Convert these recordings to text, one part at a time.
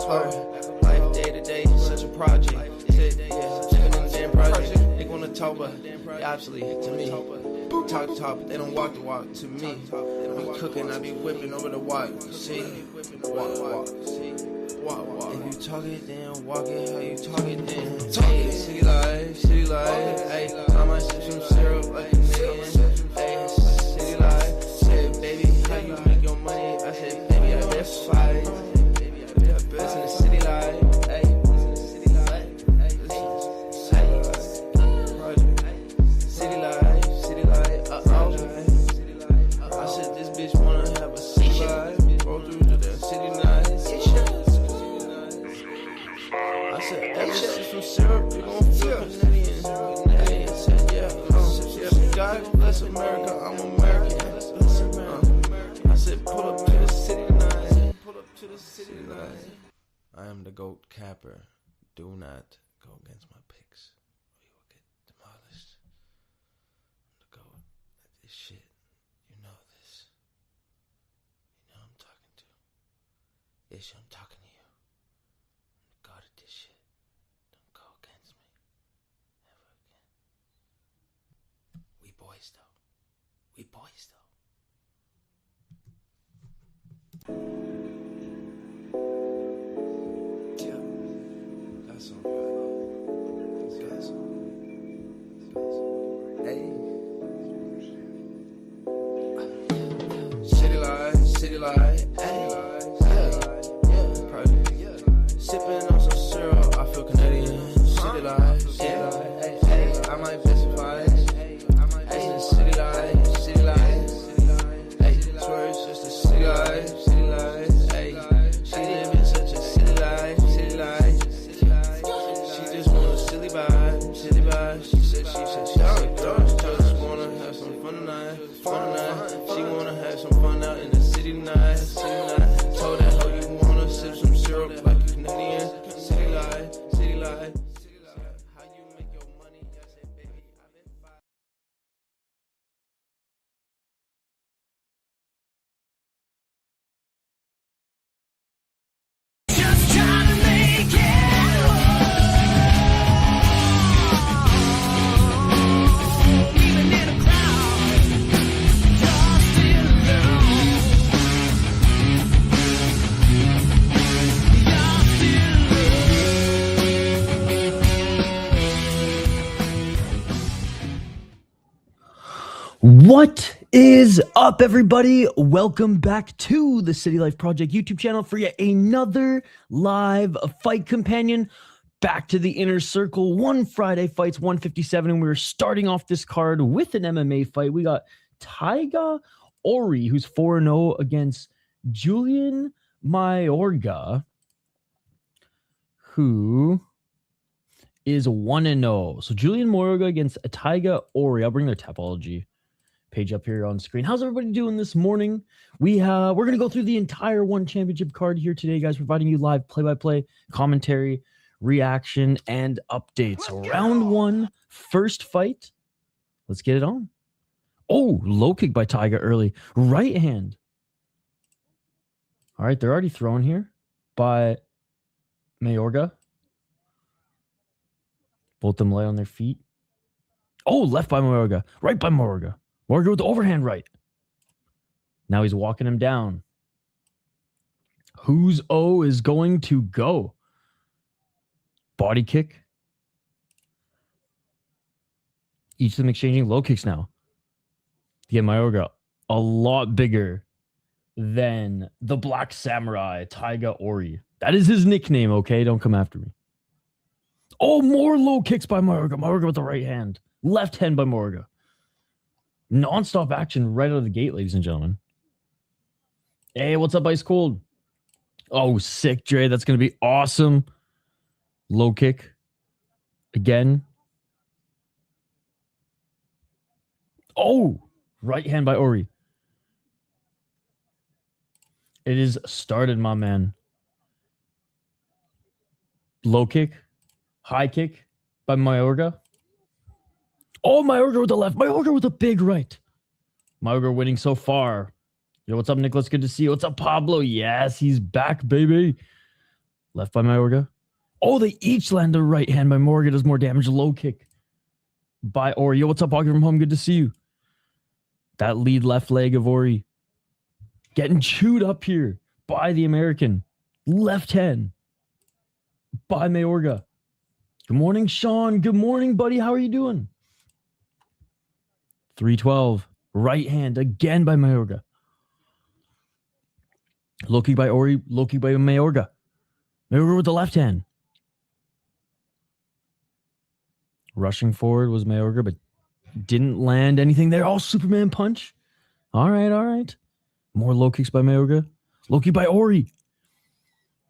Life day to day, such a project. Living in the damn project. They gonna talk about obsolete to me. Talk the talk, but they don't walk the walk to me. I be cooking, I be whipping over the walk. See, walk. If you talk it, then walk it. How you talk it, then hey, city life. Hey, I might sip some syrup like a million. Hey, city life. Said, baby, how you make your money? I said, baby, I best fight. Best in the city life. Hey, city life. City life. I said, this bitch wanna have a city life. Roll through to the city night. I said, ever sip some syrup, you gon' feel Canadian. I said, yeah, God bless America, I'm American. I said, pull up to the city tonight. I am the GOAT capper. Do not go against my picks, or you will get demolished. I'm the GOAT at this shit. You know this. You know I'm talking to. Yes, I'm talking to you. I'm the God at this shit. Don't go against me. Ever again. We boys though. Yeah. That's all right. That's hey. City life. Hey. Yeah. Project. Sipping on some syrup, I feel Canadian. City life. Hey. I might specify. Hey, city life. Hey, swear it's just a city life. Hey, she living such a city life. She just want a silly vibe. She said she just wanna have some fun tonight. She wanna have some fun out in the city tonight. Told that hoe you wanna sip some syrup like a Canadian. City life. How you make your money? I said, baby, I've been fired. Just trying to make it. Even in a crowd, you're still alone. What is up, everybody? Welcome back to the City Life Project YouTube channel for yet another live fight companion. Back to the inner circle. One Friday fights 157, and we're starting off this card with an MMA fight. We got Taiga Ori, who's 4-0 against Julian Mayorga, who is 1-0. So Julian Mayorga against Taiga Ori. I'll bring their topology page up here on screen. How's everybody doing this morning? We're going to go through the entire one championship card here today, guys, providing you live play-by-play commentary, reaction, and updates. Round one, first fight. Let's get it on. Oh, low kick by Taiga early. Right hand. All right, they're already thrown here by Mayorga. Both of them lay on their feet. Oh, left by Mayorga. Right by Mayorga. Mayorga with the overhand right. Now he's walking him down. Whose O is going to go? Body kick. Each of them exchanging low kicks now. To get Mayorga a lot bigger than the Black Samurai, Taiga Ori. That is his nickname, okay? Don't come after me. Oh, more low kicks by Mayorga. Mayorga with the right hand. Left hand by Mayorga. Non-stop action right out of the gate, ladies and gentlemen. Hey, what's up, Ice Cold? Oh, sick, Dre. That's going to be awesome. Low kick. Again. Oh, right hand by Ori. It is started, my man. Low kick. High kick by Mayorga. Oh, Mayorga with the left. Mayorga with a big right. Mayorga winning so far. Yo, what's up, Nicholas? Good to see you. What's up, Pablo? Yes, he's back, baby. Left by Mayorga. Oh, they each land a right hand by Mayorga. Does more damage. Low kick by Ori. Yo, what's up, Augie from home? Good to see you. That lead left leg of Ori. Getting chewed up here by the American. Left hand by Mayorga. Good morning, Sean. Good morning, buddy. How are you doing? 312. Right hand again by Mayorga. Low kick by Ori. Low kick by Mayorga. Mayorga with the left hand. Rushing forward was Mayorga, but didn't land anything there. Oh, Superman punch. All right. More low kicks by Mayorga. Low kick by Ori.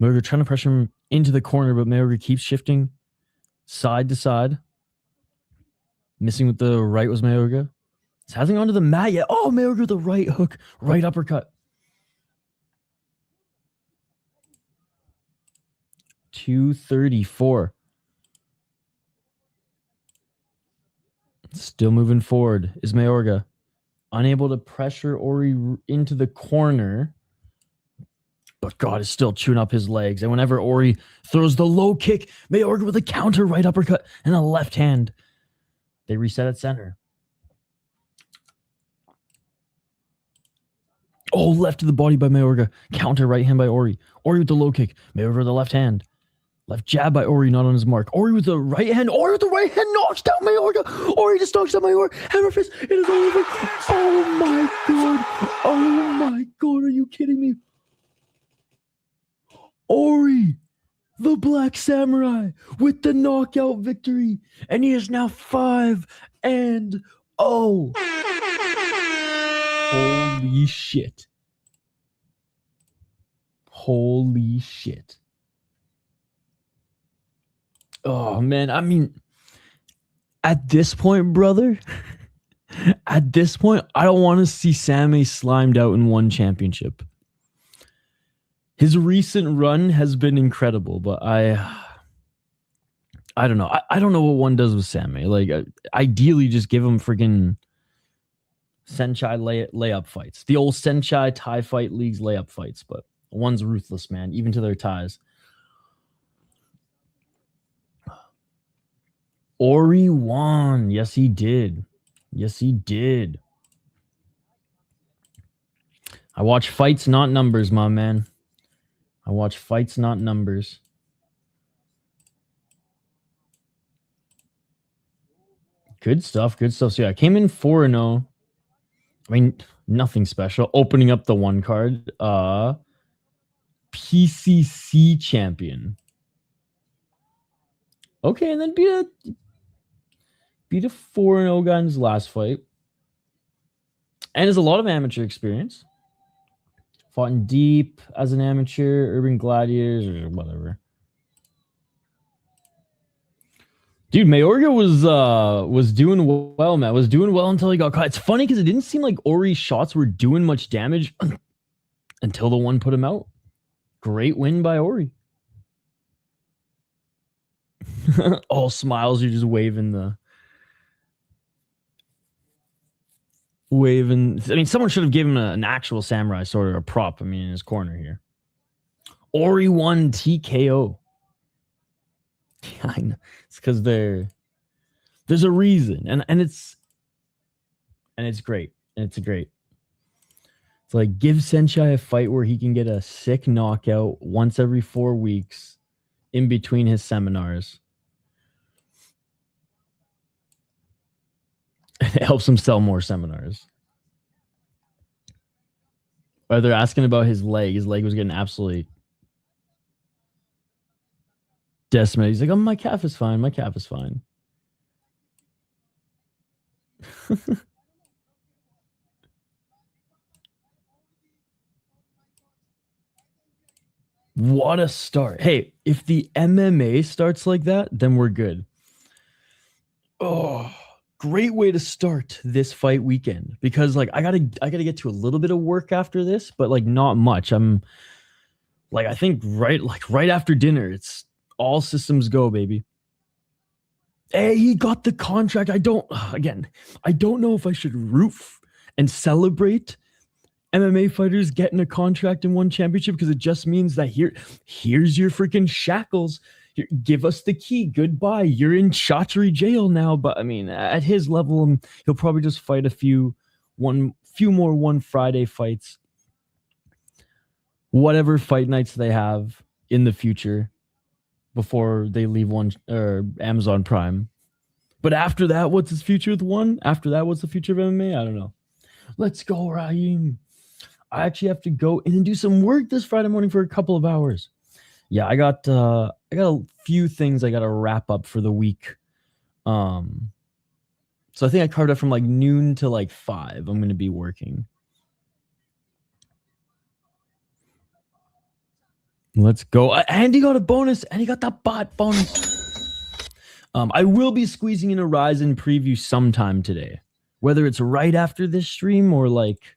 Mayorga trying to pressure him into the corner, but Mayorga keeps shifting side to side. Missing with the right was Mayorga. He's holding onto the mat yet. Oh, Mayorga with the right hook. Right uppercut. 234. Still moving forward is Mayorga. Unable to pressure Ori into the corner. But God is still chewing up his legs. And whenever Ori throws the low kick, Mayorga with a counter right uppercut and a left hand. They reset at center. Oh, left to the body by Mayorga. Counter right hand by Ori. Ori with the low kick. Mayorga with the left hand. Left jab by Ori, not on his mark. Ori with the right hand. Ori with the right hand knocks down Mayorga. Ori just knocks down Mayorga. Hammer fist. It is over. Oh my God. Oh my God. Are you kidding me? Ori, the Black Samurai, with the knockout victory. And he is now 5-0. Holy shit. Holy shit. Oh, man. I mean, at this point, brother, at this point, I don't want to see Sammy slimed out in one championship. His recent run has been incredible, but I don't know. I don't know what one does with Sammy. Like, ideally, just give him freaking Senchai layup fights. The old Senchai Thai fight leagues layup fights, but one's ruthless, man, even to their ties. Ori won. Yes, he did. Yes, he did. I watch fights, not numbers, my man. I watch fights, not numbers. Good stuff. Good stuff. So, yeah, I came in 4-0. I mean, nothing special. Opening up the one card. PCC champion. Okay, and then beat a 4-0 guy in his last fight. And has a lot of amateur experience. Fought in Deep as an amateur, Urban Gladiators, or whatever. Dude, Mayorga was doing well, man. Was doing well until he got caught. It's funny because it didn't seem like Ori's shots were doing much damage until the one put him out. Great win by Ori. All smiles, you're just waving. I mean, someone should have given him an actual samurai sword or a prop. I mean, in his corner here. Ori won TKO. Yeah, I know. It's because there's a reason, and it's great. And it's great. It's like give Senchai a fight where he can get a sick knockout once every 4 weeks in between his seminars. It helps him sell more seminars. Or they're asking about his leg. His leg was getting absolutely decimated. He's like, oh, my calf is fine. My calf is fine. What a start. Hey, if the MMA starts like that, then we're good. Oh, great way to start this fight weekend, because like I gotta get to a little bit of work after this, but like not much. I'm like, I think right after dinner, it's all systems go, baby. Hey, he got the contract. I don't know if I should root and celebrate MMA fighters getting a contract and one championship because it just means that here's your freaking shackles. Here, give us the key. Goodbye. You're in Chaudhry jail now. But I mean, at his level, he'll probably just fight a few more one Friday fights. Whatever fight nights they have in the future before they leave Amazon Prime. But after that, what's his future with one? After that, what's the future of MMA? I don't know. Let's go, Raheem. I actually have to go in and do some work this Friday morning for a couple of hours. Yeah, I got a few things I got to wrap up for the week. So I think I carved up from like noon to like 5. I'm going to be working. Let's go. And he got a bonus, and he got that bot bonus. I will be squeezing in a Ryzen preview sometime today, whether it's right after this stream or like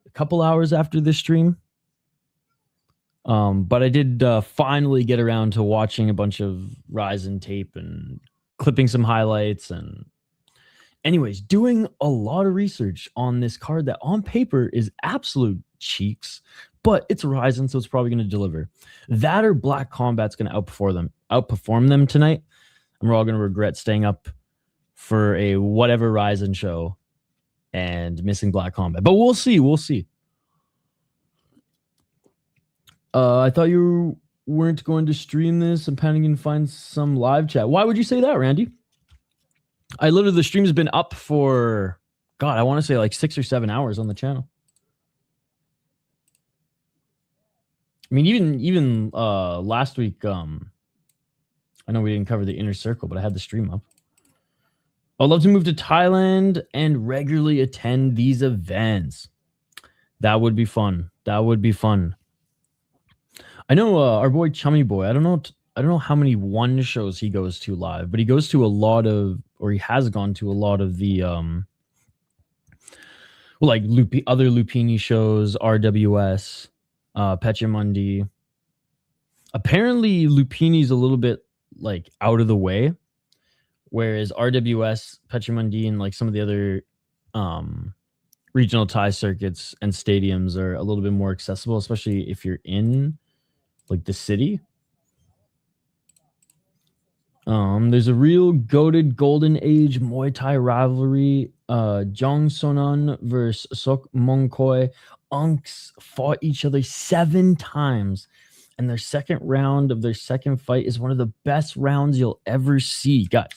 a couple hours after this stream. But I did finally get around to watching a bunch of Ryzen tape and clipping some highlights and anyways, doing a lot of research on this card that on paper is absolute cheeks, but it's Ryzen, so it's probably going to deliver. That or Black Combat's going to outperform them tonight. And we're all going to regret staying up for a whatever Ryzen show and missing Black Combat. But we'll see. We'll see. I thought you weren't going to stream this. I'm planning to find some live chat. Why would you say that, Randy? The stream has been up for, God, I want to say like 6 or 7 hours on the channel. I mean, even last week, I know we didn't cover the inner circle, but I had the stream up. I'd love to move to Thailand and regularly attend these events. That would be fun. That would be fun. I know our boy Chummy Boy. I don't know how many one shows he goes to live, but he goes to a lot of, or he has gone to a lot of the other Lumpinee shows, RWS, Pechamundi. Apparently, Lumpinee's a little bit like out of the way, whereas RWS, Pechamundi, and like some of the other regional Thai circuits and stadiums are a little bit more accessible, especially if you're in like the city. There's a real goated golden age Muay Thai rivalry. Jong Sonan versus Sok Mongkoi. Unks fought each other 7 times. And their second round of their second fight is one of the best rounds you'll ever see, guys.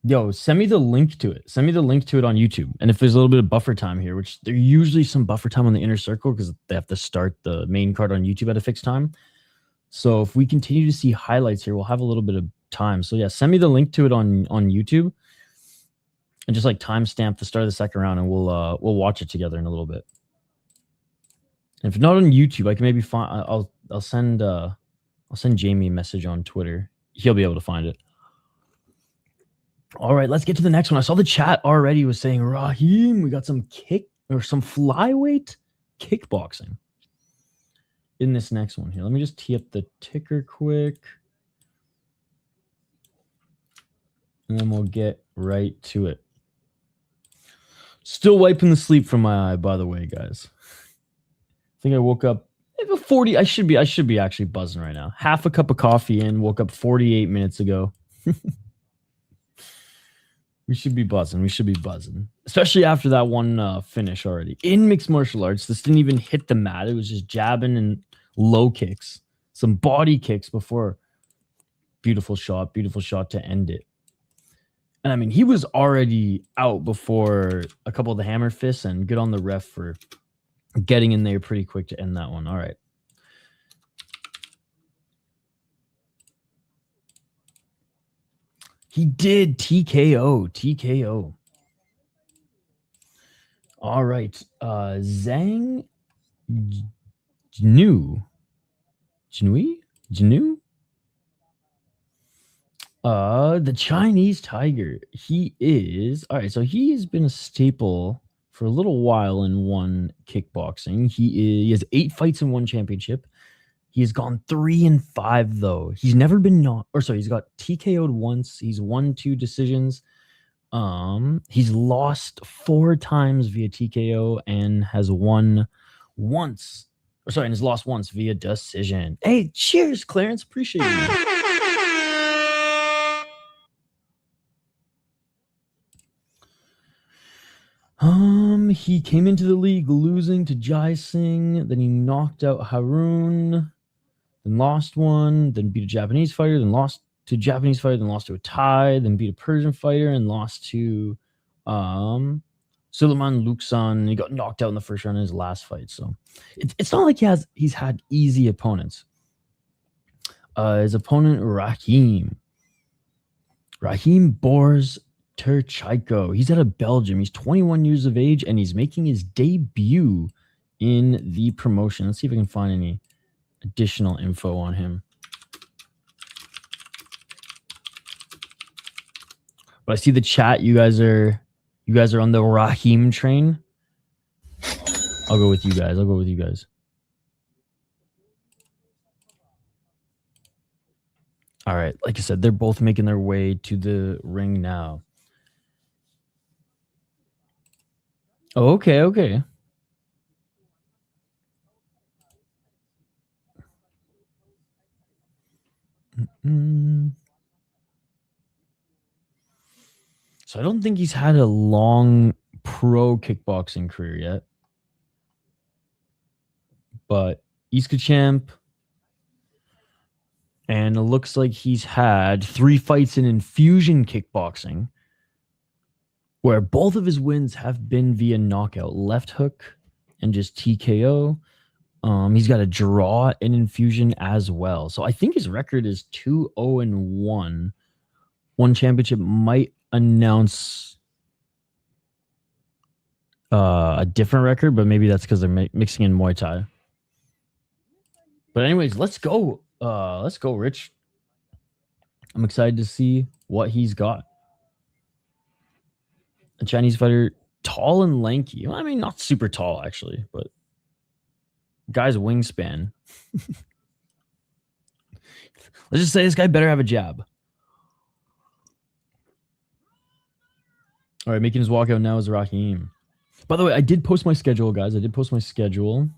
Yo, send me the link to it. Send me the link to it on YouTube. And if there's a little bit of buffer time here, which there's usually some buffer time on the inner circle because they have to start the main card on YouTube at a fixed time. So if we continue to see highlights here, we'll have a little bit of time. So yeah, send me the link to it on YouTube and just like timestamp the start of the second round, and we'll watch it together in a little bit. And if not on YouTube, I can maybe find. I'll send Jamie a message on Twitter. He'll be able to find it. All right, let's get to the next one. I saw the chat already was saying, Raheem, we got some flyweight kickboxing in this next one here. Let me just tee up the ticker quick, and then we'll get right to it. Still wiping the sleep from my eye, by the way, guys. I think I woke up 40. I should be actually buzzing right now. Half a cup of coffee in, woke up 48 minutes ago. We should be buzzing. We should be buzzing. Especially after that one finish already. In mixed martial arts, this didn't even hit the mat. It was just jabbing and low kicks. Some body kicks before. Beautiful shot to end it. And I mean, he was already out before a couple of the hammer fists, and good on the ref for getting in there pretty quick to end that one. All right. He did TKO. All right. Zhang Jinui? The Chinese Tiger. He is all right. So he has been a staple for a little while in one kickboxing. He has 8 fights and 1 championship. He has gone 3-5 though. He's never been he's got TKO'd once. He's won 2 decisions. He's lost 4 times via TKO and has won once. Or sorry, and has lost once via decision. Hey, cheers, Clarence. Appreciate you. Man. He came into the league losing to Jai Singh, then he knocked out Harun, then lost one, then beat a Japanese fighter, then lost to a Japanese fighter, then lost to a Thai, then beat a Persian fighter, and lost to Suleiman Luxan. He got knocked out in the first round in his last fight. So it's not like he's had easy opponents. His opponent, Rahim Bors Turchaiko. He's out of Belgium. He's 21 years of age, and he's making his debut in the promotion. Let's see if I can find any additional info on him. But I see the chat. You guys are on the Rahim train. I'll go with you guys. All right. Like I said, they're both making their way to the ring now. Oh, okay. So I don't think he's had a long pro kickboxing career yet. But Iska champ. And it looks like he's had 3 fights in infusion kickboxing, where both of his wins have been via knockout, left hook and just TKO. He's got a draw in infusion as well. So I think his record is 2-0-1. One championship might announce a different record, but maybe that's because they're mixing in Muay Thai. But anyways, let's go. Let's go, Rich. I'm excited to see what he's got. A Chinese fighter, tall and lanky. Well, I mean, not super tall, actually, but guy's wingspan. Let's just say this guy better have a jab. All right, making his walkout now is Rahim. By the way, I did post my schedule, guys. I did post my schedule.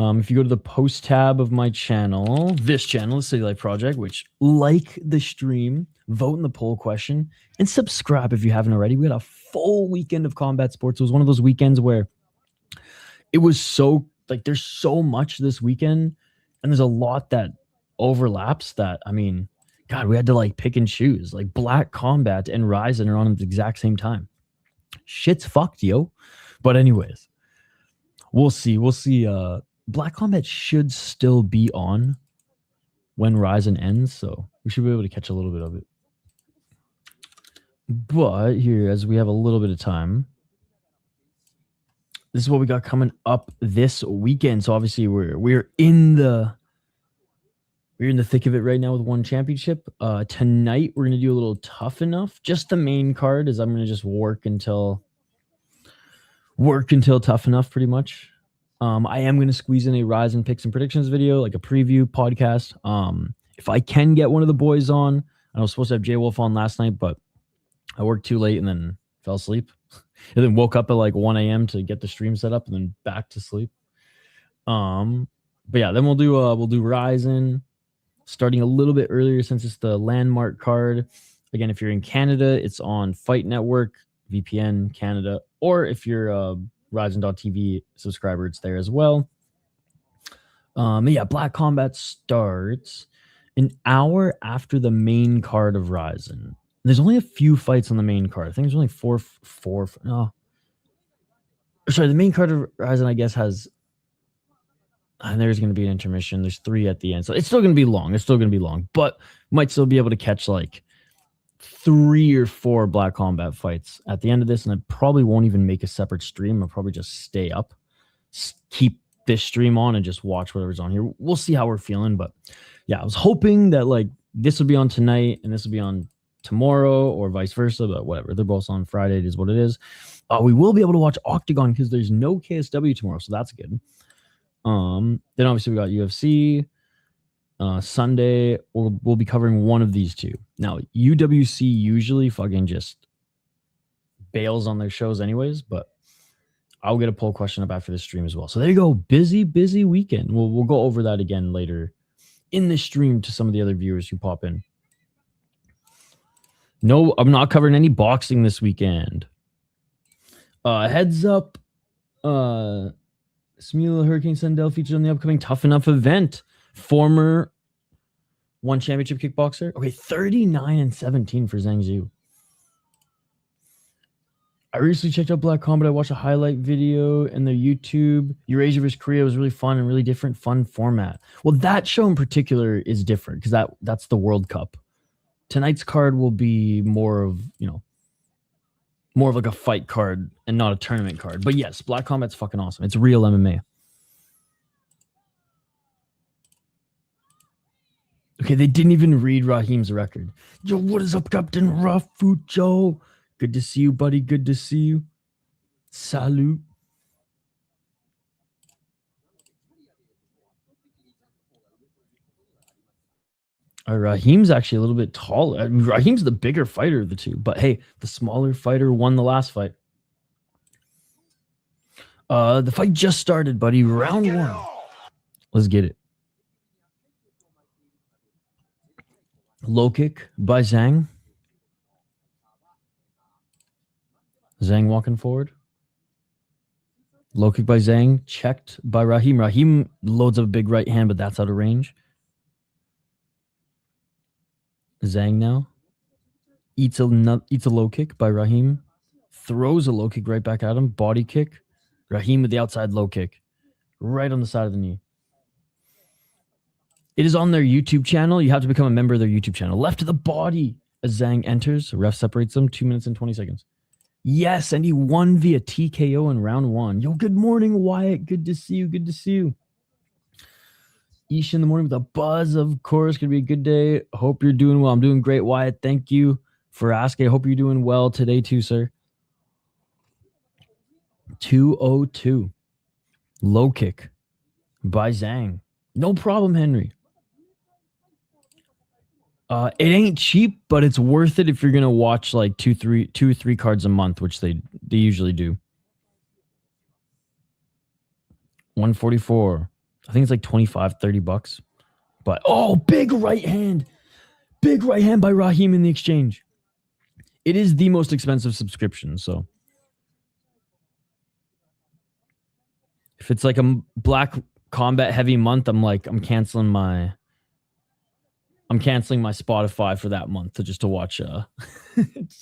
If you go to the post tab of my channel, this channel, the City Life Project, which like the stream, vote in the poll question, and subscribe if you haven't already. We had a full weekend of combat sports. It was one of those weekends where it was so, like, there's so much this weekend, and there's a lot that overlaps that, I mean, God, we had to, like, pick and choose. Like, Black Combat and Ryzen are on at the exact same time. Shit's fucked, yo. But anyways, we'll see. Black Combat should still be on when Ryzen ends, so we should be able to catch a little bit of it. But here, as we have a little bit of time, this is what we got coming up this weekend. So obviously we're in the thick of it right now with one championship. Tonight we're gonna do a little Tough Enough. Just the main card is I'm gonna just work until Tough Enough, pretty much. I am going to squeeze in a Ryzen picks and predictions video, like a preview podcast. If I can get one of the boys on, I was supposed to have J Wolf on last night, but I worked too late and then fell asleep. And then woke up at like 1 a.m. to get the stream set up and then back to sleep. But yeah, then we'll do Ryzen starting a little bit earlier since it's the landmark card. Again, if you're in Canada, it's on Fight Network, VPN Canada, or if you're Ryzen.tv subscriber, it's there as well. Yeah, Black Combat starts an hour after the main card of Ryzen. There's only a few fights on the main card. I think there's only four. No, sorry, the main card of Ryzen, I guess, has. And there's going to be an intermission. There's 3 at the end, so it's still going to be long. But might still be able to catch like 3 or 4 Black Combat fights at the end of this, and I probably won't even make a separate stream. I'll probably just stay up, keep this stream on, and just watch whatever's on here. We'll see how we're feeling, but yeah, I was hoping that like this would be on tonight and this would be on tomorrow or vice versa, but whatever. They're both on Friday. It is what it is. We will be able to watch Octagon because there's no KSW tomorrow, so that's good. Then obviously we got UFC. Sunday, we'll be covering one of these two. Now, UWC usually fucking just bails on their shows anyways, but I'll get a poll question up after the stream as well. So there you go. Busy weekend. We'll go over that again later in the stream to some of the other viewers who pop in. No, I'm not covering any boxing this weekend. Heads up. Smila Hurricane Sandel featured on the upcoming Tough Enough event. Former one championship kickboxer. Okay, 39-17 for Zhang Zhu. I recently checked out Black Combat. I watched a highlight video in their YouTube. Eurasia vs. Korea was really fun and really different, fun format. Well, that show in particular is different because that's the World Cup. Tonight's card will be more of like a fight card and not a tournament card. But yes, Black Combat's fucking awesome. It's real MMA. Okay, they didn't even read Raheem's record. Yo, what is up, Captain Rafu Joe? Good to see you, buddy. Good to see you. Salute. Raheem's actually a little bit taller. I mean, Raheem's the bigger fighter of the two, but hey, the smaller fighter won the last fight. The fight just started, buddy. Round one. Let's get it. Low kick by Zhang. Zhang walking forward. Low kick by Zhang. Checked by Raheem. Raheem loads up a big right hand, but that's out of range. Zhang now. Eats a low kick by Raheem. Throws a low kick right back at him. Body kick. Raheem with the outside low kick. Right on the side of the knee. It is on their YouTube channel. You have to become a member of their YouTube channel. Left to the body as Zhang enters. Ref separates them. 2 minutes and 20 seconds. Yes, and he won via TKO in round one. Yo, good morning, Wyatt. Good to see you. Good to see you. Ish in the morning with a buzz, of course. Gonna be a good day. Hope you're doing well. I'm doing great, Wyatt. Thank you for asking. I hope you're doing well today too, sir. 202. Low kick by Zhang. No problem, Henry. It ain't cheap, but it's worth it if you're gonna watch like two, three cards a month, which they usually do. 144. I think it's like 25, 30 bucks. But oh, big right hand. Big right hand by Raheem in the exchange. It is the most expensive subscription, so if it's like a Black Combat heavy month, I'm canceling my Spotify for that month to watch to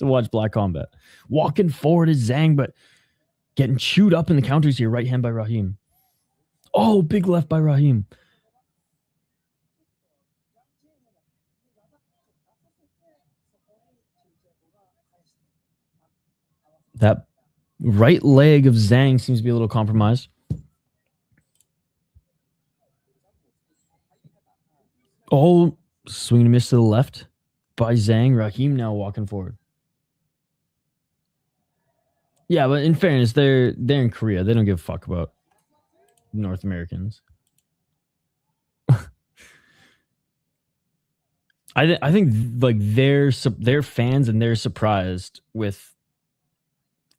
watch Black Combat. Walking forward is Zhang, but getting chewed up in the counters here. Right hand by Raheem. Oh, big left by Raheem. That right leg of Zhang seems to be a little compromised. Oh, swing and a miss to the left by Zhang. Raheem now walking forward. Yeah, but in fairness, they're in Korea. They don't give a fuck about North Americans. I think like they're fans and they're surprised with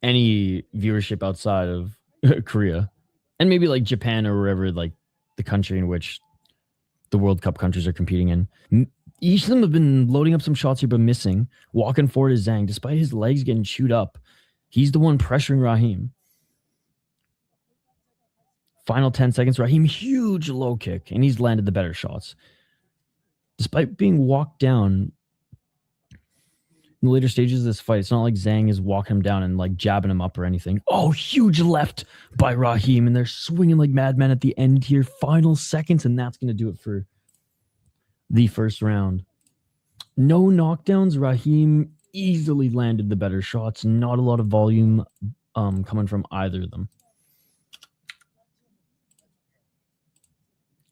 any viewership outside of Korea and maybe like Japan or wherever, like the country in which the World Cup countries are competing in. Each of them have been loading up some shots here, but missing. Walking forward is Zhang. Despite his legs getting chewed up, he's the one pressuring Raheem. Final 10 seconds. Raheem, huge low kick, and he's landed the better shots. Despite being walked down in the later stages of this fight, it's not like Zhang is walking him down and like jabbing him up or anything. Oh, huge left by Raheem, and they're swinging like madmen at the end here. Final seconds, and that's going to do it for the first round. No knockdowns. Raheem easily landed the better shots. Not a lot of volume coming from either of them.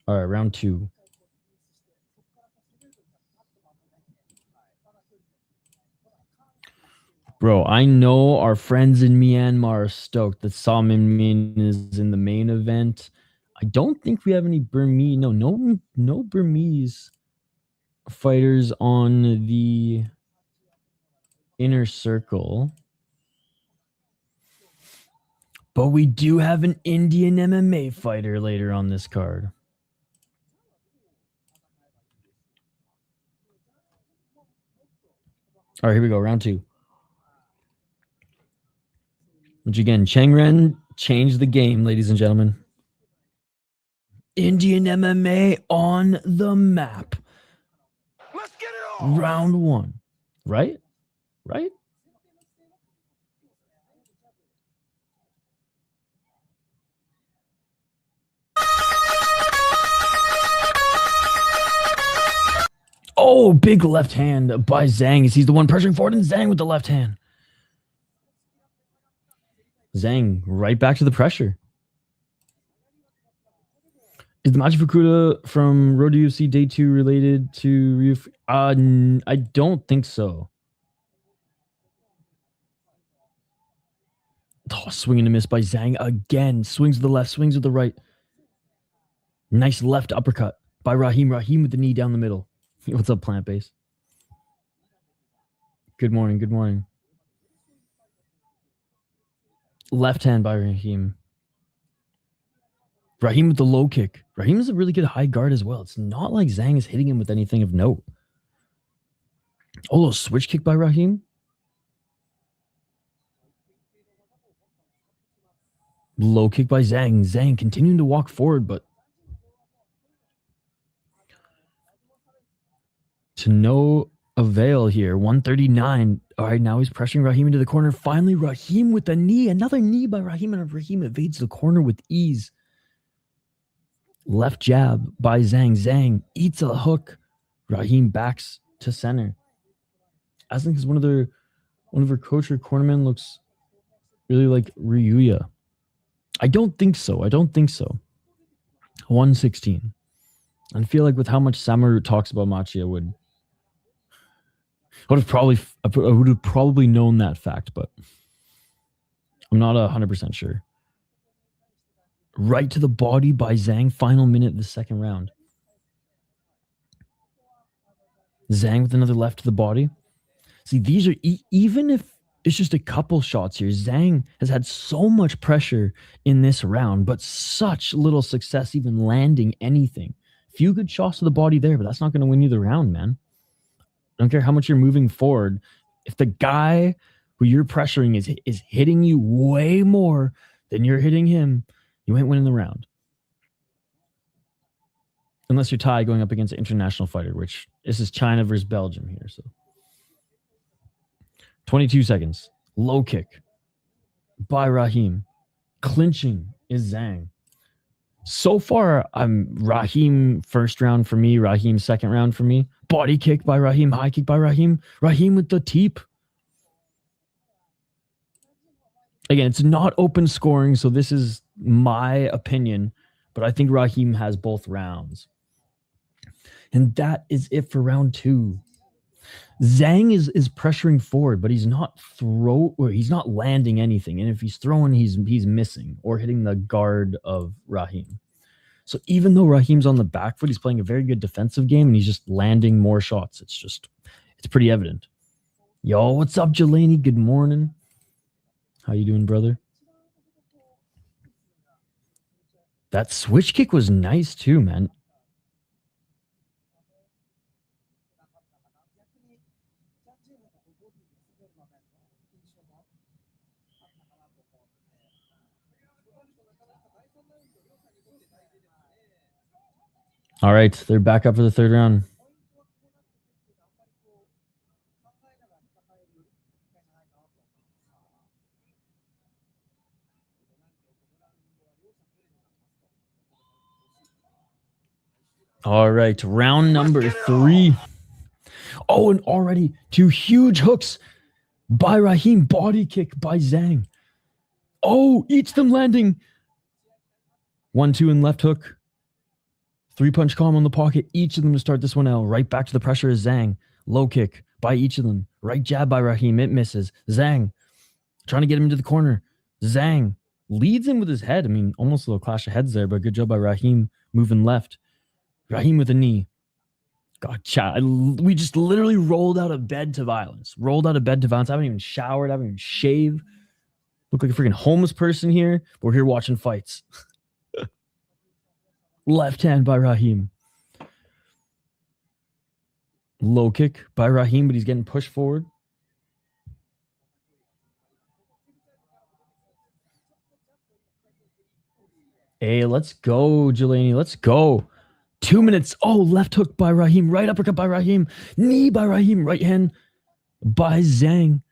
All right, round two. Bro, I know our friends in Myanmar are stoked that Saw Min Min is in the main event. I don't think we have any Burmese. No Burmese fighters on the inner circle. But we do have an Indian MMA fighter later on this card. All right, here we go. Round 2. Which again, Cheng Ren changed the game, ladies and gentlemen. Indian MMA on the map. Let's get it on. Round 1. Right? Right? Oh, big left hand by Zhang. He's the one pressuring forward, and Zhang with the left hand. Zhang right back to the pressure. Is the Machi Fukuda from Road to UFC Day 2 related to I don't think so. Oh, swing and a miss by Zhang again. Swings to the left, swings to the right. Nice left uppercut by Raheem. Raheem with the knee down the middle. What's up, Plant Base? Good morning, good morning. Left hand by Raheem. Raheem with the low kick. Raheem is a really good high guard as well. It's not like Zhang is hitting him with anything of note. Oh, a little switch kick by Raheem. Low kick by Zhang. Zhang continuing to walk forward, but to no avail here. 139. All right, now he's pressuring Raheem into the corner. Finally, Raheem with the knee. Another knee by Raheem, and Raheem evades the corner with ease. Left jab by Zhang. Zhang eats a hook. Raheem backs to center. I think one of her coach or cornermen looks really like Ryuya. I don't think so. 116. I feel like with how much Samaru talks about Machi, I would have probably known that fact, but I'm not 100% sure. Right to the body by Zhang. Final minute of the second round. Zhang with another left to the body. See, these are even if it's just a couple shots here. Zhang has had so much pressure in this round, but such little success even landing anything. Few good shots to the body there, but that's not going to win you the round, man. I don't care how much you're moving forward. If the guy who you're pressuring is hitting you way more than you're hitting him, you ain't winning the round. Unless you're Thai going up against an international fighter, which this is China versus Belgium here. So 22 seconds. Low kick by Raheem. Clinching is Zhang. So far, I'm Raheem first round for me. Raheem second round for me. Body kick by Raheem. High kick by Raheem. Raheem with the teep. Again, it's not open scoring, so this is my opinion, but I think Raheem has both rounds. And that is it for round 2. Zhang is pressuring forward, but he's not landing anything. And if he's throwing, he's missing or hitting the guard of Raheem. So even though Raheem's on the back foot, he's playing a very good defensive game and he's just landing more shots. It's pretty evident. Yo, what's up, Jelani? Good morning. How you doing, brother? That switch kick was nice too, man. All right, they're back up for the third round. All right, round number 3. Oh, and already 2 huge hooks by Raheem. Body kick by Zhang. Oh, each them landing. 1-2 and left hook. 3-punch combo in the pocket. Each of them to start this one out. Right back to the pressure is Zhang. Low kick by each of them. Right jab by Raheem. It misses. Zhang trying to get him into the corner. Zhang Leads in with his head. I mean, almost a little clash of heads there, but good job by Raheem moving left. Raheem with a knee. God, chat. We just literally rolled out of bed to violence. I haven't even showered. I haven't even shaved. Look like a freaking homeless person here. We're here watching fights. Left hand by Raheem. Low kick by Raheem, but he's getting pushed forward. Hey, let's go, Jelani. Let's go. 2 minutes. Oh, left hook by Raheem. Right uppercut by Raheem. Knee by Raheem. Right hand by Zhang.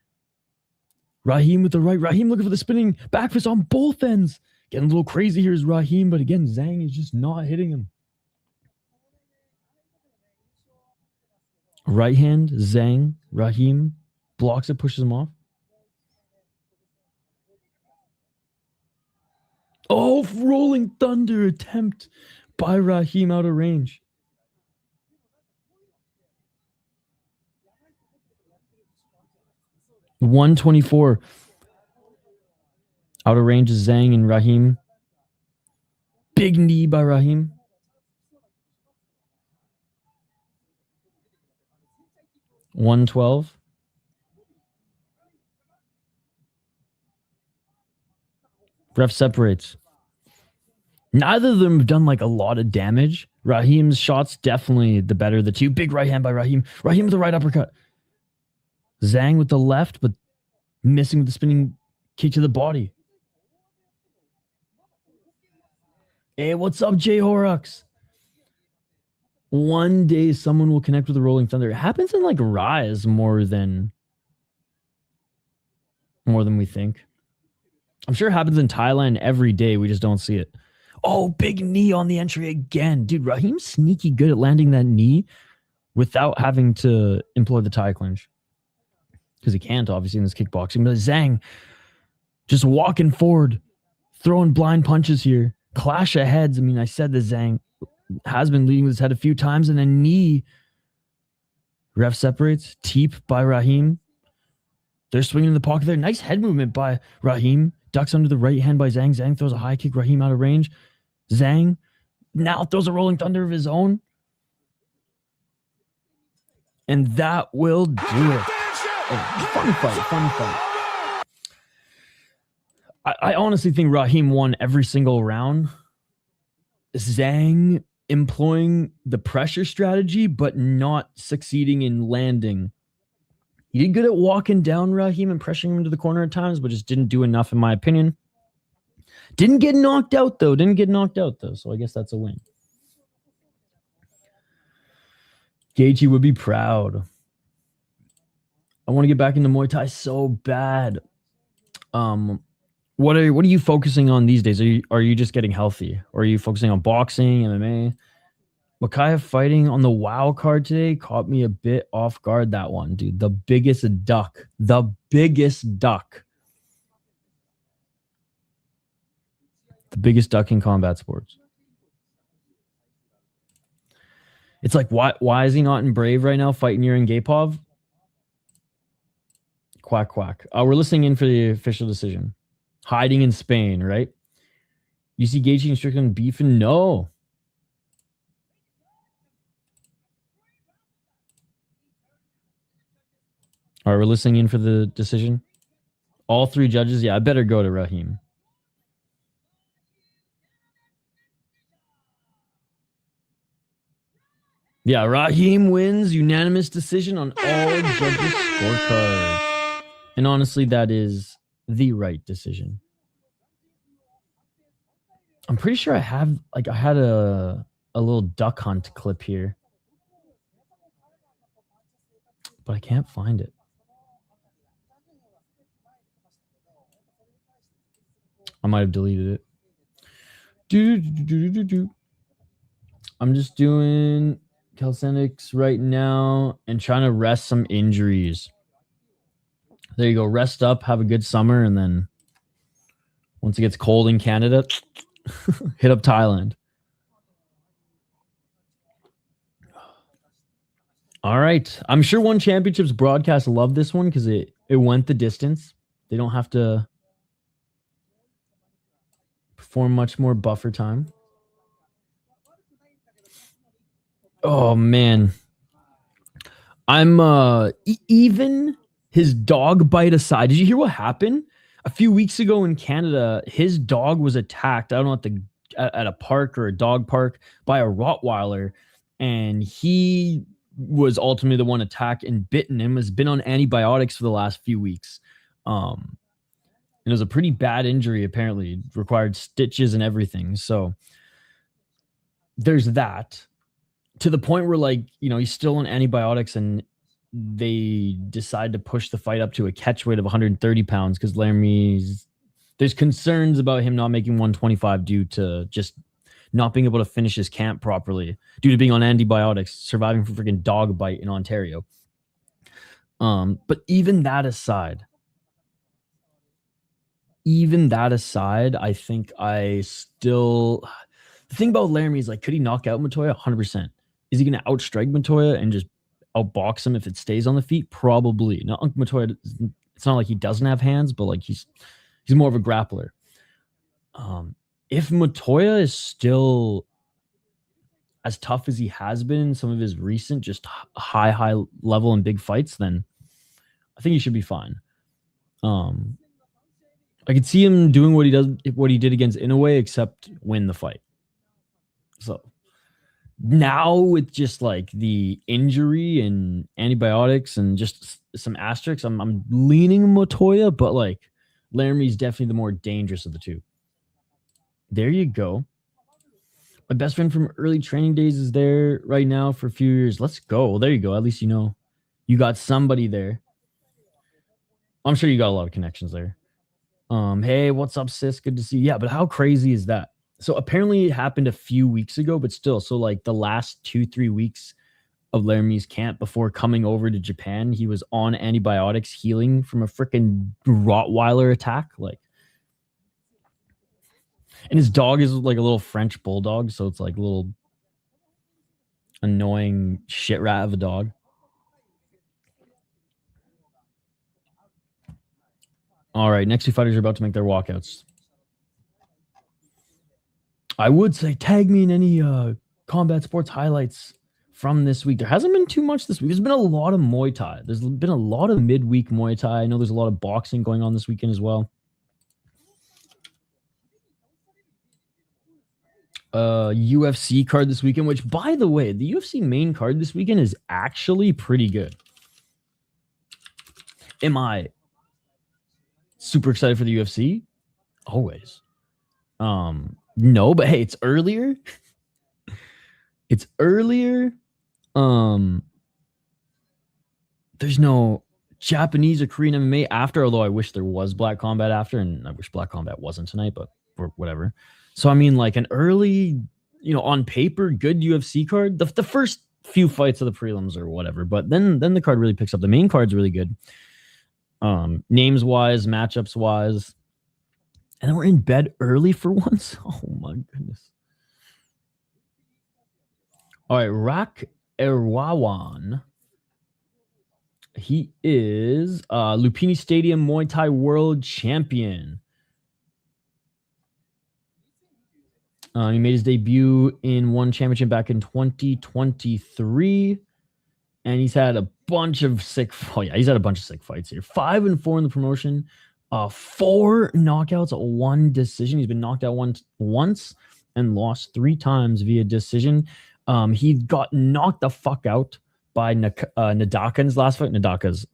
Raheem with the right. Raheem looking for the spinning back fist on both ends. Getting a little crazy here is Raheem, but again, Zhang is just not hitting him. Right hand, Zhang. Raheem blocks it, pushes him off. Oh, rolling thunder attempt by Raheem out of range. $124. Out of range is Zhang and Raheem. Big knee by Raheem. $112. Ref separates. Neither of them have done like a lot of damage. Raheem's shots definitely the better of the two. Big right hand by Raheem. Raheem with the right uppercut. Zhang with the left, but missing with the spinning kick to the body. Hey, what's up, Jay Horrocks? One day someone will connect with the Rolling Thunder. It happens in like Rise more than we think. I'm sure it happens in Thailand every day. We just don't see it. Oh, big knee on the entry again. Dude, Raheem's sneaky good at landing that knee without having to employ the Thai clinch. Because he can't, obviously, in this kickboxing. But Zhang just walking forward, throwing blind punches here. Clash of heads. I mean, I said that Zhang has been leading with his head a few times, and a knee. Ref separates. Teep by Raheem. They're swinging in the pocket there. Nice head movement by Raheem. Ducks under the right hand by Zhang. Zhang throws a high kick. Raheem out of range. Zhang now throws a rolling thunder of his own. And that will do it. Oh, fun fight. I honestly think Raheem won every single round. Zhang employing the pressure strategy, but not succeeding in landing. He did good at walking down Raheem and pressuring him into the corner at times, but just didn't do enough, in my opinion. Didn't get knocked out, though. So I guess that's a win. Gaethje would be proud. I want to get back into Muay Thai so bad. What are you focusing on these days? Are you just getting healthy? Or are you focusing on boxing, MMA? Makayev fighting on the WoW card today caught me a bit off guard, that one, dude. The biggest duck. The biggest duck in combat sports. It's like, why is he not in Brave right now fighting Yuan Gapov? Quack, quack. We're listening in for the official decision. Hiding in Spain, right? You see Gaethje and Strickland beefing? No. All right, we're listening in for the decision. All three judges. Yeah, I better go to Raheem. Yeah, Raheem wins unanimous decision on all judges' scorecards. And honestly, that is the right decision. I'm pretty sure I had a little duck hunt clip here. But I can't find it. I might have deleted it. I'm just doing calisthenics right now and trying to rest some injuries. There you go. Rest up, have a good summer, and then once it gets cold in Canada, hit up Thailand. All right. I'm sure One Championships broadcast loved this one because it went the distance. They don't have to for much more buffer time. Oh man. I'm even his dog bite aside. Did you hear what happened? A few weeks ago in Canada, his dog was attacked. I don't know at a park or a dog park by a Rottweiler, and he was ultimately the one attacked and bitten him. Has been on antibiotics for the last few weeks. And it was a pretty bad injury. Apparently, it required stitches and everything. So there's that. To the point where, like, you know, he's still on antibiotics, and they decide to push the fight up to a catch weight of 130 pounds because there's concerns about him not making 125 due to just not being able to finish his camp properly due to being on antibiotics, surviving from freaking dog bite in Ontario. But even that aside, I think the thing about Laramie is, like, could he knock out Montoya? 100%. Is he going to outstrike Montoya and just outbox him if it stays on the feet? Probably. Now, Montoya, it's not like he doesn't have hands, but like he's more of a grappler. If Montoya is still as tough as he has been in some of his recent just high level and big fights, then I think he should be fine. I could see him doing what he did against Inoue, except win the fight. So now with just like the injury and antibiotics and just some asterisks, I'm leaning Montoya, but like Laramie's definitely the more dangerous of the two. There you go. My best friend from early training days is there right now for a few years. Let's go. Well, there you go. At least you know you got somebody there. I'm sure you got a lot of connections there. Hey, what's up, sis? Good to see you. Yeah, but how crazy is that? So apparently it happened a few weeks ago, but still, so like the last 2-3 weeks of Laramie's camp before coming over to Japan, he was on antibiotics healing from a freaking Rottweiler attack. Like, and his dog is like a little French bulldog, so it's like a little annoying shit rat of a dog. All right, next two fighters are about to make their walkouts. I would say tag me in any combat sports highlights from this week. There hasn't been too much this week. There's been a lot of Muay Thai. There's been a lot of midweek Muay Thai. I know there's a lot of boxing going on this weekend as well. UFC card this weekend, which, by the way, the UFC main card this weekend is actually pretty good. Am I super excited for the UFC? Always. No, but hey, it's earlier. It's earlier. There's no Japanese or Korean MMA after, although I wish there was Black Combat after, and I wish Black Combat wasn't tonight, but whatever. So, I mean, like an early, on paper, good UFC card. The first few fights of the prelims or whatever, but then the card really picks up. The main card's really good. Names wise, matchups wise. And then we're in bed early for once. Oh my goodness. All right, Rak Erwawan. He is Lumpinee Stadium Muay Thai World Champion. He made his debut in one championship back in 2023. And he's had a bunch of sick fights here. 5-4 in the promotion. 4 knockouts, 1 decision. He's been knocked out once and lost 3 times via decision. He got knocked the fuck out by Nadaka in his last fight. Nadaka's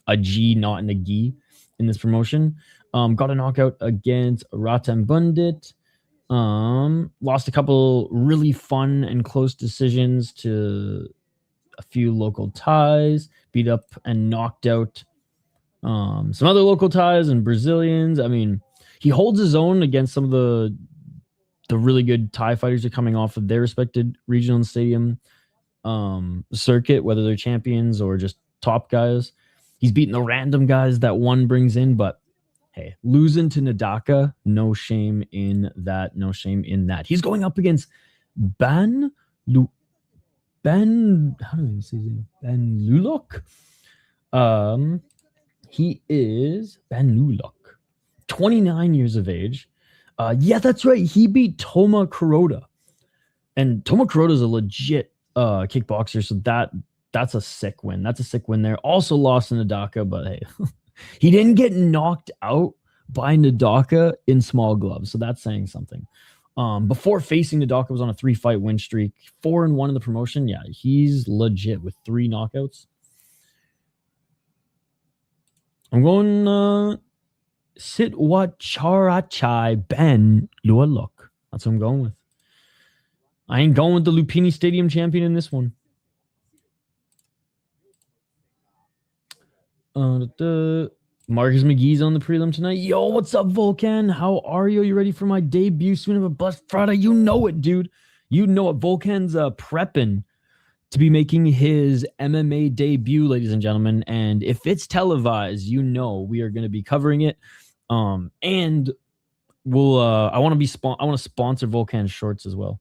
a G, not an a gi in this promotion. Got a knockout against Ratem Bundit. Lost a couple really fun and close decisions to a few local ties. Beat up and knocked out some other local ties and Brazilians. I mean, he holds his own against some of the really good Thai fighters are coming off of their respected regional and stadium circuit, whether they're champions or just top guys. He's beating the random guys that one brings in, but hey, losing to Nadaka, no shame in that. No shame in that. He's going up against how do I say his name? Ben Lulok. He is Ben Lulok, 29 years of age. Yeah, that's right. He beat Toma Kuroda. And Toma Kuroda is a legit kickboxer, so that's a sick win. That's a sick win there. Also lost in Nadaka, but hey, he didn't get knocked out by Nadaka in small gloves, so that's saying something. Before facing Nadaka was on a 3-fight win streak, 4-1 in the promotion. Yeah, he's legit with 3 knockouts. I'm going Sitwacharachai Ben Lualuk. That's what I'm going with. I ain't going with the Lumpinee Stadium champion in this one. Marcus McGee's on the prelim tonight. Yo, what's up, Volcan? How are you? You ready for my debut soon of a Blessed Friday? You know it, dude. You know it. Volcan's prepping to be making his MMA debut, ladies and gentlemen. And if it's televised, you know we are going to be covering it. And we'll I want to sponsor Volcan's shorts as well.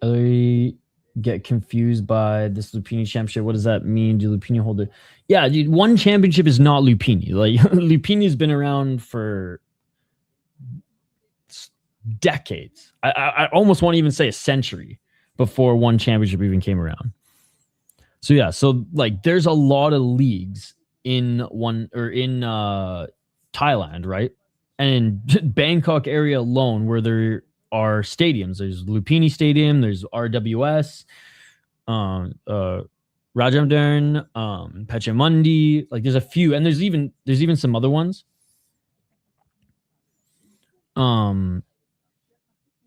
I get confused by this Lumpinee championship. What does that mean? Do Lumpinee hold it? Yeah, dude, one championship is not Lumpinee. Like Lumpinee been around for decades. I almost want to even say a century before one championship even came around. So yeah, so like there's a lot of leagues in Thailand, right? And in Bangkok area alone, where there are stadiums. There's Lumpinee Stadium, there's RWS, Rajamdern, Pechamundi. Like there's a few, and there's even some other ones. And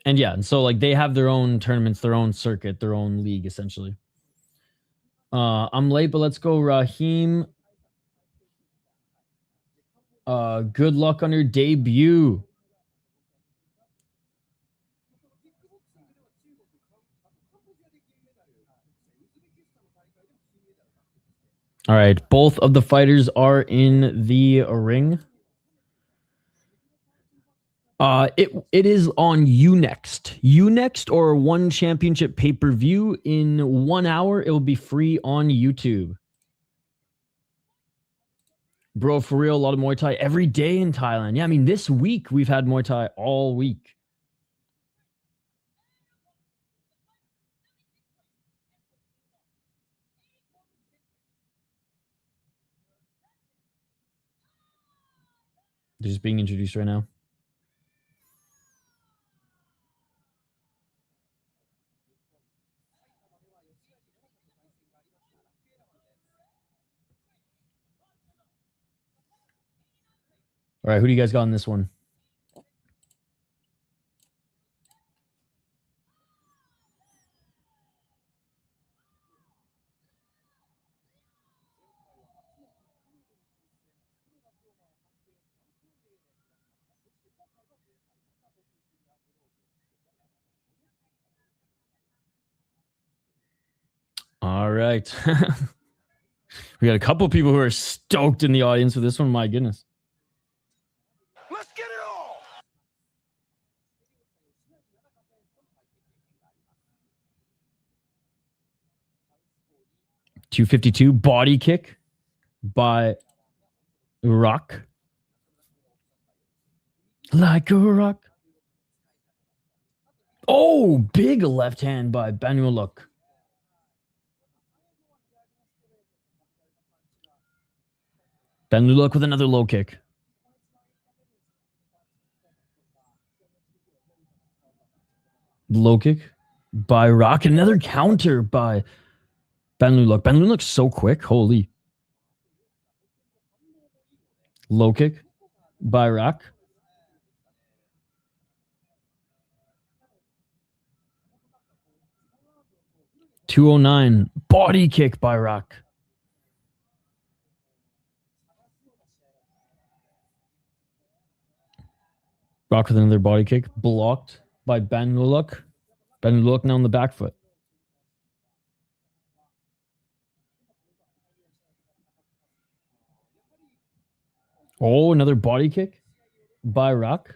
yeah, and so like they have their own tournaments, their own circuit, their own league, essentially. I'm late, but let's go, Raheem. Good luck on your debut. All right, both of the fighters are in the ring. It is on Unext or One Championship pay-per-view. In 1 hour, it will be free on YouTube. Bro, for real, a lot of Muay Thai every day in Thailand. Yeah, I mean, this week we've had Muay Thai all week. They're just being introduced right now. All right, who do you guys got in this one? All right. We got a couple people who are stoked in the audience for this one. My goodness. Let's get it all. 252 body kick by Rock. Like a rock. Oh, big left hand by Banuluk. Banuluk with another low kick. Low kick by Rock. Another counter by Banuluk. Banuluk's so quick. Holy. Low kick by Rock. .209 body kick by Rock. Rock with another body kick, blocked by Banuluk. Banuluk now on the back foot. Oh, another body kick by Rock.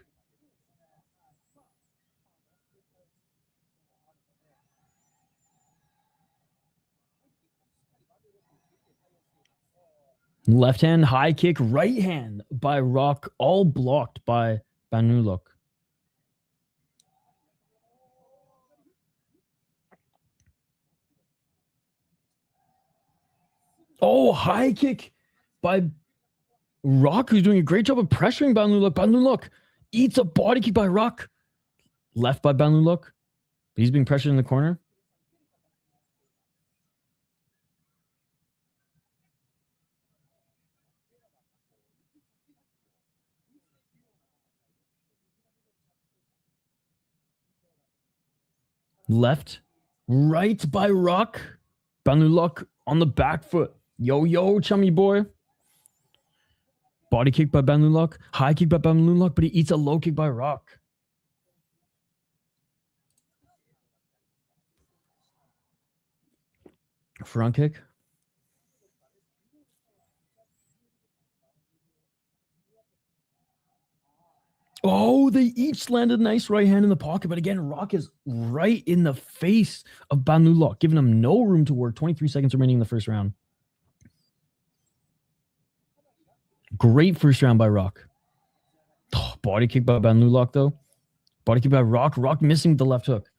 Left hand, high kick, right hand by Rock, all blocked by Banuluk. Oh, high kick by Rock, who's doing a great job of pressuring Banuluk. Banuluk eats a body kick by Rock. Left by Banuluk. He's being pressured in the corner. Left, right by Rock. Banuluk on the back foot. Yo, chummy boy. Body kick by Banuluk. High kick by Banuluk, but he eats a low kick by Rock. Front kick. Oh, they each landed a nice right hand in the pocket. But again, Rock is right in the face of Banuluk, giving him no room to work. 23 seconds remaining in the first round. Great first round by Rock. Oh, body kick by Banuluk, though. Body kick by Rock. Rock missing with the left hook.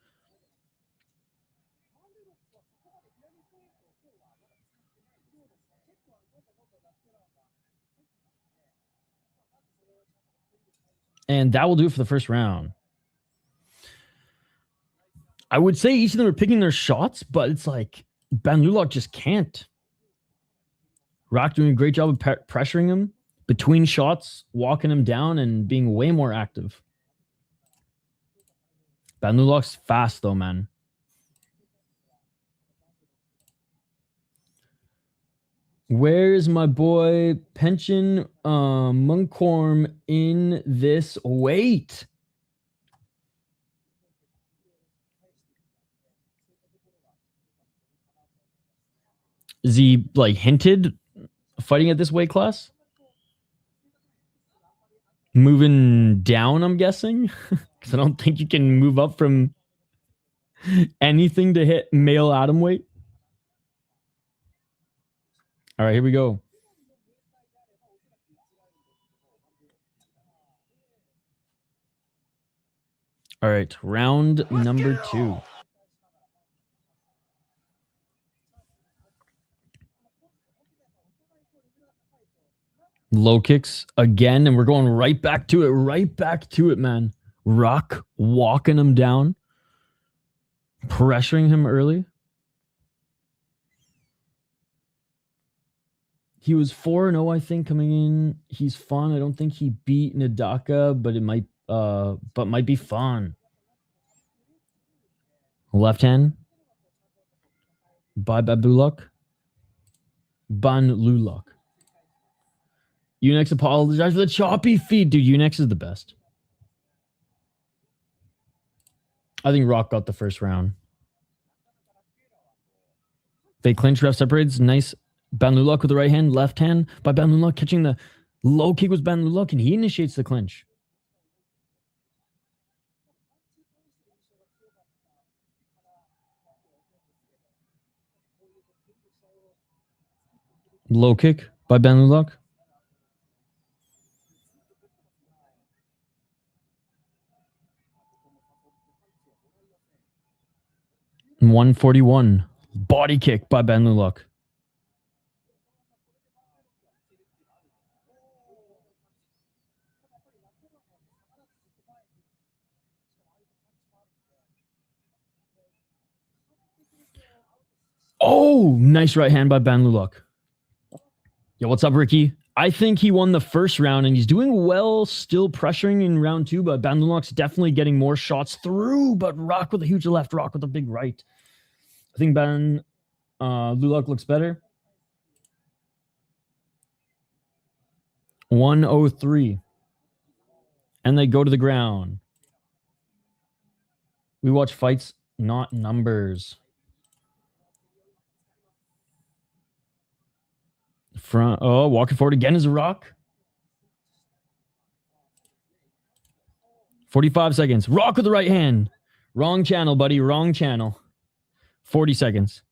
And that will do it for the first round. I would say each of them are picking their shots, but it's like Banuluk just can't. Rock doing a great job of pressuring him between shots, walking him down, and being way more active. Banuluk's fast, though, man. Where's my boy Pension Munkorm in this weight? Is he like hinted fighting at this weight class? Moving down, I'm guessing, because I don't think you can move up from anything to hit male atom weight. All right, here we go. All right, round number 2. Low kicks again, and we're going right back to it, man. Rock walking him down, pressuring him early. He was 4-0, I think, coming in. He's fun. I don't think he beat Nadaka, but it might be fun. Left hand by Banuluk. Unix apologize for the choppy feed. Dude, Unix is the best. I think Rock got the first round. They clinch, ref separates. Nice. Banuluk with the right hand, left hand by Banuluk, catching the low kick was Banuluk, and he initiates the clinch. Low kick by Banuluk. And 141. Body kick by Banuluk. Oh, nice right hand by Banuluk. Yo, what's up, Ricky? I think he won the first round, and he's doing well, still pressuring in round 2, but Banuluk's definitely getting more shots through, but Rock with a huge left, Rock with a big right. I think Banuluk looks better. 103. And they go to the ground. We watch fights, not numbers. Front. Oh, walking forward again is a Rock. 45 seconds. Rock with the right hand. Wrong channel, buddy. Wrong channel. 40 seconds.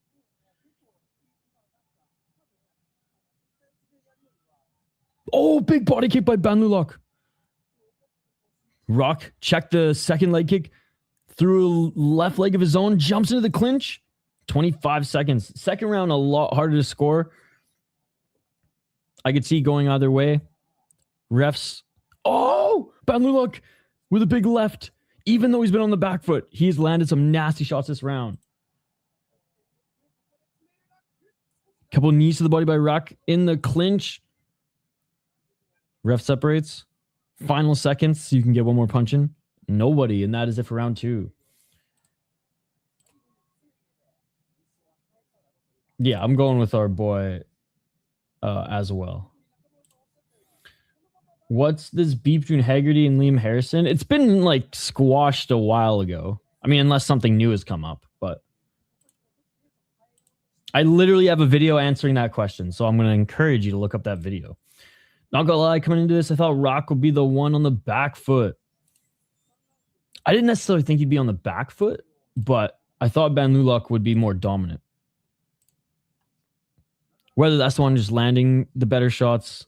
Oh, big body kick by Banlulok. Rock checked the second leg kick through left leg of his own, jumps into the clinch. 25 seconds. Second round, a lot harder to score. I could see going either way. Refs. Oh, Banlulok with a big left. Even though he's been on the back foot, he's landed some nasty shots this round. Couple knees to the body by Rock in the clinch. Ref separates. Final seconds, you can get one more punch in. Nobody, and that is it for round 2. Yeah, I'm going with our boy as well. What's this beef between Haggerty and Liam Harrison? It's been like squashed a while ago. I mean, unless something new has come up, but I literally have a video answering that question, so I'm going to encourage you to look up that video. Not gonna lie, coming into this, I thought Rock would be the one on the back foot. I didn't necessarily think he'd be on the back foot, but I thought Banlulok would be more dominant. Whether that's the one just landing the better shots,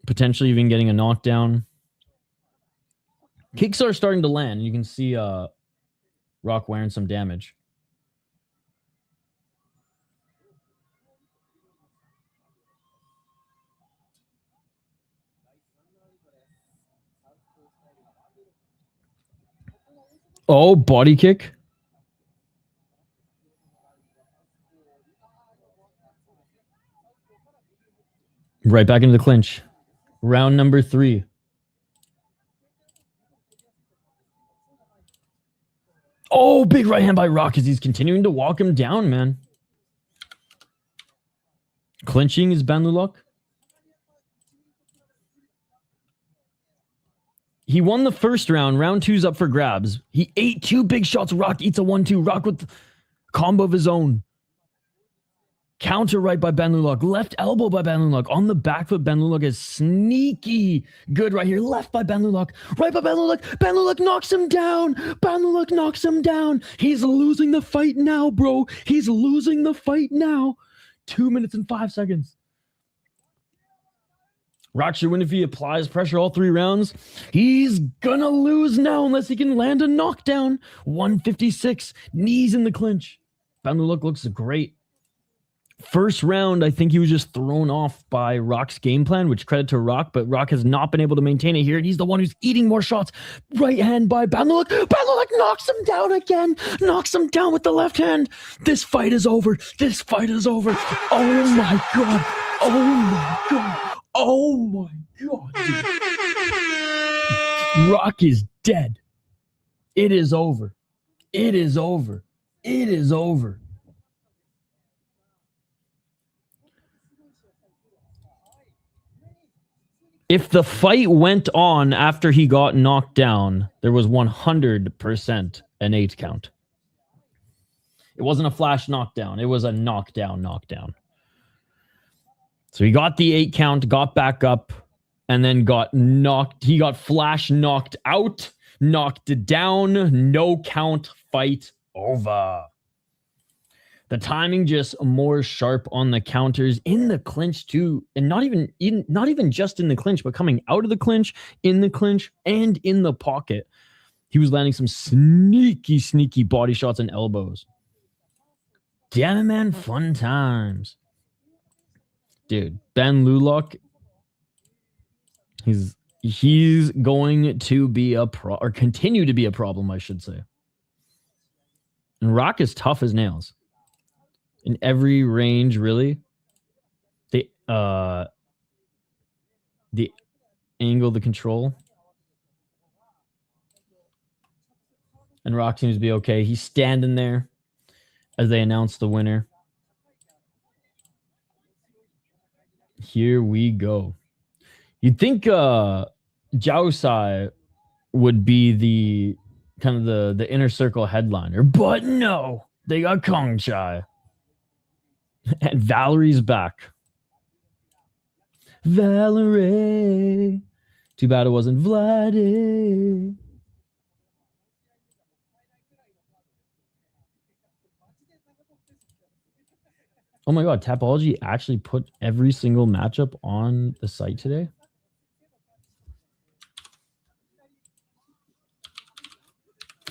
potentially even getting a knockdown. Kicks are starting to land. You can see Rock wearing some damage. Oh, body kick. Right back into the clinch. Round number 3. Oh, big right hand by Rock as he's continuing to walk him down, man. Clinching is Banlulok. He won the first round. Round 2's up for grabs. He ate 2 big shots. Rock eats a 1-2. Rock with combo of his own. Counter right by Banlulok. Left elbow by Banlulok. On the back foot, Banlulok is sneaky good right here. Left by Banlulok. Right by Banlulok. Banlulok knocks him down. Banlulok knocks him down. He's losing the fight now, bro. He's losing the fight now. 2 minutes and 5 seconds. Rock should win if he applies pressure all 3 rounds. He's gonna lose now unless he can land a knockdown. 156. Knees in the clinch. Banlulok looks great. First round, I think he was just thrown off by Rock's game plan, which credit to Rock, but Rock has not been able to maintain it here. And he's the one who's eating more shots. Right hand by Banlulok. Banlulok knocks him down again. Knocks him down with the left hand. This fight is over. This fight is over. Oh my God. Oh my God. Oh my God, dude. Rock is dead. It is over. It is over. It is over. If the fight went on after he got knocked down, there was 100% an 8 count. It wasn't a flash knockdown. It was a knockdown. So he got the 8 count, got back up, and then got knocked. He got flash knocked out, knocked down, no count, fight over. The timing just more sharp on the counters in the clinch too, and not even just in the clinch, but coming out of the clinch, in the clinch, and in the pocket. He was landing some sneaky body shots and elbows. Damn it, man, fun times. Dude, Banlulok, he's going to be or continue to be a problem, I should say. And Rock is tough as nails. In every range, really. The angle, the control. And Rock seems to be okay. He's standing there as they announce the winner. Here we go. You'd think Jaosuayai would be the kind of the inner circle headliner, but no, they got Kongchai. And Valerie's back. Valerii. Too bad it wasn't Vladdy. Oh my god, Tapology actually put every single matchup on the site today?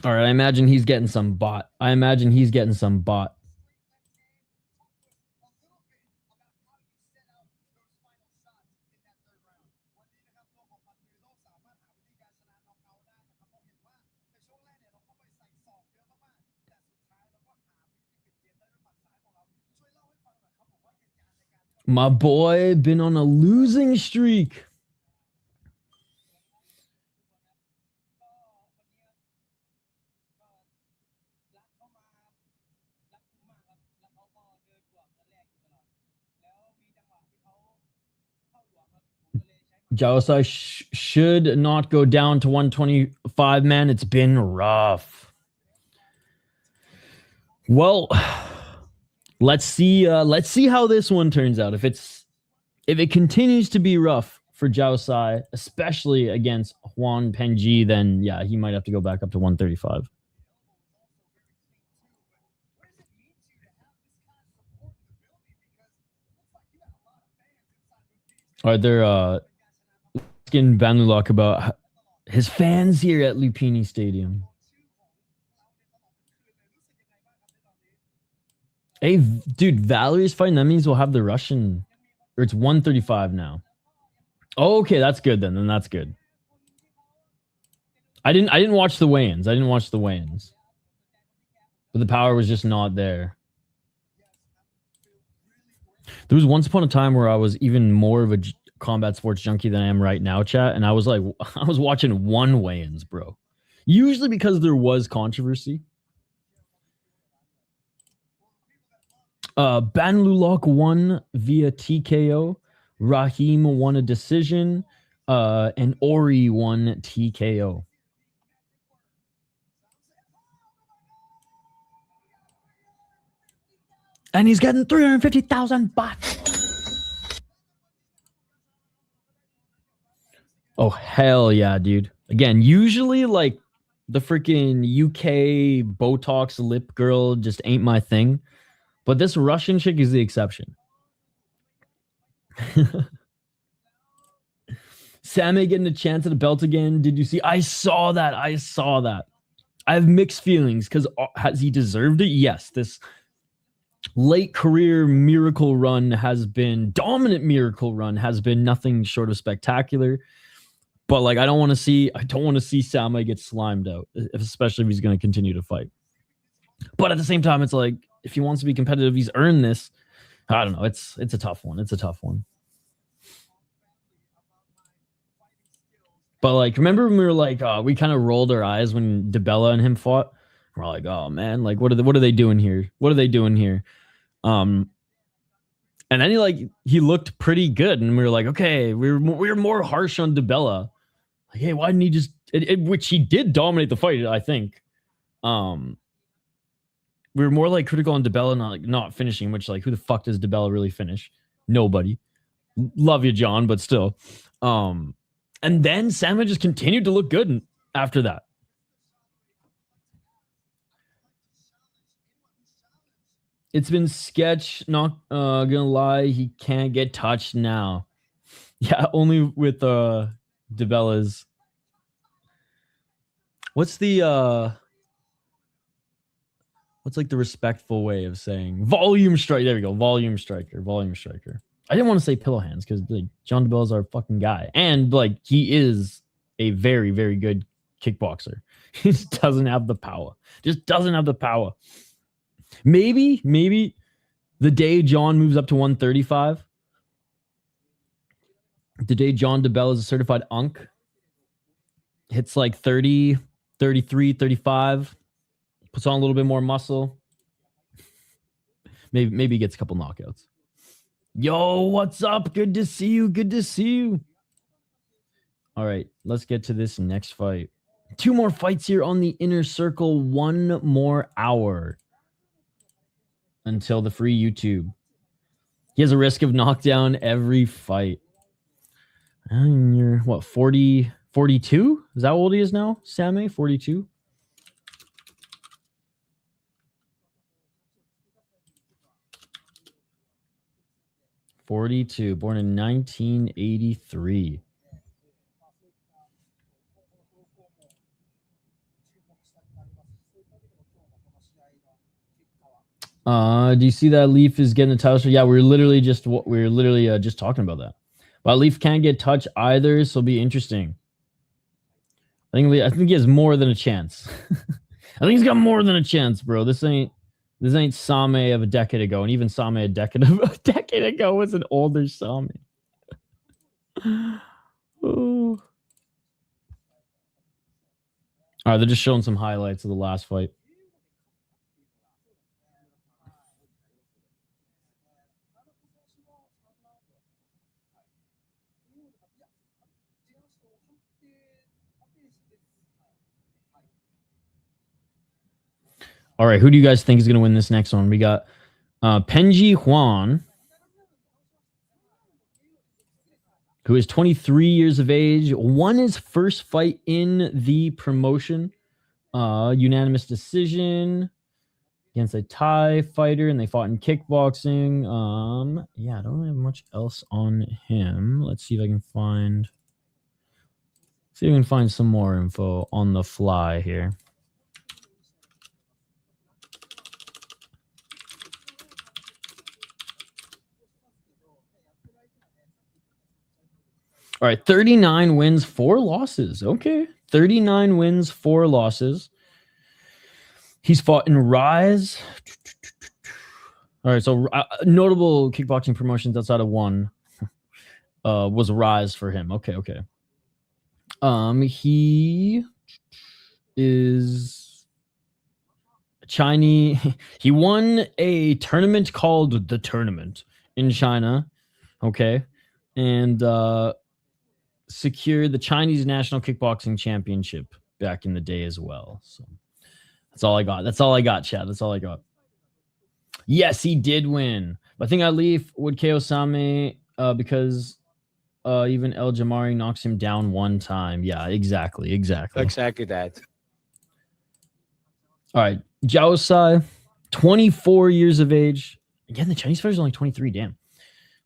All right, I imagine he's getting some bot. My boy been on a losing streak. Jaosuayai should not go down to 125, man. It's been rough. Well, let's see how this one turns out. If it continues to be rough for Jaosuayai, especially against Juan Pengjie, then yeah, he might have to go back up to 135. All right, they're asking Banlulak about his fans here at Lumpinee Stadium. Hey, dude, Valerie's fighting. That means we'll have the Russian, or it's 135 now. Oh, okay, that's good then. Then that's good. I didn't watch the weigh-ins. But the power was just not there. There was once upon a time where I was even more of a combat sports junkie than I am right now, chat, and I was watching one weigh-ins, bro. Usually because there was controversy. Banlulak won via TKO. Rahim won a decision. And Ori won TKO. And he's getting 350,000 baht. Oh, hell yeah, dude. Again, usually like the freaking UK Botox lip girl just ain't my thing. But this Russian chick is the exception. Sammy getting a chance at a belt again. Did you see? I saw that. I have mixed feelings because has he deserved it? Yes. This late career miracle run has been nothing short of spectacular. But like, I don't want to see Sammy get slimed out, especially if he's going to continue to fight. But at the same time, it's like, if he wants to be competitive, he's earned this. I don't know. It's a tough one. But like, remember when we were like, we kind of rolled our eyes when DeBella and him fought. We're like, oh man, like what are they doing here? And then he looked pretty good, and we were like, okay, we were more harsh on DeBella. Like, hey, why didn't he just? Which he did dominate the fight, I think. We were more like critical on DeBella not finishing, which like, who the fuck does DeBella really finish? Nobody. Love you, Jhon, but still. And then Samuel just continued to look good after that. It's been sketch, not gonna lie, he can't get touched now. Yeah, only with DeBella's. What's like the respectful way of saying volume strike? There we go. Volume striker. I didn't want to say pillow hands because like John DeBell is our fucking guy. And like he is a very, very good kickboxer. He just doesn't have the power. Maybe the day Jhon moves up to 135, the day John DeBell is a certified unk, hits like 30, 33, 35. Puts on a little bit more muscle. Maybe gets a couple knockouts. Yo, what's up? Good to see you. All right, let's get to this next fight. 2 more fights here on the inner circle. 1 more hour until the free YouTube. He has a risk of knockdown every fight. And you're what, 40, 42? Is that how old he is now? Sammy, 42? 42, born in 1983. Do you see that Leaf is getting a title shot? Yeah, we're literally just talking about that. But Leaf can't get touch either, so it'll be interesting. I think he has more than a chance. I think he's got more than a chance, bro. This ain't Same of a decade ago, and even Same a decade ago was an older Same. Oh. All right, they're just showing some highlights of the last fight. All right, who do you guys think is going to win this next one? We got Pengjie Yuan, who is 23 years of age, won his first fight in the promotion, unanimous decision against a Thai fighter, and they fought in kickboxing. Yeah, I don't have much else on him. Let's see if I can find some more info on the fly here. All right, 39 wins, 4 losses. Okay, 39 wins, 4 losses. He's fought in Rise. All right, so notable kickboxing promotions outside of one was Rise for him. Okay. He is Chinese. He won a tournament called The Tournament in China. Okay, and secured the Chinese National Kickboxing Championship back in the day as well. So that's all I got. Chad. That's all I got. Yes, he did win. But I think Ali would KO Same because even El Jamari knocks him down one time. Yeah, exactly. Exactly that. All right. Jaosuayai, 24 years of age. Again, the Chinese fighter's only 23. Damn.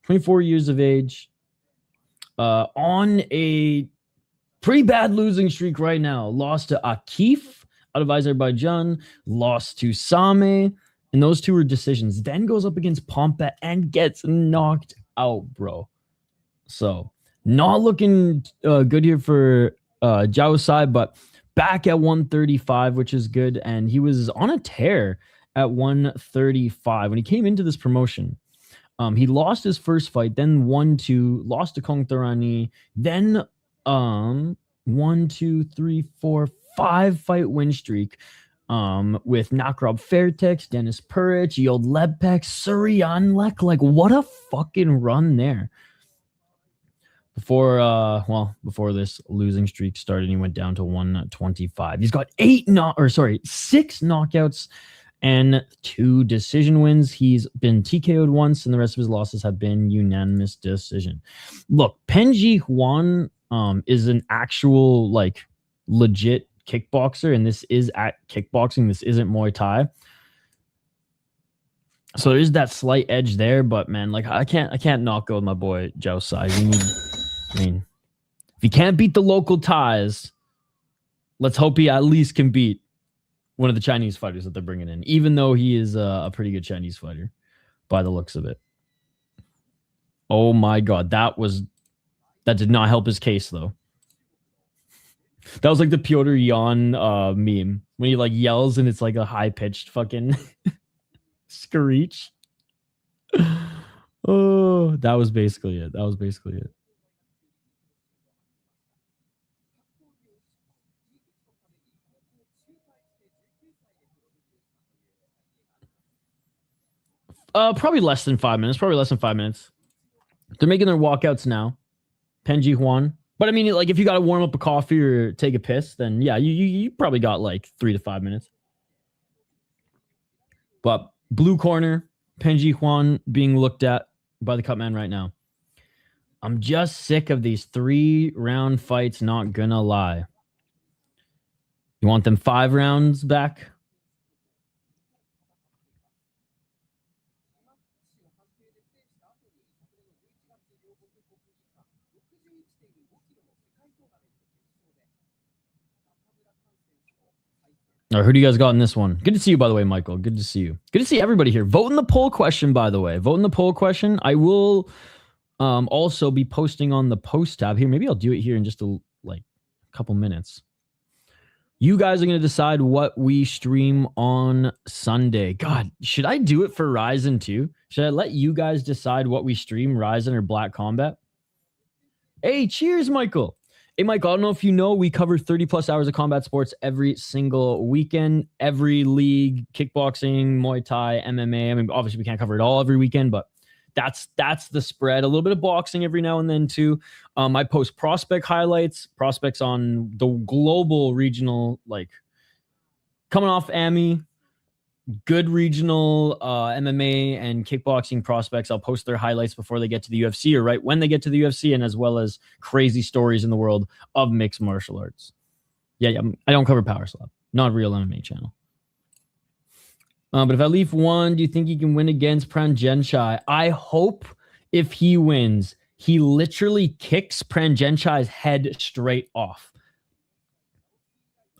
24 years of age. On a pretty bad losing streak right now. Lost to Akif out of Azerbaijan, lost to Same, and those two were decisions. Then goes up against Pompa and gets knocked out, bro. So, not looking good here for Jaosuayai, but back at 135, which is good, and he was on a tear at 135 when he came into this promotion. He lost his first fight, then 1-2, lost to Krungthai, then 1, 2, 3, 4, 5 fight win streak with Nakrab Fairtex, Dennis Puric, Yodlekpet, Suryanlek. Like, what a fucking run there. Before this losing streak started, he went down to 125. He's got 6 knockouts and 2 decision wins. He's been TKO'd once, and the rest of his losses have been unanimous decision. Look, Pengjie Yuan is an actual, like, legit kickboxer, and this is at kickboxing. This isn't Muay Thai. So there's that slight edge there, but man, like, I can't not go with my boy Jaosuayai. If he can't beat the local Thais, let's hope he at least can beat one of the Chinese fighters that they're bringing in, even though he is a pretty good Chinese fighter by the looks of it. Oh my God. That did not help his case though. That was like the Piotr Jan meme when he like yells and it's like a high pitched fucking screech. Oh, that was basically it. Probably less than 5 minutes. They're making their walkouts now. Pengjie Yuan. But I mean, like, if you got to warm up a coffee or take a piss, then yeah, you probably got like 3 to 5 minutes. But blue corner, Pengjie Yuan being looked at by the Cutman right now. I'm just sick of these 3-round fights, not gonna lie. You want them 5 rounds back? All right, who do you guys got in this one? Good to see you, by the way, Michael. Good to see you. Good to see everybody here. Vote in the poll question, by the way. Vote in the poll question. I will also be posting on the post tab here. Maybe I'll do it here in just a couple minutes. You guys are going to decide what we stream on Sunday. God, should I do it for Ryzen too? Should I let you guys decide what we stream, Ryzen or Black Combat? Hey, cheers, Michael. Hey, Mike, I don't know if you know, we cover 30 plus hours of combat sports every single weekend, every league, kickboxing, Muay Thai, MMA. I mean, obviously we can't cover it all every weekend, but that's the spread. A little bit of boxing every now and then too. I post prospect highlights, prospects on the global regional, like coming off AMI, good regional MMA and kickboxing prospects. I'll post their highlights before they get to the UFC or right when they get to the UFC, and as well as crazy stories in the world of mixed martial arts. Yeah, I don't cover Power Slap. Not a real MMA channel. But if I leave one, do you think he can win against Pengjie? I hope if he wins, he literally kicks Pengjie's head straight off.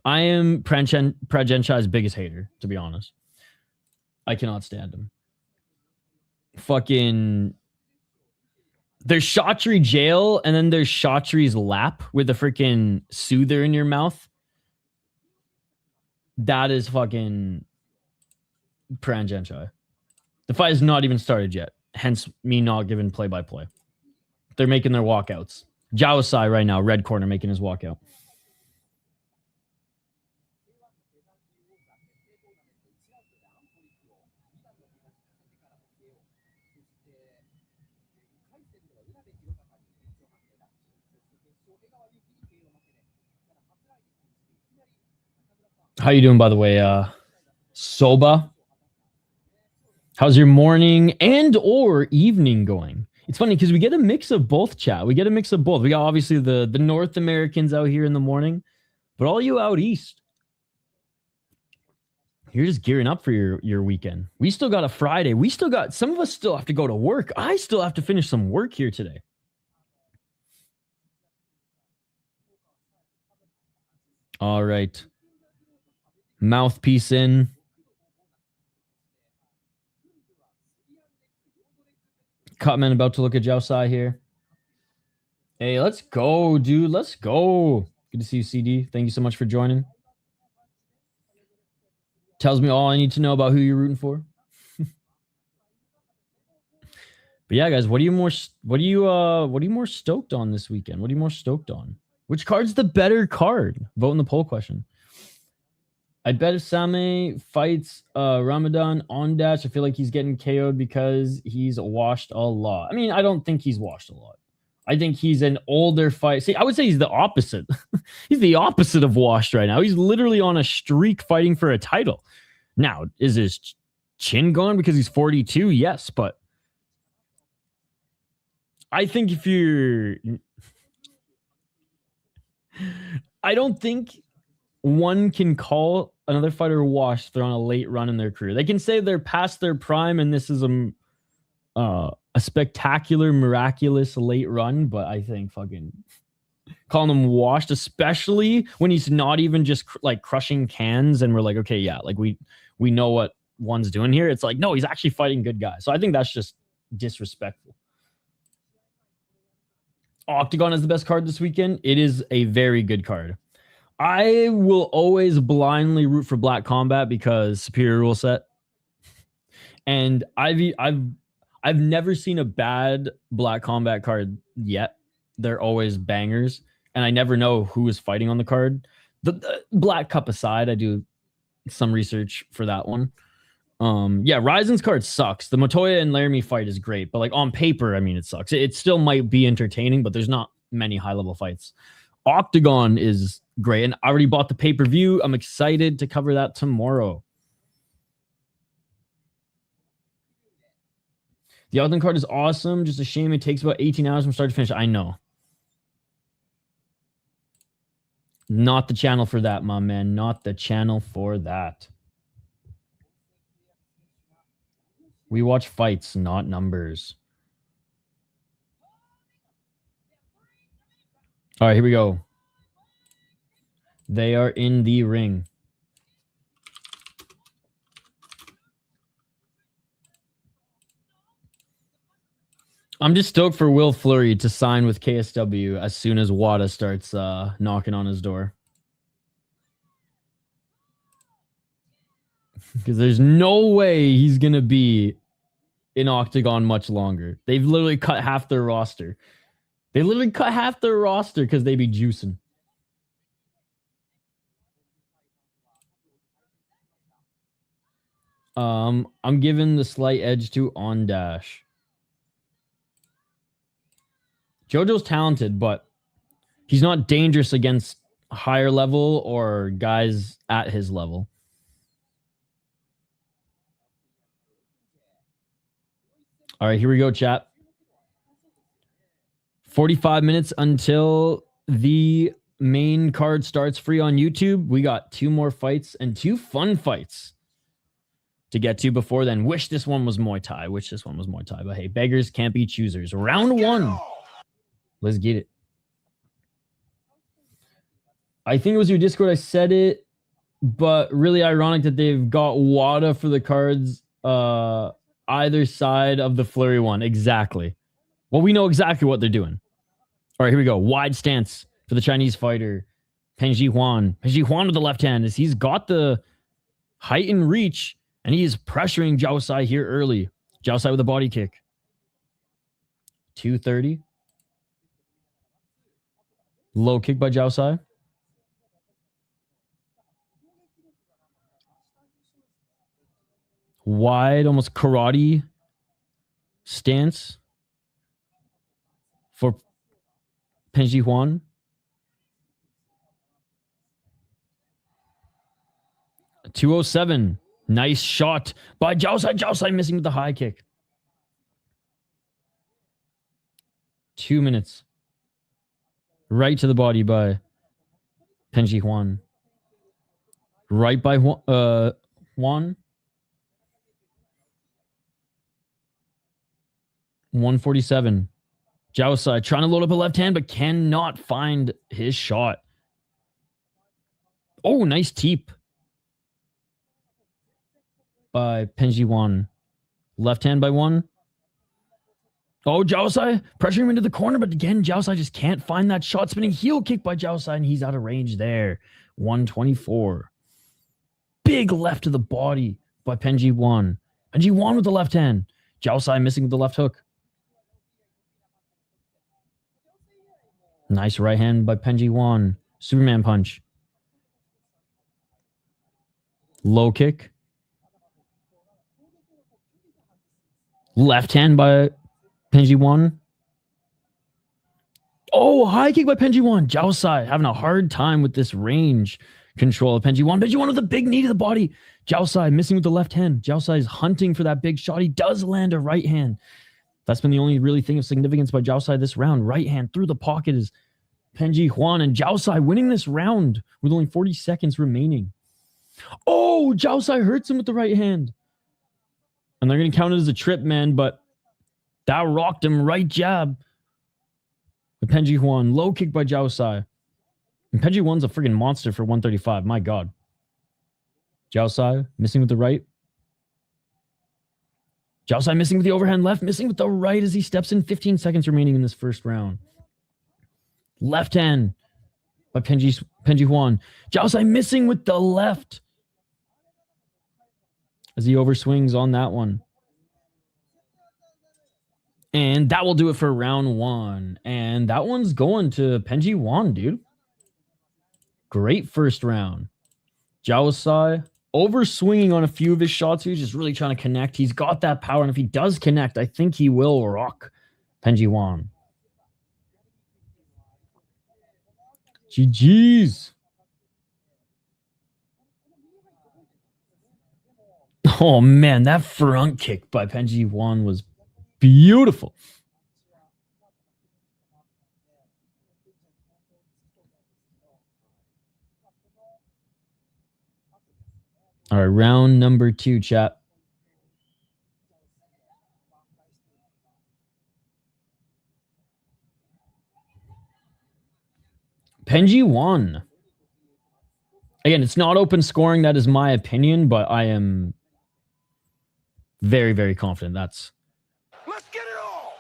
I am Pengjie's biggest hater, to be honest. I cannot stand him. Fucking... There's Chaudhry jail, and then there's Chaudhry's lap with a freaking soother in your mouth. That is fucking... Pengjie. The fight has not even started yet, hence me not giving play-by-play. They're making their walkouts. Jaosuayai right now, red corner, making his walkout. How you doing, by the way, Soba? How's your morning and or evening going? It's funny because we get a mix of both, chat. We get a mix of both. We got obviously the North Americans out here in the morning, but all you out east, you're just gearing up for your weekend. We still got a Friday. We still got, some of us still have to go to work. I still have to finish some work here today. All right. Mouthpiece in. Cutman about to look at Jaosuayai here. Hey, let's go, dude. Let's go. Good to see you, CD. Thank you so much for joining. Tells me all I need to know about who you're rooting for. But yeah, guys, what are you more stoked on this weekend? What are you more stoked on? Which card's the better card? Vote in the poll question. I bet if Same fights Ramadan on Dash, I feel like he's getting KO'd because he's washed a lot. I mean, I don't think he's washed a lot. I think he's an older fight. See, I would say he's the opposite. He's the opposite of washed right now. He's literally on a streak fighting for a title. Now, is his chin gone because he's 42? Yes, but I think if you're... I don't think one can call another fighter washed if they're on a late run in their career. They can say they're past their prime and this is a spectacular, miraculous late run, but I think fucking calling him washed, especially when he's not even just like crushing cans and we're like, okay, yeah, like we know what one's doing here. It's like, no, he's actually fighting good guys. So I think that's just disrespectful. Octagon is the best card this weekend. It is a very good card. I will always blindly root for Black Combat because superior rule set. And I've never seen a bad Black Combat card yet. They're always bangers, and I never know who is fighting on the card. The Black Cup aside, I do some research for that one. Yeah, Ryzen's card sucks. The Montoya and Laramie fight is great, but like on paper, I mean, it sucks. It still might be entertaining, but there's not many high-level fights. Octagon is great, and I already bought the pay-per-view. I'm excited to cover that tomorrow. The Octagon card is awesome. Just a shame it takes about 18 hours from start to finish. I know. Not the channel for that, my man. Not the channel for that. We watch fights, not numbers. All right, here we go. They are in the ring. I'm just stoked for Will Fleury to sign with KSW as soon as WADA starts knocking on his door. Because there's no way he's going to be in Octagon much longer. They've literally cut half their roster. They literally cut half their roster because they be juicing. I'm giving the slight edge to On Dash. JoJo's talented, but he's not dangerous against higher level or guys at his level. All right, here we go, chat. 45 minutes until the main card starts free on YouTube. We got 2 more fights and 2 fun fights to get to before then. Wish this one was Muay Thai. But hey, beggars can't be choosers. Round 1. Let's get it. I think it was your Discord. I said it, but really ironic that they've got WADA for the cards either side of the Fleury one. Exactly. Well, we know exactly what they're doing. All right, here we go. Wide stance for the Chinese fighter, Pengjie Yuan. Pengjie Yuan with the left hand as he's got the height and reach, and he is pressuring Jaosuayai here early. Jaosuayai with a body kick. 230. Low kick by Jaosuayai. Wide, almost karate stance for Pengjie Yuan. 207. Nice shot by Jaosuayai. Jaosuayai missing with the high kick. 2 minutes. Right to the body by Pengjie Yuan. Right by Yuan. 147. Jaosuayai trying to load up a left hand, but cannot find his shot. Oh, nice teep by Pengjie Yuan. Left hand by 1. Oh, Jaosuayai pressuring him into the corner, but again, Jaosuayai just can't find that shot. Spinning heel kick by Jaosuayai, and he's out of range there. 124. Big left to the body by Pengjie Yuan. Pengjie Yuan with the left hand. Jaosuayai missing with the left hook. Nice right hand by Pengjie Yuan. Superman punch. Low kick. Left hand by Pengjie Yuan. Oh, high kick by Pengjie Yuan. Jaosuayai having a hard time with this range control of Pengjie Yuan. Pengjie Yuan with a big knee to the body. Jaosuayai missing with the left hand. Jaosuayai is hunting for that big shot. He does land a right hand. That's been the only really thing of significance by Jaosuayai this round. Right hand through the pocket is Pengjie Yuan, and Jaosuayai winning this round with only 40 seconds remaining. Oh, Jaosuayai hurts him with the right hand. And they're going to count it as a trip, man, but that rocked him. Right jab with Pengjie Yuan. Low kick by Jaosuayai. And Pengjie Yuan's a freaking monster for 135. My God. Jaosuayai missing with the right. Jaosuayai missing with the overhand left. Missing with the right as he steps in. 15 seconds remaining in this first round. Left hand by Pengjie Yuan. Jaosuayai missing with the left as he overswings on that one. And that will do it for round 1. And that one's going to Pengjie Yuan, dude. Great first round. Jaosuayai overswinging on a few of his shots. He's just really trying to connect. He's got that power. And if he does connect, I think he will rock Pengjie Yuan. GG's. Oh, man, that front kick by Pengjie Yuan was beautiful. All right, round number 2, chat. Pengjie won. Again, it's not open scoring. That is my opinion, but I am very, very confident that's Let's get it all.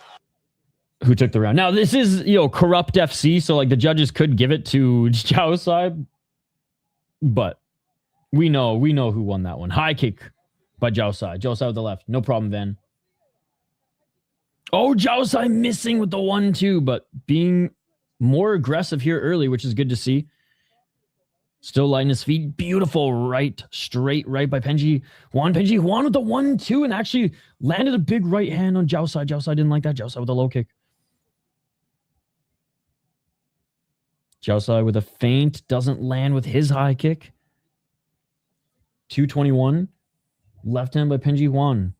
who took the round. Now, this is, corrupt FC, so like the judges could give it to Jaosuayai, but we know who won that one. High kick by Jaosuayai. Jaosuayai with the left. No problem, Van. Oh, Jaosuayai missing with the 1-2, but being more aggressive here early, which is good to see. Still lighting his feet. Beautiful right, straight right by Pengjie Yuan. Pengjie Yuan with the 1-2 and actually landed a big right hand on Jaosuayai. Jaosuayai didn't like that. Jaosuayai with a low kick. Jaosuayai with a feint. Doesn't land with his high kick. 221. Left hand by Pengjie Yuan.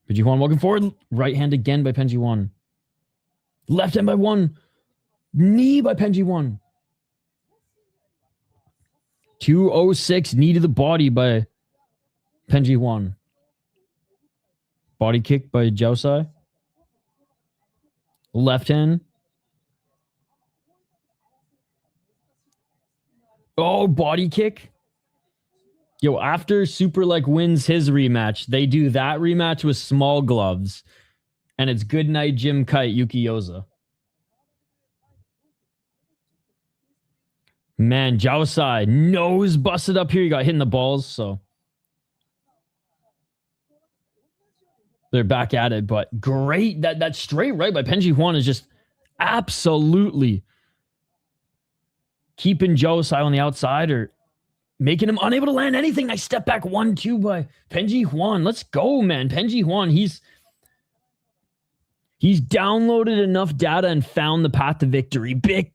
Pengjie Yuan walking forward. Right hand again by Pengjie Yuan. Left hand by one. Knee by Pengjie Yuan. 206. Knee to the body by Pengjie Yuan. Body kick by Jaosuayai. Left hand. Oh, body kick. Yo, after Superlek wins his rematch, they do that rematch with small gloves. And it's good night, Jim Kite, Yuki Yoza. Man, Jaosuayai, nose busted up here. He got hit in the balls, so they're back at it. But great. That straight right by Pengjie Yuan is just absolutely keeping Jaosuayai on the outside or making him unable to land anything. Nice step back 1-2 by Pengjie Yuan. Let's go, man. Pengjie Yuan, he's downloaded enough data and found the path to victory. Big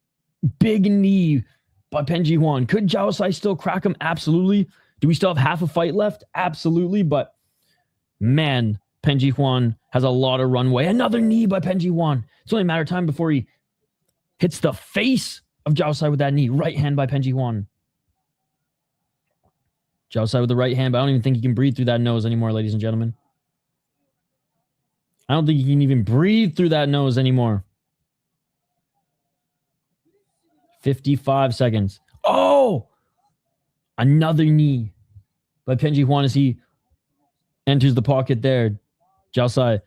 knee by Pengjie Yuan. Could Jaosuayai still crack him? Absolutely. Do we still have half a fight left? Absolutely. But man, Pengjie Yuan has a lot of runway. Another knee by Pengjie Yuan. It's only a matter of time before he hits the face of Jaosuayai with that knee. Right hand by Pengjie Yuan. Jaosuayai with the right hand, but I don't even think he can breathe through that nose anymore, ladies and gentlemen. I don't think he can even breathe through that nose anymore. 55 seconds. Oh! Another knee by Pengjie Yuan as he enters the pocket there. Jaosuayai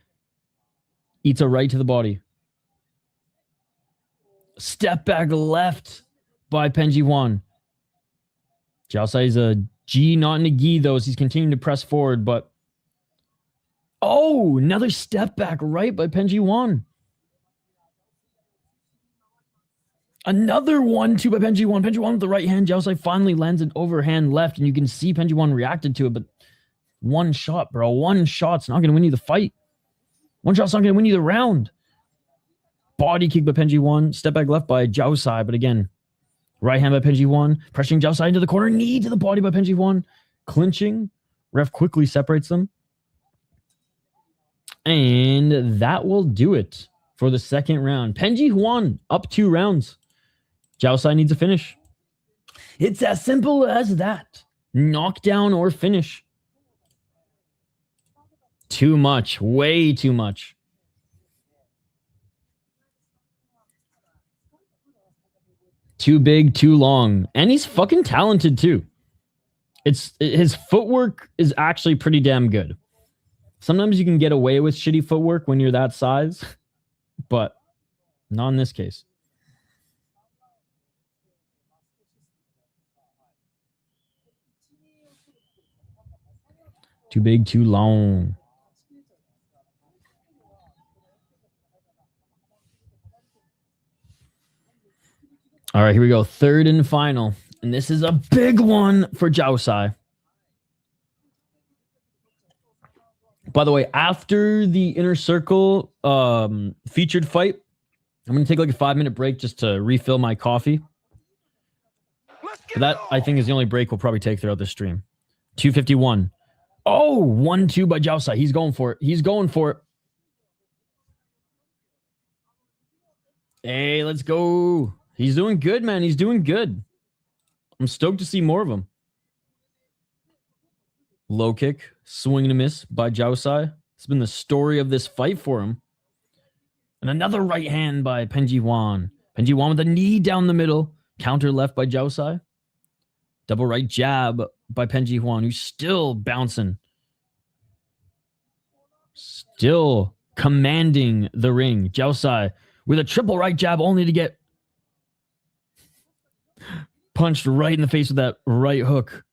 eats a right to the body. Step back left by Pengjie Yuan. Jaosuayai is a G, not in a gi, though, as he's continuing to press forward, but oh, another step back right by Pengjie Yuan. Another 1-2 by Pengjie Yuan. Pengjie Yuan with the right hand. Jaosuayai finally lands an overhand left, and you can see Pengjie Yuan reacted to it, but one shot, bro. One shot's not going to win you the fight. One shot's not going to win you the round. Body kick by Pengjie Yuan. Step back left by Jaosuayai, but again, right hand by Pengjie Yuan. Pressuring Jaosuayai into the corner. Knee to the body by Pengjie Yuan. Clinching. Ref quickly separates them. And that will do it for the second round. Pengjie Yuan up 2 rounds. Jaosuayai needs a finish. It's as simple as that. Knockdown or finish. Too much. Way too much. Too big, too long. And he's fucking talented too. His footwork is actually pretty damn good. Sometimes you can get away with shitty footwork when you're that size, but not in this case. Too big, too long. All right, here we go. Third and final. And this is a big one for Jaosuayai. By the way, after the Inner Circle featured fight, I'm going to take like a 5-minute break just to refill my coffee. That, I think, is the only break we'll probably take throughout the stream. 251. Oh, 1-2 by Jaosuayai. He's going for it. He's going for it. Hey, let's go. He's doing good, man. He's doing good. I'm stoked to see more of him. Low kick, swing and a miss by Jaosuayai. It's been the story of this fight for him. And another right hand by Pengjie Yuan. Pengjie Yuan with a knee down the middle. Counter left by Jaosuayai. Double right jab by Pengjie Yuan, who's still bouncing. Still commanding the ring. Jaosuayai with a triple right jab only to get punched right in the face with that right hook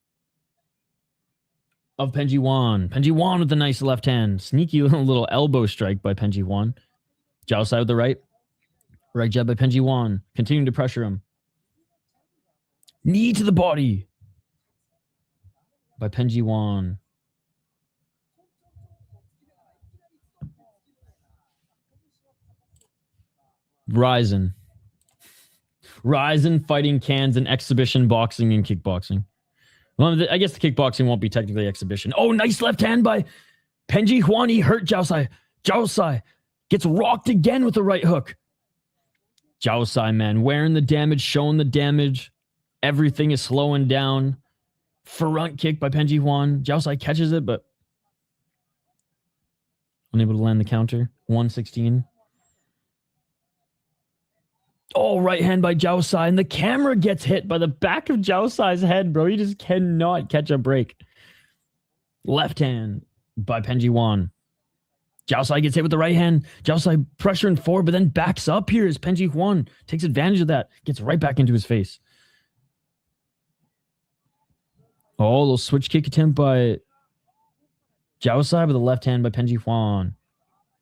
of Pengjie Yuan. Pengjie Yuan with a nice left hand. Sneaky little elbow strike by Pengjie Yuan. Jaosuayai with the right. Right jab by Pengjie Yuan. Continuing to pressure him. Knee to the body by Pengjie Yuan. Ryzen fighting cans in exhibition boxing and kickboxing. Well, I guess the kickboxing won't be technically exhibition. Oh, nice left hand by Pengjie Yuan. He hurt Jaosuayai. Jaosuayai gets rocked again with the right hook. Jaosuayai, man, wearing the damage, showing the damage. Everything is slowing down. Front kick by Pengjie Yuan. Jaosuayai catches it, but unable to land the counter. 116. Oh, right hand by Jaosuayai. And the camera gets hit by the back of Jaosuai's head, bro. He just cannot catch a break. Left hand by Pengjie Yuan. Jaosuayai gets hit with the right hand. Jaosuayai pressuring forward, but then backs up here as Pengjie Yuan takes advantage of that. Gets right back into his face. Oh, a little switch kick attempt by Jaosuayai with the left hand by Pengjie Yuan.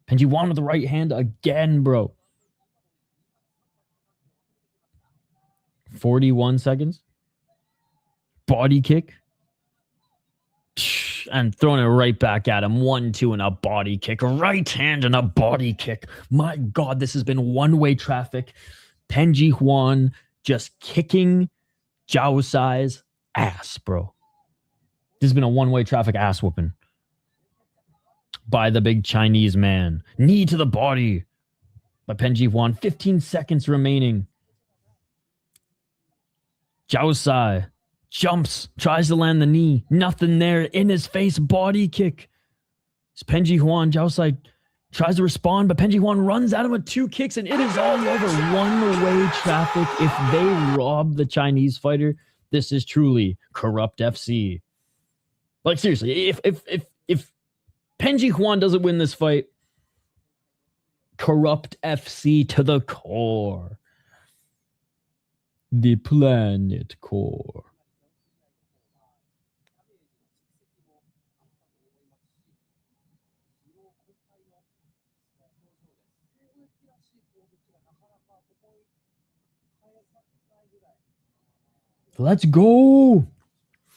Pengjie Yuan with the right hand again, bro. 41 seconds. Body kick. And throwing it right back at him. 1-2 and a body kick. Right hand and a body kick. My God, this has been one-way traffic. Pengjie Yuan just kicking Jaosuai's ass, bro. This has been a one-way traffic ass whooping by the big Chinese man. Knee to the body by Pengjie Yuan. 15 seconds remaining. Jaosuayai jumps, tries to land the knee. Nothing there. In his face, body kick. It's Pengjie Yuan. Jaosuayai tries to respond, but Pengjie Yuan runs at him with 2 kicks, and it is all over. One-way traffic. If they rob the Chinese fighter, this is truly corrupt FC. Like, seriously, if Pengjie Yuan doesn't win this fight, corrupt FC to the core. The planet core. Let's go.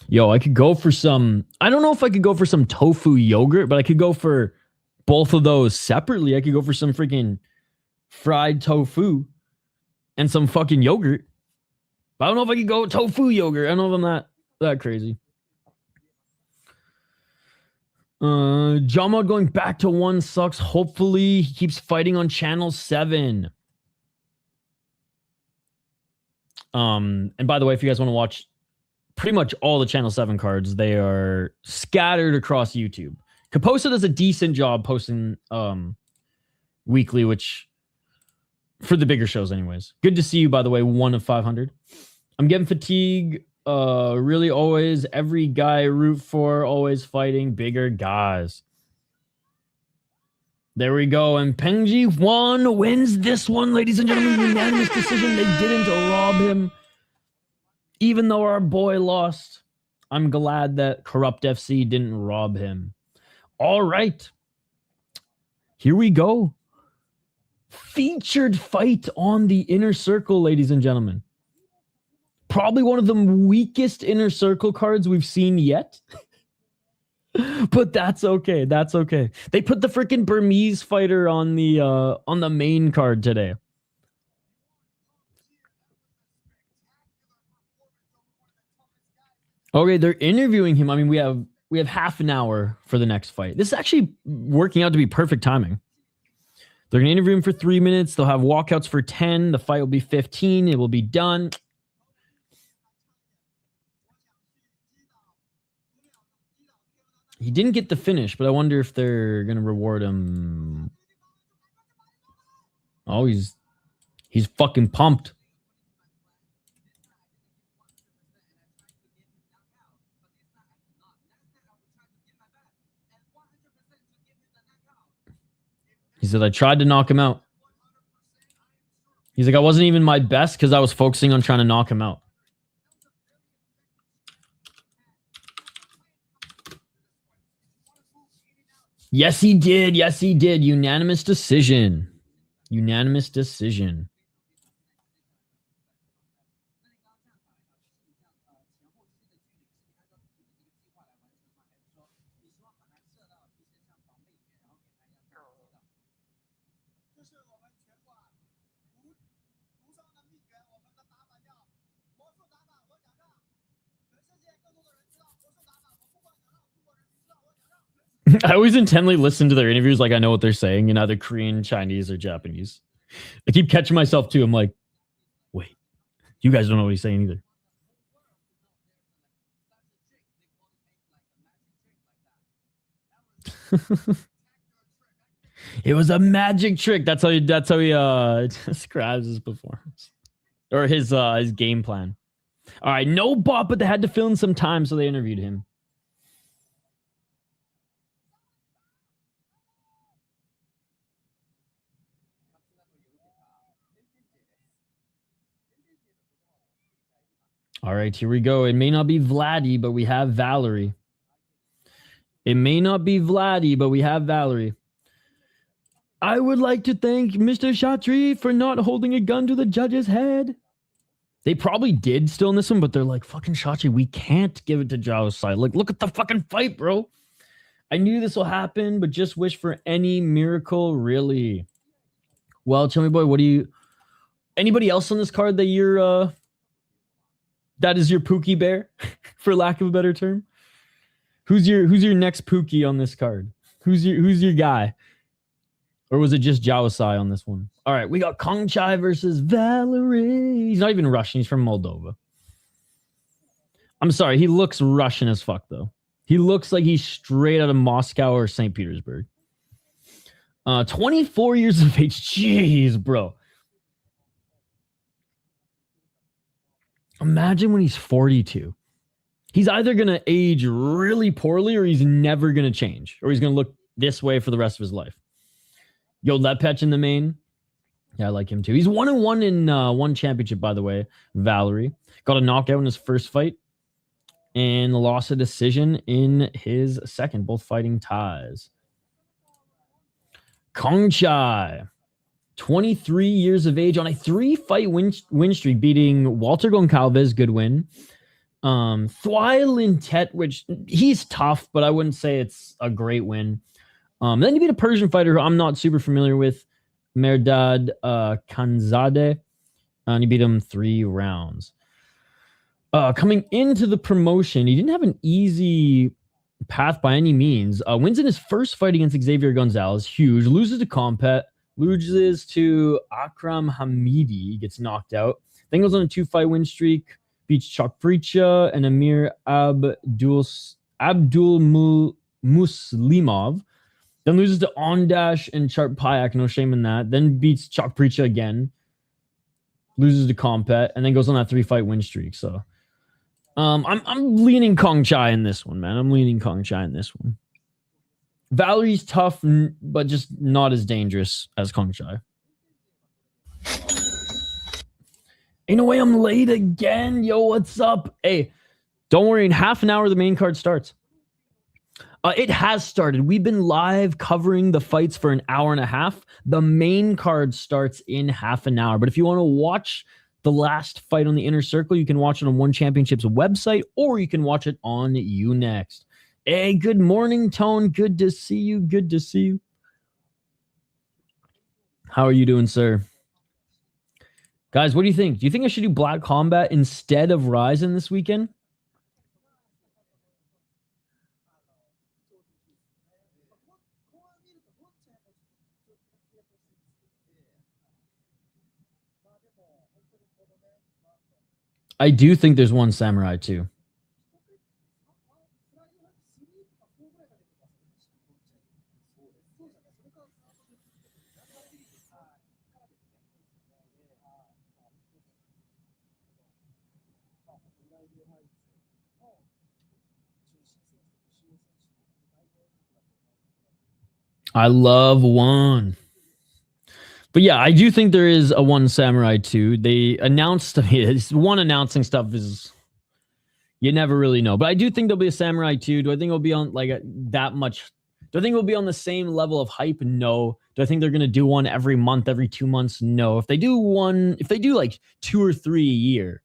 Yo, I could go for some... I don't know if I could go for some tofu yogurt, but I could go for both of those separately. I could go for some freaking fried tofu and some fucking yogurt. But I don't know if I could go tofu yogurt. I don't know if I'm that crazy. Jomhod going back to 1 sucks. Hopefully he keeps fighting on channel 7. And by the way, if you guys want to watch pretty much all the channel 7 cards, they are scattered across YouTube. Kaposa does a decent job posting weekly, which for the bigger shows anyways. Good to see you, by the way. 1 of 500. I'm getting fatigue. Really always every guy I root for, always fighting bigger guys. There we go. And Pengjie Yuan wins this one, ladies and gentlemen. Unanimous decision. They didn't rob him. Even though our boy lost, I'm glad that Corrupt FC didn't rob him. All right. Here we go. Featured fight on the inner circle, ladies and gentlemen. Probably one of the weakest inner circle cards we've seen yet. But that's okay. That's okay. They put the freaking Burmese fighter on the main card today. Okay, they're interviewing him. I mean, we have half an hour for the next fight. This is actually working out to be perfect timing. They're going to interview him for 3 minutes. They'll have walkouts for 10. The fight will be 15. It will be done. He didn't get the finish, but I wonder if they're going to reward him. Oh, he's fucking pumped. He said, I tried to knock him out. He's like, I wasn't even my best because I was focusing on trying to knock him out. Yes, he did. Yes, he did. Unanimous decision. Unanimous decision. I always intently listen to their interviews like I know what they're saying in either Korean, Chinese, or Japanese. I keep catching myself too. I'm like, wait, you guys don't know what he's saying either. It was a magic trick. That's how he describes his performance or his game plan. All right, no bot, but they had to fill in some time, so they interviewed him. All right, here we go. It may not be Vladdy, but we have Valerii. It may not be Vladdy, but we have Valerii. I would like to thank Mr. Chatri for not holding a gun to the judge's head. They probably did still in this one, but they're like, fucking Chatri, we can't give it to Jaosuayai. Like, look at the fucking fight, bro. I knew this will happen, but just wish for any miracle, really. Well, tell me, boy, what do you... Anybody else on this card that you're... that is your Pookie Bear, for lack of a better term? Who's your next Pookie on this card? Who's your guy? Or was it just Jaosuayai on this one? All right, we got Kongchai versus Valerii. He's not even Russian. He's from Moldova. I'm sorry. He looks Russian as fuck, though. He looks like he's straight out of Moscow or St. Petersburg. 24 years of age. Jeez, bro. Imagine when he's 42. He's either going to age really poorly or he's never going to change. Or he's going to look this way for the rest of his life. Yodlekpet in the main. Yeah, I like him too. He's 1-1 in one championship, by the way. Valerii. Got a knockout in his first fight. And lost a decision in his second. Both fighting ties. Kongchai. 23 years of age on a 3-fight win streak, beating Walter Goncalves, good win. Thuy Tet, which he's tough, but I wouldn't say it's a great win. Then you beat a Persian fighter who I'm not super familiar with, Merdad Khanzadeh, and you beat him 3 rounds. Coming into the promotion, he didn't have an easy path by any means. Wins in his first fight against Xavier Gonzalez, huge. Loses to Compet, loses to Akram Hamidi, gets knocked out. Then goes on a 2-fight win streak, beats Chuck Fricha and Amir Abdul Muslimov. Then loses to Ondash and Chart Payak, no shame in that. Then beats Chuck Fricha again. Loses to Compet, and then goes on that 3-fight win streak. So I'm leaning Kongchai in this one, man. I'm leaning Kongchai in this one. Valerie's tough, but just not as dangerous as Kongchai. Ain't no way I'm late again. Yo, what's up? Hey, don't worry. In half an hour, the main card starts. It has started. We've been live covering the fights for an hour and a half. The main card starts in half an hour. But if you want to watch the last fight on the Inner Circle, you can watch it on One Championship's website, or you can watch it on Unext. Hey, good morning, Tone. Good to see you. Good to see you. How are you doing, sir? Guys, what do you think? Do you think I should do Black Combat instead of Ryzen this weekend? I do think there's one Samurai too. I love one. But yeah, I do think there is a One Samurai 2. They announced, one announcing stuff is, you never really know. But I do think there'll be a Samurai 2. Do I think it'll be on like that much? Do I think it'll be on the same level of hype? No. Do I think they're going to do one every month, every 2 months? No. If they do like 2 or 3 a year,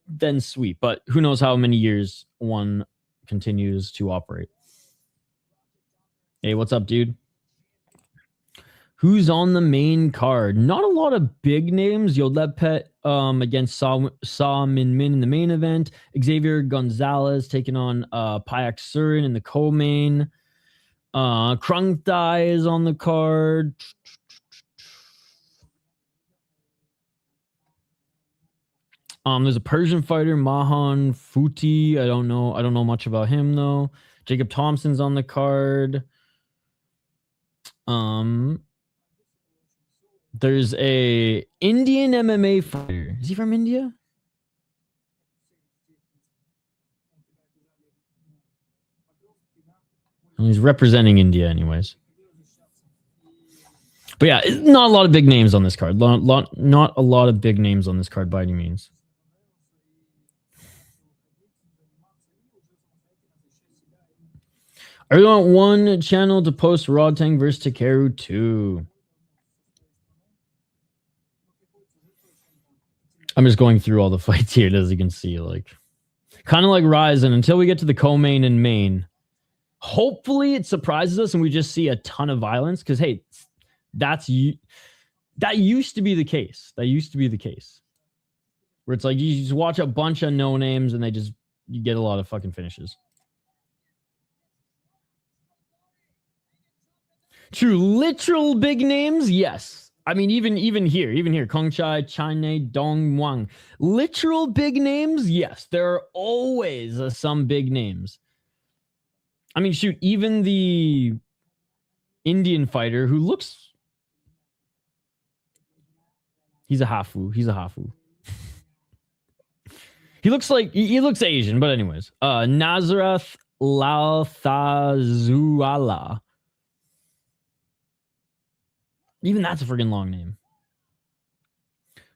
then sweet. But who knows how many years one continues to operate. Hey, what's up, dude? Who's on the main card? Not a lot of big names. Yodlekpet against Sa Min Min in the main event. Xavier Gonzalez taking on Payak Surin in the co-main. Krungthai is on the card. There's a Persian fighter, Mahan Fotouhi. I don't know much about him though. Jacob Thompson's on the card. There's a Indian MMA fighter. Is he from India? Well, he's representing India anyways. But yeah, not a lot of big names on this card. Not a lot of big names on this card by any means. I really want one channel to post Rodtang versus Takeru 2. I'm just going through all the fights here, as you can see. Like, kind of like Ryzen, until we get to the co-main and main. Hopefully it surprises us and we just see a ton of violence. Because, hey, that used to be the case. That used to be the case. Where it's like you just watch a bunch of no names and you get a lot of fucking finishes. True, literal big names, yes. I mean, even here, Kongchai, China, Dong, Wang. Literal big names, yes. There are always some big names. I mean, shoot, even the Indian fighter who looks... He's a Hafu. He looks Asian, but anyways. Nazareth Lalthazuala. Even that's a friggin' long name.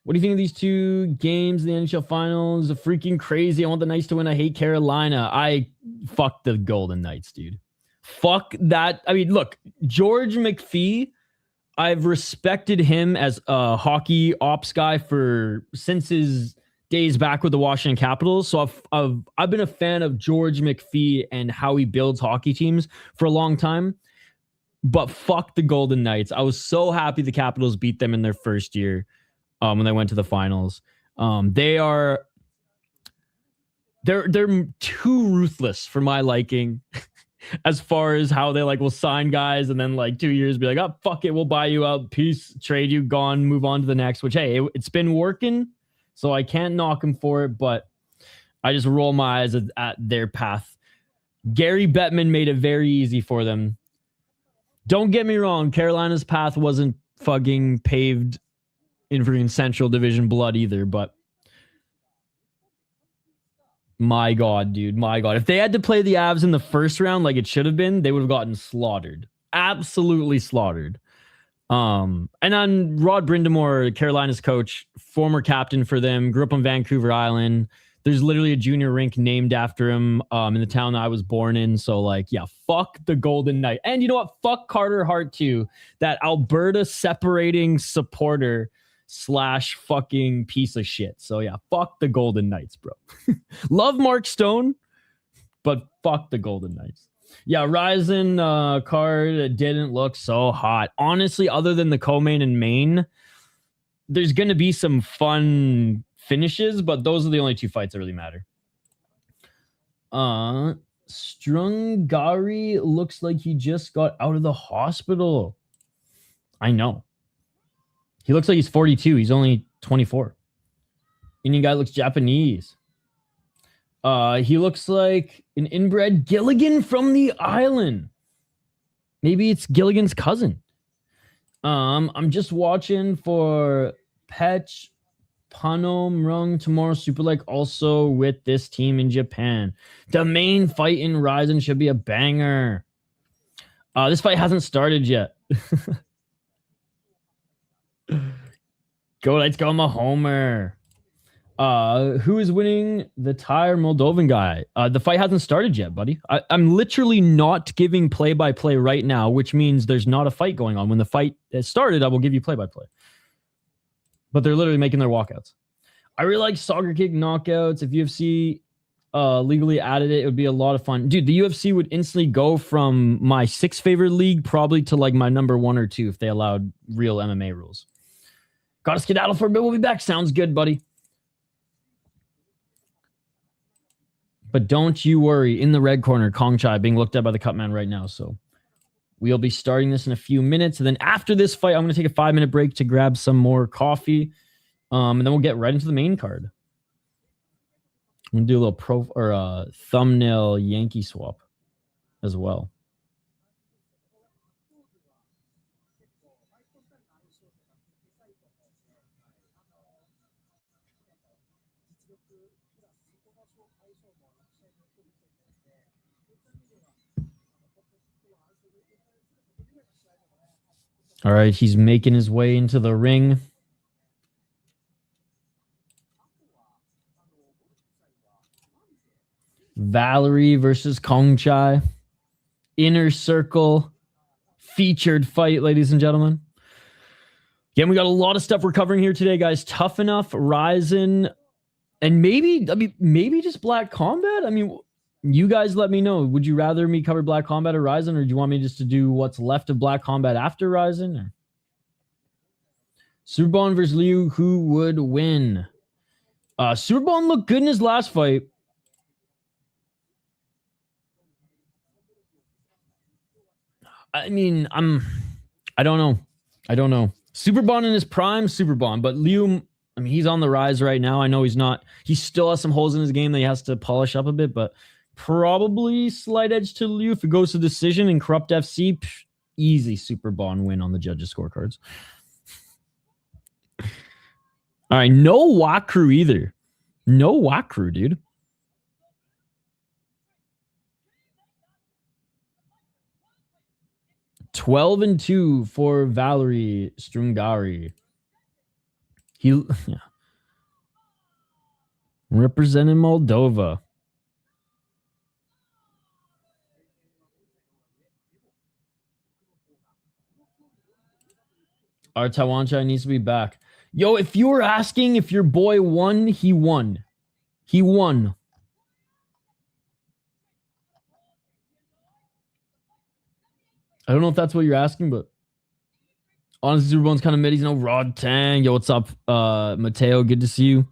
What do you think of these two games in the NHL Finals? Freaking crazy. I want the Knights to win. I hate Carolina. Fuck the Golden Knights, dude. Fuck that. I mean, look, George McPhee, I've respected him as a hockey ops guy since his days back with the Washington Capitals. So I've been a fan of George McPhee and how he builds hockey teams for a long time. But fuck the Golden Knights. I was so happy the Capitals beat them in their first year when they went to the finals. They're too ruthless for my liking as far as how they will sign guys and then 2 years be like, oh, fuck it, we'll buy you out, peace, trade you, gone, move on to the next, which, hey, it's been working, so I can't knock them for it, but I just roll my eyes at their path. Gary Bettman made it very easy for them. Don't get me wrong, Carolina's path wasn't fucking paved in freaking Central Division blood either, but my God, dude, my God. If they had to play the Avs in the first round like it should have been, they would have gotten slaughtered. Absolutely slaughtered. And on Rod Brindamore, Carolina's coach, former captain for them, grew up on Vancouver Island. There's literally a junior rink named after him in the town that I was born in. So, yeah, fuck the Golden Knight. And you know what? Fuck Carter Hart, too. That Alberta separating supporter / fucking piece of shit. So, yeah, fuck the Golden Knights, bro. Love Mark Stone, but fuck the Golden Knights. Yeah, Ryzen card didn't look so hot. Honestly, other than the co-main and main, there's going to be some fun finishes, but those are the only two fights that really matter. Strungai looks like he just got out of the hospital. I know. He looks like he's 42. He's only 24. Indian guy looks Japanese. He looks like an inbred Gilligan from the island. Maybe it's Gilligan's cousin. I'm just watching for Panom Rung tomorrow. Super like also with this team in Japan. The main fight in Ryzen should be a banger. This fight hasn't started yet. Go, let's go, I'm a homer. Who is winning the Thai or Moldovan guy? The fight hasn't started yet, buddy. I'm literally not giving play-by-play right now, which means there's not a fight going on. When the fight has started, I will give you play-by-play. But they're literally making their walkouts. I really like soccer kick knockouts. If UFC legally added it, it would be a lot of fun. Dude, the UFC would instantly go from my 6th favorite league probably to like my number 1 or 2 if they allowed real MMA rules. Gotta skedaddle for a bit. We'll be back. Sounds good, buddy. But don't you worry. In the red corner, Kongchai being looked at by the cut man right now. So we'll be starting this in a few minutes. And then after this fight, I'm going to take a 5-minute break to grab some more coffee. And then we'll get right into the main card. I'm going to do a little thumbnail Yankee swap as well. All right, he's making his way into the ring. Valerii versus Kongchai. Inner Circle featured fight, ladies and gentlemen. Again, we got a lot of stuff we're covering here today, guys. Tough Enough, Ryzen, and maybe just Black Combat. I mean, you guys let me know. Would you rather me cover Black Combat or Ryzen, or do you want me just to do what's left of Black Combat after Ryzen? Or Superbon versus Liu, who would win? Superbon looked good in his last fight. I mean, I don't know. Superbon in his prime, Superbon, but Liu, I mean, he's on the rise right now. I know he's not. He still has some holes in his game that he has to polish up a bit, but probably slight edge to Liu if it goes to decision in Corrupt FC. Easy Superbon win on the judges' scorecards. All right, no Wakru either. No Wakru, dude. $12-2 for Valerii Strungai. Representing Moldova. Our Taiwan Chai needs to be back. Yo, if you were asking if your boy won, he won. He won. I don't know if that's what you're asking, but honestly, Superbon's kind of mid. He's no Rod Tang. Yo, what's up, Mateo? Good to see you.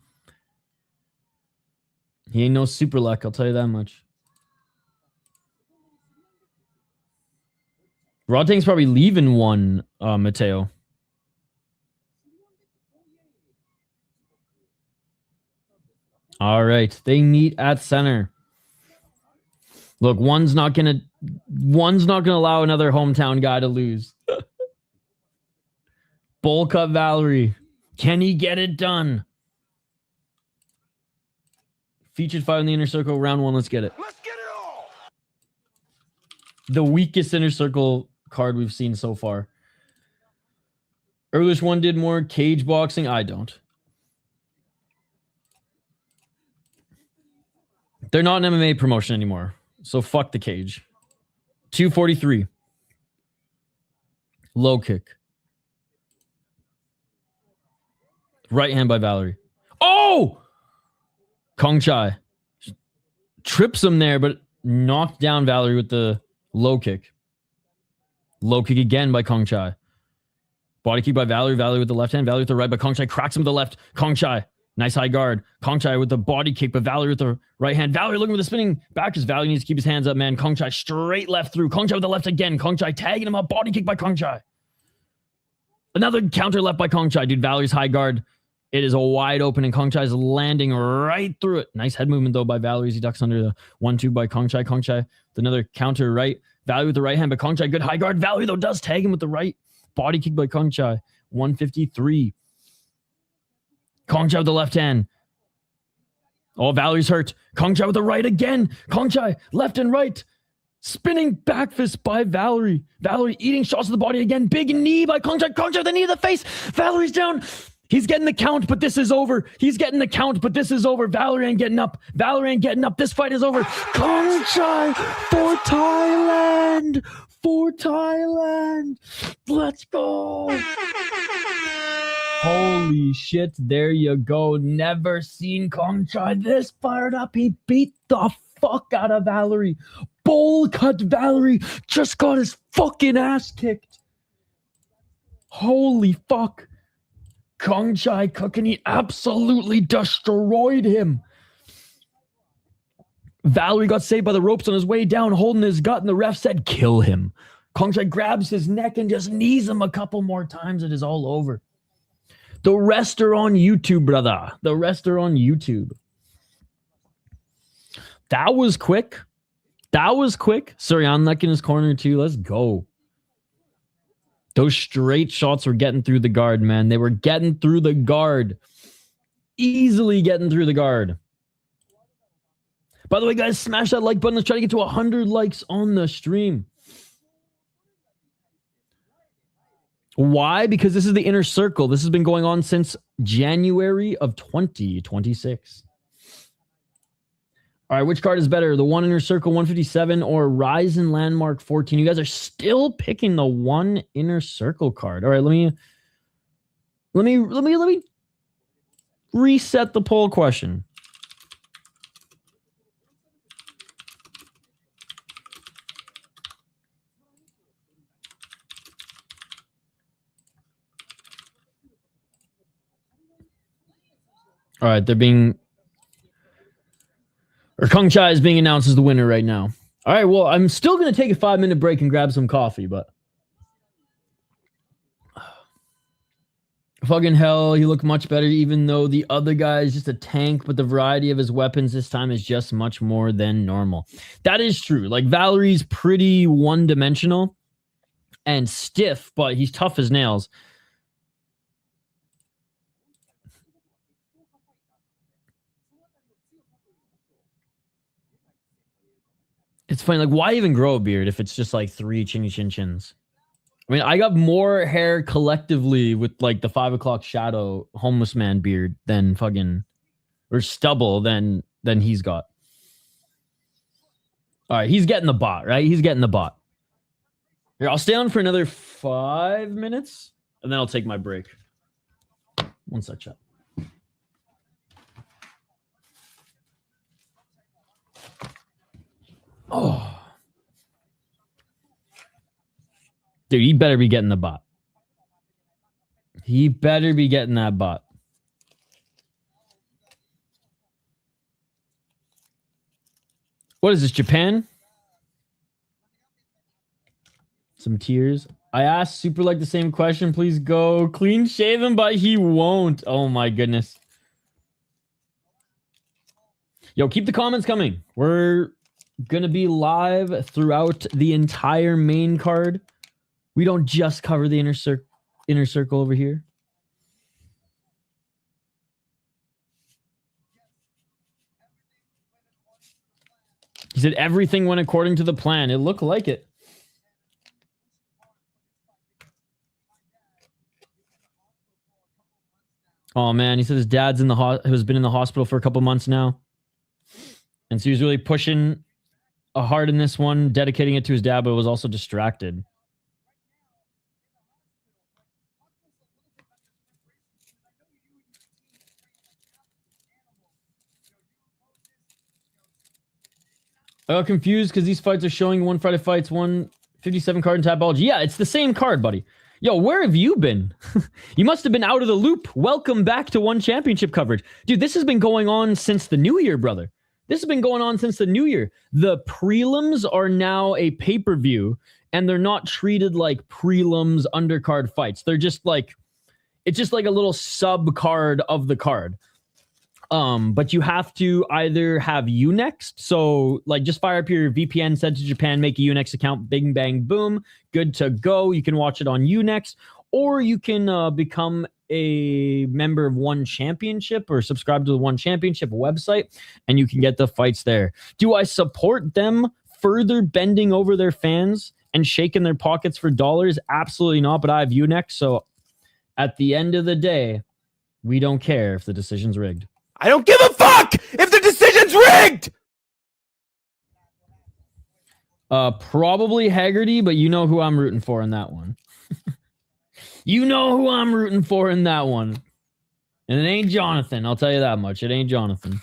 He ain't no Super Luck, I'll tell you that much. Rod Tang's probably leaving one, Mateo. All right, they meet at center. Look, one's not gonna allow another hometown guy to lose. Bowl cut Valerii. Can he get it done? Featured fight in the Inner Circle, round 1. Let's get it. Let's get it all. The weakest Inner Circle card we've seen so far. Earliest one did more cage boxing. I don't. They're not an MMA promotion anymore. So fuck the cage. 243. Low kick. Right hand by Valerii. Oh! Kongchai. Trips him there, but knocked down Valerii with the low kick. Low kick again by Kongchai. Body kick by Valerii. Valerii with the left hand. Valerii with the right, but Kongchai cracks him with the left. Kongchai. Nice high guard. Kongchai with the body kick, but Valerii with the right hand. Valerii looking for the spinning back because Valerii needs to keep his hands up, man. Kongchai straight left through. Kongchai with the left again. Kongchai tagging him up. Body kick by Kongchai. Another counter left by Kongchai. Dude, Valerii's high guard. It is a wide open, and Kongchai's landing right through it. Nice head movement, though, by Valerii. He ducks under the 1-2 by Kongchai. Kongchai with another counter right. Valerii with the right hand, but Kongchai, good high guard. Valerii, though, does tag him with the right. Body kick by Kongchai. 153. Kongchai with the left hand. Oh, Valerie's hurt. Kongchai with the right again. Kongchai, left and right. Spinning back fist by Valerii. Valerii eating shots to the body again. Big knee by Kongchai. Kongchai with the knee to the face. Valerie's down. He's getting the count, but this is over. He's getting the count, but this is over. Valerii ain't getting up. Valerii ain't getting up. This fight is over. Kongchai for Thailand. For Thailand. Let's go. Holy shit, there you go. Never seen Kongchai this fired up. He beat the fuck out of Valerii. Bowl cut Valerii. Just got his fucking ass kicked. Holy fuck. Kongchai cooking. He absolutely destroyed him. Valerii got saved by the ropes on his way down, holding his gut, and the ref said, kill him. Kongchai grabs his neck and just knees him a couple more times. It is all over. The rest are on YouTube, brother. The rest are on YouTube. That was quick. That was quick. Suryanlek in his corner too. Let's go. Those straight shots were getting through the guard, man. They were getting through the guard. Easily getting through the guard. By the way, guys, smash that like button. Let's try to get to 100 likes on the stream. Why? Because this is the inner circle. This has been going on since January of 2026. All right, which card is better? The one inner circle 157 or Ryzen Landmark 14? You guys are still picking the one inner circle card. All right, let me reset the poll question. All right, Kongchai is being announced as the winner right now. All right, well, I'm still going to take a 5-minute break and grab some coffee, but fucking hell, he looked much better, even though the other guy is just a tank, but the variety of his weapons this time is just much more than normal. That is true. Like, Valerie's pretty one-dimensional and stiff, but he's tough as nails. It's funny, like, why even grow a beard if it's just like 3 chinny chin chins? I mean, I got more hair collectively with like the 5 o'clock shadow homeless man beard than fucking, or stubble than he's got. All right, he's getting the bot, right? He's getting the bot. Here, I'll stay on for another 5 minutes and then I'll take my break. One sec, chat. Oh, dude, he better be getting the bot. He better be getting that bot. What is this, Japan? Some tears. I asked Super like the same question. Please go clean shaven, but he won't. Oh my goodness. Yo, keep the comments coming. We're gonna be live throughout the entire main card. We don't just cover the inner circle over here. He said everything went according to the plan. It looked like it. Oh man, he said his dad's has been in the hospital for a couple months now, and so he was really pushing hard in this one, dedicating it to his dad, but was also distracted. I got confused because these fights are showing one Friday fights, 157 card and Tapology. Yeah, it's the same card, buddy. Yo, where have you been? You must have been out of the loop. Welcome back to One Championship coverage. Dude, this has been going on since the new year, brother. This has been going on since the new year. The prelims are now a pay-per-view, and they're not treated like prelims undercard fights. They're just like, it's just like a little sub-card of the card. But you have to either have Unext, so like just fire up your VPN, send to Japan, make a Unext account, bing, bang, boom, good to go. You can watch it on Unext, or you can become a member of One Championship or subscribe to the One Championship website, and you can get the fights there. Do I support them further bending over their fans and shaking their pockets for dollars? Absolutely not, but I have you next. So at the end of the day, we don't care if the decision's rigged. I don't give a fuck if the decision's rigged! Probably Haggerty, but you know who I'm rooting for in that one. You know who I'm rooting for in that one. And it ain't Jonathan, I'll tell you that much. It ain't Jonathan.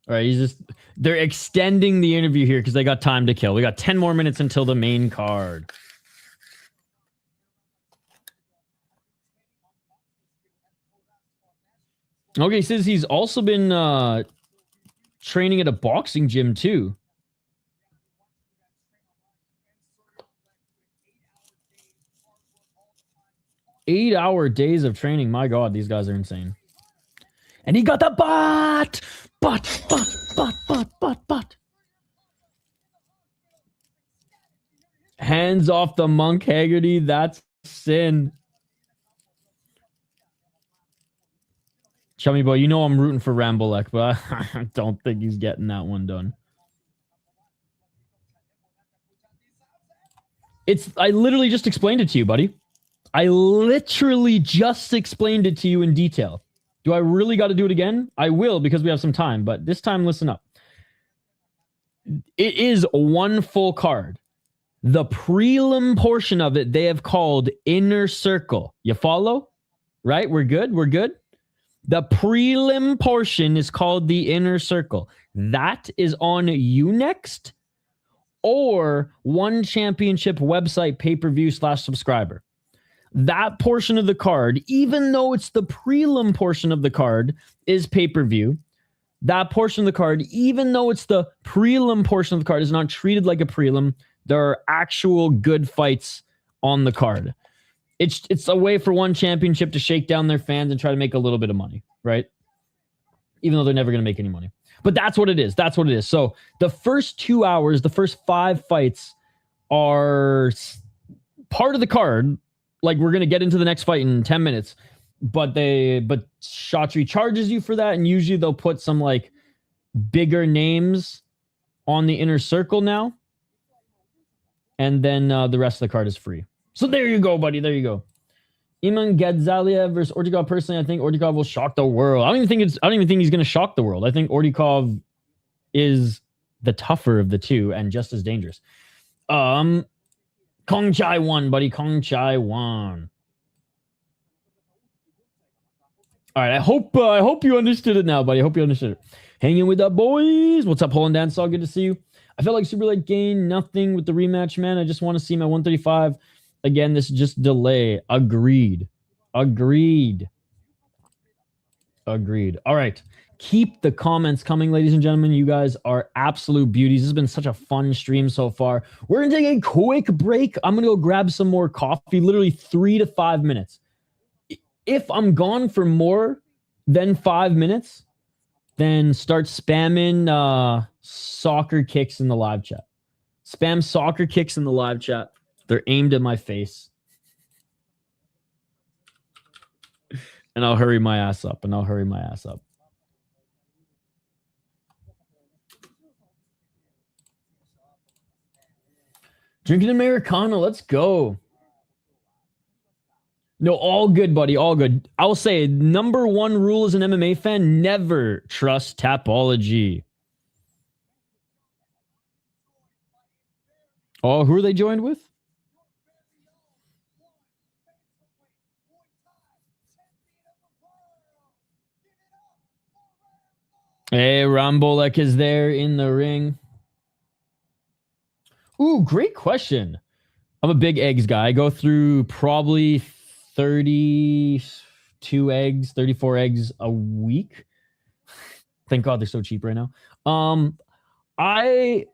All right, they're extending the interview here because they got time to kill. We got 10 more minutes until the main card. Okay, he says he's also been training at a boxing gym too. 8-hour days of training. My God, these guys are insane. And he got the butt. Hands off the monk, Haggerty. That's sin. Chummy boy, you know I'm rooting for Rambolek, but I don't think he's getting that one done. I literally just explained it to you, buddy. I literally just explained it to you in detail. Do I really got to do it again? I will, because we have some time, but this time, listen up. It is one full card. The prelim portion of it, they have called Inner Circle. You follow? Right? We're good? We're good? The prelim portion is called the Inner Circle. That is on Unext or One Championship website pay-per-view /subscriber. That portion of the card, even though it's the prelim portion of the card, is pay-per-view. That portion of the card, even though it's the prelim portion of the card, is not treated like a prelim. There are actual good fights on the card. It's a way for One Championship to shake down their fans and try to make a little bit of money, right? Even though they're never going to make any money. But that's what it is. That's what it is. So the first 2 hours, the first 5 fights are part of the card. Like, we're going to get into the next fight in 10 minutes. But Shatri charges you for that, and usually they'll put some like bigger names on the Inner Circle now. And then the rest of the card is free. So there you go, buddy. There you go. Iman Gadzalia versus Ordikov. Personally, I think Ordikov will shock the world. I don't even think he's going to shock the world. I think Ordikov is the tougher of the two and just as dangerous. Kongchai won, buddy. Kongchai won. All right. I hope you understood it now, buddy. I hope you understood it. Hanging with the boys. What's up, Hole and Dance? All good to see you. I felt like Super Light gained nothing with the rematch, man. I just want to see my 135. Again, this is just delay. Agreed. All right. Keep the comments coming, ladies and gentlemen. You guys are absolute beauties. This has been such a fun stream so far. We're going to take a quick break. I'm going to go grab some more coffee, literally 3 to 5 minutes. If I'm gone for more than 5 minutes, then start spamming soccer kicks in the live chat. Spam soccer kicks in the live chat. They're aimed at my face. And I'll hurry my ass up. Drinking Americano. Let's go. No, all good, buddy. All good. I will say, number one rule as an MMA fan, never trust Tapology. Oh, who are they joined with? Hey, Rambolek is there in the ring. Ooh, great question. I'm a big eggs guy. I go through probably 32 eggs, 34 eggs a week. Thank God they're so cheap right now. I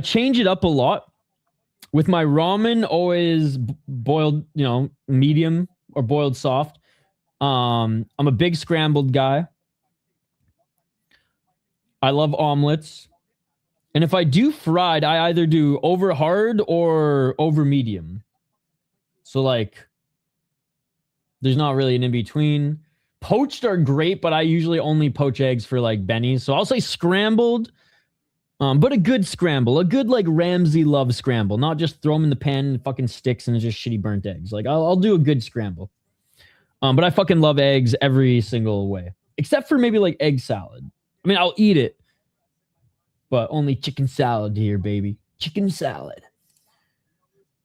change it up a lot. With my ramen, always boiled, medium or boiled soft. I'm a big scrambled guy. I love omelets. And if I do fried, I either do over hard or over medium. So like, there's not really an in between. Poached are great, but I usually only poach eggs for like bennies. So I'll say scrambled, but a good scramble, a good like Ramsay love scramble, not just throw them in the pan and fucking sticks and it's just shitty burnt eggs. Like I'll do a good scramble. But I fucking love eggs every single way, except for maybe like egg salad. I mean, I'll eat it, but only chicken salad here, baby. Chicken salad.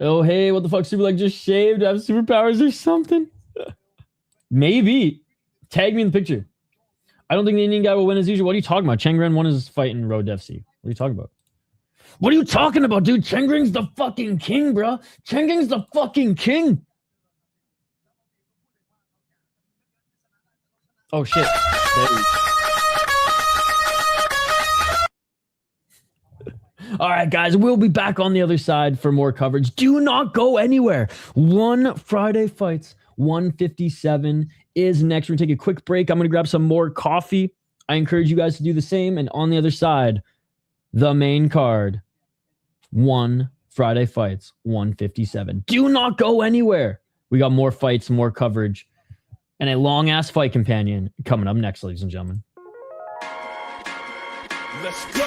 Oh, hey, what the fuck? Super like just shaved? I have superpowers or something? Maybe. Tag me in the picture. I don't think the Indian guy will win as usual. What are you talking about? Chengren won his fight in Road FC. What are you talking about? What are you talking about, dude? Chengren's the fucking king, bro. Chengren's the fucking king. Oh, shit. All right, guys, we'll be back on the other side for more coverage. Do not go anywhere. One Friday Fights 157 is next. We're going to take a quick break. I'm going to grab some more coffee. I encourage you guys to do the same. And on the other side, the main card, One Friday Fights 157. Do not go anywhere. We got more fights, more coverage, and a long-ass fight companion coming up next, ladies and gentlemen. Let's go.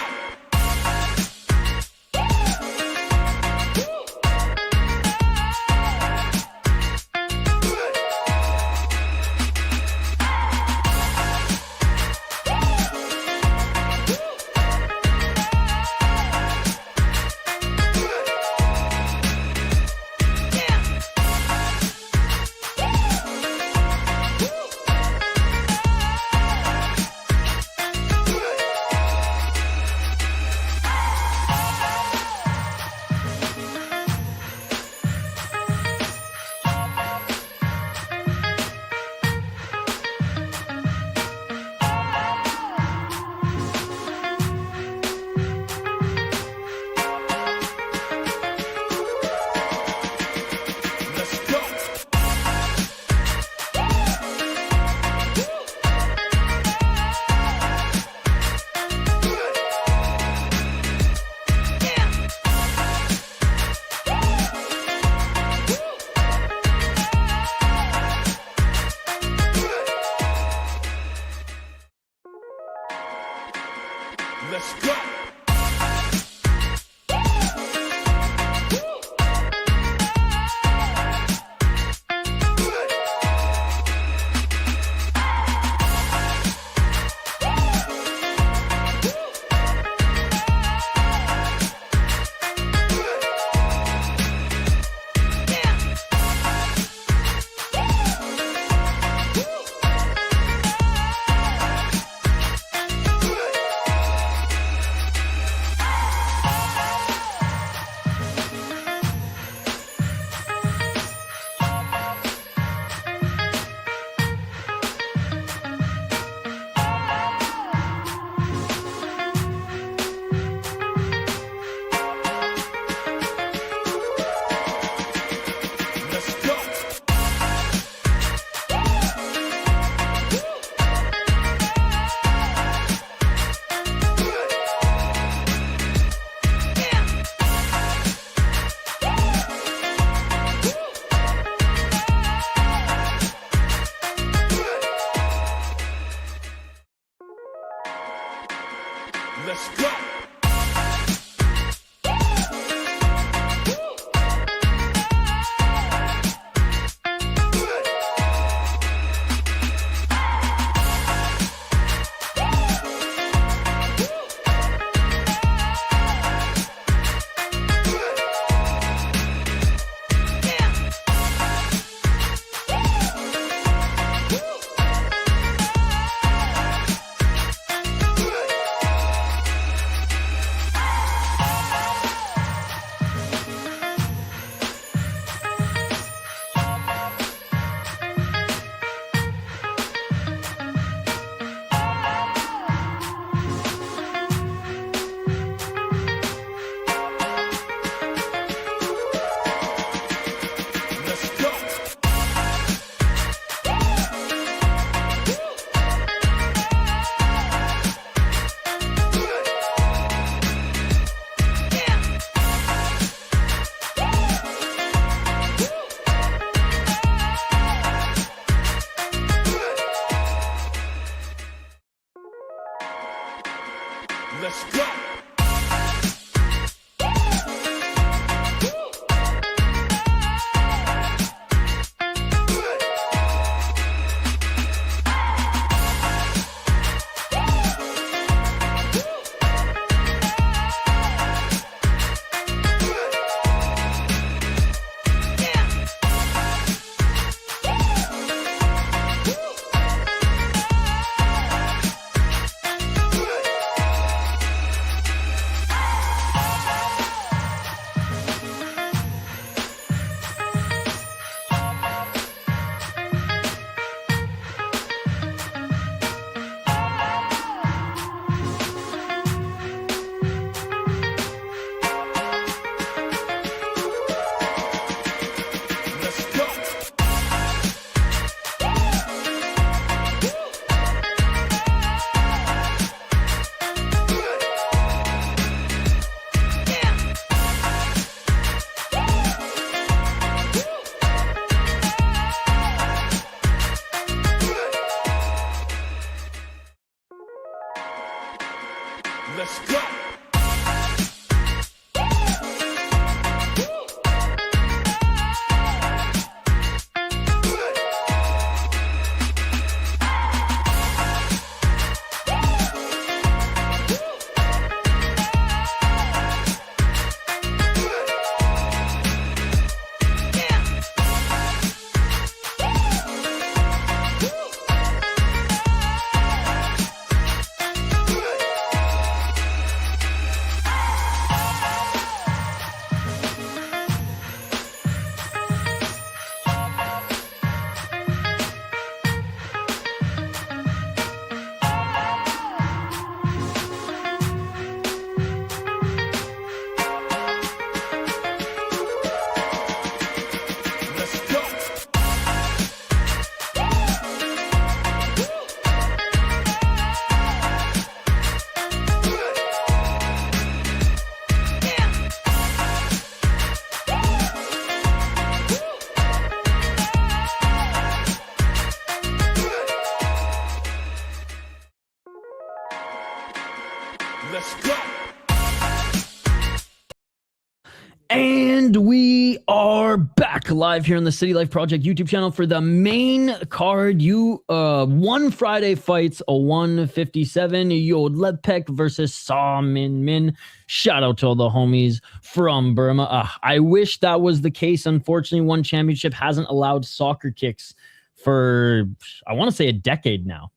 And we are back live here on the City Life Project YouTube channel for the main card. One Friday fights, a 157 Yodlekpet versus Saw Min Min. Shout out to all the homies from Burma. I wish that was the case. Unfortunately, One Championship hasn't allowed soccer kicks for, I want to say, a decade now.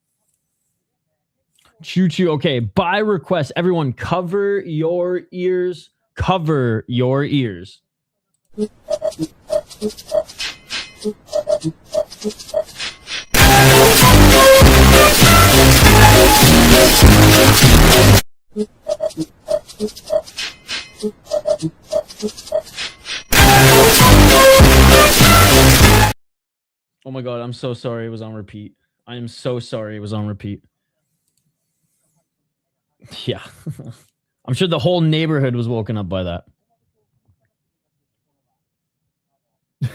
Choo choo. Okay, by request, everyone cover your ears. Cover your ears. Oh my god, I'm so sorry it was on repeat. I am so sorry it was on repeat. Yeah. I'm sure the whole neighborhood was woken up by that.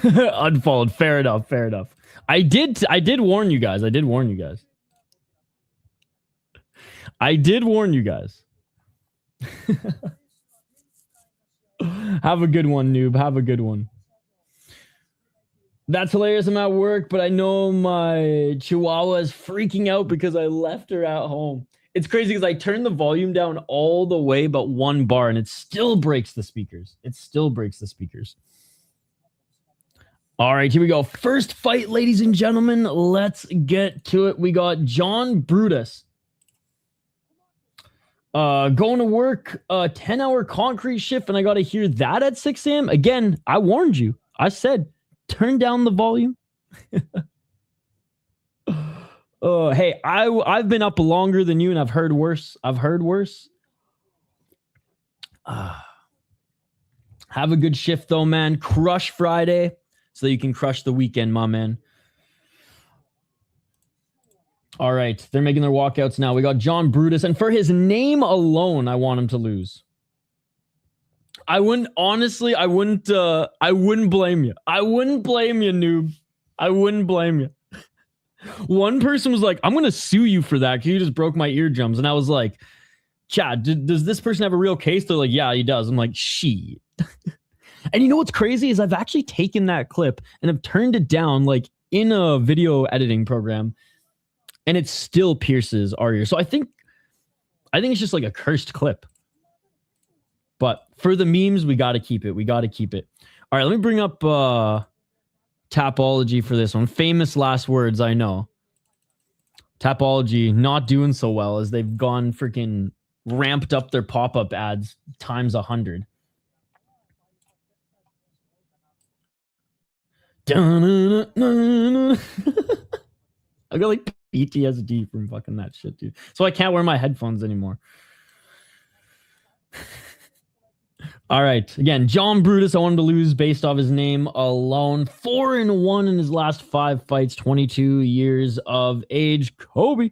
Unfollowed. Fair enough. Fair enough. I did warn you guys. I did warn you guys. Have a good one, noob. Have a good one. That's hilarious. I'm at work, but I know my chihuahua is freaking out because I left her at home. It's crazy because I turned the volume down all the way but one bar and it still breaks the speakers. All right, here we go. First fight, ladies and gentlemen. Let's get to it. We got John Brutus. Going to work, 10-hour concrete shift, and I got to hear that at 6 a.m. Again, I warned you. I said, turn down the volume. Hey, I've been up longer than you, and I've heard worse. Have a good shift, though, man. Crush Friday so that you can crush the weekend, my man. All right, they're making their walkouts now. We got John Brutus, and for his name alone, I want him to lose. I wouldn't blame you. I wouldn't blame you, noob. I wouldn't blame you. One person was like, I'm going to sue you for that because you just broke my eardrums. And I was like, Chad, does this person have a real case? They're like, yeah, he does. I'm like, shit. And you know what's crazy is I've actually taken that clip and I've turned it down like in a video editing program and it still pierces our ear. So I think it's just like a cursed clip. But for the memes, we got to keep it. All right, let me bring up Tapology for this one. Famous last words, I know. Tapology not doing so well as they've gone freaking ramped up their pop-up ads times 100. I got like PTSD from fucking that shit, dude. So I can't wear my headphones anymore. All right. Again, John Brutus, I wanted to lose based off his name alone. 4-1 in his last 5 fights, 22 years of age. Kobe.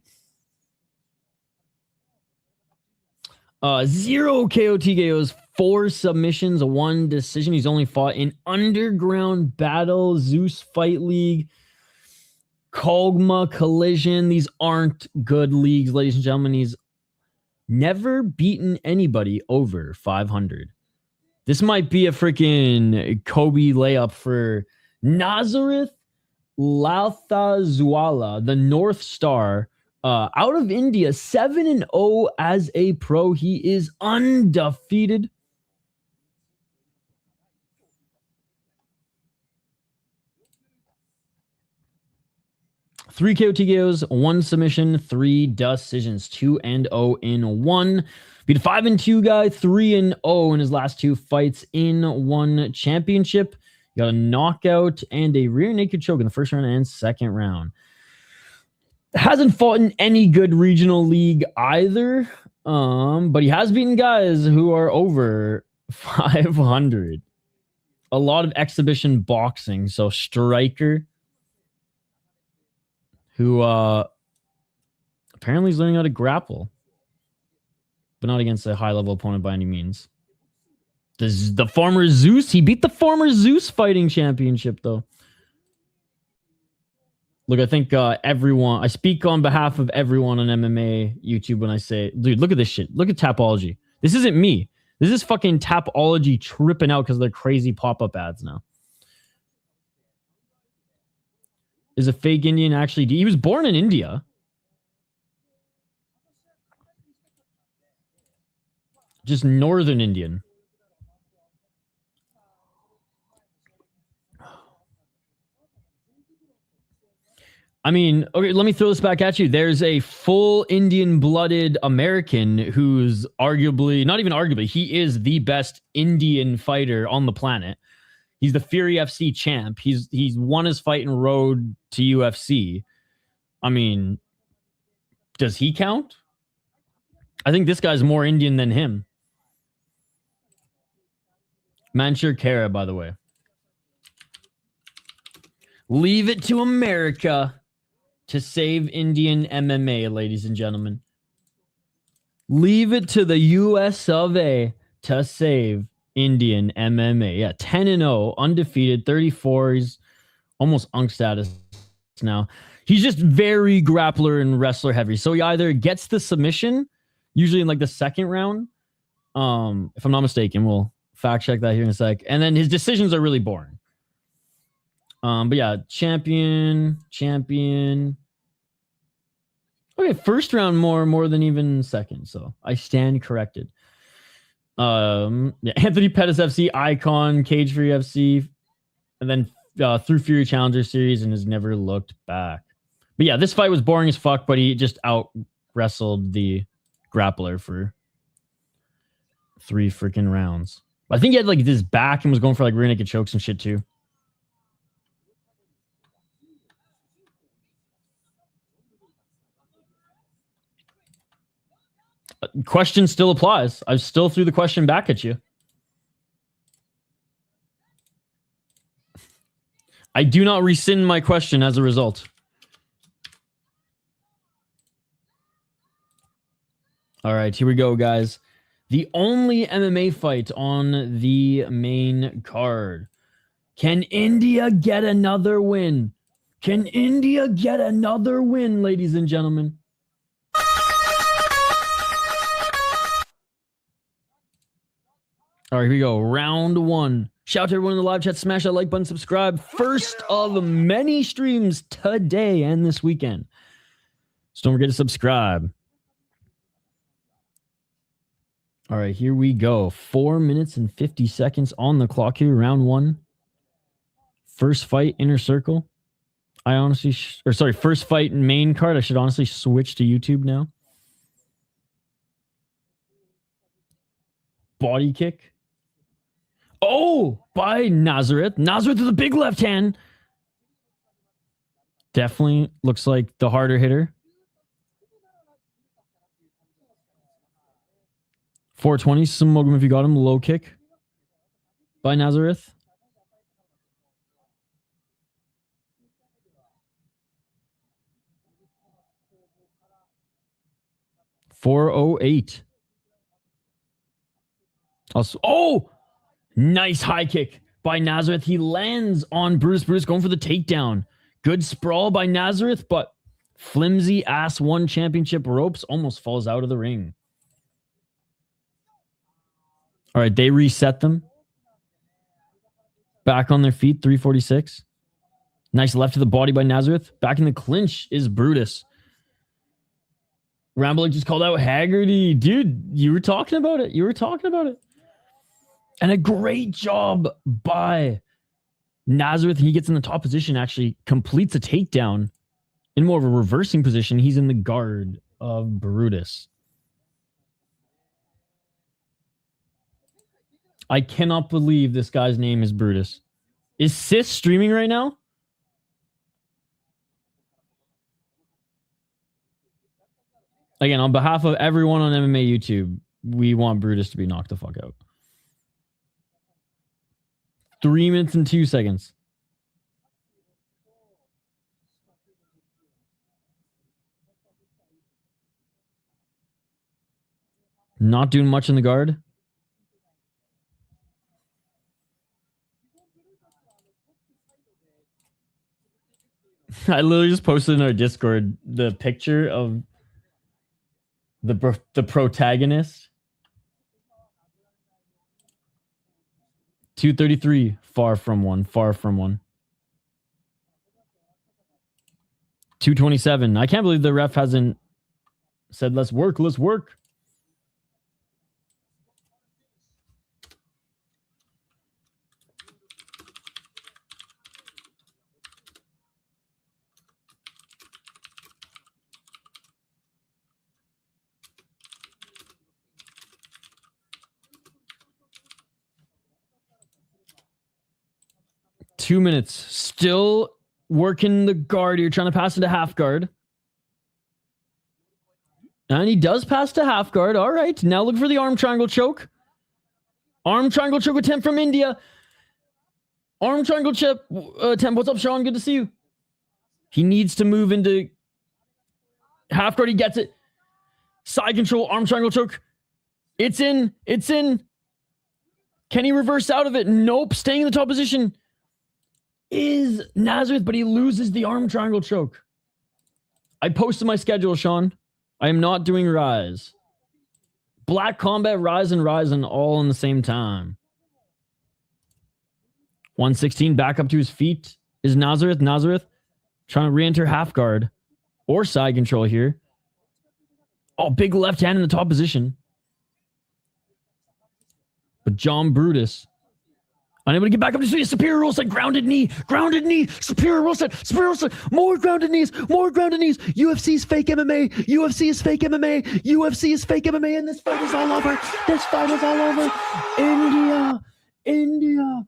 0 KO TKOs, 4 submissions, 1 decision. He's only fought in Underground Battle, Zeus Fight League, Kogma Collision. These aren't good leagues, ladies and gentlemen. He's never beaten anybody over 500. This might be a freaking Kobe layup for Nazareth Lalthazuala, the North Star, out of India, 7-0 as a pro. He is undefeated. Three KO TKOs, 1 submission, 3 decisions, 2-0 in 1. Beat a 5-2 guy, 3-0 in his last 2 fights in 1 championship. Got a knockout and a rear naked choke in the first round and second round. Hasn't fought in any good regional league either, but he has beaten guys who are over 500. A lot of exhibition boxing. So Striker, who apparently is learning how to grapple, but not against a high-level opponent by any means. The former Zeus, he beat the former Zeus fighting championship, though. Look, I think everyone, I speak on behalf of everyone on MMA YouTube when I say, dude, look at this shit. Look at Tapology. This isn't me. This is fucking Tapology tripping out because of their crazy pop-up ads now. Is a fake Indian actually... He was born in India. Just northern Indian. I mean, okay, let me throw this back at you. There's a full Indian-blooded American who's arguably, not even arguably, he is the best Indian fighter on the planet. He's the Fury FC champ. He's won his fight and road to UFC. I mean, does he count? I think this guy's more Indian than him. Manshur Kara, by the way. Leave it to America to save Indian MMA, ladies and gentlemen. Leave it to the US of A to save Indian MMA. Yeah, 10-0, undefeated, 34. He's almost unk status now. He's just very grappler and wrestler heavy. So he either gets the submission, usually in like the second round. If I'm not mistaken, we'll fact check that here in a sec. And then his decisions are really boring. But yeah, champion. Okay, first round more than even second. So I stand corrected. Yeah, Anthony Pettis FC, Icon, Cage Free FC, and then through Fury Challenger Series and has never looked back. But yeah, this fight was boring as fuck, but he just out wrestled the grappler for 3 freaking rounds. I think he had like this back and was going for like rear naked chokes and shit too. Question still applies. I still threw the question back at you. I do not rescind my question as a result. All right, here we go, guys. The only MMA fight on the main card. Can India get another win? Can India get another win, ladies and gentlemen? All right, here we go. Round 1. Shout out to everyone in the live chat. Smash that like button, subscribe. First of many streams today and this weekend. So don't forget to subscribe. All right, here we go. 4 minutes and 50 seconds on the clock here. Round 1. First fight, inner circle. I honestly... first fight, main card. I should honestly switch to YouTube now. Body kick. Oh, by Nazareth. Nazareth with a big left hand. Definitely looks like the harder hitter. 420, smoke him if you got him. Low kick by Nazareth. .408. Also, oh! Nice high kick by Nazareth. He lands on Bruce. Bruce going for the takedown. Good sprawl by Nazareth, but flimsy ass 1 championship ropes almost falls out of the ring. All right, they reset them. Back on their feet, 346. Nice left to the body by Nazareth. Back in the clinch is Brutus. Rambo just called out Haggerty. Dude, you were talking about it. And a great job by Nazareth. He gets in the top position, actually completes a takedown in more of a reversing position. He's in the guard of Brutus. I cannot believe this guy's name is Brutus. Is Sis streaming right now? Again, on behalf of everyone on MMA YouTube, we want Brutus to be knocked the fuck out. 3 minutes and 2 seconds. Not doing much in the guard. I literally just posted in our Discord the picture of the protagonist 233. Far from one. Far from one. 227. I can't believe the ref hasn't said, let's work. Let's work. Two minutes. Still working the guard here, trying to pass into half guard. And he does pass to half guard. All right. Now look for the arm triangle choke. Arm triangle choke attempt from India. Arm triangle chip attempt. What's up, Sean? Good to see you. He needs to move into half guard. He gets it. Side control, arm triangle choke. It's in. It's in. Can he reverse out of it? Nope. Staying in the top position is Nazareth, but he loses the arm triangle choke. I posted my schedule, Sean. I am not doing Rise. Black Combat, Rise, and all in the same time. 116 back up to his feet is Nazareth. Nazareth trying to re-enter half guard or side control here. Oh, big left hand in the top position. But John Brutus unable to get back up to his feet. Superior roll set, grounded knee, superior roll set, more grounded knees. UFC's fake MMA, UFC is fake MMA, UFC is fake MMA, and this fight is all over. India.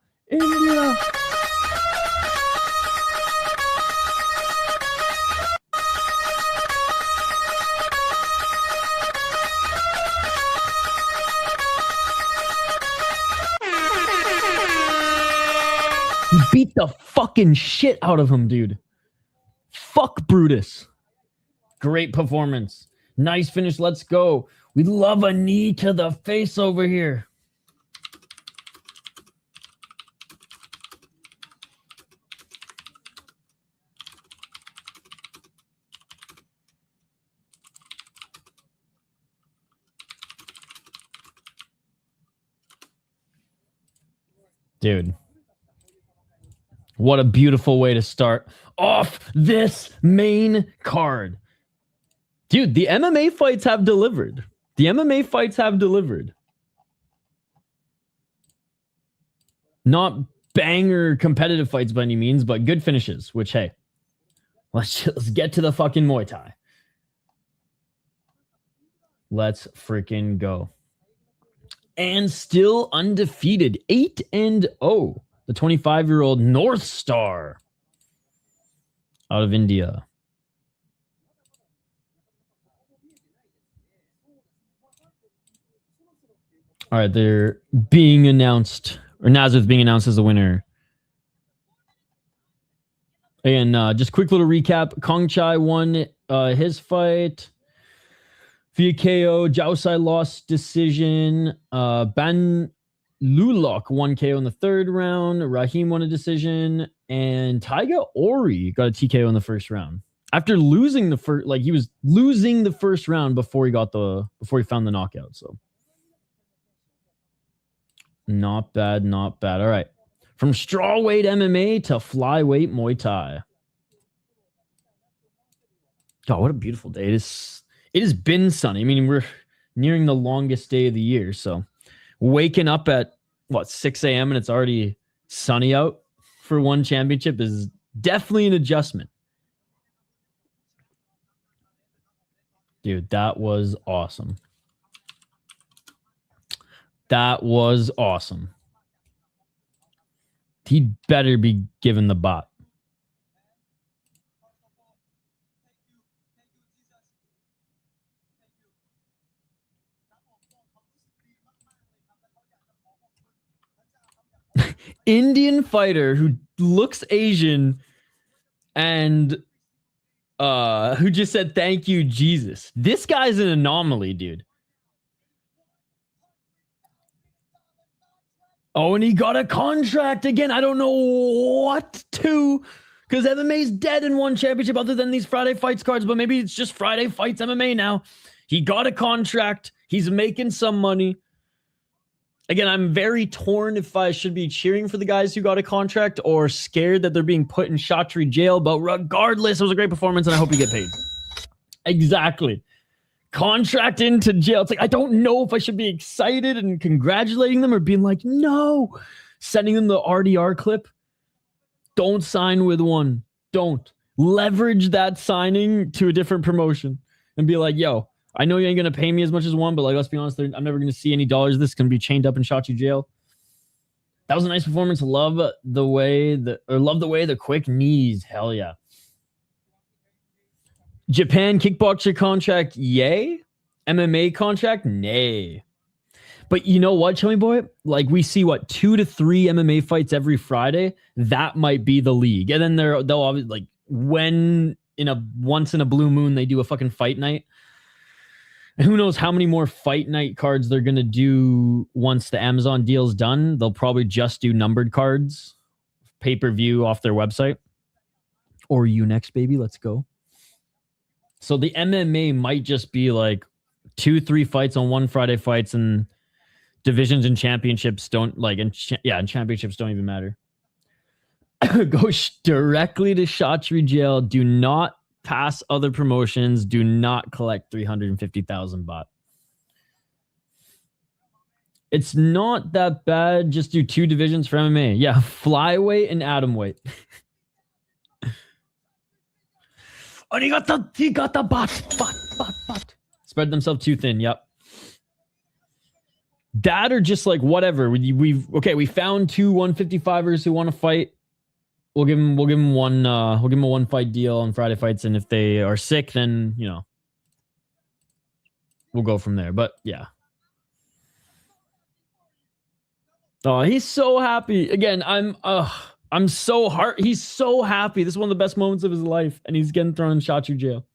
He beat the fucking shit out of him, dude. Fuck Brutus. Great performance. Nice finish. Let's go. We love a knee to the face over here. Dude. What a beautiful way to start off this main card. Dude, the MMA fights have delivered. Not banger competitive fights by any means, but good finishes, which, hey, let's get to the fucking Muay Thai. Let's freaking go. And still undefeated, 8-0. The 25-year-old North Star out of India. All right, they're being announced, or Nazareth being announced as the winner. And just quick little recap. Kongchai won his fight via KO. Jaosuayai lost decision. Ban Lulok won KO in the third round. Rahim won a decision. And Taiga Ori got a TKO in the first round. After losing the first, he was losing the first round before he found the knockout. So not bad. All right. From strawweight MMA to flyweight Muay Thai. God, what a beautiful day. It has been sunny. I mean, we're nearing the longest day of the year, so waking up at 6 a.m. and it's already sunny out for one championship is definitely an adjustment. Dude, that was awesome. He'd better be given the bot. Indian fighter who looks Asian and who just said thank you, Jesus. This guy's an anomaly, dude. Oh, and he got a contract again. I don't know what to, because MMA's dead in one championship other than these Friday Fights cards, but maybe it's just Friday Fights MMA now. He got a contract. He's making some money. Again, I'm very torn if I should be cheering for the guys who got a contract or scared that they're being put in Shatri jail. But regardless, it was a great performance and I hope you get paid. Exactly. Contract into jail. It's like, I don't know if I should be excited and congratulating them or being like, no. Sending them the RDR clip. Don't sign with one. Don't. Leverage that signing to a different promotion and be like, yo, I know you ain't going to pay me as much as one, but like, let's be honest, I'm never going to see any dollars. This is going to be chained up in Shotzi jail. That was a nice performance. Love the way the quick knees. Hell yeah. Japan kickboxer contract, yay. MMA contract, nay. But you know what, Chummy Boy? Like, we see, 2 to 3 MMA fights every Friday? That might be the league. And then they'll obviously, like, when once in a blue moon they do a fucking fight night. And who knows how many more fight night cards they're going to do once the Amazon deal's done. They'll probably just do numbered cards, pay-per-view off their website. Or you next, baby. Let's go. So the MMA might just be like 2-3 fights on one Friday fights, and divisions and championships don't and championships don't even matter. Go directly to Shatri jail. Do not pass other promotions. Do not collect 350,000 baht. It's not that bad. Just do 2 divisions for MMA. Yeah, flyweight and atomweight. Oh, he got the bot. Spread themselves too thin. Yep. That or just like whatever. We found 2 155ers who want to fight. We'll give them one. We'll give them a 1 fight deal on Friday fights, and if they are sick, then we'll go from there. But yeah. Oh, he's so happy. Again, I'm so hard. He's so happy. This is one of the best moments of his life, and he's getting thrown in Shatri jail.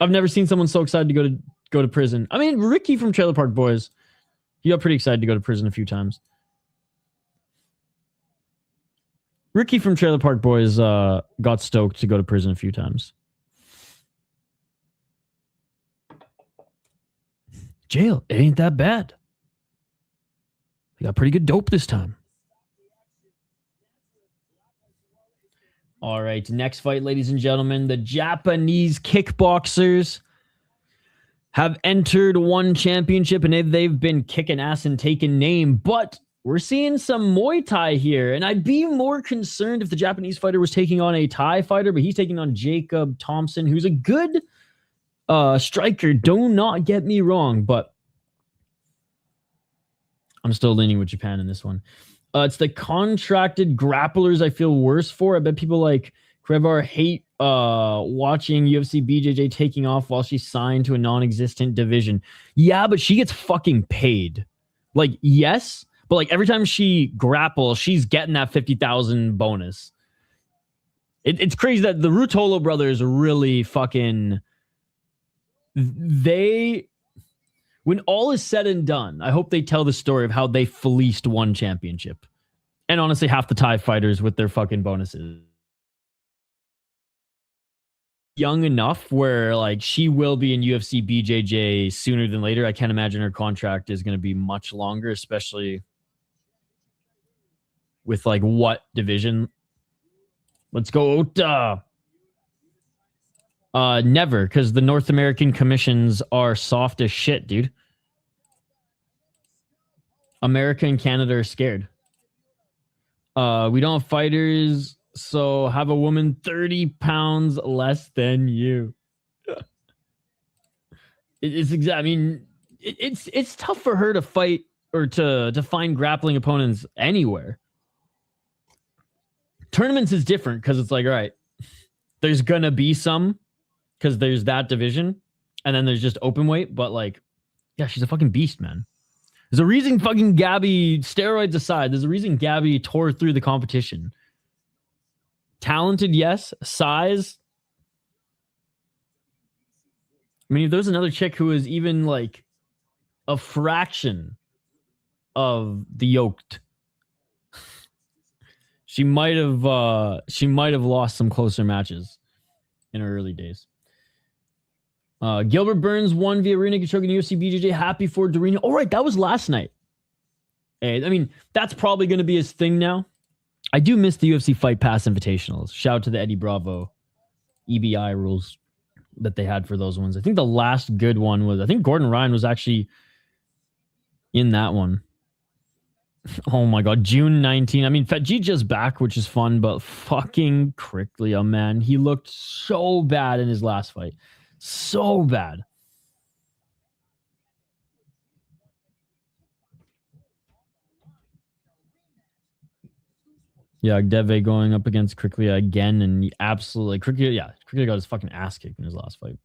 I've never seen someone so excited to go to prison. I mean, Ricky from Trailer Park Boys, he got pretty excited to go to prison a few times. Ricky from Trailer Park Boys got stoked to go to prison a few times. Jail, it ain't that bad. They got pretty good dope this time. All right, next fight, ladies and gentlemen. The Japanese kickboxers have entered one championship, and they've been kicking ass and taking name. But we're seeing some Muay Thai here, and I'd be more concerned if the Japanese fighter was taking on a Thai fighter, but he's taking on Jacob Thompson, who's a good striker. Do not get me wrong, but I'm still leaning with Japan in this one. It's the contracted grapplers I feel worse for. I bet people like Krevar hate watching UFC BJJ taking off while she's signed to a non-existent division. Yeah, but she gets fucking paid. Like, yes, but like every time she grapples, she's getting that 50,000 bonus. It's crazy that the Rutolo brothers really fucking... When all is said and done, I hope they tell the story of how they fleeced one championship. And honestly, half the Thai fighters with their fucking bonuses. Young enough where like she will be in UFC BJJ sooner than later. I can't imagine her contract is going to be much longer, especially with like what division. Let's go Ota. Never, because the North American commissions are soft as shit, dude. America and Canada are scared. We don't have fighters, so have a woman 30 pounds less than you. It's tough for her to fight or to find grappling opponents anywhere. Tournaments is different because it's like, all right, there's gonna be some. Because there's that division, and then there's just open weight. But like, yeah, she's a fucking beast, man. There's a reason fucking Gabby, steroids aside, there's a reason Gabby tore through the competition. Talented, yes. Size. I mean, if there's another chick who is even like a fraction of the yoked, she might have lost some closer matches in her early days. Gilbert Burns won via rear naked choke in UFC BJJ. Happy for Dorino. All right, that was last night. And, I mean, that's probably going to be his thing now. I do miss the UFC Fight Pass Invitationals. Shout out to the Eddie Bravo EBI rules that they had for those ones. I think the last good one was, I think Gordon Ryan was actually in that one. Oh my God, June 19. I mean, Fetjija's back, which is fun, but fucking Kriklia, man. He looked so bad in his last fight. So bad. Yeah, Deve going up against Kriklia again, and he absolutely Kriklia got his fucking ass kicked in his last fight.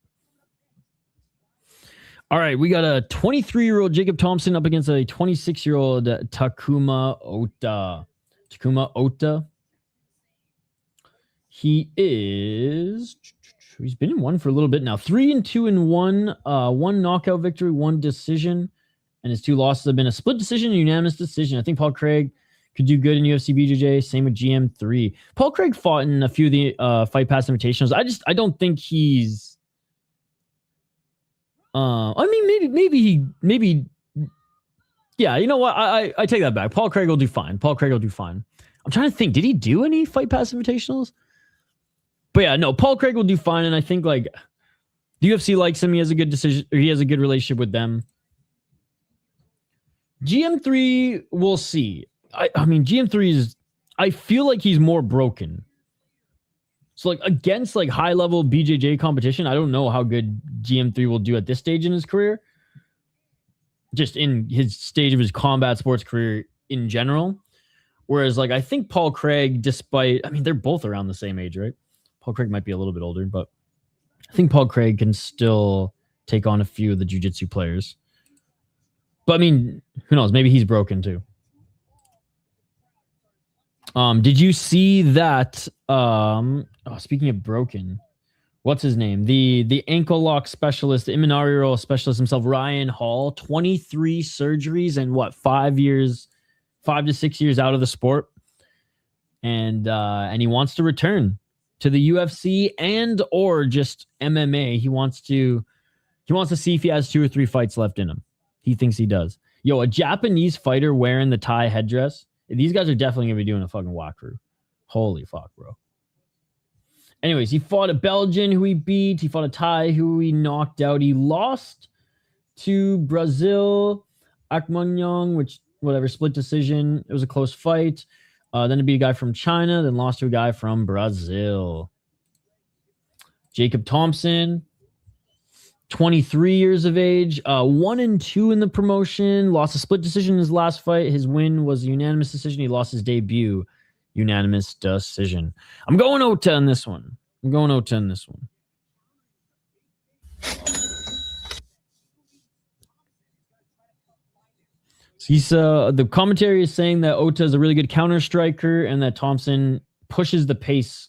All right, we got a 23-year-old Jacob Thompson up against a 26-year-old Takuma Ota. Takuma Ota. He's been in one for a little bit now. 3-2-1, one knockout victory, one decision, and his two losses have been a split decision and unanimous decision. I think Paul Craig could do good in UFC BJJ. Same with GM3. Paul Craig fought in a few of the Fight Pass Invitationals. I don't think he's. I mean, maybe. Yeah, you know what? I take that back. Paul Craig will do fine. I'm trying to think. Did he do any Fight Pass Invitationals? But yeah, no. Paul Craig will do fine, and I think like the UFC likes him. He has a good decision. Or he has a good relationship with them. GM3, we'll see. I mean, GM3 is. I feel like he's more broken. So like against like high level BJJ competition, I don't know how good GM3 will do at this stage in his career. Just in his stage of his combat sports career in general. Whereas like I think Paul Craig, despite, I mean, they're both around the same age, right? Paul Craig might be a little bit older, but I think Paul Craig can still take on a few of the jiu-jitsu players. But I mean, who knows? Maybe he's broken too. Did you see that? Speaking of broken, what's his name? The ankle lock specialist, the Imanari specialist himself, Ryan Hall, 23 surgeries and what, 5 to 6 years out of the sport, and he wants to return to the UFC and or just MMA. He wants to see if he has 2 or 3 fights left in him. He thinks he does. Yo, a Japanese fighter wearing the Thai headdress. These guys are definitely going to be doing a fucking walkthrough. Holy fuck, bro. Anyways, he fought a Belgian who he beat. He fought a Thai who he knocked out. He lost to Brazil, Akmanyong, which, whatever, split decision. It was a close fight. Then it beat a guy from China, then lost to a guy from Brazil. Jacob Thompson, 23 years of age, 1-2 in the promotion, lost a split decision in his last fight. His win was a unanimous decision. He lost his debut, unanimous decision. I'm going Ota on this one. He's the commentary is saying that Ota is a really good counter striker and that Thompson pushes the pace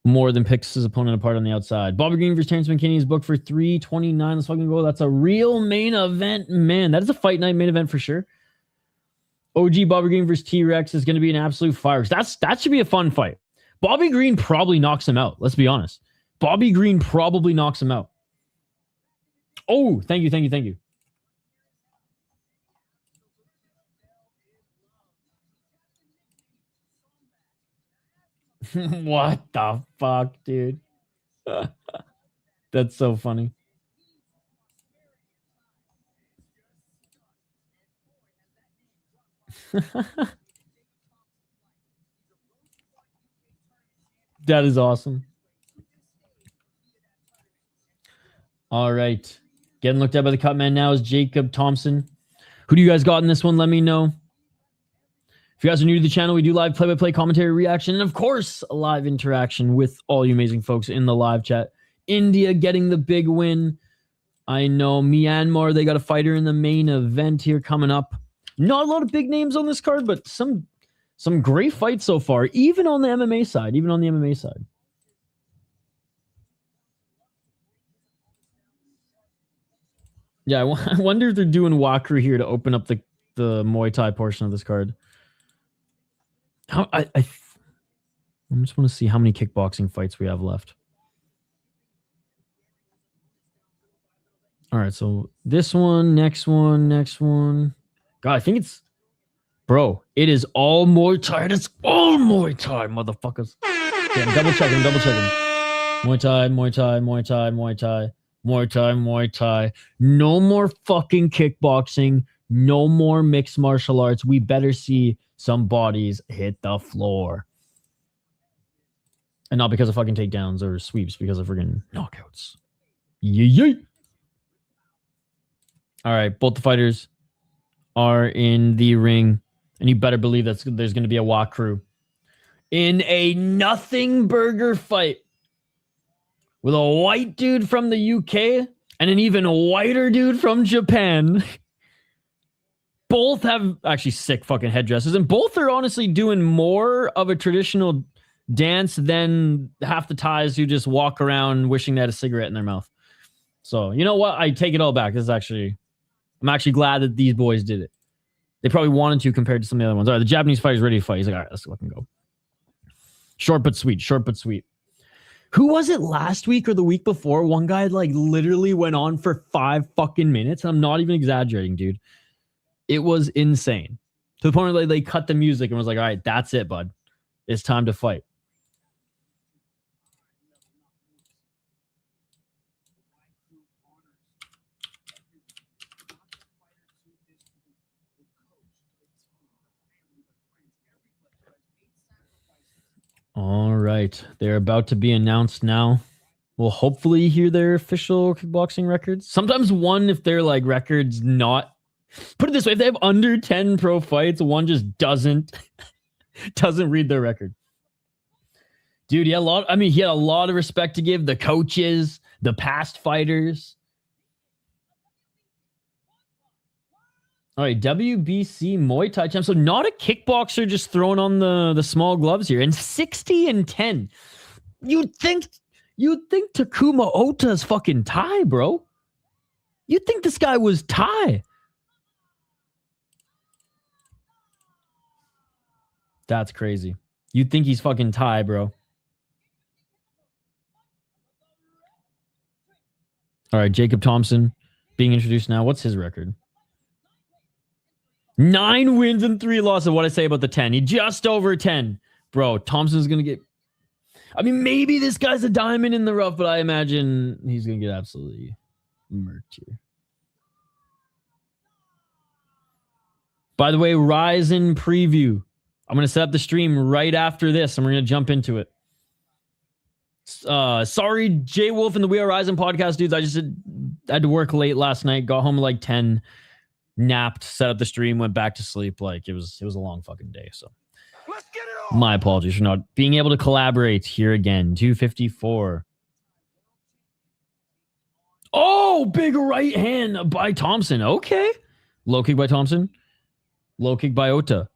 more than picks his opponent apart on the outside. Bobby Green versus Terrence McKinney is booked for 329. Let's fucking go. That's a real main event, man. That is a fight night main event for sure. OG Bobby Green versus T-Rex is going to be an absolute fire. That should be a fun fight. Bobby Green probably knocks him out. Let's be honest. Bobby Green probably knocks him out. Oh, thank you. What the fuck, dude? That's so funny. That is awesome. All right. Getting looked at by the cut man now is Jacob Thompson. Who do you guys got in this one? Let me know. If you guys are new to the channel, we do live play-by-play commentary reaction and, of course, a live interaction with all you amazing folks in the live chat. India getting the big win. I know Myanmar, they got a fighter in the main event here coming up. Not a lot of big names on this card, but some great fights so far, even on the MMA side. Yeah, I wonder if they're doing Wakru here to open up the Muay Thai portion of this card. I just want to see how many kickboxing fights we have left. All right, so this one, next one. God, I think it's... Bro, it is all Muay Thai. It's all Muay Thai, motherfuckers. Okay, I'm double checking. Muay Thai, Muay Thai, Muay Thai, Muay Thai, Muay Thai, Muay Thai. No more fucking kickboxing. No more mixed martial arts. We better see some bodies hit the floor. And not because of fucking takedowns or sweeps, because of friggin' knockouts. Yay! All right, both the fighters are in the ring. And you better believe that there's going to be a walk crew in a nothing burger fight with a white dude from the UK and an even whiter dude from Japan. Both have actually sick fucking headdresses, and both are honestly doing more of a traditional dance than half the Thais who just walk around wishing they had a cigarette in their mouth. So, you know what? I take it all back. I'm actually glad that these boys did it. They probably wanted to compared to some of the other ones. All right, the Japanese fighter's ready to fight. He's like, all right, let's fucking go. Short but sweet. Who was it last week or the week before? One guy like literally went on for 5 fucking minutes. I'm not even exaggerating, dude. It was insane. To the point where they cut the music and was like, all right, that's it, bud. It's time to fight. All right. They're about to be announced now. We'll hopefully hear their official kickboxing records. Sometimes one, if their like records not... Put it this way, if they have under 10 pro fights, one just doesn't read their record. Dude, he had a lot of respect to give the coaches, the past fighters. All right, WBC Muay Thai champ. So not a kickboxer just throwing on the small gloves here. And 60-10. You'd think Takuma Ota is fucking Thai, bro. You'd think this guy was Thai. That's crazy. You'd think he's fucking Thai, bro. All right, Jacob Thompson being introduced now. What's his record? 9 wins and 3 losses. What I say about the 10? He just over 10. Bro, Thompson's going to get... I mean, maybe this guy's a diamond in the rough, but I imagine he's going to get absolutely murked here. By the way, Ryzen preview. I'm going to set up the stream right after this, and we're going to jump into it. Sorry, Jay Wolf and the We Are Ryzen podcast dudes. I just had to work late last night. Got home at like 10. Napped, set up the stream, went back to sleep. Like it was a long fucking day. So let's get it on. My apologies for not being able to collaborate here again. 254. Oh, big right hand by Thompson. Okay. Low kick by Thompson. Low kick by Ota.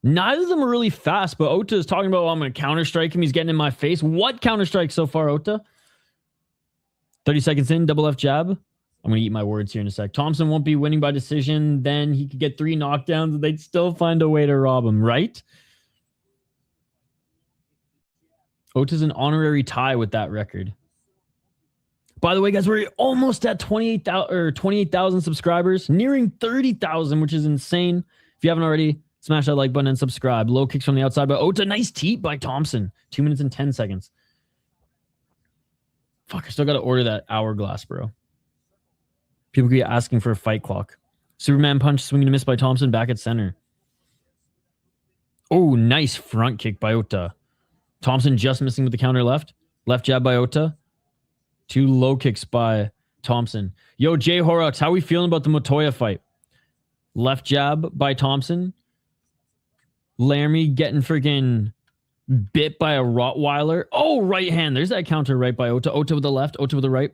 Neither of them are really fast, but Ota is talking about, I'm going to counter strike him. He's getting in my face. What counter strike so far, Ota? 30 seconds in, double left jab. I'm going to eat my words here in a sec. Thompson won't be winning by decision. Then he could get 3 knockdowns and they'd still find a way to rob him, right? Ota's an honorary Thai with that record. By the way, guys, we're almost at 28,000 subscribers, nearing 30,000, which is insane. If you haven't already, smash that like button and subscribe. Low kicks from the outside by Ota. Nice teep by Thompson. 2 minutes and 10 seconds. Fuck, I still got to order that hourglass, bro. People could be asking for a fight clock. Superman punch, swinging to miss by Thompson, back at center. Oh, nice front kick by Ota. Thompson just missing with the counter left. Left jab by Ota. 2 low kicks by Thompson. Yo, Jay Horrocks, how we feeling about the Montoya fight? Left jab by Thompson. Laramie getting freaking bit by a Rottweiler. Oh, right hand. There's that counter right by Ota. Ota with the left. Ota with the right.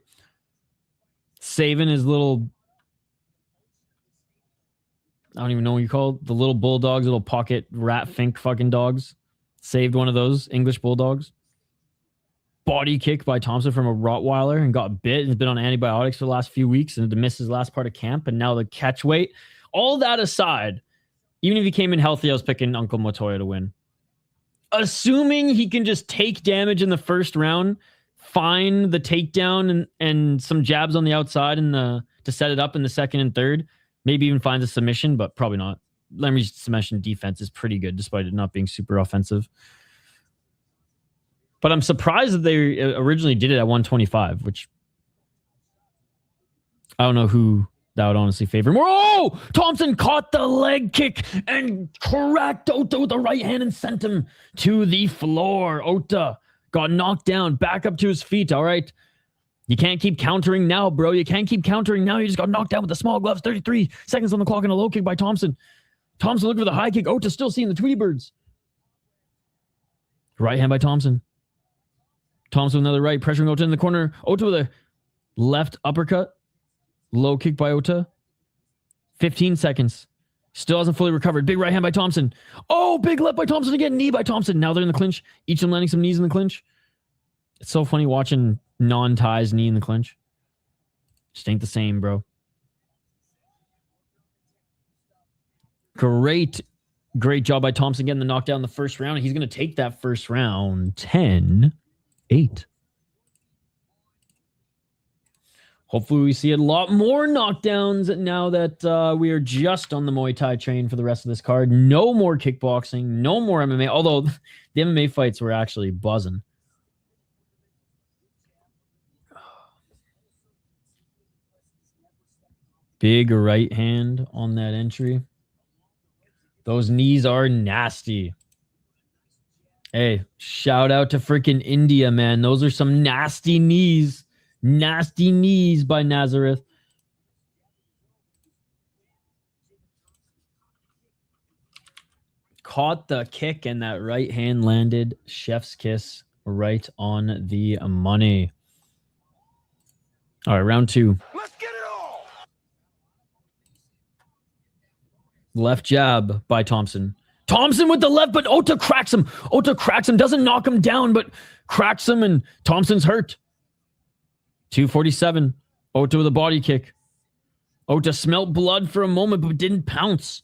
Saving his little... I don't even know what you call it. The little bulldogs, little pocket rat fink fucking dogs. Saved one of those English bulldogs. Body kick by Thompson from a Rottweiler and got bit and has been on antibiotics for the last few weeks and had to miss his last part of camp. And now the catch weight. All that aside, even if he came in healthy, I was picking Uncle Montoya to win. Assuming he can just take damage in the first round, find the takedown and some jabs on the outside to set it up in the second and third, Maybe even finds a submission, but probably not. Lamree's submission defense is pretty good, despite it not being super offensive. But I'm surprised that they originally did it at 125, which I don't know who that would honestly favor more. Oh! Thompson caught the leg kick and cracked Ota with the right hand and sent him to the floor. Ota got knocked down, back up to his feet. All right. You can't keep countering now, bro. You can't keep countering now. You just got knocked down with the small gloves. 33 seconds on the clock and a low kick by Thompson. Thompson looking for the high kick. Ota still seeing the Tweety Birds. Right hand by Thompson. Thompson with another right, pressuring Ota in the corner. Ota with a left uppercut. Low kick by Ota. 15 seconds. Still hasn't fully recovered. Big right hand by Thompson. Oh, big left by Thompson again. Knee by Thompson. Now they're in the clinch. Each of them landing some knees in the clinch. It's so funny watching non-ties knee in the clinch. Just ain't the same, bro. Great job by Thompson getting the knockdown in the first round. He's going to take that first round 10-8. Hopefully we see a lot more knockdowns now that we are just on the Muay Thai train for the rest of this card. No more kickboxing, no more MMA, although the MMA fights were actually buzzing. Big right hand on that entry. Those knees are nasty. Hey, shout out to freaking India, man. Those are some nasty knees. Nasty knees by Nazareth. Caught the kick and that right hand landed. Chef's kiss right on the money. All right, round 2. Let's get it all. Left jab by Thompson. Thompson with the left, but Ota cracks him. Ota cracks him, doesn't knock him down, but cracks him, and Thompson's hurt. 247. Ota with a body kick. Ota smelt blood for a moment, but didn't pounce.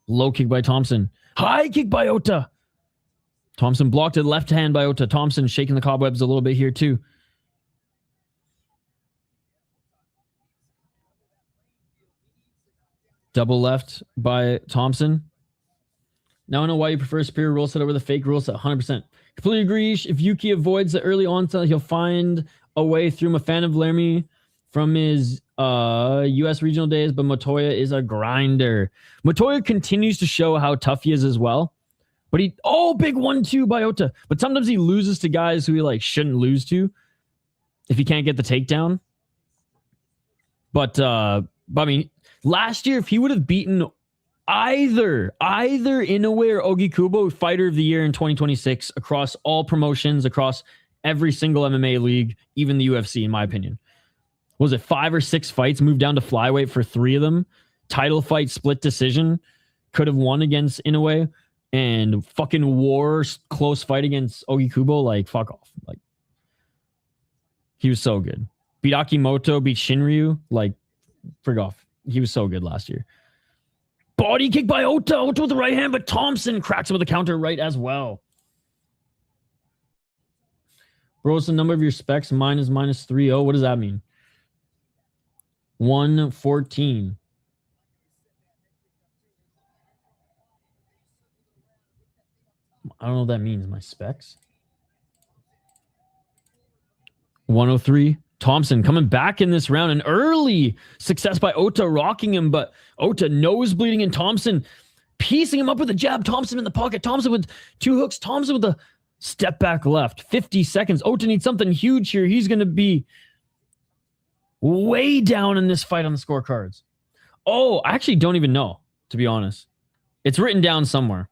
Low kick by Thompson. High kick by Ota. Thompson blocked it. Left hand by Ota. Thompson shaking the cobwebs a little bit here too. Double left by Thompson. Now I know why you prefer superior rule set over the fake rule set. 100%. Completely agree. If Yuki avoids the early onset, he'll find a way through. I'm a fan of Valerii from his U.S. regional days, but Montoya is a grinder. Montoya continues to show how tough he is as well. But big 1-2 by Ota. But sometimes he loses to guys who he shouldn't lose to if he can't get the takedown. But I mean, last year, if he would have beaten either Inoue or Ogi Kubo, fighter of the year in 2026 across all promotions, across every single MMA league, even the UFC, in my opinion. Was it 5 or 6 fights? Moved down to flyweight for 3 of them. Title fight, split decision. Could have won against Inoue. And fucking war, close fight against Ogi Kubo. Fuck off. He was so good. Beat Akimoto, beat Shinryu. Frig off. He was so good last year. Body kick by Ota. Ota with the right hand, but Thompson cracks him with a counter right as well. Bro, what's the number of your specs? Mine is -30. What does that mean? 114. I don't know what that means. My specs. 103. Thompson coming back in this round. An early success by Ota, rocking him, but Ota nosebleeding and Thompson piecing him up with a jab. Thompson in the pocket. Thompson with 2 hooks. Thompson with a step back left. 50 seconds. Ota needs something huge here. He's going to be way down in this fight on the scorecards. I actually don't even know, to be honest. It's written down somewhere.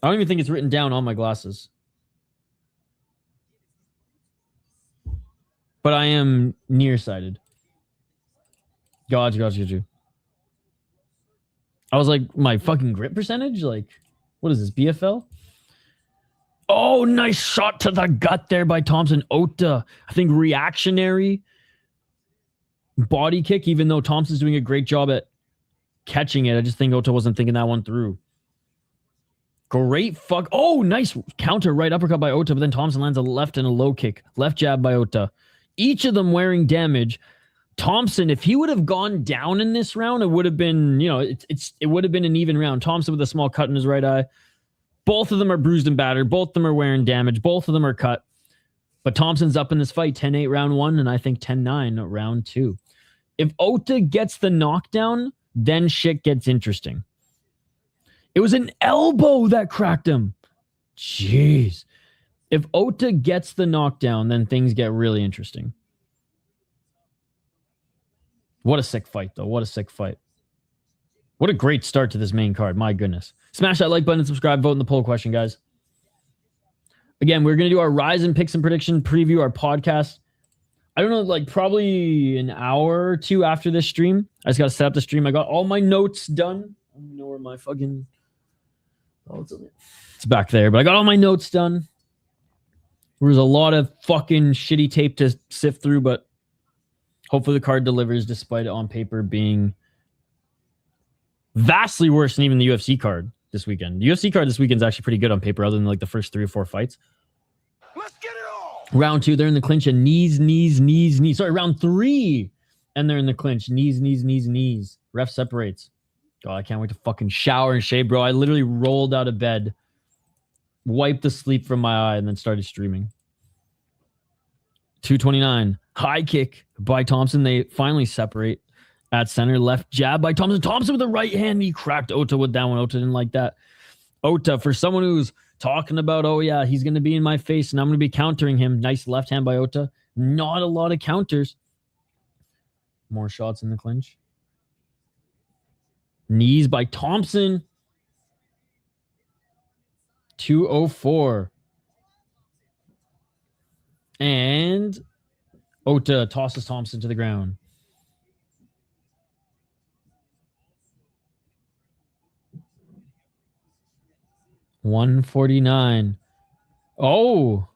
I don't even think it's written down on my glasses. But I am nearsighted. Gotcha. I was like, my fucking grip percentage? What is this, BFL? Oh, nice shot to the gut there by Thompson. Ota, I think reactionary body kick, even though Thompson's doing a great job at catching it. I just think Ota wasn't thinking that one through. Great fuck. Oh, nice counter right uppercut by Ota, but then Thompson lands a left and a low kick. Left jab by Ota. Each of them wearing damage. Thompson, if he would have gone down in this round, it would have been, it would have been an even round. Thompson with a small cut in his right eye. Both of them are bruised and battered. Both of them are wearing damage. Both of them are cut. But Thompson's up in this fight 10-8 round 1, and I think 10-9 round 2. If Ota gets the knockdown, then shit gets interesting. It was an elbow that cracked him. Jeez. If Ota gets the knockdown, then things get really interesting. What a sick fight, though. What a sick fight. What a great start to this main card. My goodness. Smash that like button and subscribe. Vote in the poll question, guys. Again, we're going to do our Rise and Picks and Prediction preview, our podcast. I don't know, like probably an hour or two after this stream. I just got to set up the stream. I got all my notes done. I don't know where my fucking... Oh, it's back there. But I got all my notes done. There was a lot of fucking shitty tape to sift through, but hopefully the card delivers despite it on paper being vastly worse than even the UFC card this weekend. The UFC card this weekend is actually pretty good on paper other than like the first 3 or 4 fights. Let's get it all. Round 2, they're in the clinch and knees. Sorry, round 3 and they're in the clinch. Knees. Ref separates. God, I can't wait to fucking shower and shave, bro. I literally rolled out of bed, wiped the sleep from my eye, and then started streaming. 229. High kick by Thompson. They finally separate at center. Left jab by Thompson. Thompson with the right hand. He cracked Ota with that one. Ota didn't like that. Ota, for someone who's talking about, oh yeah, he's going to be in my face and I'm going to be countering him. Nice left hand by Ota. Not a lot of counters. More shots in the clinch. Knees by Thompson. 204. And Ota tosses Thompson to the ground. $149. Oh.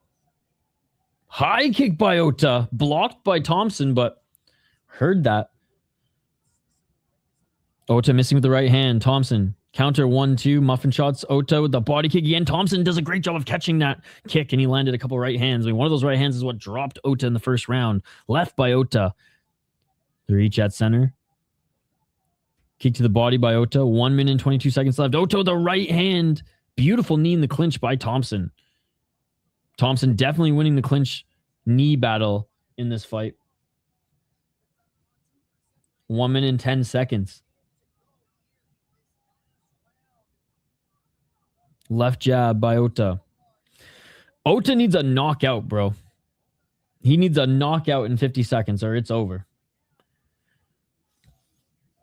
High kick by Ota. Blocked by Thompson, but heard that. Ota missing with the right hand. Thompson. Counter 1-2. Muffin shots. Ota with the body kick again. Thompson does a great job of catching that kick, and he landed a couple right hands. I mean, one of those right hands is what dropped Ota in the first round. Left by Ota. They're each at center. Kick to the body by Ota. 1 minute and 22 seconds left. Ota with the right hand. Beautiful knee in the clinch by Thompson. Thompson definitely winning the clinch knee battle in this fight. 1 minute and 10 seconds. Left jab by Ota. Ota needs a knockout, bro. He needs a knockout in 50 seconds or it's over.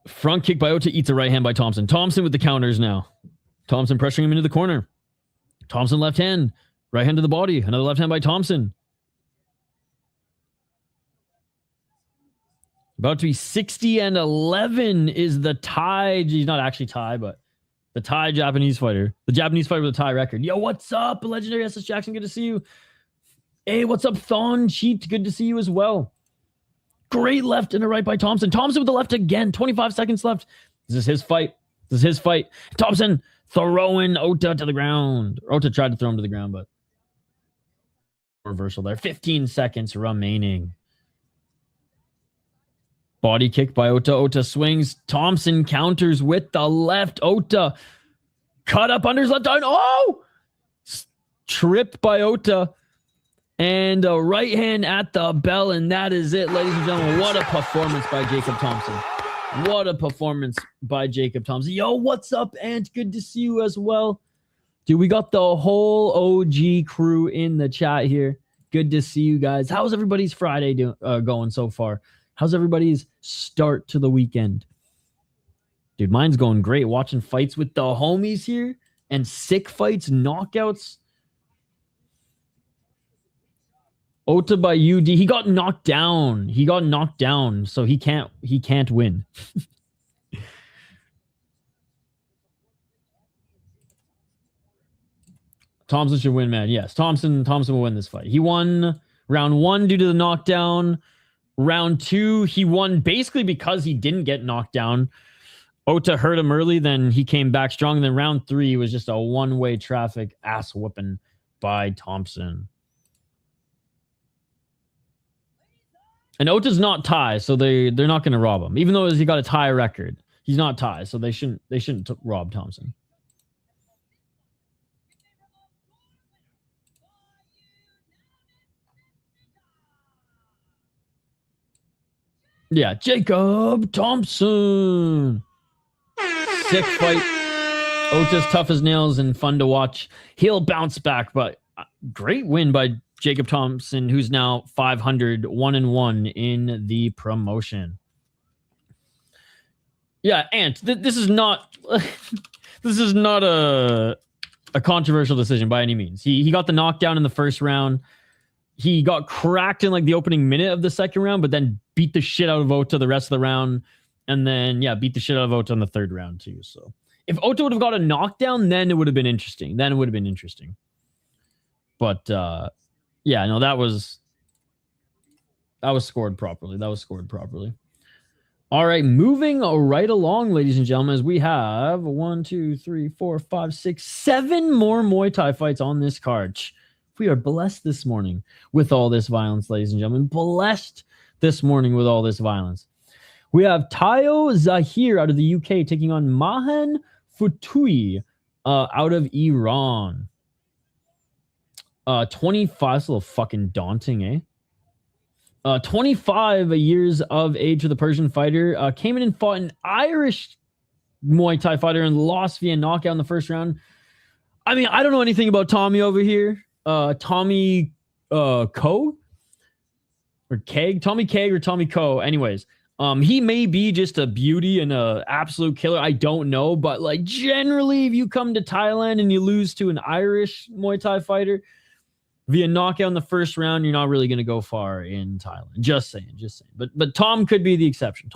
Front kick by Ota eats a right hand by Thompson. Thompson with the counters now. Thompson pressuring him into the corner. Thompson left hand. Right hand to the body. Another left hand by Thompson. About to be 60-11 is the Thai. He's not actually Thai, but the Thai Japanese fighter. The Japanese fighter with a Thai record. Yo, what's up? Legendary SS Jackson, good to see you. Hey, what's up, Thon Cheat? Good to see you as well. Great left and a right by Thompson. Thompson with the left again. 25 seconds left. This is his fight. Thompson throwing Ota to the ground. Ota tried to throw him to the ground, but reversal there. 15 seconds remaining. Body kick by Ota. Ota swings. Thompson counters with the left. Ota cut up under his left arm. Oh! Tripped by Ota. And a right hand at the bell. And that is it, ladies and gentlemen. What a performance by Jacob Thompson. What a performance by Jacob Thompson. Yo, what's up, Ant? Good to see you as well. Dude, we got the whole OG crew in the chat here. Good to see you guys. How's everybody's Friday going so far? How's everybody's start to the weekend? Dude, mine's going great. Watching fights with the homies here and sick fights, knockouts. Ota by UD. He got knocked down. So he can't win. Thompson should win, man. Yes, Thompson will win this fight. He won round 1 due to the knockdown. Round 2, he won basically because he didn't get knocked down. Ota hurt him early, then he came back strong. And then round 3 was just a one-way traffic ass whooping by Thompson. And Ota's not Thai, so they're not going to rob him. Even though he got a Thai record, he's not Thai, so they shouldn't rob Thompson. Yeah, Jacob Thompson. Sick fight. Ota's tough as nails and fun to watch. He'll bounce back, but great win by Jacob Thompson, who's now 500, 1-1 in the promotion. Yeah, Ant, this is not this is not a controversial decision by any means. He got the knockdown in the first round. He got cracked in like the opening minute of the second round, but then beat the shit out of Ota the rest of the round. And then, yeah, beat the shit out of Ota in the third round too. So if Ota would have got a knockdown, then it would have been interesting. But yeah, no, that was scored properly. All right, moving right along, ladies and gentlemen, as we have 1, 2, 3, 4, 5, 6, 7 more Muay Thai fights on this card. We are blessed this morning with all this violence, ladies and gentlemen. Blessed this morning with all this violence. We have Tayo Zahir out of the UK taking on Mahan Fotouhi out of Iran. 25, it's a little fucking daunting, eh? 25 years of age for the Persian fighter. Came in and fought an Irish Muay Thai fighter and lost via knockout in the first round. I mean, I don't know anything about Tommy over here. Tommy Ko? Or Keg? Tommy Keg or Tommy Ko. Anyways, he may be just a beauty and a absolute killer. I don't know. But like generally, if you come to Thailand and you lose to an Irish Muay Thai fighter via knockout in the first round, you're not really going to go far in Thailand. Just saying. But Tom could be the exception.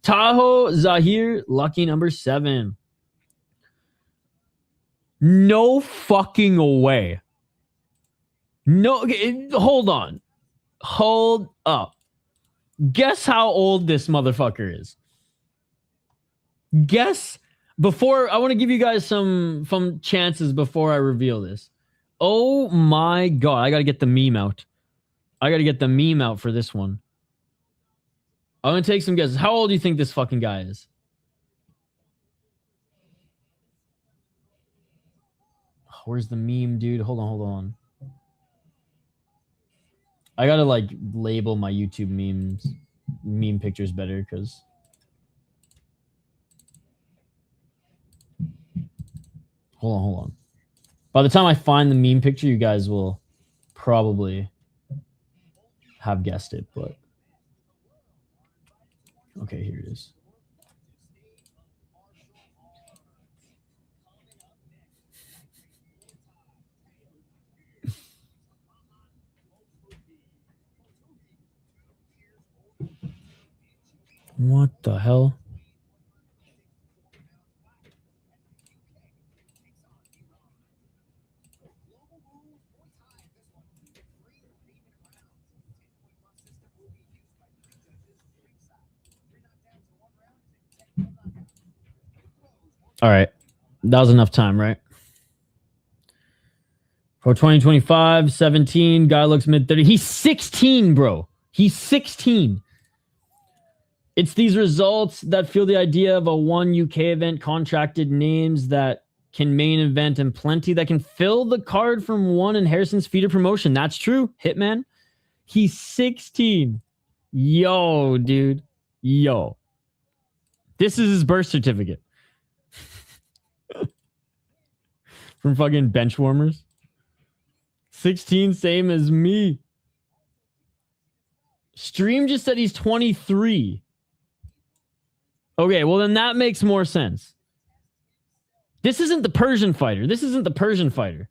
Taho Zahir, lucky number 7. No fucking way. No, hold on. Hold up. Guess how old this motherfucker is. Guess before I want to give you guys some chances before I reveal this. Oh my god, I gotta get the meme out. For this one. I'm gonna take some guesses. How old do you think this fucking guy is? Where's the meme, dude? Hold on. I gotta like label my YouTube meme pictures better because hold on. By the time I find the meme picture, you guys will probably have guessed it, but okay, here it is. What the hell? All right. That was enough time, right? For 2025, 17, guy looks mid-30. He's 16, bro. He's 16. It's these results that fuel the idea of a one UK event, contracted names that can main event, and plenty that can fill the card from one in Harrison's feeder promotion. That's true. Hitman. He's 16. Yo, dude. Yo. This is his birth certificate. From fucking bench warmers. 16, same as me. Stream just said he's 23. Okay, well then that makes more sense. This isn't the Persian fighter.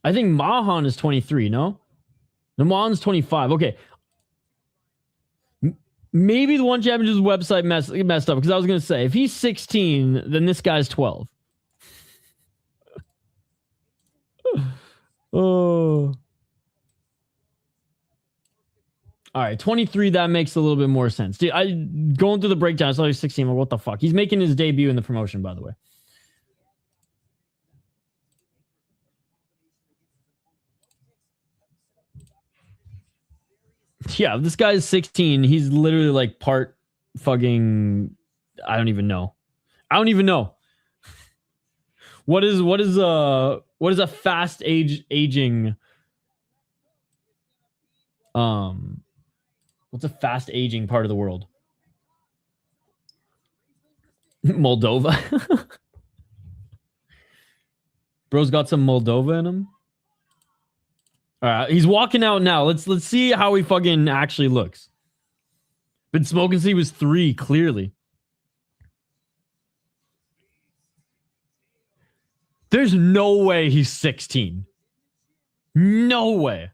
I think Mahan is 23, no? The Mahan's 25. Okay. Maybe the One Championships website messed up, because I was going to say, if he's 16, then this guy's 12. Oh. All right, 23, that makes a little bit more sense. Dude, going through the breakdown, I saw he's 16. Like, what the fuck? He's making his debut in the promotion, by the way. Yeah, this guy is 16. He's literally like part fucking. I don't even know. What is a fast aging what's a fast aging part of the world? Moldova. Bro's got some Moldova in him. All right, he's walking out now. Let's see how he fucking actually looks. Been smoking since he was 3, clearly. There's no way he's 16. No way.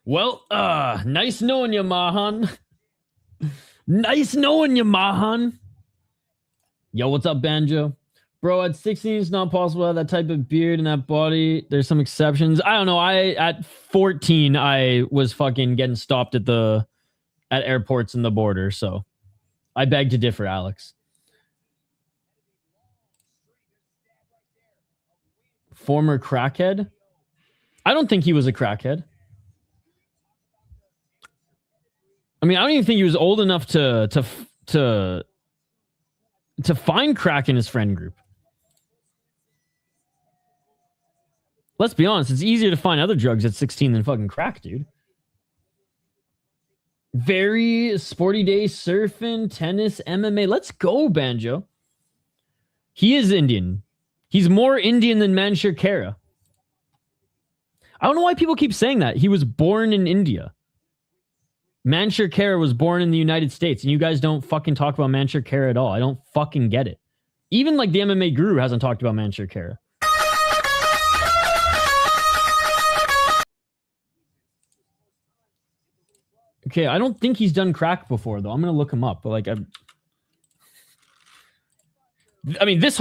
Well, nice knowing you, Mahan. Nice knowing you, Mahan. Yo, what's up, Banjo? Bro, at 16, it's not possible to have that type of beard and that body. There's some exceptions. I don't know. At 14, I was fucking getting stopped at airports in the border, so I beg to differ, Alex. Former crackhead? I don't think he was a crackhead. I mean, I don't even think he was old enough to find crack in his friend group. Let's be honest, it's easier to find other drugs at 16 than fucking crack, dude. Very sporty day, surfing, tennis, MMA. Let's go, Banjo. He is Indian. He's more Indian than Manshur Kara. I don't know why people keep saying that. He was born in India. Manshur Kara was born in the United States, and you guys don't fucking talk about Manshur Kara at all. I don't fucking get it. Even like the MMA guru hasn't talked about Manshur Kara. Okay, I don't think he's done crack before, though. I'm gonna look him up, but like, I mean, this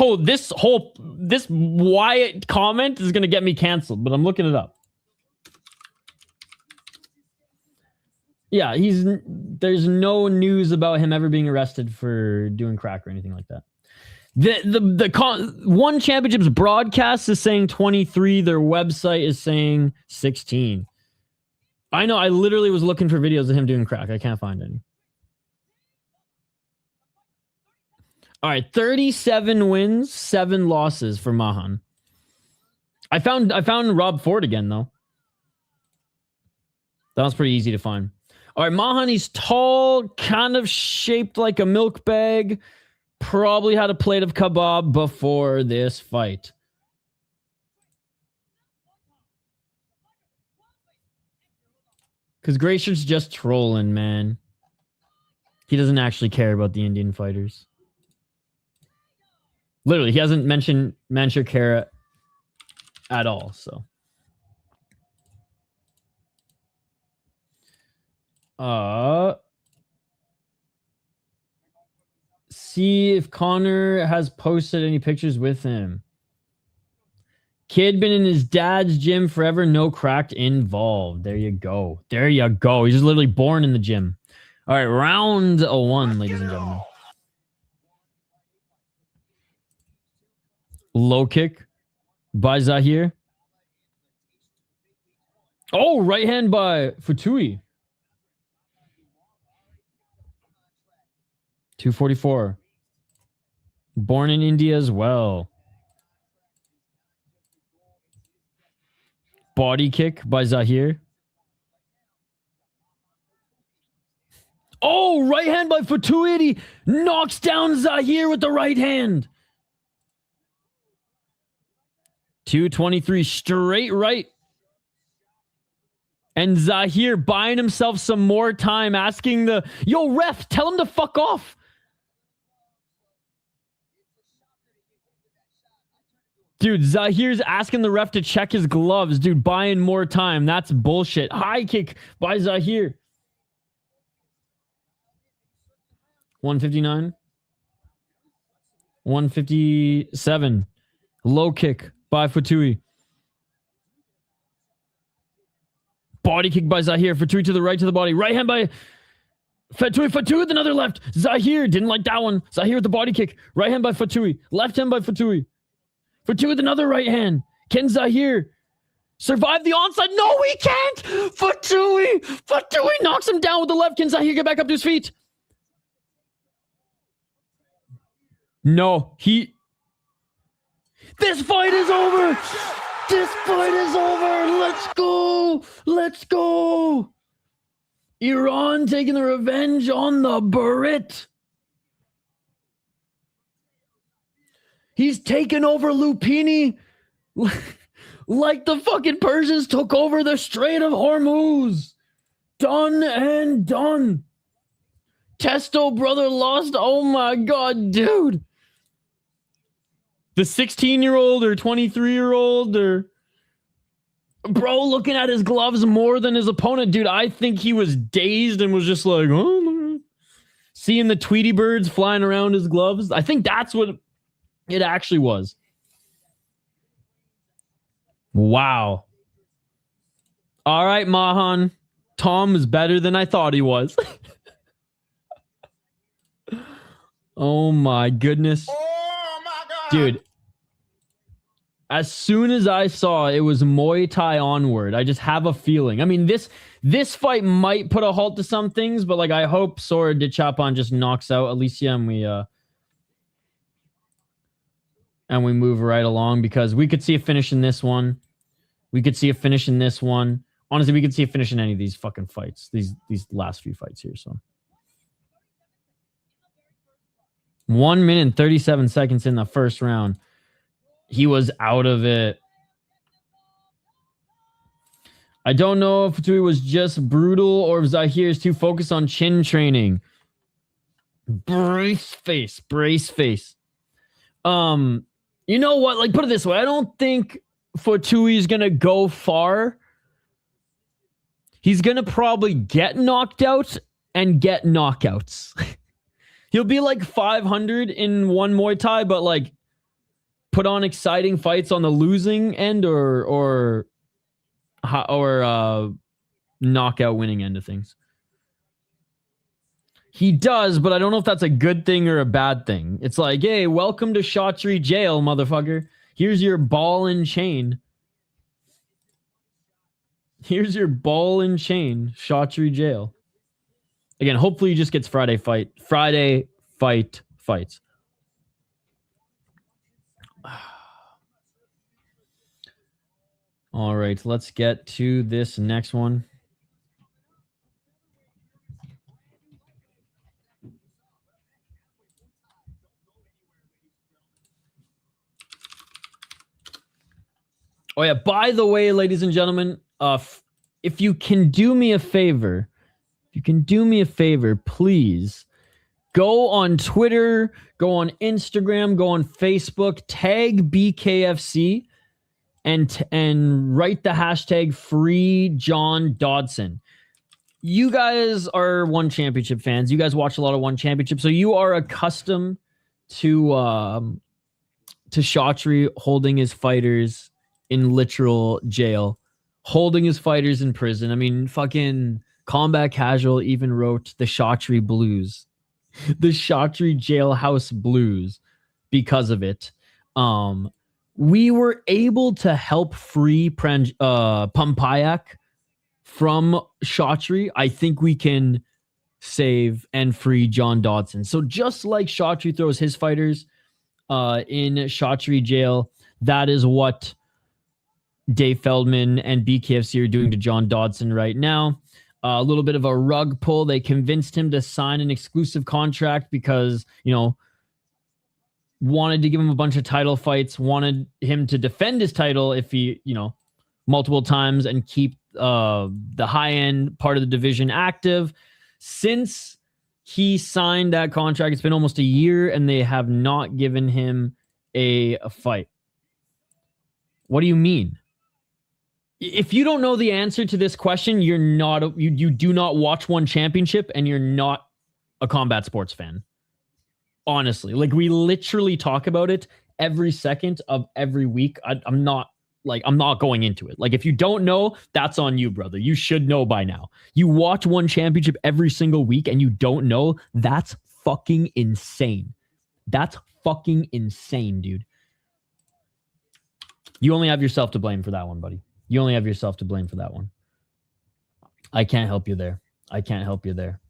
Wyatt comment is gonna get me canceled, but I'm looking it up. Yeah, there's no news about him ever being arrested for doing crack or anything like that. The One Championship's broadcast is saying 23. Their website is saying 16. I know. I literally was looking for videos of him doing crack. I can't find any. All right, 37 wins, 7 losses for Mahan. I found Rob Ford again though. That was pretty easy to find. All right, Mahan, he's tall, kind of shaped like a milk bag. Probably had a plate of kebab before this fight. Because Gracier's just trolling, man. He doesn't actually care about the Indian fighters. Literally, he hasn't mentioned Manshur Kara at all, so. See if Connor has posted any pictures with him. Kid been in his dad's gym forever, no crack involved. There you go. There you go. He's just literally born in the gym. All right, round 1, ladies and gentlemen. Low kick by Zahir. Oh, right hand by Fotouhi. 244. Born in India as well. Body kick by Zahir. Oh, right hand by Fotouhi. He knocks down Zahir with the right hand. 223 straight right. And Zahir buying himself some more time, asking yo, ref, tell him to fuck off. Dude, Zahir's asking the ref to check his gloves. Dude, buying more time. That's bullshit. High kick by Zahir. 159. 157. Low kick by Fotouhi. Body kick by Zahir. Fotouhi to the right to the body. Right hand by Fotouhi. Fotouhi with another left. Zahir didn't like that one. Zahir with the body kick. Right hand by Fotouhi. Left hand by Fotouhi. Fotouhi with another right hand. Can Zahir survive the onside? No, he can't. Fotouhi knocks him down with the left. Can Zahir get back up to his feet? No, this fight is over. This fight is over. Let's go. Iran taking the revenge on the Brit. He's taken over Lumpinee like the fucking Persians took over the Strait of Hormuz. Done and done. Testo brother lost. Oh my God, dude. The 16-year-old or 23-year-old or... Bro, looking at his gloves more than his opponent, dude. I think he was dazed and was just like, oh, seeing the Tweety birds flying around his gloves. I think that's what it actually was. Wow. All right, Mahan. Tom is better than I thought he was. Oh my goodness. Oh my God. Dude. As soon as I saw it was Muay Thai onward, I just have a feeling. I mean, this fight might put a halt to some things, but like I hope Sora de Chapan just knocks out Alicia and we move right along, because we could see a finish in this one. We could see a finish in this one. Honestly, we could see a finish in any of these fucking fights. These last few fights here. So 1 minute and 37 seconds in the first round. He was out of it. I don't know if Fotouhi was just brutal or if Zahir is too focused on chin training. Brace face. You know what? Like, put it this way. I don't think Fotouhi is going to go far. He's going to probably get knocked out and get knockouts. He'll be like 500 in one Muay Thai, but like put on exciting fights on the losing end or knockout winning end of things. He does, but I don't know if that's a good thing or a bad thing. It's like, hey, welcome to Shotri jail, motherfucker. Here's your ball and chain. Here's your ball and chain, Shotri jail. Again, hopefully he just gets Friday fights. All right, let's get to this next one. Oh yeah, by the way, ladies and gentlemen, if you can do me a favor, please go on Twitter, go on Instagram, go on Facebook, tag BKFC and write the hashtag free Jhon Dodson. You guys are One Championship fans. You guys watch a lot of One Championship, so you are accustomed to Shotri holding his fighters in literal jail, holding his fighters in prison. I mean, fucking Combat Casual even wrote the Shotri Blues, the Shotri Jailhouse Blues, because of it. We were able to help free Pampayak from Shotri. I think we can save and free Jhon Dodson. So just like Shotri throws his fighters in Shotri jail, that is what Dave Feldman and BKFC are doing to Jhon Dodson right now. A little bit of a rug pull. They convinced him to sign an exclusive contract because, you know, wanted to give him a bunch of title fights, wanted him to defend his title if he, you know, multiple times and keep the high end part of the division active. Since he signed that contract, it's been almost a year and they have not given him a fight. What do you mean? If you don't know the answer to this question, you're not you do not watch One Championship and you're not a combat sports fan. Honestly, like we literally talk about it every second of every week. I'm not going into it. Like if you don't know, that's on you, brother. You should know by now. You watch One Championship every single week and you don't know, that's fucking insane. That's fucking insane, dude. You only have yourself to blame for that one, buddy. You only have yourself to blame for that one. I can't help you there. I can't help you there.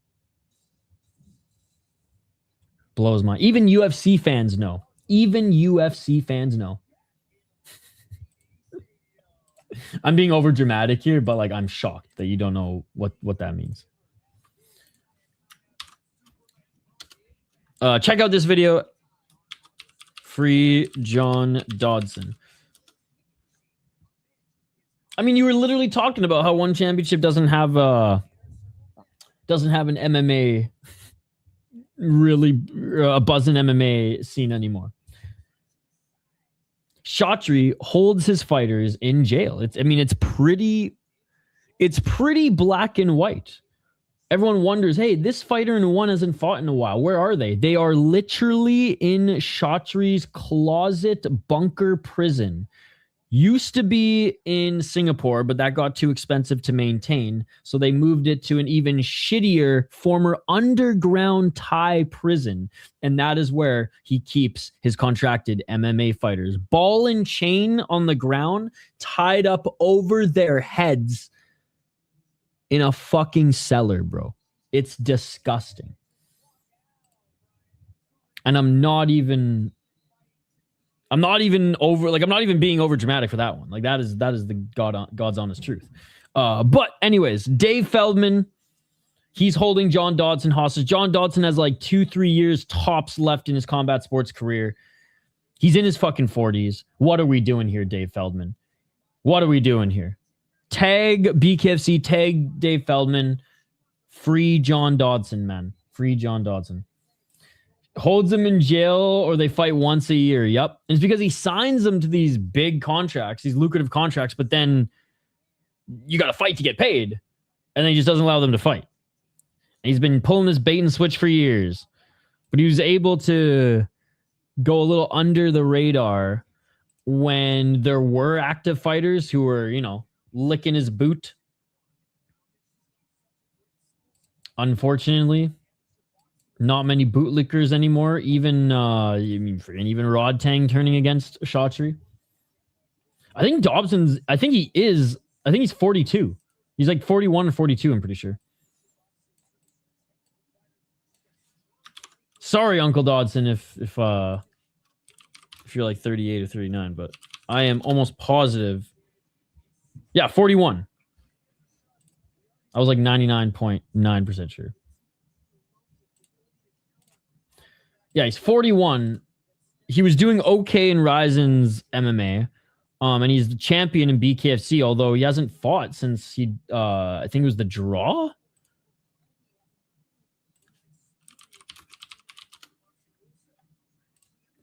Blows my... Even UFC fans know. Even UFC fans know. I'm being over dramatic here, but like I'm shocked that you don't know what that means. Check out this video. Free Jhon Dodson. I mean, you were literally talking about how one championship doesn't have an MMA really a buzzing MMA scene anymore. Chatri holds his fighters in jail. It's pretty black and white. Everyone wonders, hey, this fighter in one hasn't fought in a while. Where are they? They are literally in Chatri's closet bunker prison. Used to be in Singapore, but that got too expensive to maintain. So they moved it to an even shittier former underground Thai prison. And that is where he keeps his contracted MMA fighters. Ball and chain on the ground, tied up over their heads in a fucking cellar, bro. It's disgusting. And I'm not even being over dramatic for that one. Like that is the God's honest truth. But anyways, Dave Feldman, he's holding Jhon Dodson hostage. Jhon Dodson has like 2-3 years tops left in his combat sports career. He's in his fucking 40s. What are we doing here, Dave Feldman? What are we doing here? Tag BKFC, tag Dave Feldman. Free Jhon Dodson, man. Free Jhon Dodson. Holds them in jail or they fight once a year. Yep. And it's because he signs them to these big contracts, these lucrative contracts, but then you got to fight to get paid. And then he just doesn't allow them to fight. And he's been pulling this bait and switch for years. But he was able to go a little under the radar when there were active fighters who were, licking his boot. Unfortunately, not many bootlickers anymore. Even even Rod Tang turning against Chatri. I think he's 42. He's like 41 or 42, I'm pretty sure. Sorry, Uncle Dodson, if you're like 38 or 39, but I am almost positive. Yeah, 41. I was like 99.9% sure. Yeah, he's 41. He was doing okay in Ryzen's MMA. And he's the champion in BKFC, although he hasn't fought since I think it was the draw.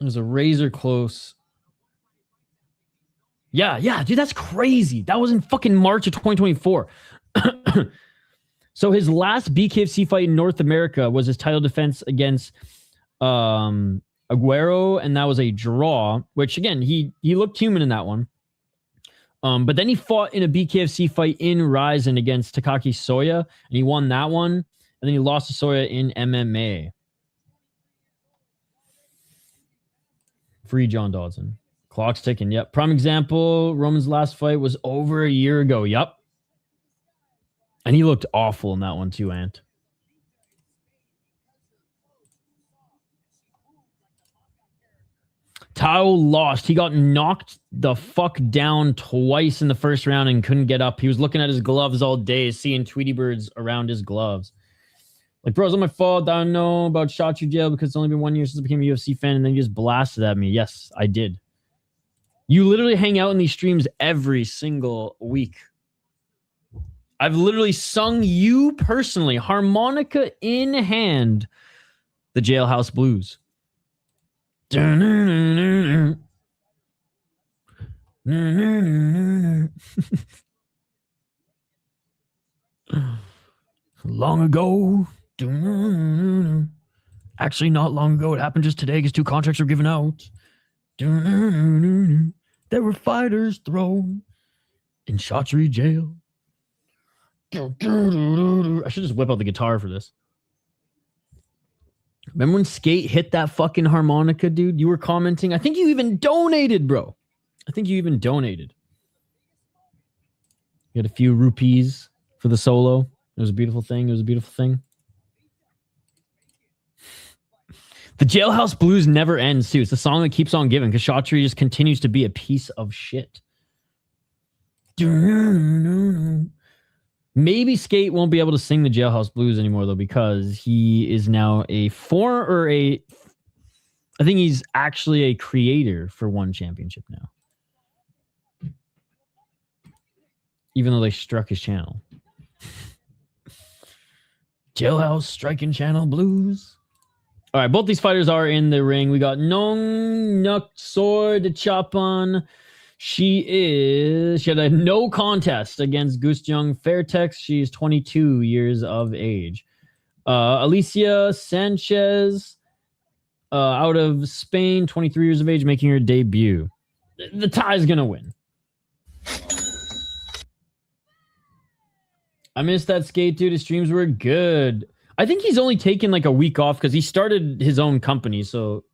It was a razor close. Yeah, dude, that's crazy. That was in fucking March of 2024. So his last BKFC fight in North America was his title defense against Aguero, and that was a draw, which again, he looked human in that one. But then he fought in a BKFC fight in Ryzen against Takaki Soya, and he won that one, and then he lost to Soya in MMA. Free Jhon Dodson. Clock's ticking. Yep. Prime example, Roman's last fight was over a year ago. Yep. And he looked awful in that one too, Ant. Tao lost. He got knocked the fuck down twice in the first round and couldn't get up. He was looking at his gloves all day, seeing Tweety birds around his gloves. Like, bro, it's not my fault. I don't know about Chatri jail because it's only been 1 year since I became a UFC fan, and then you just blasted at me. Yes, I did. You literally hang out in these streams every single week. I've literally sung you personally, harmonica in hand, the Jailhouse Blues. Long ago. Actually, not long ago. It happened just today because 2 contracts were given out. There were fighters thrown in Chatri jail. I should just whip out the guitar for this. Remember when Skate hit that fucking harmonica, dude? You were commenting. I think you even donated, bro. I think you even donated. You had a few rupees for the solo. It was a beautiful thing. It was a beautiful thing. The Jailhouse Blues never ends, too. It's the song that keeps on giving because Chaudhry just continues to be a piece of shit. Maybe Skate won't be able to sing the Jailhouse Blues anymore, though, because he is now I think he's actually a creator for one championship now. Even though they struck his channel. Jailhouse striking channel blues. All right, both these fighters are in the ring. We got Nongnuk sword to chop on. She had a no contest against Gusjung Fairtex. She's 22 years of age. Alicia Sanchez, out of Spain, 23 years of age, making her debut. The Thai's gonna win. I missed that Skate, dude. His streams were good. I think he's only taken like a week off because he started his own company. So,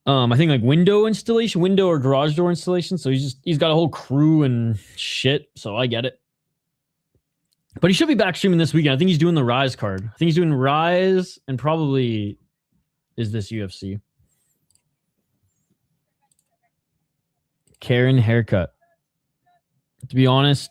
I think like window or garage door installation. So he's got a whole crew and shit. So I get it. But he should be back streaming this weekend. I think he's doing the Rise card. I think he's doing Rise and probably is this UFC. Karen haircut. To be honest,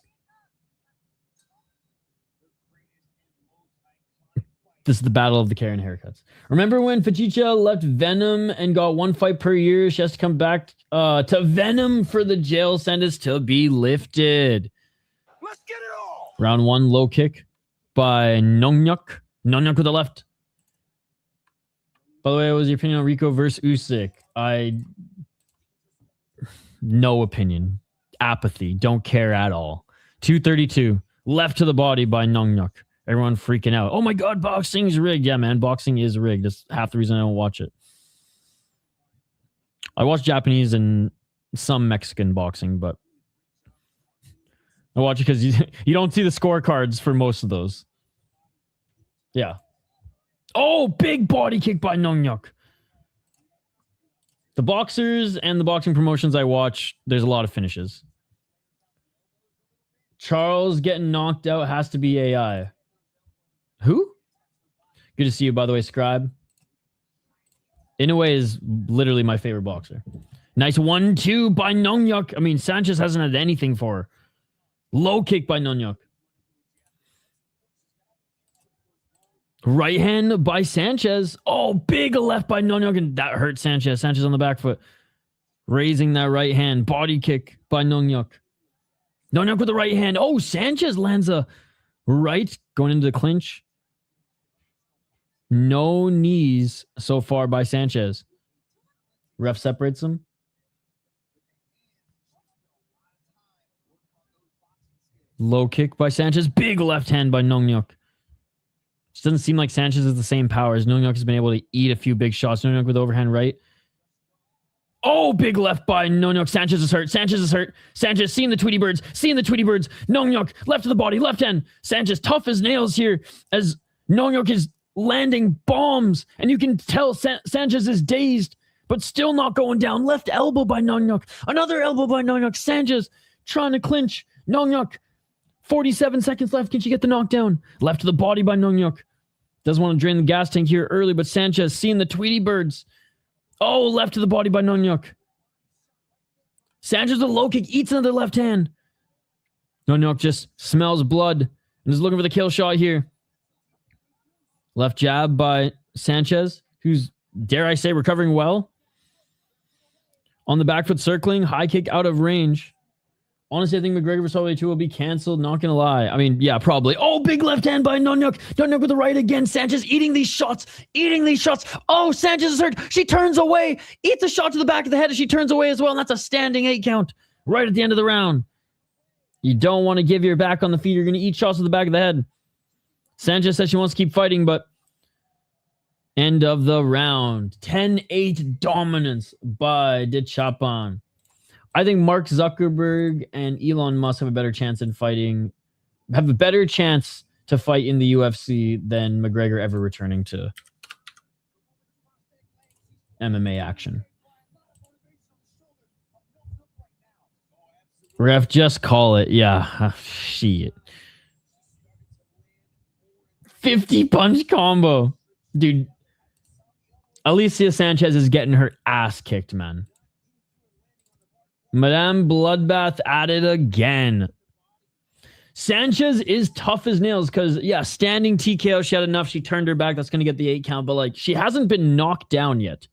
this is the battle of the Karen haircuts. Remember when Fajicha left Venom and got one fight per year? She has to come back to Venom for the jail sentence to be lifted. Let's get it all. Round one, low kick by Nongnuk. Nongnuk with the left. By the way, what was your opinion on Rico versus Usyk? No opinion. Apathy. Don't care at all. 232. Left to the body by Nongnuk. Everyone freaking out. Oh my God, boxing's rigged. Yeah, man, boxing is rigged. That's half the reason I don't watch it. I watch Japanese and some Mexican boxing, but I watch it because you don't see the scorecards for most of those. Yeah. Oh, big body kick by Nongnuk. The boxers and the boxing promotions I watch, there's a lot of finishes. Charles getting knocked out has to be AI. Who? Good to see you, by the way, Scribe. Inoue is literally my favorite boxer. Nice 1-2 by Nongnuk. I mean, Sanchez hasn't had anything for her. Low kick by Nongnuk. Right hand by Sanchez. Oh, big left by Nongnuk, and that hurt Sanchez. Sanchez on the back foot. Raising that right hand. Body kick by Nongnuk. Nongnuk with the right hand. Oh, Sanchez lands a right going into the clinch. No knees so far by Sanchez. Ref separates them. Low kick by Sanchez. Big left hand by Nongnuk. It doesn't seem like Sanchez has the same power as Nongnuk has been able to eat a few big shots. Nongnuk with overhand right. Oh, big left by Nongnuk. Sanchez is hurt. Sanchez is hurt. Sanchez seeing the Tweety Birds. Seeing the Tweety Birds. Nongnuk left to the body. Left hand. Sanchez tough as nails here as Nongnuk is landing bombs. And you can tell Sanchez is dazed, but still not going down. Left elbow by Nongnuk. Another elbow by Nongnuk. Sanchez trying to clinch. Nongnuk. 47 seconds left. Can she get the knockdown? Left to the body by Nongnuk. Doesn't want to drain the gas tank here early, but Sanchez seeing the Tweety Birds. Oh, left to the body by Nongnuk. Sanchez with a low kick, eats another left hand. Nongnuk just smells blood and is looking for the kill shot here. Left jab by Sanchez, who's, dare I say, recovering well. On the back foot circling, high kick out of range. Honestly, I think McGregor vs. Holloway 2 will be canceled. Not going to lie. I mean, yeah, probably. Oh, big left hand by Nongnuk. Nongnuk with the right again. Sanchez eating these shots. Eating these shots. Oh, Sanchez is hurt. She turns away. Eats a shot to the back of the head as she turns away as well. And that's a standing 8 count right at the end of the round. You don't want to give your back on the feet. You're going to eat shots to the back of the head. Sanchez says she wants to keep fighting, but end of the round. 10-8 dominance by De Chapan. I think Mark Zuckerberg and Elon Musk have a better chance to fight in the UFC than McGregor ever returning to MMA action. Ref, just call it. Yeah. Shit. 50 punch combo. Dude. Alicia Sanchez is getting her ass kicked, man. Madame Bloodbath at it again. Sanchez is tough as nails because, yeah, standing TKO, she had enough. She turned her back. That's going to get the 8 count. But, like, she hasn't been knocked down yet.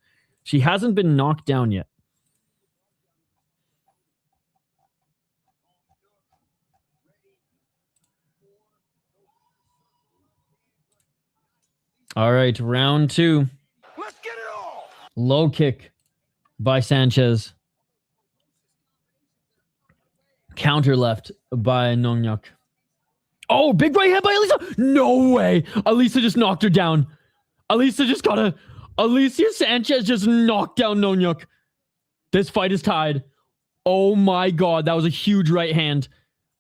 All right, round 2. Let's get it all. Low kick by Sanchez. Counter left by Nongnuk. Oh, big right hand by Alicia. No way. Alicia just knocked her down. Alicia Sanchez just knocked down Nongnuk. This fight is tied. Oh my God. That was a huge right hand.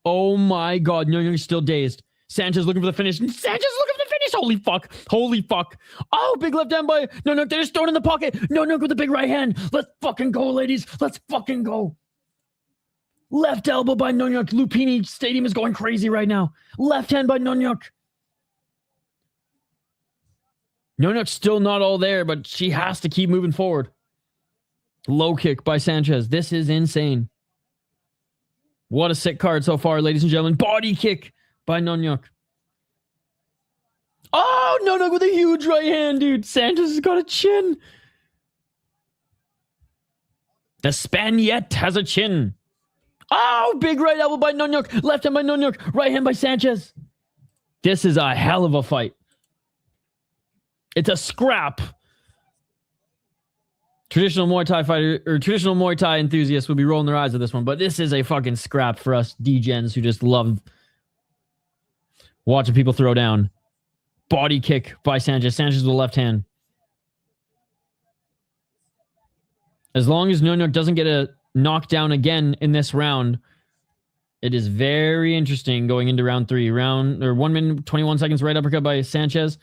Oh my God. Nongnuk is still dazed. Sanchez looking for the finish. Sanchez looking for the finish. Holy fuck. Oh, big left hand by Nongnuk. They're just throwing in the pocket. Nongnuk with the big right hand. Let's fucking go, ladies. Let's fucking go. Left elbow by Nongnuk. Lumpinee Stadium is going crazy right now. Left hand by Nongnuk. Nongnuk's still not all there, but she has to keep moving forward. Low kick by Sanchez. This is insane. What a sick card so far, ladies and gentlemen. Body kick by Nongnuk. Oh, Nongnuk with a huge right hand, dude. Sanchez has got a chin. The Spaniard has a chin. Oh, big right elbow by Nongnuk. Left hand by Nongnuk. Right hand by Sanchez. This is a hell of a fight. It's a scrap. Traditional Muay Thai fighter or traditional Muay Thai enthusiasts would be rolling their eyes at this one, but this is a fucking scrap for us degens who just love watching people throw down. Body kick by Sanchez. Sanchez with the left hand. As long as Nongnuk doesn't get a knockdown again in this round, it is very interesting going into round 3. 1 minute 21 seconds right uppercut by Sanchez.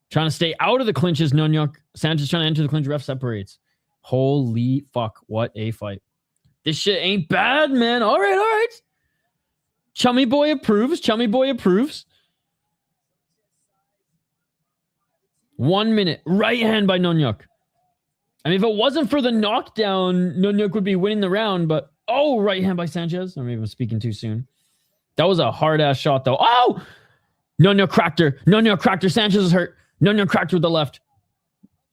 Trying to stay out of the clinches, Nongnuk. Sanchez trying to enter the clinch. Ref separates. Holy fuck. What a fight. This shit ain't bad, man. All right. Chummy boy approves. 1 minute. Right hand by Nongnuk. I mean, if it wasn't for the knockdown, Nongnuk would be winning the round, but oh, right hand by Sanchez. Or maybe I'm speaking too soon. That was a hard-ass shot, though. Oh! Nongnuk cracked her. Sanchez is hurt. Nongnuk cracked her with the left.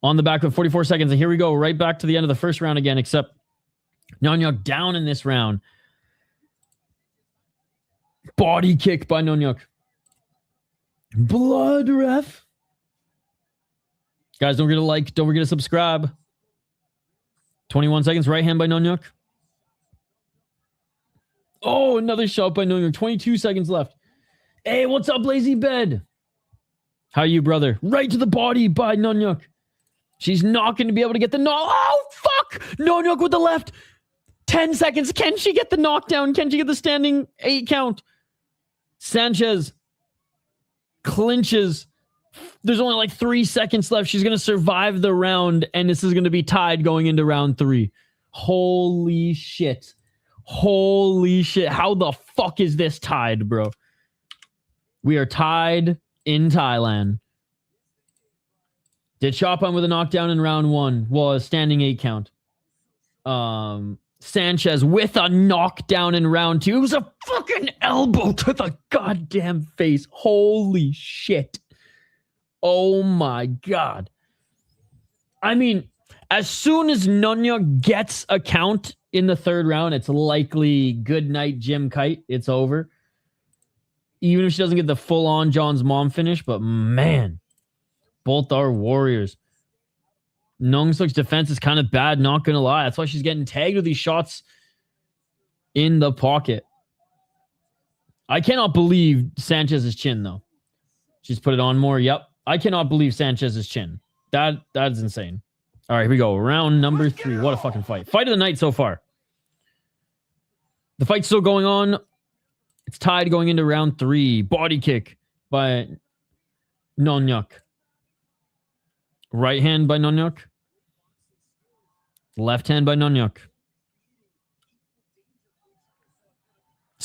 On the back of 44 seconds. And here we go. Right back to the end of the first round again, except Nongnuk down in this round. Body kick by Nongnuk. Blood, ref. Guys, don't forget to like. Don't forget to subscribe. 21 seconds. Right hand by Nongnuk. Oh, another shot by Nongnuk. 22 seconds left. Hey, what's up, Lazy Bed? How you, brother? Right to the body by Nongnuk. She's not going to be able to get the knock. Oh, fuck! Nongnuk with the left. 10 seconds. Can she get the knockdown? Can she get the standing 8 count? Sanchez clinches. There's only like 3 seconds left. She's going to survive the round, and this is going to be tied going into round 3. Holy shit. How the fuck is this tied, bro? We are tied in Thailand. Did Chopin with a knockdown in round 1. Was standing 8 count. Sanchez with a knockdown in round 2. It was a fucking elbow to the goddamn face. Holy shit. Oh my God. I mean, as soon as Nongnuk gets a count in the 3rd round, it's likely good night, Jim Kite. It's over. Even if she doesn't get the full-on John's mom finish, but man, both are warriors. Nongnuk's defense is kind of bad, not going to lie. That's why she's getting tagged with these shots in the pocket. I cannot believe Sanchez's chin, though. She's put it on more. Yep. I cannot believe Sanchez's chin. That's insane. All right, here we go. Round number 3. What a fucking fight. Fight of the night so far. The fight's still going on. It's tied going into round 3. Body kick by Nongnuk. Right hand by Nongnuk. Left hand by Nongnuk.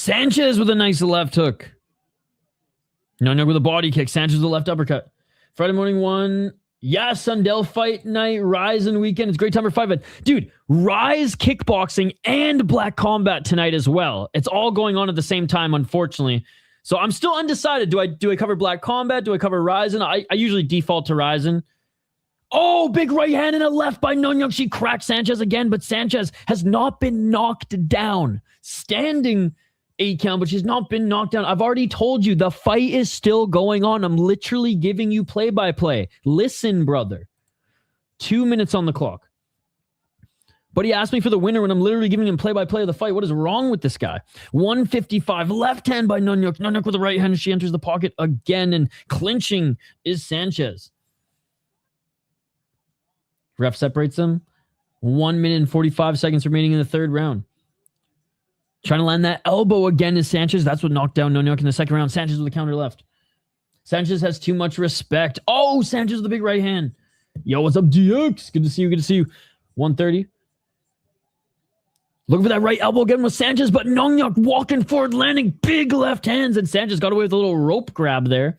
Sanchez with a nice left hook. Nongnuk with a body kick. Sanchez with a left uppercut. Friday morning one. Yeah, Sundell fight night. Rise and weekend. It's a great time for fight. But dude, Rise kickboxing and Black Combat tonight as well. It's all going on at the same time, unfortunately. So I'm still undecided. Do I cover Black Combat? Do I cover Ryzen? I usually default to Ryzen. Oh, big right hand and a left by Nongnuk. She cracked Sanchez again, but Sanchez has not been knocked down. Standing 8 count, but she's not been knocked down. I've already told you the fight is still going on. I'm literally giving you play-by-play. Listen, brother. 2 minutes on the clock. But he asked me for the winner when I'm literally giving him play-by-play of the fight. What is wrong with this guy? 155. Left hand by Nongnuk. Nongnuk with the right hand. She enters the pocket again, and clinching is Sanchez. Ref separates them. 1 minute and 45 seconds remaining in the third round. Trying to land that elbow again is Sanchez. That's what knocked down Nongnuk in the second round. Sanchez with the counter left. Sanchez has too much respect. Oh, Sanchez with the big right hand. Yo, what's up, DX? Good to see you. Good to see you. 130. Looking for that right elbow again with Sanchez, but Nongnuk walking forward, landing big left hands, and Sanchez got away with a little rope grab there.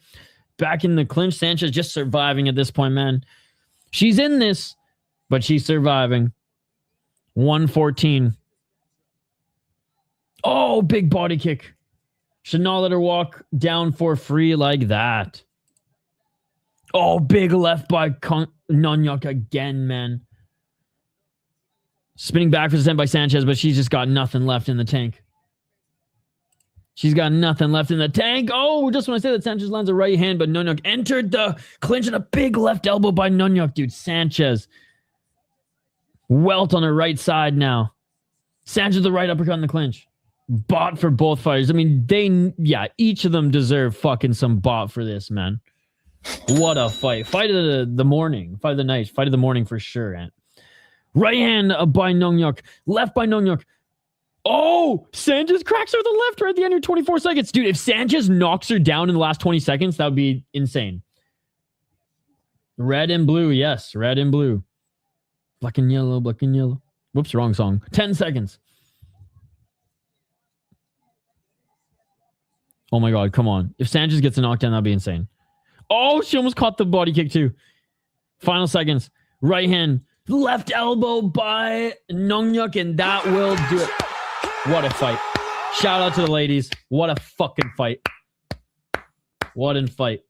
Back in the clinch. Sanchez just surviving at this point, man. She's in this, but she's surviving. 114. Oh, big body kick. Should not let her walk down for free like that. Oh, big left by Nongnuk again, man. Spinning back for the send by Sanchez, but she's just got nothing left in the tank. She's got nothing left in the tank. Oh, just when I say that, Sanchez lands a right hand, but Nongnuk entered the clinch and a big left elbow by Nongnuk, dude. Sanchez. Welt on her right side now. Sanchez the right uppercut in the clinch. Bot for both fighters. I mean, each of them deserve fucking some bot for this, man. What a fight. Fight of the morning. Fight of the night. Fight of the morning for sure, Ant. Right hand by Nongnuk. Left by Nongnuk. Oh, Sanchez cracks her with the left right at the end of 24 seconds. Dude, if Sanchez knocks her down in the last 20 seconds, that would be insane. Red and blue. Yes, red and blue. Black and yellow, black and yellow. Whoops, wrong song. 10 seconds. Oh my God, come on. If Sanchez gets a knockdown, that'd be insane. Oh, she almost caught the body kick too. Final seconds. Right hand. Left elbow by Nongnuk, and that will do it. What a fight. Shout out to the ladies. What a fucking fight. What a fight.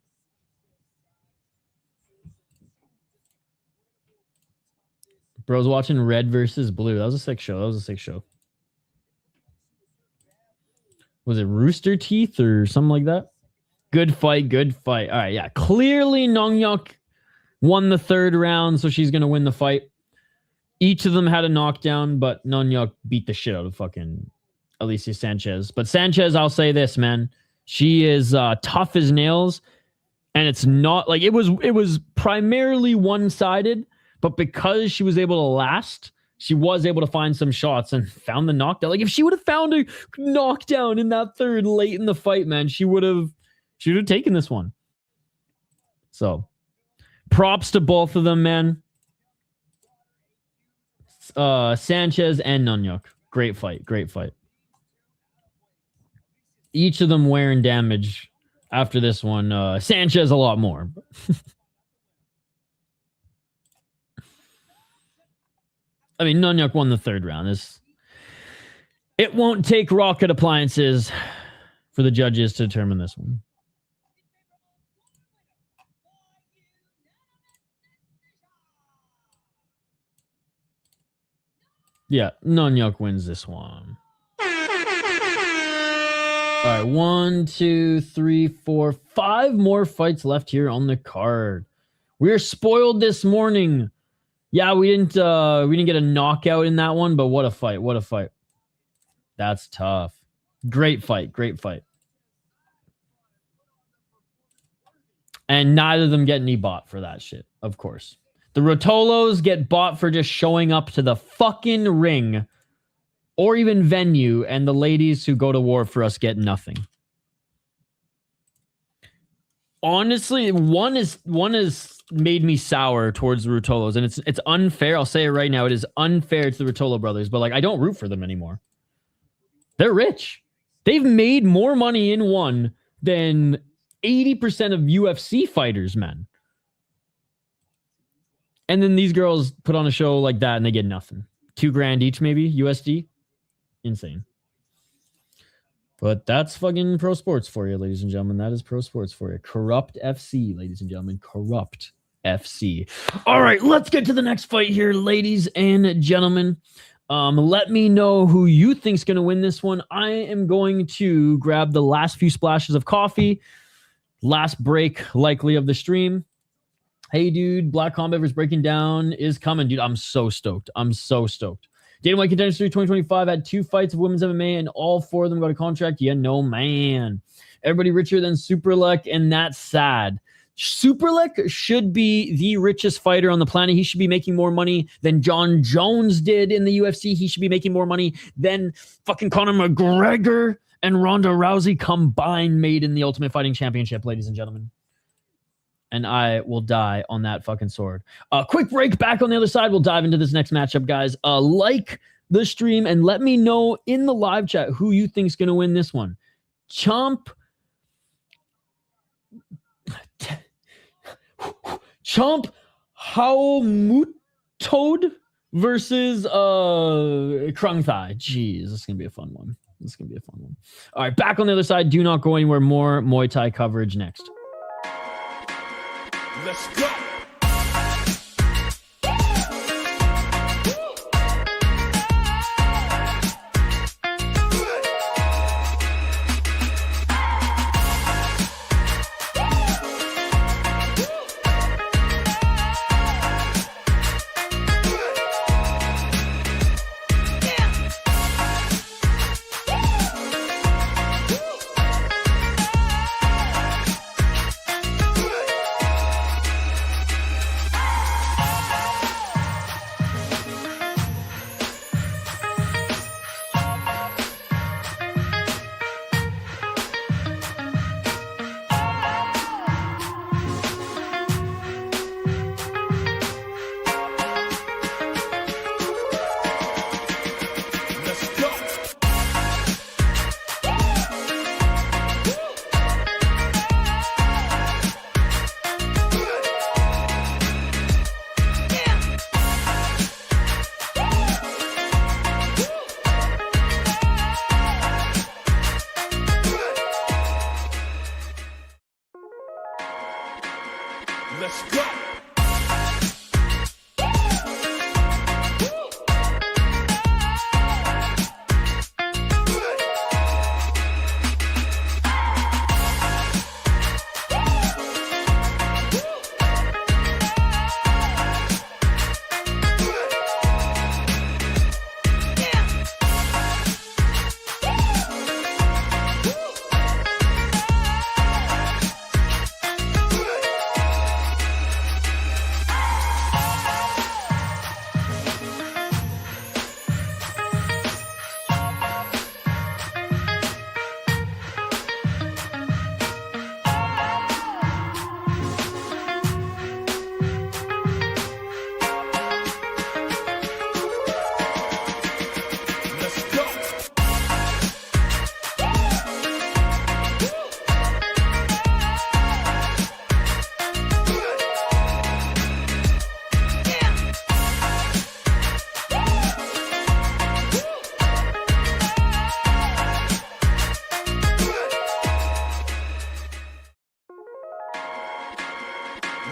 Bro's watching red versus blue. That was a sick show. Was it Rooster Teeth or something like that? Good fight. All right, yeah. Clearly, Nongnuk won the third round, so she's going to win the fight. Each of them had a knockdown, but Nongnuk beat the shit out of fucking Alicia Sanchez. But Sanchez, I'll say this, man. She is tough as nails, and it's not like it was primarily one-sided, but because she was able to last, she was able to find some shots and found the knockdown. Like if she would have found a knockdown in that third late in the fight, man, she would have taken this one. So props to both of them, man. Sanchez and Nongnuk. Great fight. Each of them wearing damage after this one. Sanchez a lot more. I mean, Nongnuk won the third round. It won't take rocket appliances for the judges to determine this one. Yeah, Nongnuk wins this one. All right, 1, 2, 3, 4, 5 more fights left here on the card. We're spoiled this morning. Yeah, we didn't get a knockout in that one, but what a fight. That's tough. Great fight. And neither of them get any bot for that shit, of course. The Rotolos get bought for just showing up to the fucking ring or even venue, and the ladies who go to war for us get nothing. Honestly, one is made me sour towards the Rotolos, and it's unfair. I'll say it right now. It is unfair to the Rotolo brothers, but like I don't root for them anymore. They're rich. They've made more money in one than 80% of UFC fighters, man. And then these girls put on a show like that and they get nothing. $2,000 each, maybe USD. Insane. But that's fucking pro sports for you, ladies and gentlemen. That is pro sports for you. Corrupt FC, ladies and gentlemen. Corrupt FC. All right, let's get to the next fight here, ladies and gentlemen. Let me know who you think's going to win this one. I am going to grab the last few splashes of coffee. Last break, likely, of the stream. Hey, dude, Black Combat vs. Breaking Down is coming. Dude, I'm so stoked. I'm so stoked. Dana White Contender Series 2025 had 2 fights of women's MMA, and all 4 of them got a contract. Yeah, no, man. Everybody richer than Superlek, and that's sad. Superlek should be the richest fighter on the planet. He should be making more money than John Jones did in the UFC. He should be making more money than fucking Conor McGregor and Ronda Rousey combined made in the Ultimate Fighting Championship, ladies and gentlemen. And I will die on that fucking sword. Quick break. Back on the other side. We'll dive into this next matchup, guys. Like the stream and let me know in the live chat who you think's going to win this one. Chomp Haumutod versus Krungthai. Jeez, this is going to be a fun one. All right, back on the other side. Do not go anywhere. More Muay Thai coverage next. Let's go. Let's go.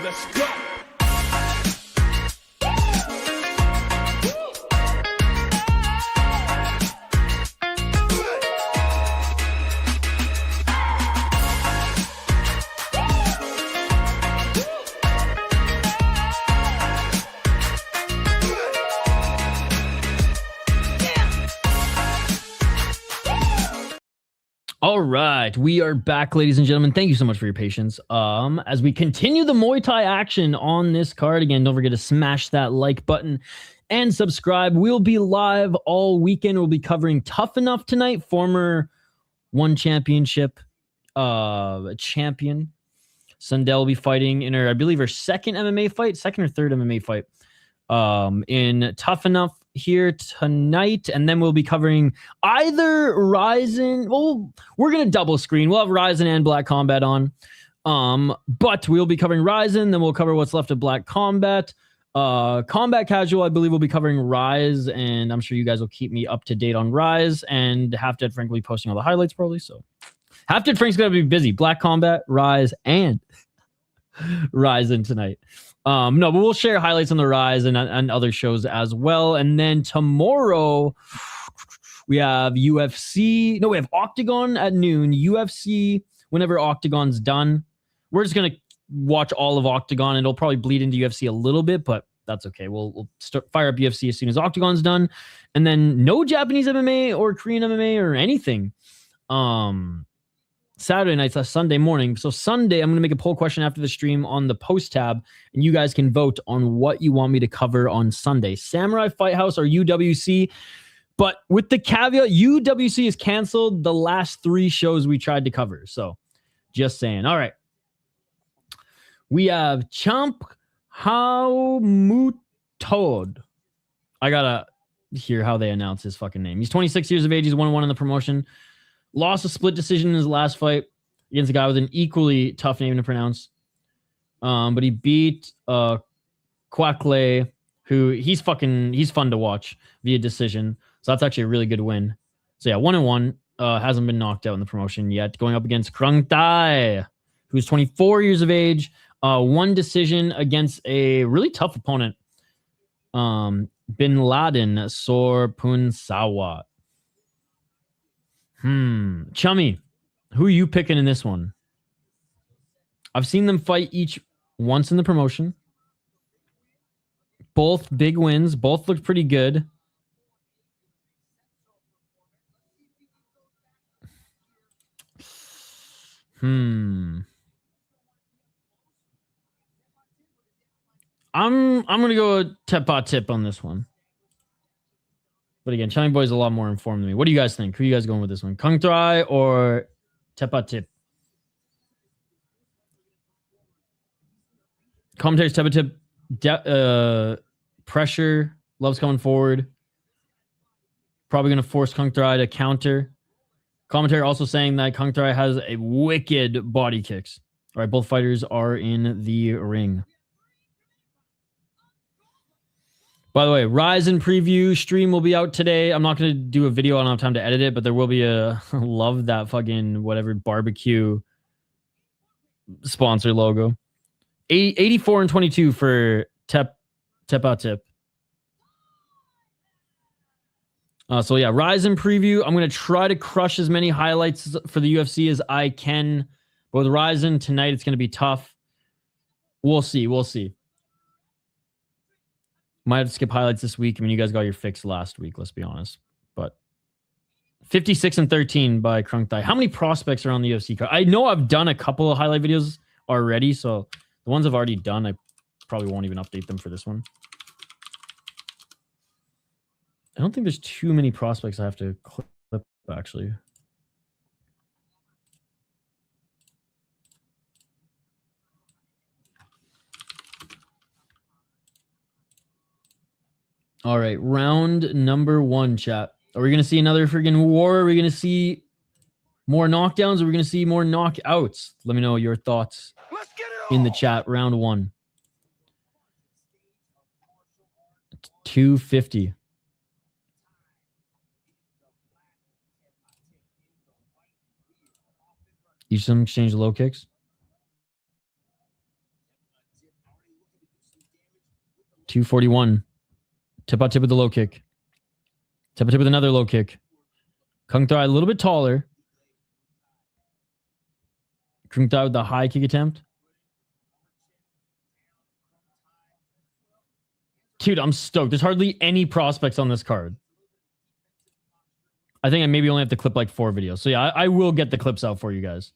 Let's go. All right, we are back, ladies and gentlemen. Thank you so much for your patience. As we continue the Muay Thai action on this card, again, don't forget to smash that like button and subscribe. We'll be live all weekend. We'll be covering Tough Enough tonight. Former One Championship champion Sundell will be fighting in her, I believe, her second MMA fight, second or third MMA fight in Tough Enough. here tonight, and then we'll be covering either Ryzen. Well, we're gonna double screen. We'll have Ryzen and Black Combat on. But we'll be covering Ryzen, then we'll cover what's left of Black Combat. Combat Casual, I believe, will be covering Rise, and I'm sure you guys will keep me up to date on Rise, and Half Dead Frank will be posting all the highlights probably. So Half Dead Frank's gonna be busy. Black Combat, Rise, and Ryzen tonight. No, but we'll share highlights on the Rise and other shows as well. And then tomorrow we have UFC. No, we have Octagon at noon. UFC whenever Octagon's done. We're just gonna watch all of Octagon, and it'll probably bleed into UFC a little bit, but that's okay. We'll fire up UFC as soon as Octagon's done, and then no Japanese MMA or Korean MMA or anything. Saturday nights, that's Sunday morning. So Sunday, I'm going to make a poll question after the stream on the post tab, and you guys can vote on what you want me to cover on Sunday. Samurai Fight House or UWC. But with the caveat, UWC is canceled the last 3 shows we tried to cover. So just saying. All right. We have Champ Haumutod. I got to hear how they announce his fucking name. He's 26 years of age. He's 1-1 in the promotion. Lost a split decision in his last fight against a guy with an equally tough name to pronounce. But he beat Quackley, who he's fun to watch via decision. So that's actually a really good win. So yeah, 1-1. Hasn't been knocked out in the promotion yet. Going up against Krungthai, who's 24 years of age. 1 decision against a really tough opponent. Bin Laden Sorpunsawa. Chummy, who are you picking in this one? I've seen them fight each once in the promotion. Both big wins. Both looked pretty good. I'm gonna go Tepatip on this one. But again, Chummy Boy's a lot more informed than me. What do you guys think? Who are you guys going with this one? Kongchai or Tepatip? Commentaries Tepatip. Pressure. Loves coming forward. Probably going to force Kongchai to counter. Commentary also saying that Kongchai has a wicked body kicks. All right, both fighters are in the ring. By the way, Ryzen preview stream will be out today. I'm not going to do a video. I don't have time to edit it, but there will be a love that fucking whatever barbecue sponsor logo. 84 and 22 for Tepatip. So yeah, Ryzen preview. I'm going to try to crush as many highlights for the UFC as I can. But with Ryzen tonight, it's going to be tough. We'll see. Might have to skip highlights this week. I mean, you guys got your fix last week, let's be honest. But 56 and 13 by Krungthai. How many prospects are on the UFC card? I know I've done a couple of highlight videos already, so the ones I've already done, I probably won't even update them for this one. I don't think there's too many prospects I have to clip, actually. All right, round number 1, chat. Are we going to see another freaking war? Are we going to see more knockdowns? Or are we going to see more knockouts? Let me know your thoughts in the chat. Round 1. 250. Each of them exchange low kicks. 241. Tepatip with the low kick. Tepatip with another low kick. Kongchai a little bit taller. Krungthai with the high kick attempt. Dude, I'm stoked. There's hardly any prospects on this card. I think I maybe only have to clip like 4 videos. So yeah, I will get the clips out for you guys.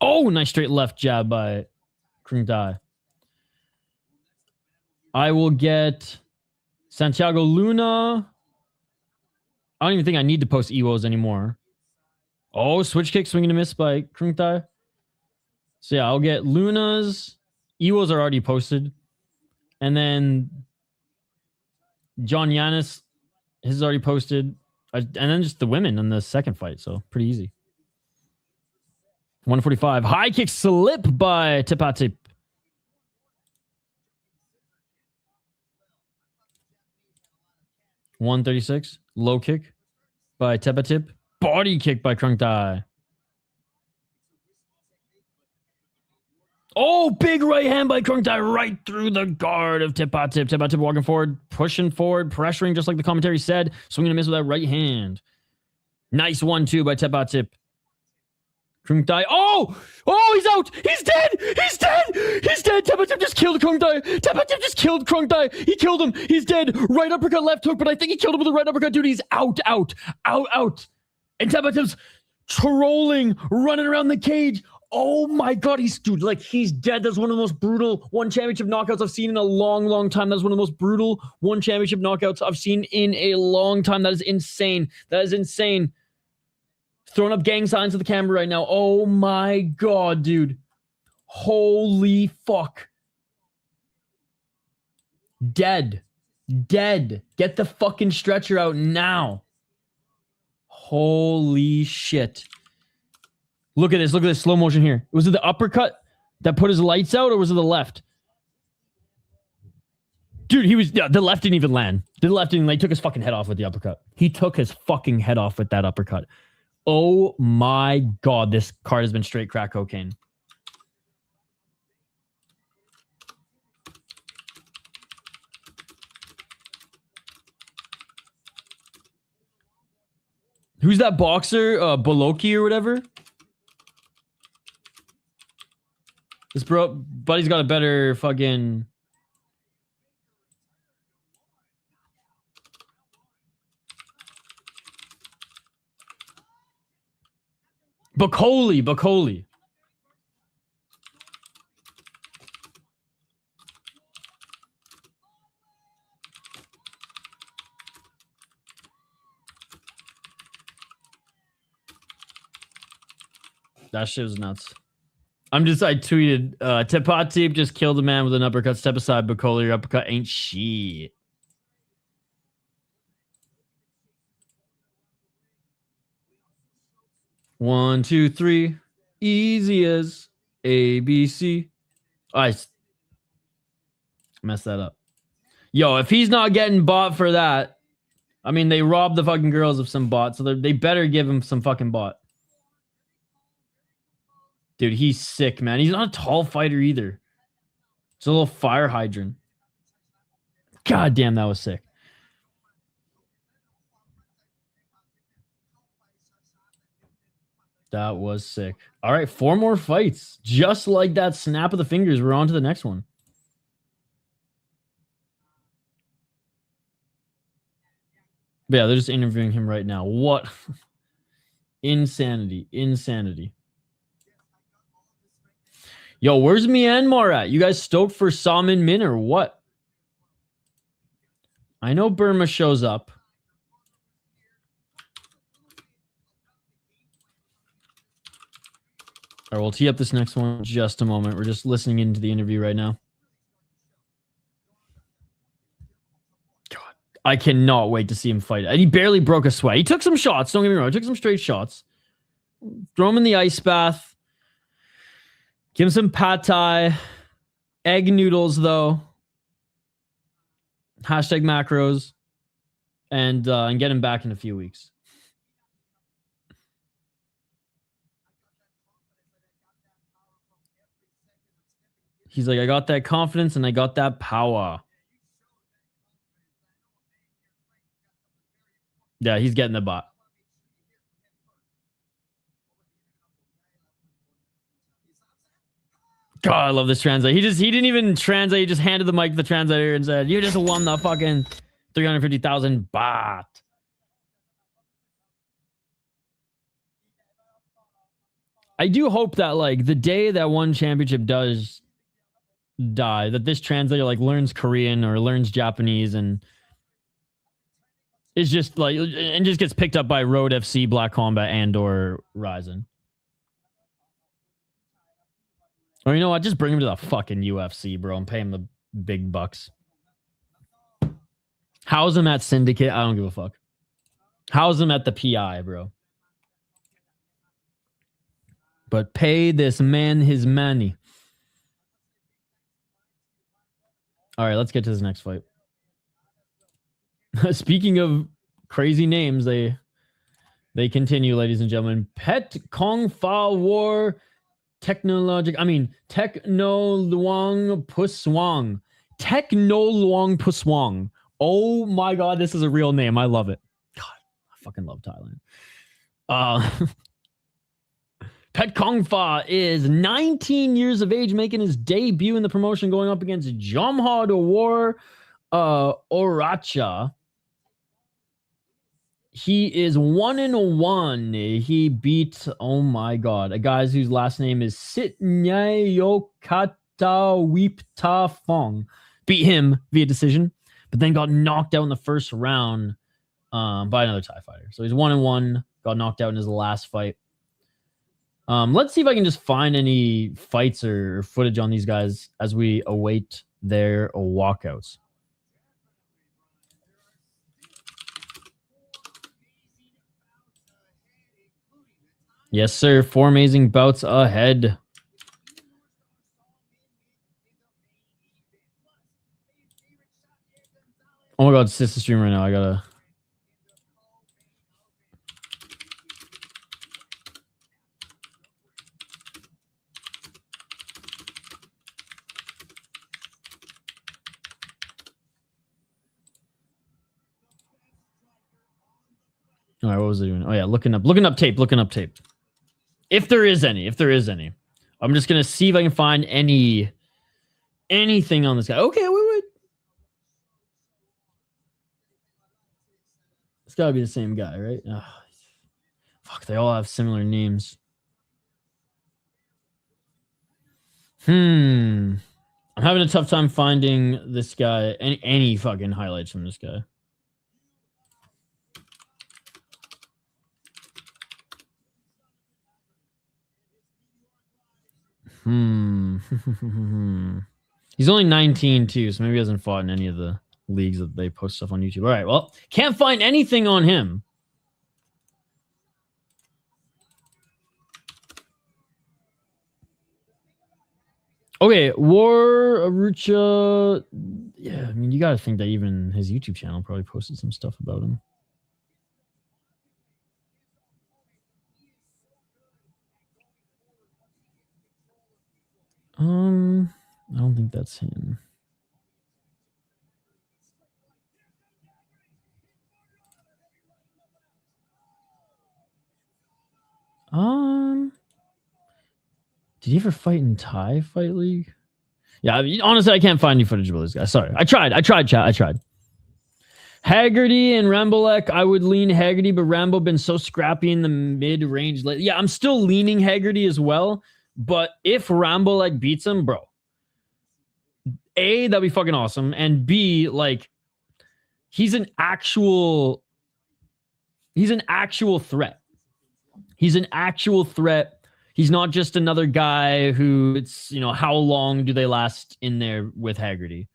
Oh, nice straight left jab by Krungthai. I will get Santiago Luna. I don't even think I need to post EWOs anymore. Oh, switch kick, swing and a miss by Krungthai. So yeah, I'll get Luna's. EWOs are already posted. And then John Yanis, his is already posted. And then just the women in the second fight. So pretty easy. 145. High kick slip by Tepatip. $136. Low kick by Tepatip. Body kick by Krungthai. Oh, big right hand by Krungthai right through the guard of Tepatip. Tepatip walking forward, pushing forward, pressuring just like the commentary said. Swinging a miss with that right hand. Nice 1-2 by Tepatip. Krungthai. Oh, he's out. He's dead. He's dead. He's dead. Tepatip just killed Krungthai. Tepatip just killed Krungthai. He killed him. He's dead. Right uppercut, left hook, but I think he killed him with a right uppercut. Dude, he's out. And Tepatip's trolling, running around the cage. Oh my God, he's dead. That's one of the most brutal one championship knockouts I've seen in a long, long time. That's one of the most brutal one championship knockouts I've seen in a long time. That is insane. Throwing up gang signs to the camera right now. Oh my God, dude. Holy fuck. Dead. Get the fucking stretcher out now. Holy shit. Look at this slow motion here. Was it the uppercut that put his lights out, or was it the left? Dude, the left didn't even land. He took his fucking head off with the uppercut. He took his fucking head off with that uppercut. Oh my God, this card has been straight crack cocaine. Who's that boxer? Boloki or whatever? This buddy's got a better fucking... Bakoli. That shit was nuts. I tweeted, Tepatip just killed a man with an uppercut. Step aside, Bakoli. Your uppercut ain't shit. One, two, three. Easy as ABC. I messed that up. Yo, if he's not getting bought for that, I mean, they robbed the fucking girls of some bot, so they better give him some fucking bot. Dude, he's sick, man. He's not a tall fighter either. It's a little fire hydrant. God damn, that was sick. That was sick. All right, 4 more fights. Just like that snap of the fingers, we're on to the next one. But yeah, they're just interviewing him right now. What? Insanity. Yo, where's Myanmar at? You guys stoked for Salman Min or what? I know Burma shows up. All right, we'll tee up this next one in just a moment. We're just listening into the interview right now. God, I cannot wait to see him fight. And he barely broke a sweat. He took some shots. Don't get me wrong. He took some straight shots. Throw him in the ice bath. Give him some pad thai. Egg noodles, though. Hashtag macros. And get him back in a few weeks. He's like, I got that confidence and I got that power. Yeah, he's getting the bot. God, I love this translate. He didn't even translate. He just handed the mic to the translator and said, you just won the fucking 350,000 baht. I do hope that like the day that one championship does die, that this translator like learns Korean or learns Japanese and is just like, and just gets picked up by Road FC, Black Combat, and or Ryzen. Or you know what? Just bring him to the fucking UFC, bro, and pay him the big bucks. House him at Syndicate. I don't give a fuck. House him at the PI, bro. But pay this man his money. All right, let's get to this next fight. Speaking of crazy names, they continue, ladies and gentlemen. Petkongfa War Technologic. I mean, Techno Luang Puswang. Techno Luang Puswang. Oh my god, this is a real name. I love it. God, I fucking love Thailand. Petkongfa is 19 years of age, making his debut in the promotion, going up against Jomhod War Oracha. He is 1-1. He beat, oh my god, a guy whose last name is Sitnyayokata Wipta Fong. Beat him via decision, but then got knocked out in the first round by another Thai fighter. So he's 1-1, got knocked out in his last fight. Let's see if I can just find any fights or footage on these guys as we await their walkouts. Yes, sir. 4 amazing bouts ahead. Oh my god, it's just the stream right now. I gotta... All right, what was I doing? Oh yeah, looking up tape. If there is any. I'm just gonna see if I can find anything on this guy. Okay, wait. It's gotta be the same guy, right? Oh, fuck, they all have similar names. I'm having a tough time finding this guy. Any fucking highlights from this guy. He's only 19 too, so maybe he hasn't fought in any of the leagues that they post stuff on YouTube. All right, well, can't find anything on him. Okay, War Arucha. Yeah, I mean, you got to think that even his YouTube channel probably posted some stuff about him. I don't think that's him. Did he ever fight in Thai Fight League? Yeah, I mean, honestly, I can't find any footage about this guy. Sorry. I tried, chat. I tried. Haggerty and Rambolek, I would lean Haggerty, but Rambo been so scrappy in the mid-range. Yeah, I'm still leaning Haggerty as well, but if Rambolek beats him, bro, A, that'd be fucking awesome, and B, like, he's an actual threat. He's an actual threat. He's not just another guy who it's, you know, how long do they last in there with Haggerty?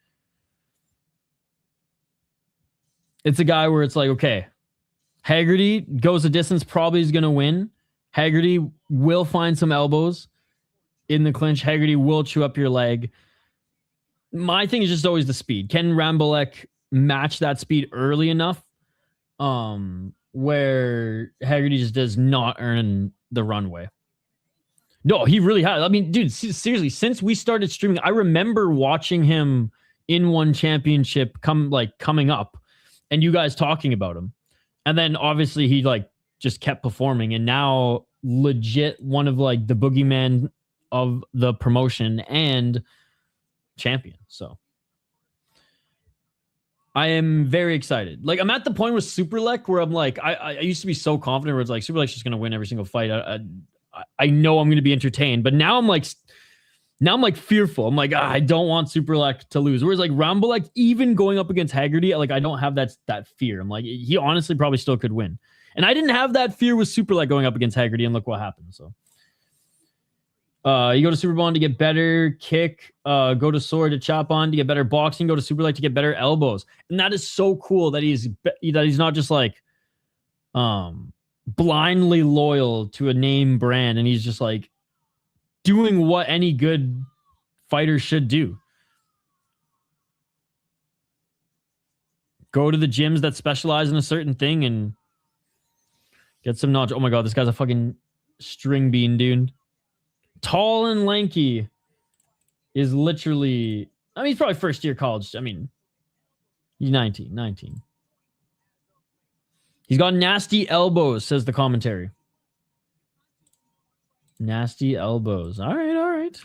It's a guy where it's like, okay, Haggerty goes a distance, probably is going to win. Haggerty will find some elbows in the clinch. Haggerty will chew up your leg. My thing is just always the speed. Can Rambolek match that speed early enough where Haggerty just does not earn the runway? No, he really has. I mean, dude, seriously, since we started streaming, I remember watching him in one championship coming up and you guys talking about him. And then obviously he like just kept performing and now legit one of like the boogeyman of the promotion and champion. So I am very excited. Like I'm at the point with Superlek where I'm like, I used to be so confident where it's like Superlek's just going to win every single fight. I know I'm going to be entertained, but now I'm like fearful. I'm like, I don't want Superlek to lose. Whereas like Rambolek, even going up against Haggerty, like I don't have that fear. I'm like, he honestly probably still could win. And I didn't have that fear with Superlek going up against Haggerty, and look what happened. So You go to Super Bond to get better kick. Go to sword to chop on to get better boxing. Go to Super Light to get better elbows. And that is so cool that he's not just like blindly loyal to a name brand, and he's just like doing what any good fighter should do. Go to the gyms that specialize in a certain thing and get some knowledge. Oh my god, this guy's a fucking string bean, dude. Tall and lanky is literally... I mean, he's probably first year college. I mean, he's 19. He's got nasty elbows, says the commentary. Nasty elbows. All right.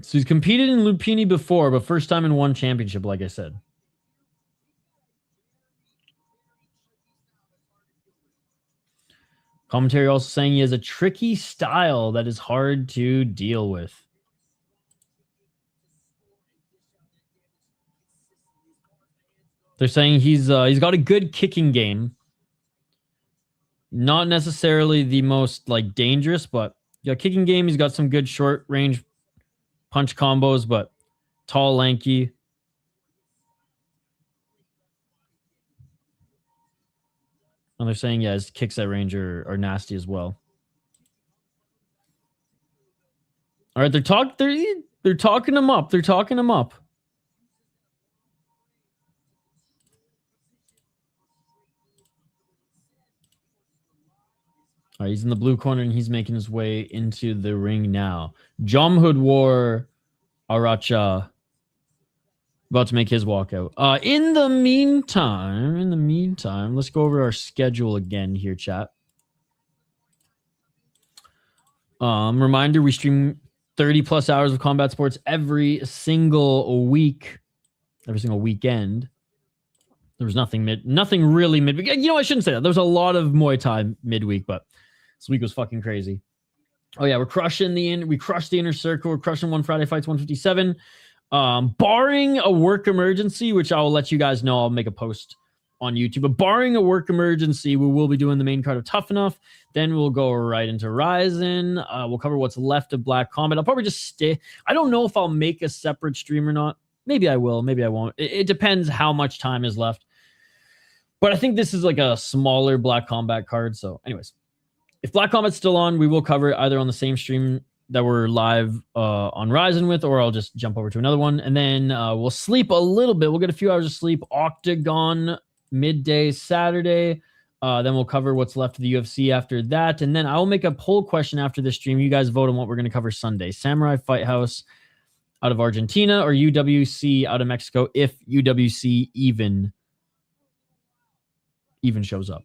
So he's competed in Lumpinee before, but first time in one championship, like I said. Commentary also saying he has a tricky style that is hard to deal with. They're saying he's got a good kicking game. Not necessarily the most like dangerous, but kicking game. He's got some good short range punch combos, but tall, lanky. And they're saying, yeah, his kicks at range are nasty as well. All right, they're talking him up. They're talking him up. All right, he's in the blue corner and he's making his way into the ring now. Jomhod wore Aracha, about to make his walkout. In the meantime, let's go over our schedule again here, chat. Reminder, we stream 30 plus hours of combat sports every single week, every single weekend. There was nothing really midweek. You know, I shouldn't say that. There was a lot of Muay Thai midweek, but this week was fucking crazy. Oh yeah, we crushed the inner circle. We're crushing One Friday Fights 157. Barring a work emergency, which I will let you guys know, I'll make a post on YouTube. But barring a work emergency, we will be doing the main card of Tough Enough. Then we'll go right into Ryzen. We'll cover what's left of Black Combat. I'll probably just stay. I don't know if I'll make a separate stream or not. Maybe I will. Maybe I won't. It depends how much time is left. But I think this is like a smaller Black Combat card. So anyways, if Black Combat's still on, we will cover it either on the same stream that we're live on Ryzen with, or I'll just jump over to another one. And then we'll sleep a little bit. We'll get a few hours of sleep. Octagon midday Saturday. Then we'll cover what's left of the UFC after that. And then I will make a poll question after this stream. You guys vote on what we're going to cover Sunday. Samurai Fight House out of Argentina or UWC out of Mexico, if UWC even shows up.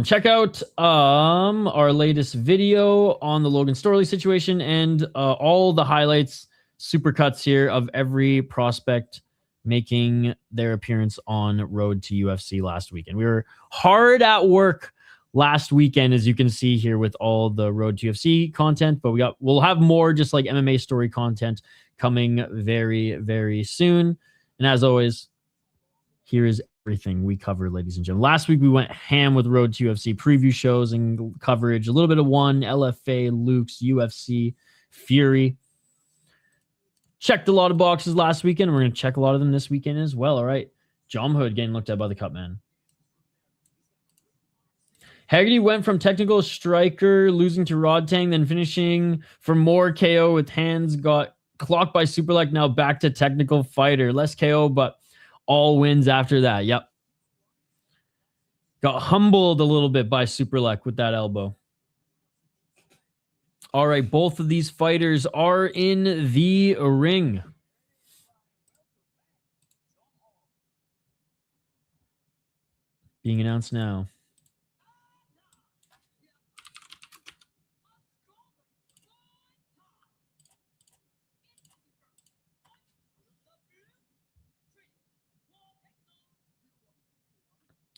Check out our latest video on the Logan Storley situation and all the highlights, supercuts here of every prospect making their appearance on Road to UFC last weekend. We were hard at work last weekend, as you can see here, with all the Road to UFC content, but we'll have more just like MMA story content coming very, very soon. And as always, here is everything we cover, ladies and gentlemen. Last week we went ham with Road to UFC preview shows and coverage, a little bit of One, LFA, Luke's, UFC, Fury. Checked a lot of boxes last weekend, and we're going to check a lot of them this weekend as well. All right, Jomhod getting looked at by the cut man. Haggerty went from technical striker, losing to Rodtang, then finishing for more KO with hands, got clocked by Superlek, now back to technical fighter. Less KO, but all wins after that. Yep. Got humbled a little bit by Superlek with that elbow. All right, both of these fighters are in the ring. Being announced now.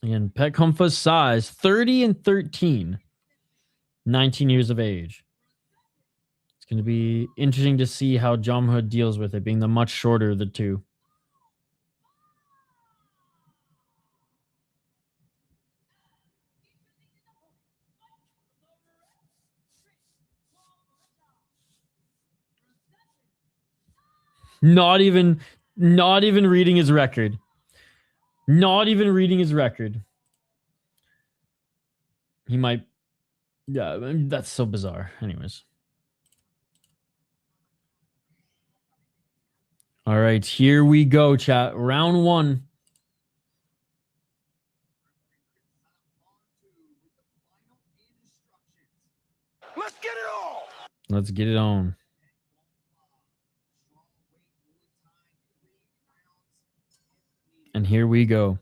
Again, Petkongfa's size, 30 and 13, 19 years of age. It's going to be interesting to see how Jomhod deals with it, being the much shorter of the two. Not even reading his record. Not even reading his record. He might. Yeah, that's so bizarre. Anyways. All right, here we go, chat. Round 1. Let's get it on. Let's get it on. And here we go.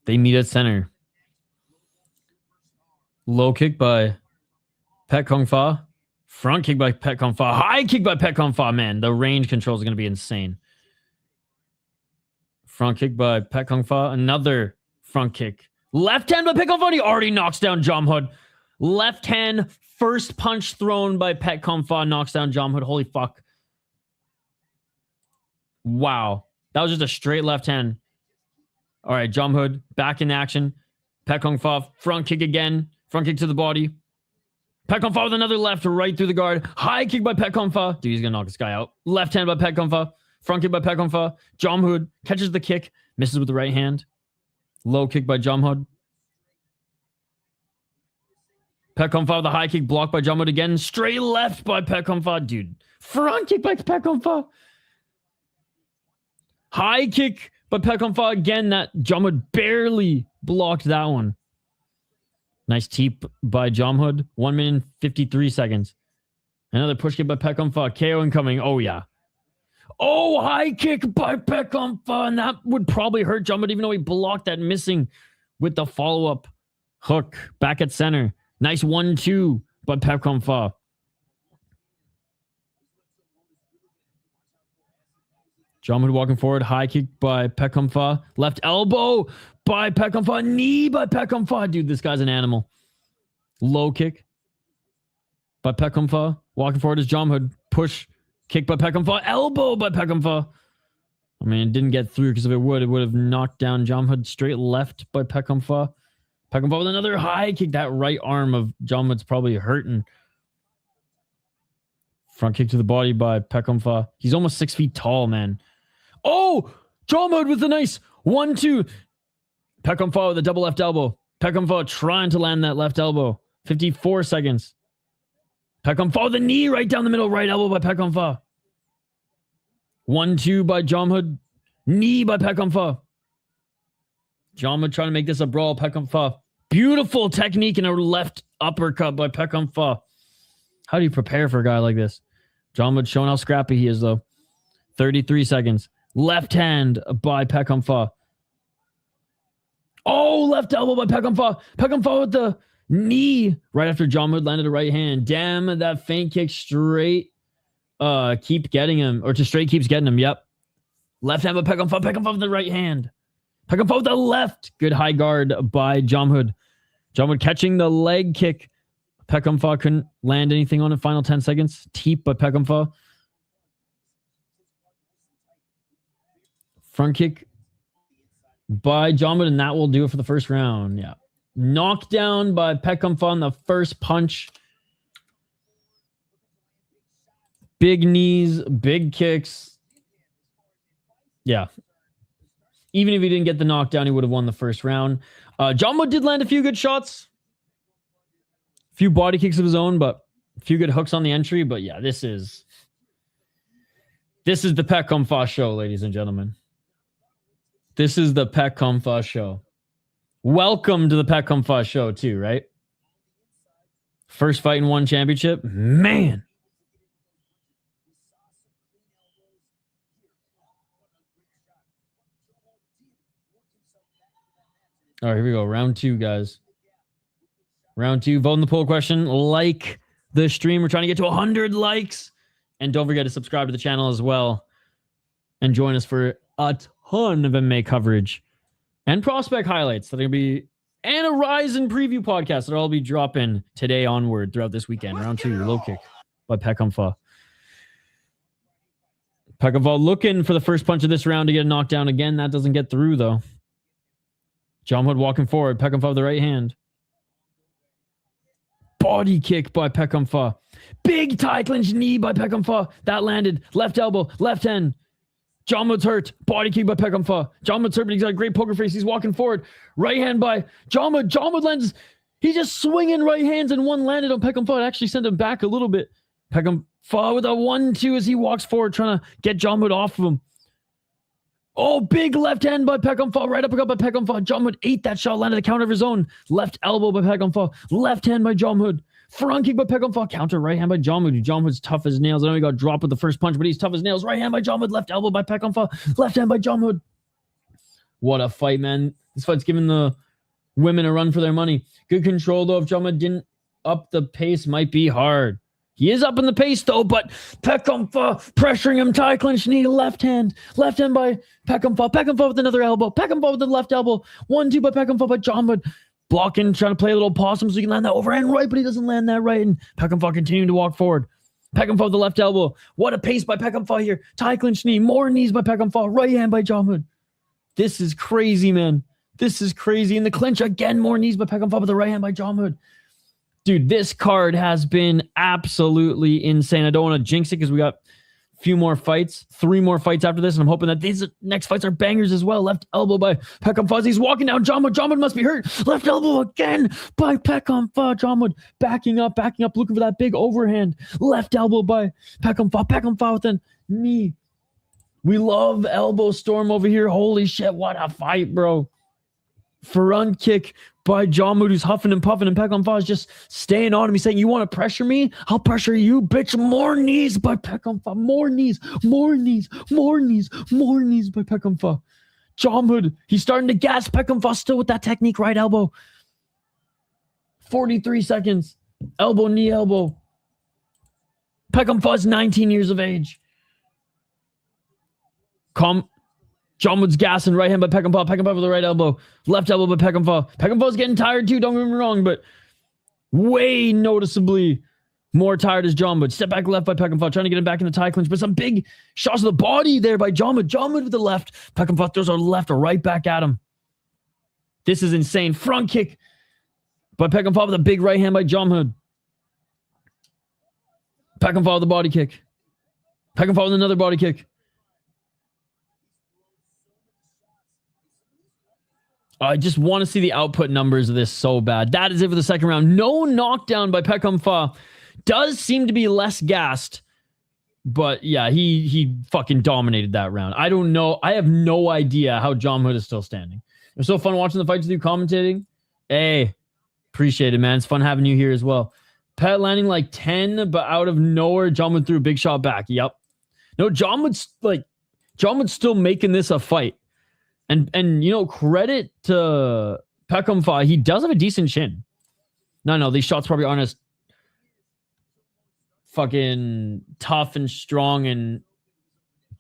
They meet at center. Low kick by Petkongfa. Front kick by Petkongfa. High kick by Petkongfa. Man, the range control is going to be insane. Front kick by Petkongfa. Another front kick. Left hand by Petkongfa. He already knocks down Jomhod. Left hand first punch thrown by Petkongfa knocks down Jomhod. Holy fuck. Wow. That was just a straight left hand. All right, Jomhod back in action. Petkongfa front kick again. Front kick to the body. Petkongfa with another left right through the guard. High kick by Petkongfa. Dude, he's going to knock this guy out. Left hand by Petkongfa. Front kick by Petkongfa. Jomhod catches the kick. Misses with the right hand. Low kick by Jomhod. Petkongfa with a high kick blocked by Jomhod again. Straight left by Petkongfa. Dude, front kick by Petkongfa. High kick by Petkongfa again. That Jomhod barely blocked that one. Nice teep by Jomhod. 1 minute and 53 seconds. Another push kick by Petkongfa. KO incoming. Oh, yeah. Oh, high kick by Petkongfa. And that would probably hurt Jomhod, even though he blocked that, missing with the follow-up hook back at center. Nice 1-2 by Petkongfa. Jomhod walking forward. High kick by Petkongfa. Left elbow by Petkongfa. Knee by Petkongfa. Dude, this guy's an animal. Low kick by Petkongfa. Walking forward is Jomhod. Push kick by Petkongfa. Elbow by Petkongfa. I mean, it didn't get through because if it would have knocked down Jomhod. Straight left by Petkongfa. Petkongfa with another high kick. That right arm of Jomhod's probably hurting. Front kick to the body by Petkongfa. He's almost 6 feet tall, man. Oh, Jomhod with a nice 1-2. Petkongfa with a double left elbow. Petkongfa trying to land that left elbow. 54 seconds. Petkongfa with a knee right down the middle. Right elbow by Petkongfa. 1-2 by Jomhod. Knee by Petkongfa. Jomhod trying to make this a brawl. Petkongfa. Beautiful technique and a left uppercut by Petkongfa. How do you prepare for a guy like this? Jomhod showing how scrappy he is, though. 33 seconds. Left hand by Petkongfa. Oh, left elbow by Petkongfa. Petkongfa with the knee right after Jomhod landed a right hand. Damn, that feint kick straight keep getting him. Or just straight keeps getting him. Yep. Left hand by Petkongfa. Petkongfa with the right hand. Petkongfa with the left. Good high guard by Jomhod. Jomhod catching the leg kick. Petkongfa couldn't land anything on the final 10 seconds. Teep by Petkongfa. Front kick by Jomhod, and that will do it for the first round. Yeah. Knockdown by Petkongfa on the first punch. Big knees, big kicks. Yeah. Even if he didn't get the knockdown, he would have won the first round. Jomhod did land a few good shots. A few body kicks of his own, but a few good hooks on the entry. But yeah, this is the Petkongfa show, ladies and gentlemen. This is the Petkongfa show. Welcome to the Petkongfa show too, right? First fight in one championship. Man. All right, here we go. Round 2, guys. Round 2. Vote in the poll question. Like the stream. We're trying to get to 100 likes. And don't forget to subscribe to the channel as well. And join us for a ton of MMA coverage and prospect highlights that are going to be, and a Ryzen preview podcast that will all be dropping today onward throughout this weekend. Round 2, low kick by Petkongfa. Petkongfa looking for the first punch of this round to get a knockdown again. That doesn't get through, though. Jomhod walking forward. Petkongfa with the right hand. Body kick by Petkongfa. Big Thai clinch knee by Petkongfa. That landed. Left elbow, left hand. Jomhod's hurt. Body kick by Petkongfa. Jomhod's hurt, but he's got a great poker face. He's walking forward. Right hand by Jomhod. Jomhod lands. He's just swinging right hands, and one landed on Petkongfa. It actually sent him back a little bit. Petkongfa with a 1-2 as he walks forward, trying to get Jomhod off of him. Oh, big left hand by Petkongfa. Right uppercut by Petkongfa. Jomhod ate that shot, landed a counter of his own. Left elbow by Petkongfa. Left hand by Jomhod. Front kick by Petkongfa. Counter right hand by Jomhod. Jomhod's tough as nails. I know he got dropped with the first punch, but he's tough as nails. Right hand by Jomhod. Left elbow by Petkongfa. Left hand by Jomhod. What a fight, man. This fight's giving the women a run for their money. Good control, though. If Jomhod didn't up the pace, might be hard. He is up in the pace, though, but Petkongfa pressuring him. Thai clinch knee, left hand. Left hand by Petkongfa. Petkongfa with another elbow. Petkongfa with the left elbow. 1-2 by Petkongfa by Jomhod. Blocking, trying to play a little possum so he can land that overhand right, but he doesn't land that right. And Petkongfa continuing to walk forward. Petkongfa with the left elbow. What a pace by Petkongfa here. Thai clinch knee. More knees by Petkongfa. Right hand by Jomhod. This is crazy, man. This is crazy. In the clinch, again, more knees by Petkongfa with the right hand by Jomhod. Dude, this card has been absolutely insane. I don't want to jinx it because we got a few more fights, 3 more fights after this, and I'm hoping that these next fights are bangers as well. Left elbow by Petkongfa. He's walking down Jomhod. Jomhod must be hurt. Left elbow again by Petkongfa. Jomhod backing up, looking for that big overhand. Left elbow by Petkongfa. Petkongfa with a knee. We love elbow storm over here. Holy shit, what a fight, bro. Front kick by Jomhod, who's huffing and puffing, and Petkongfa is just staying on him. He's saying, you want to pressure me? I'll pressure you, bitch. More knees by Petkongfa. More knees by Petkongfa. Jomhod, he's starting to gas. Petkongfa still with that technique, right elbow. 43 seconds. Elbow, knee, elbow. Petkongfa is 19 years of age. Jomhod's gassing, right hand by Petkongfa. Petkongfa with the right elbow. Left elbow by Petkongfa. Petkongfa's getting tired too, don't get me wrong, but way noticeably more tired is Jomhod. Step back left by Petkongfa, trying to get him back in the Thai clinch, but some big shots to the body there by Jomhod. Jomhod with the left. Petkongfa throws a left right back at him. This is insane. Front kick by Petkongfa with a big right hand by Jomhod. Petkongfa with the body kick. Petkongfa with another body kick. I just want to see the output numbers of this so bad. That is it for the second round. No knockdown by Petkongfa. Does seem to be less gassed. But yeah, he fucking dominated that round. I don't know. I have no idea how Jomhod is still standing. It was so fun watching the fights with you commentating. Hey, appreciate it, man. It's fun having you here as well. Pet landing like 10, but out of nowhere, Jomhod threw a big shot back. Yep. No, Jomhod's still making this a fight. And you know, credit to Petkongfa. He does have a decent chin. No, these shots probably aren't as fucking tough and strong and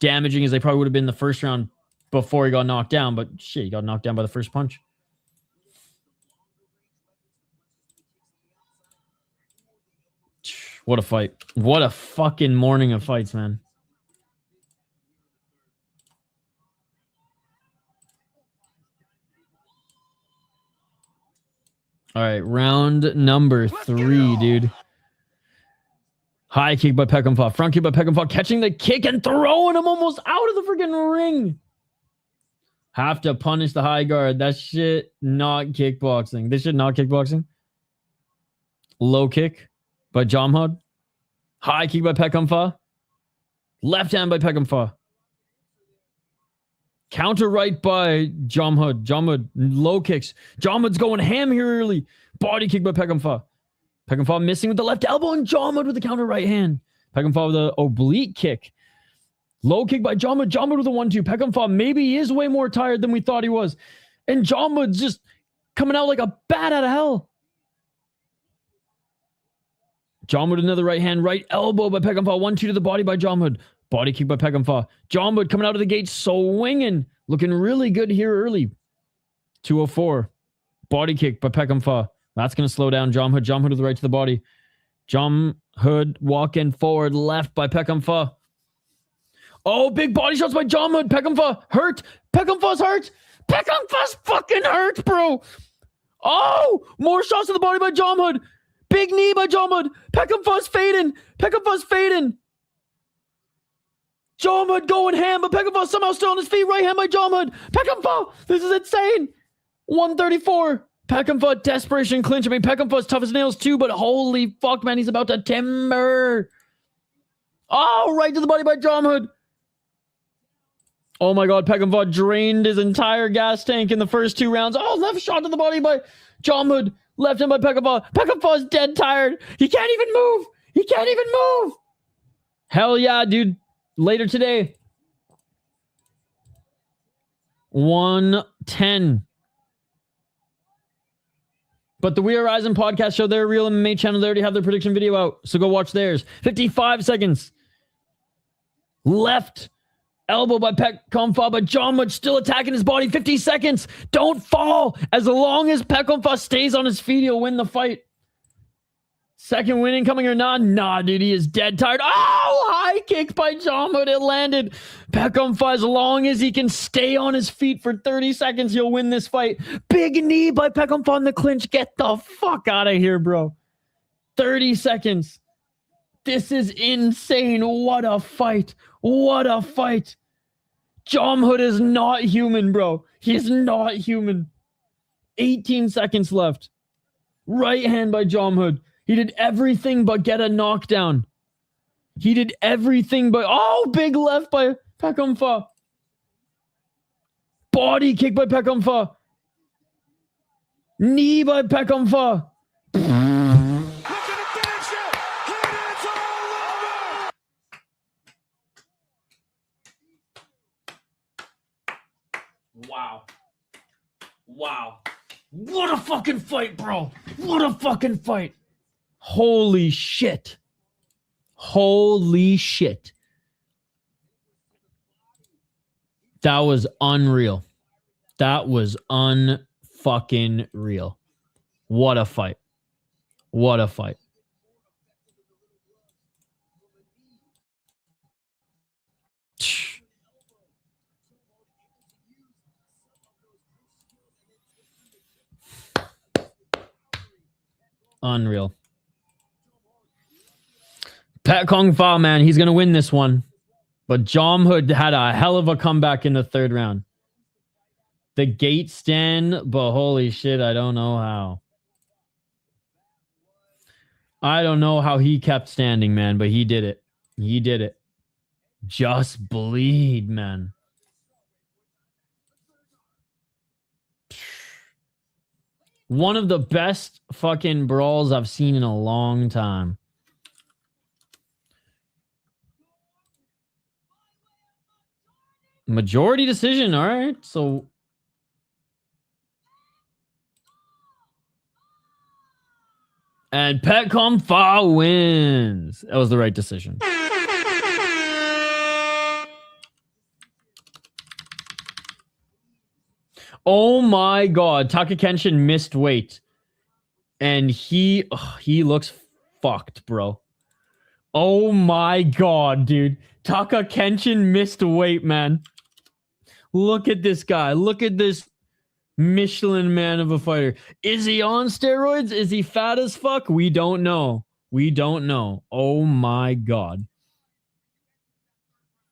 damaging as they probably would have been the first round before he got knocked down. But shit, he got knocked down by the first punch. What a fight. What a fucking morning of fights, man. All right, round number 3, dude. High kick by Petkongfa. Front kick by Petkongfa. Catching the kick and throwing him almost out of the freaking ring. Have to punish the high guard. That shit not kickboxing. This shit not kickboxing. Low kick by Jomhod. High kick by Petkongfa. Left hand by Petkongfa. Counter right by Jomhod. Jomhod, low kicks. Jomhod's going ham here early. Body kick by Petkongfa. Petkongfa missing with the left elbow and Jomhod with the counter right hand. Petkongfa with an oblique kick. Low kick by Jomhod. Jomhod with a 1-2. Petkongfa maybe he is way more tired than we thought he was. And Jomhod's just coming out like a bat out of hell. Jomhod another right hand. Right elbow by Petkongfa. 1-2 to the body by Jomhod. Body kick by Petkongfa. Jomhod coming out of the gate, swinging. Looking really good here early. 204. Body kick by Petkongfa. That's going to slow down Jomhod. Jomhod with the right to the body. Jomhod walking forward. Left by Petkongfa. Oh, big body shots by Jomhod. Petkongfa hurt. Petkongfa's hurt. Petkongfa's fucking hurt, bro. Oh, more shots to the body by Jomhod. Big knee by Jomhod. Petkongfa's fading. Petkongfa's fading. Jomhod going ham, but Petkongfa somehow still on his feet. Right hand by Jomhod. Petkongfa, this is insane. 134. Petkongfa, desperation clinch. I mean, Petkongfa's tough as nails too, but holy fuck, man, he's about to timber. Oh, right to the body by Jomhod. Oh my god, Petkongfa drained his entire gas tank in the first 2 rounds. Oh, left shot to the body by Jomhod. Left hand by Petkongfa. Petkongfa's dead tired. He can't even move. He can't even move. Hell yeah, dude. Later today. 110. But the We Are Rising podcast show, their real MMA channel, they already have their prediction video out. So go watch theirs. 55 seconds. Left elbow by Petkongfa, but Jomhod still attacking his body. 50 seconds. Don't fall. As long as Petkongfa stays on his feet, he'll win the fight. Second win incoming or not? Nah, dude, he is dead tired. Oh, high kick by Jomhod. It landed. Petkongfa, as long as he can stay on his feet for 30 seconds, he'll win this fight. Big knee by Petkongfa in the clinch. Get the fuck out of here, bro. 30 seconds. This is insane. What a fight. What a fight. Jomhod is not human, bro. He is not human. 18 seconds left. Right hand by Jomhod. He did everything but get a knockdown. He did everything but... Oh, big left by Petkongfa. Body kick by Petkongfa. Knee by Petkongfa. Wow. Wow. What a fucking fight, bro. What a fucking fight. Holy shit. Holy shit. That was unreal. That was unfucking real. What a fight. What a fight. Unreal. Petkongfa, man, he's going to win this one. But Jomhod had a hell of a comeback in the 3rd round. The gate stand, but holy shit, I don't know how. I don't know how he kept standing, man, but he did it. He did it. Just bleed, man. One of the best fucking brawls I've seen in a long time. Majority decision. All right. So. And Petkongfa wins. That was the right decision. Oh my god. Taka Kenshin missed weight. And he looks fucked, bro. Oh my god, dude. Taka Kenshin missed weight, man. Look at this guy. Look at this Michelin man of a fighter. Is he on steroids? Is he fat as fuck? We don't know. We don't know. Oh my god.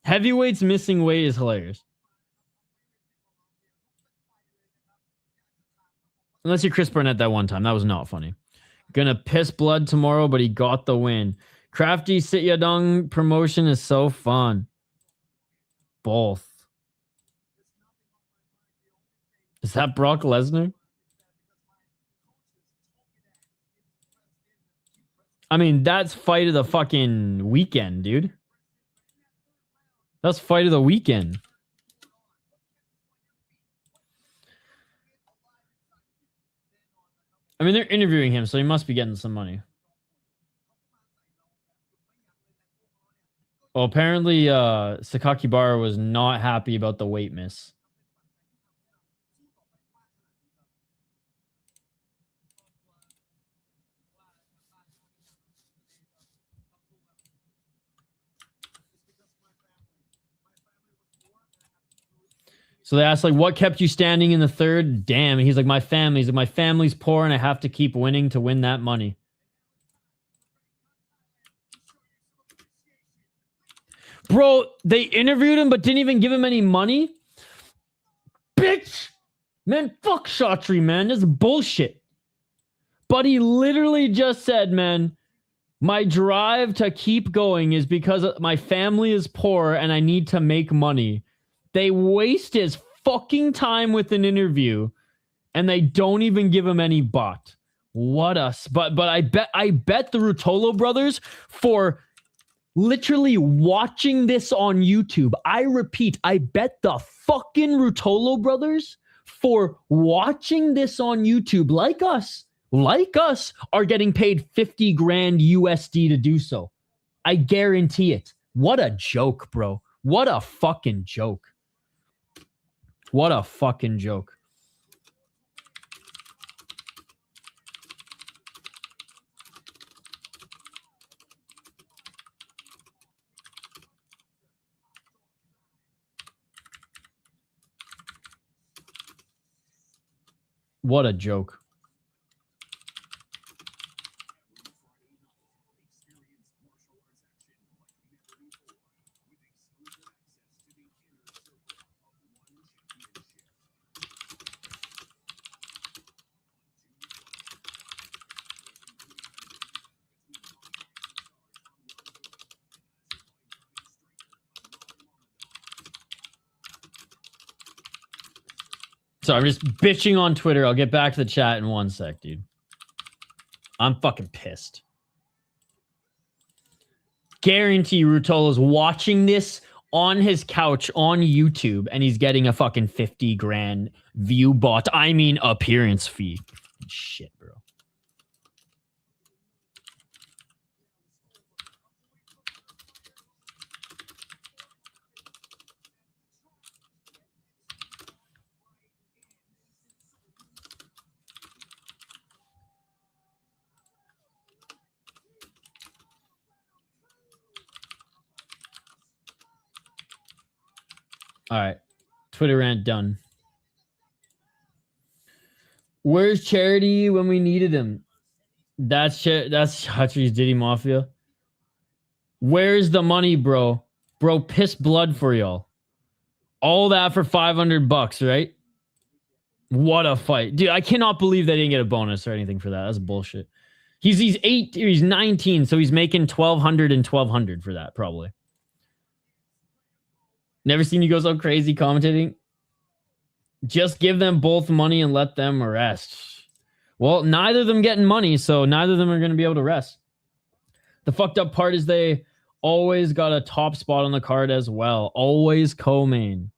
Heavyweight's missing weight is hilarious. Unless you're Chris Burnett that one time. That was not funny. Gonna piss blood tomorrow, but he got the win. Crafty Sit Yadong promotion is so fun. Both. Is that Brock Lesnar? I mean, that's fight of the fucking weekend, dude. That's fight of the weekend. I mean, they're interviewing him, so he must be getting some money. Well, apparently, Sakakibara was not happy about the weight miss. So they asked, like, what kept you standing in the 3rd? Damn. And he's like, my family. He's like, my family's poor and I have to keep winning to win that money. Bro, they interviewed him but didn't even give him any money? Bitch! Man, fuck Shatri, man. This is bullshit. But he literally just said, man, my drive to keep going is because my family is poor and I need to make money. They waste his fucking time with an interview and they don't even give him any bot. What us? But I bet the Ruotolo brothers for literally watching this on YouTube. I repeat, I bet the fucking Ruotolo brothers for watching this on YouTube, like us, are getting paid 50 grand USD to do so. I guarantee it. What a joke, bro. What a fucking joke. What a fucking joke. What a joke. So I'm just bitching on Twitter. I'll get back to the chat in 1 sec, dude. I'm fucking pissed. Guarantee Ruotolo's watching this on his couch on YouTube and he's getting a fucking 50 grand view bot. I mean, appearance fee. Shit, bro. All right. Twitter rant done. Where's Charity when we needed him? That's Hatri's Diddy Mafia. Where's the money, bro? Bro, piss blood for y'all. All that for $500, right? What a fight. Dude, I cannot believe they didn't get a bonus or anything for that. That's bullshit. He's 19, so he's making $1,200 and $1,200 for that, probably. Never seen you go so crazy commentating. Just give them both money and let them rest. Well, neither of them getting money, so neither of them are going to be able to rest. The fucked up part is they always got a top spot on the card as well. Always co-main.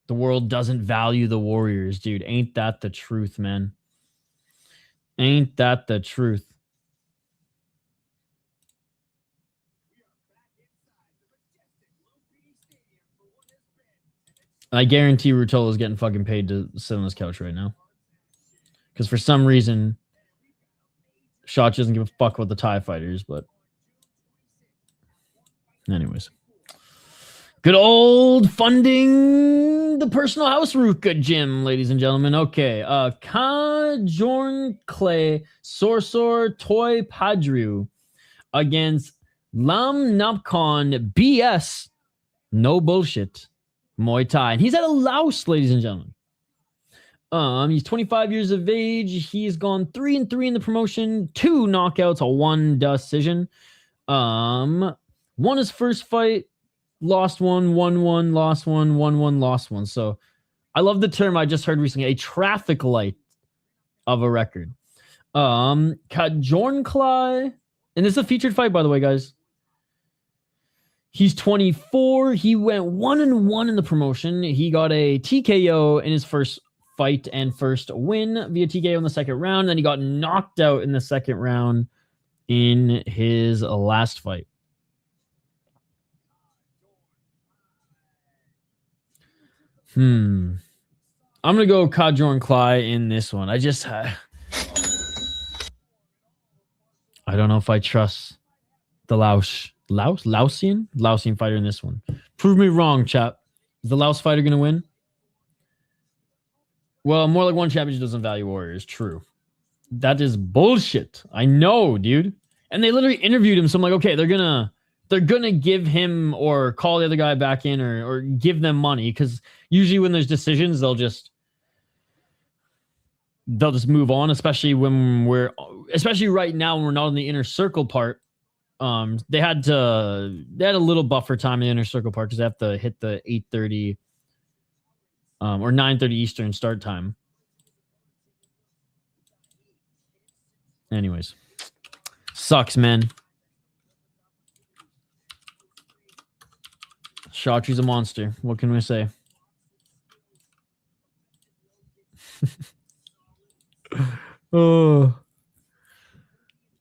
The world doesn't value the Warriors, dude. Ain't that the truth, man? Ain't that the truth? I guarantee Ruotolo's getting fucking paid to sit on this couch right now. Because for some reason, Shot doesn't give a fuck about the TIE fighters, but anyways. Good old funding the personal house Ruka gym, ladies and gentlemen. Okay. Kajornklai Sorsor Toy Padru against Lamnamkhong BS. No bullshit. Muay Thai. And he's at a Laos, ladies and gentlemen. He's 25 years of age. He's gone 3-3 in the promotion. 2 knockouts, a 1 decision. Won his first fight. Lost 1, won 1, lost 1, won 1, lost 1. So I love the term I just heard recently. A traffic light of a record. Kajornklai. And this is a featured fight, by the way, guys. He's 24. He went 1-1 in the promotion. He got a TKO in his first fight and first win via TKO in the second round. Then he got knocked out in the second round in his last fight. I'm going to go Kajornklai in this one. I don't know if I trust the Laosian fighter in this one. Prove me wrong, chap. Is the Laos fighter going to win? Well, more like one championship doesn't value Warriors. True. That is bullshit. I know, dude. And they literally interviewed him. So I'm like, okay, they're going to they're gonna give him or call the other guy back in or give them money, because usually when there's decisions, they'll just move on, especially right now when we're not in the inner circle part. They had a little buffer time in the inner circle part because they have to hit the 8:30 or 9:30 Eastern start time. Anyways, sucks, man. Chatri's a monster. What can we say? Oh.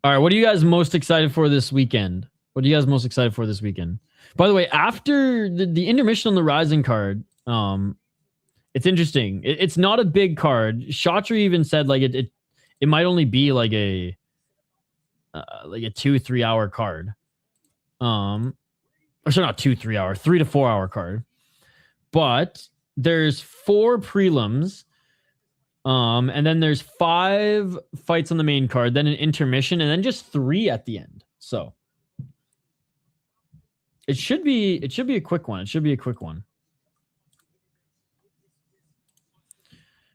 All right, what are you guys most excited for this weekend? By the way, after the intermission on the Rising card, it's interesting. It's not a big card. Chatri even said like it might only be like a 2-3 hour card. Or sorry, not 2-3 hour, 3 to 4 hour card. But there's 4 prelims. And then there's 5 fights on the main card, then an intermission, and then just 3 at the end. So it should be a quick one.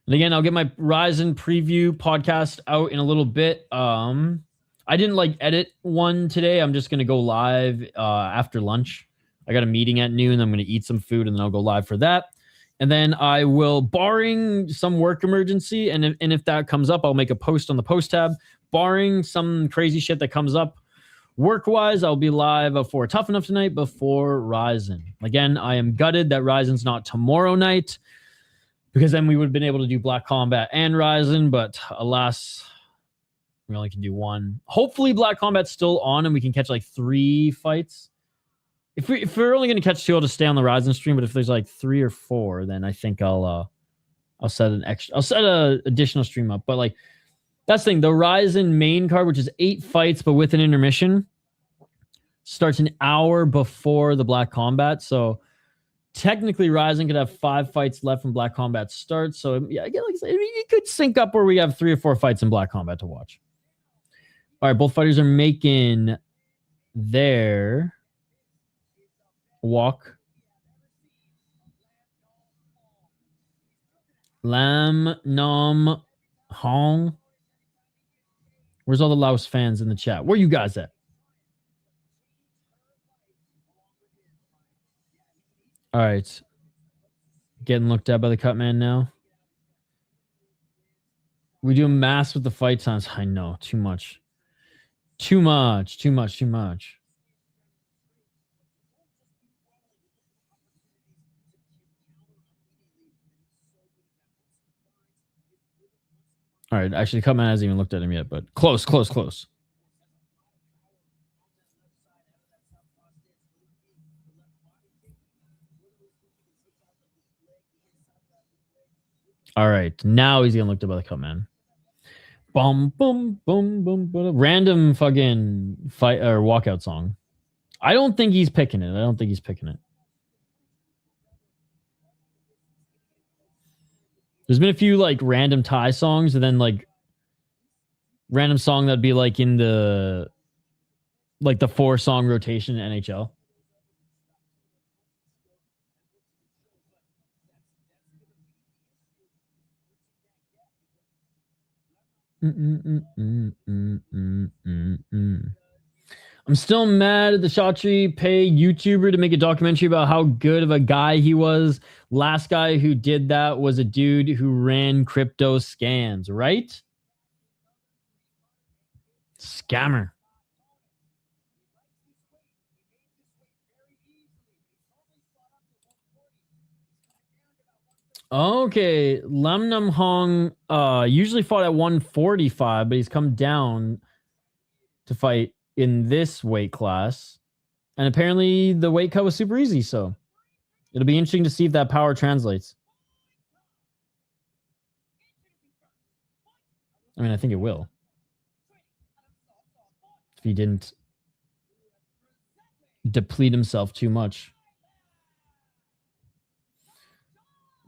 And again, I'll get my Ryzen preview podcast out in a little bit. I didn't edit one today. I'm just gonna go live after lunch. I got a meeting at noon. I'm gonna eat some food and then I'll go live for that. And then I will, barring some work emergency, and if that comes up, I'll make a post on the post tab. Barring some crazy shit that comes up work-wise, I'll be live for Tough Enough tonight before Ryzen. Again, I am gutted that Ryzen's not tomorrow night, because then we would have been able to do Black Combat and Ryzen, but alas, we only can do one. Hopefully Black Combat's still on and we can catch 3 fights. If we're only going to catch 2, I'll just stay on the Ryzen stream. But if there's 3 or 4, then I think I'll set an additional stream up. But that's the thing. The Ryzen main card, which is 8 fights, but with an intermission, starts an hour before the Black Combat. So technically, Ryzen could have 5 fights left when Black Combat starts. So yeah, it could sync up where we have 3 or 4 fights in Black Combat to watch. All right, both fighters are making their walk. Lamnamkhong. Where's all the Laos fans in the chat? Where you guys at? All right. Getting looked at by the cut man now. We do a mass with the fight times. I know. Too much. All right, actually, Cutman hasn't even looked at him yet, but close. All right, now he's getting looked at by the Cutman. Boom, boom, boom, boom, boom. Random fucking fight or walkout song. I don't think he's picking it. There's been a few random Thai songs, and then random song that'd be in the the 4-song rotation in NHL. I'm still mad at the Chatri pay YouTuber to make a documentary about how good of a guy he was. Last guy who did that was a dude who ran crypto scams, right? Scammer. Okay, Lamnamkhong usually fought at 145, but he's come down to fight in this weight class. And apparently the weight cut was super easy, so it'll be interesting to see if that power translates. I mean, I think it will. If he didn't deplete himself too much.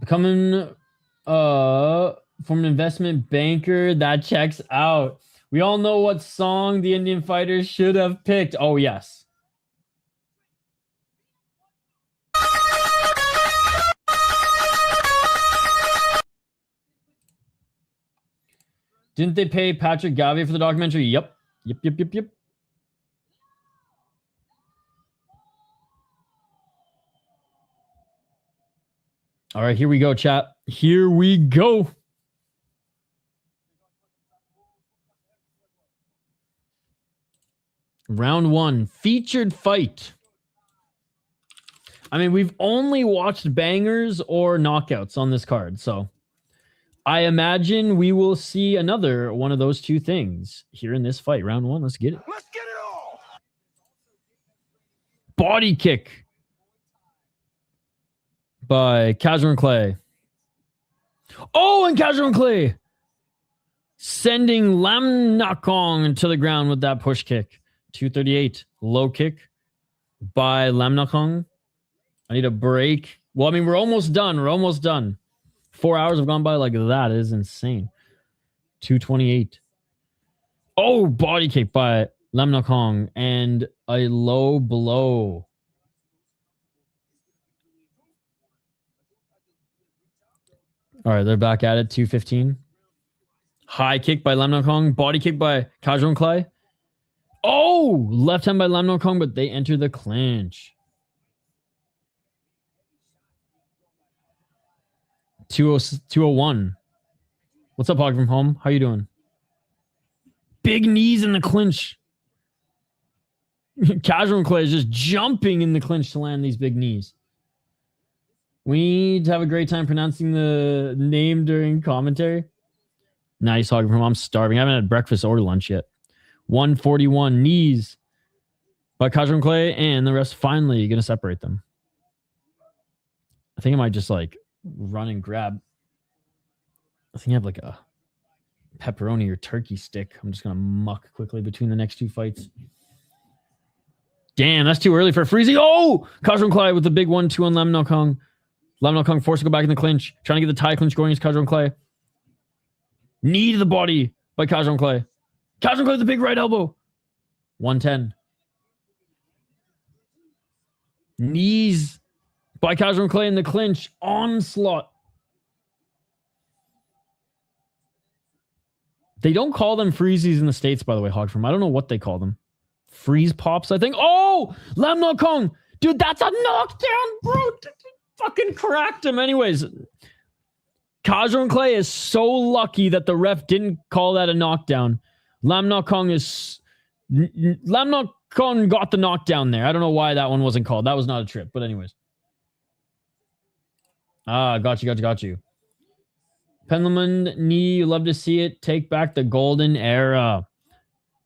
Becoming from an investment banker, that checks out. We all know what song the Indian fighters should have picked. Oh, yes. Didn't they pay Patrick Gavier for the documentary? Yep. Yep. All right, here we go, chat. Here we go. Round 1, featured fight. I mean, we've only watched bangers or knockouts on this card, so I imagine we will see another one of those two things here in this fight. Round 1, let's get it. Let's get it all. Body kick by Kajornklai. Oh, and Kajornklai sending Lamnamkhong to the ground with that push kick. 238. Low kick by Lamnamkhong. I need a break. Well, I mean, we're almost done. 4 hours have gone by like that. It is insane. 228. Oh, body kick by Lamnamkhong and a low blow. All right, they're back at it. 215. High kick by Lamnamkhong. Body kick by Kajornklai. Oh, left hand by Lamnamkhong, but they enter the clinch. 201. What's up, Hog from home? How you doing? Big knees in the clinch. Kajornklai is just jumping in the clinch to land these big knees. We need to have a great time pronouncing the name during commentary. Nice, Hog from home. I'm starving. I haven't had breakfast or lunch yet. 141 knees by Kajornklai, and the rest finally going to separate them. I think I might just like run and grab. I think I have like a pepperoni or turkey stick. I'm just going to muck quickly between the next two fights. Damn, that's too early for a freezy. Oh, Kajornklai with the big 1-2 on Lamnamkhong. Lamnamkhong forced to go back in the clinch, trying to get the tie clinch going against Kajornklai. Knee to the body by Kajornklai. Kajornklai with the big right elbow. 110. Knees by Kajornklai in the clinch. Onslaught. They don't call them freezies in the States, by the way, Hogfarm. I don't know what they call them. Freeze pops, I think. Oh! Lamnamkhong! Dude, that's a knockdown, bro! Fucking cracked him. Anyways, Kajornklai is so lucky that the ref didn't call that a knockdown. Lamnamkhong got the knockdown there. I don't know why that one wasn't called. That was not a trip. But anyways. Got you. Pendleman knee. You love to see it. Take back the golden era.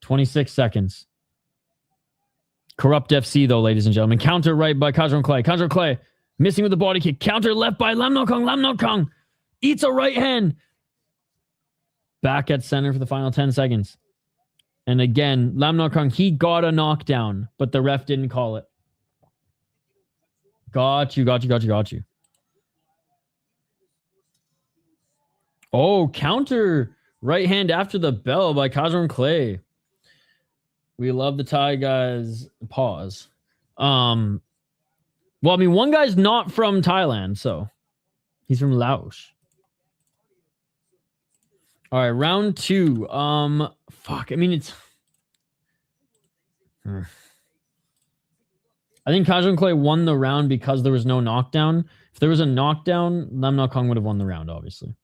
26 seconds. Corrupt FC, though, ladies and gentlemen. Counter right by Kajornklai. Kajornklai missing with the body kick. Counter left by Lamnamkhong. Lamnamkhong eats a right hand. Back at center for the final 10 seconds. And again, Lamnamkhong, he got a knockdown, but the ref didn't call it. Got you. Oh, counter right hand after the bell by Kajornklai. We love the Thai guys. Pause. Well, I mean, one guy's not from Thailand, so he's from Laos. All right, round 2. Fuck. I mean, it's. I think Kajornklai won the round because there was no knockdown. If there was a knockdown, Lamnamkhong would have won the round, obviously.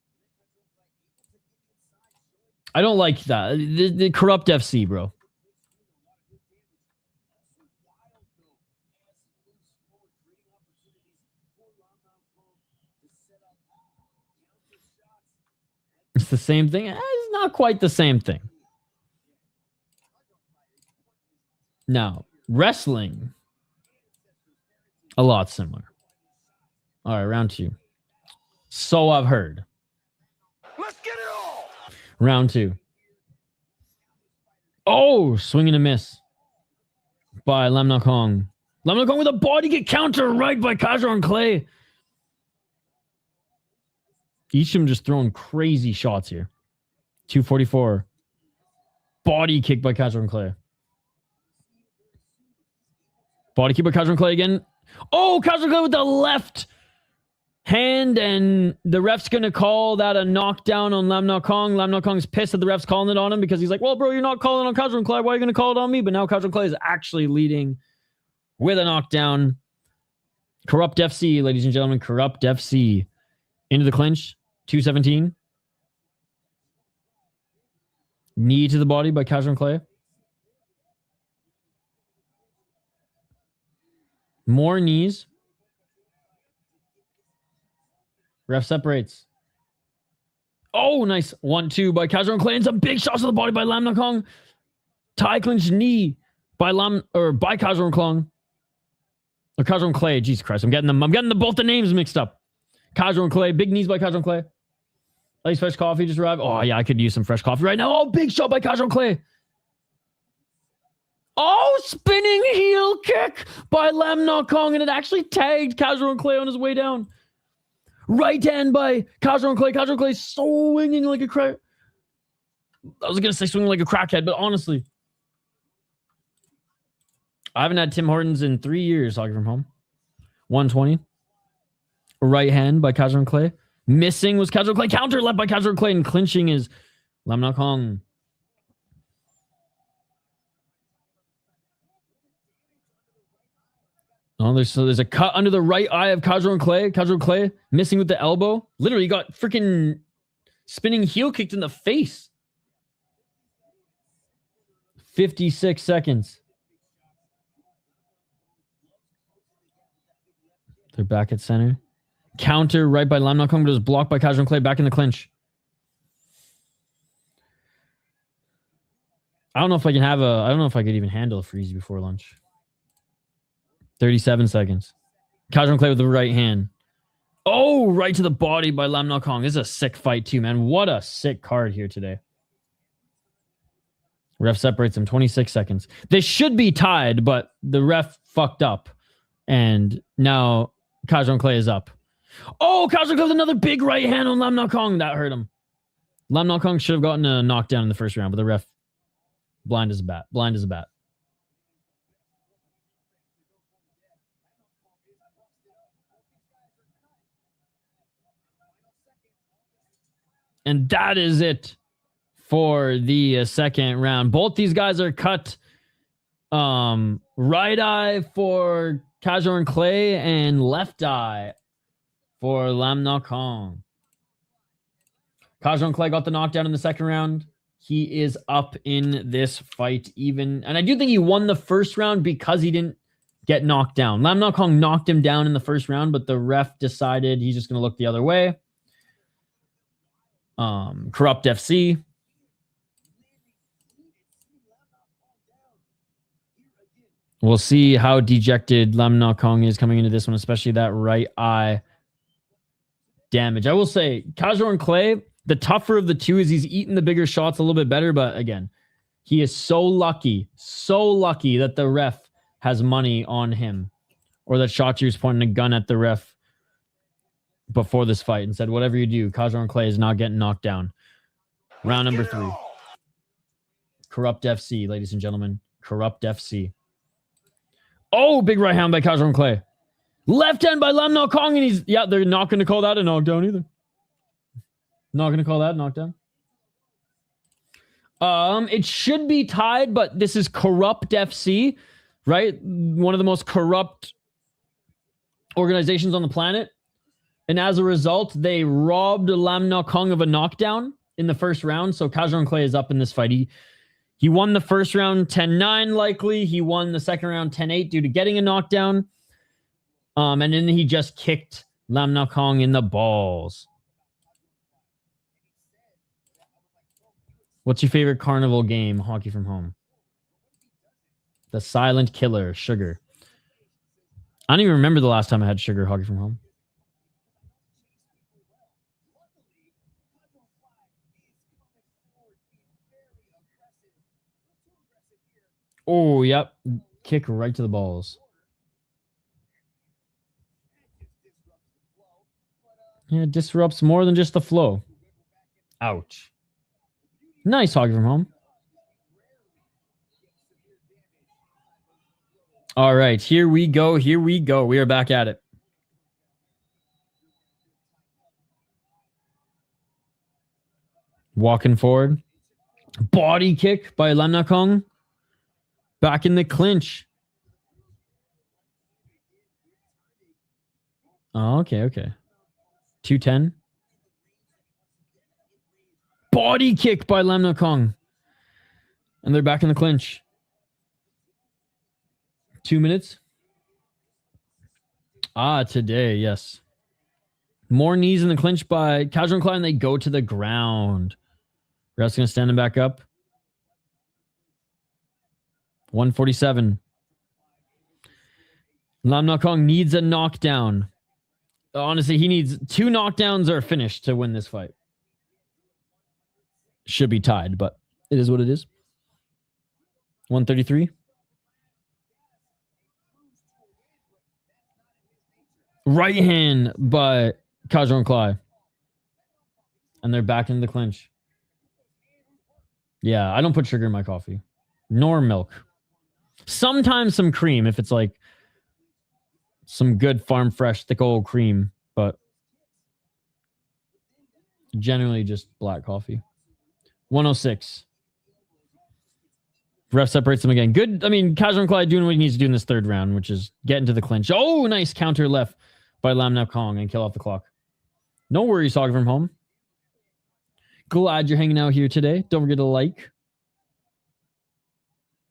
I don't like that. The corrupt FC, bro. It's the same thing. It's not quite the same thing. Now, wrestling, a lot similar. All right, round 2. So I've heard. Let's get it all. Round 2. Oh, swing and a miss by Lamnamkhong. Lamnamkhong with a body kick counter right by Kajornklai. Each of them just throwing crazy shots here. 244. Body kick by Kajornklai. Body kick by Kajornklai again. Oh, Kajornklai with the left. hand, and the ref's going to call that a knockdown on Lamnamkhong. Lamnamkhong's pissed that the ref's calling it on him because he's like, well, bro, you're not calling on Kajornklai. Why are you going to call it on me? But now Kajornklai is actually leading with a knockdown. Corrupt FC, ladies and gentlemen. Corrupt FC. Into the clinch. 217. Knee to the body by Kajornklai. More knees. Ref separates. Oh, nice. 1-2 by Kajornklai. And some big shots to the body by Lamnamkhong. Tie clinch knee by Kajornklai. Or Kajornklai. Jesus Christ. I'm getting both the names mixed up. Kajornklai. Big knees by Kajornklai. Nice fresh coffee just arrived. Oh, yeah, I could use some fresh coffee right now. Oh, big shot by Kajornklai. Oh, spinning heel kick by Lamnamkhong, and it actually tagged Kajornklai on his way down. Right hand by Kajornklai. Kajornklai swinging like a crack. I was going to say swinging like a crackhead, but honestly, I haven't had Tim Hortons in 3 years talking from home. 120. Right hand by Kajornklai. Missing was Kajornklai. Counter left by Kajornklai, and clinching is Lamnamkhong. Oh, there's a cut under the right eye of Kajornklai. Kajornklai missing with the elbow. Literally got freaking spinning heel kicked in the face. 56 seconds. They're back at center. Counter right by Lamnamkhong, but it was blocked by Kajornklai. Back in the clinch. I don't know if I could even handle a freeze before lunch. 37 seconds. Kajornklai with the right hand. Oh, right to the body by Lamnamkhong. This is a sick fight too, man. What a sick card here today. Ref separates them. 26 seconds. They should be tied, but the ref fucked up. And now Kajornklai is up. Oh, Kajornklai with another big right hand on Lamnamkhong. That hurt him. Lamnamkhong should have gotten a knockdown in the first round, but the ref blind as a bat. Blind as a bat. And that is it for the second round. Both these guys are cut. Right eye for Kajornklai and left eye for Lamnamkhong. Kajornklai got the knockdown in the second round. He is up in this fight even. And I do think he won the first round because he didn't get knocked down. Lamnamkhong knocked him down in the first round, but the ref decided he's just going to look the other way. Corrupt FC. We'll see how dejected Lamnamkhong is coming into this one, especially that right eye damage. I will say, Kajornklai, the tougher of the two, is he's eaten the bigger shots a little bit better, but again, he is so lucky that the ref has money on him, or that Shotju's pointing a gun at the ref before this fight and said, whatever you do, Kajornklai is not getting knocked down. Round number 3. Corrupt FC, ladies and gentlemen. Corrupt FC. Oh, big right hand by Kajornklai. Left hand by Lamnamkhong, and they're not going to call that a knockdown either. Not going to call that a knockdown. It should be tied, but this is Corrupt FC, right? One of the most corrupt organizations on the planet. And as a result, they robbed Lamnamkhong of a knockdown in the first round. So Kajornklai is up in this fight. He won the first round 10-9 likely. He won the second round 10-8 due to getting a knockdown. And then he just kicked Lamnamkhong in the balls. What's your favorite carnival game? Hockey from home. The Silent Killer, Sugar. I don't even remember the last time I had Sugar Hockey from home. Oh, yep. Kick right to the balls. Yeah, it disrupts more than just the flow. Ouch. Nice hockey from home. All right, here we go. We are back at it. Walking forward. Body kick by Lamnamkhong. Back in the clinch. Oh, okay. 210. Body kick by Lamnamkhong. And they're back in the clinch. 2 minutes. Today, yes. More knees in the clinch by Kajornklai, and they go to the ground. Ref's going to stand him back up. 147. Lamnamkhong needs a knockdown. Honestly, he needs 2 knockdowns or finish to win this fight. Should be tied, but it is what it is. 133. Right hand by Kajornklai. And they're back into the clinch. Yeah, I don't put sugar in my coffee. Nor milk. Sometimes some cream if it's like some good farm fresh thick old cream, but generally just black coffee. 106. Ref separates them again. Good. I mean, Kajornklai doing what he needs to do in this third round, which is get into the clinch. Oh, nice counter left by Lamnamkhong and kill off the clock. No worries, talking from home. Glad you're hanging out here today. Don't forget to like.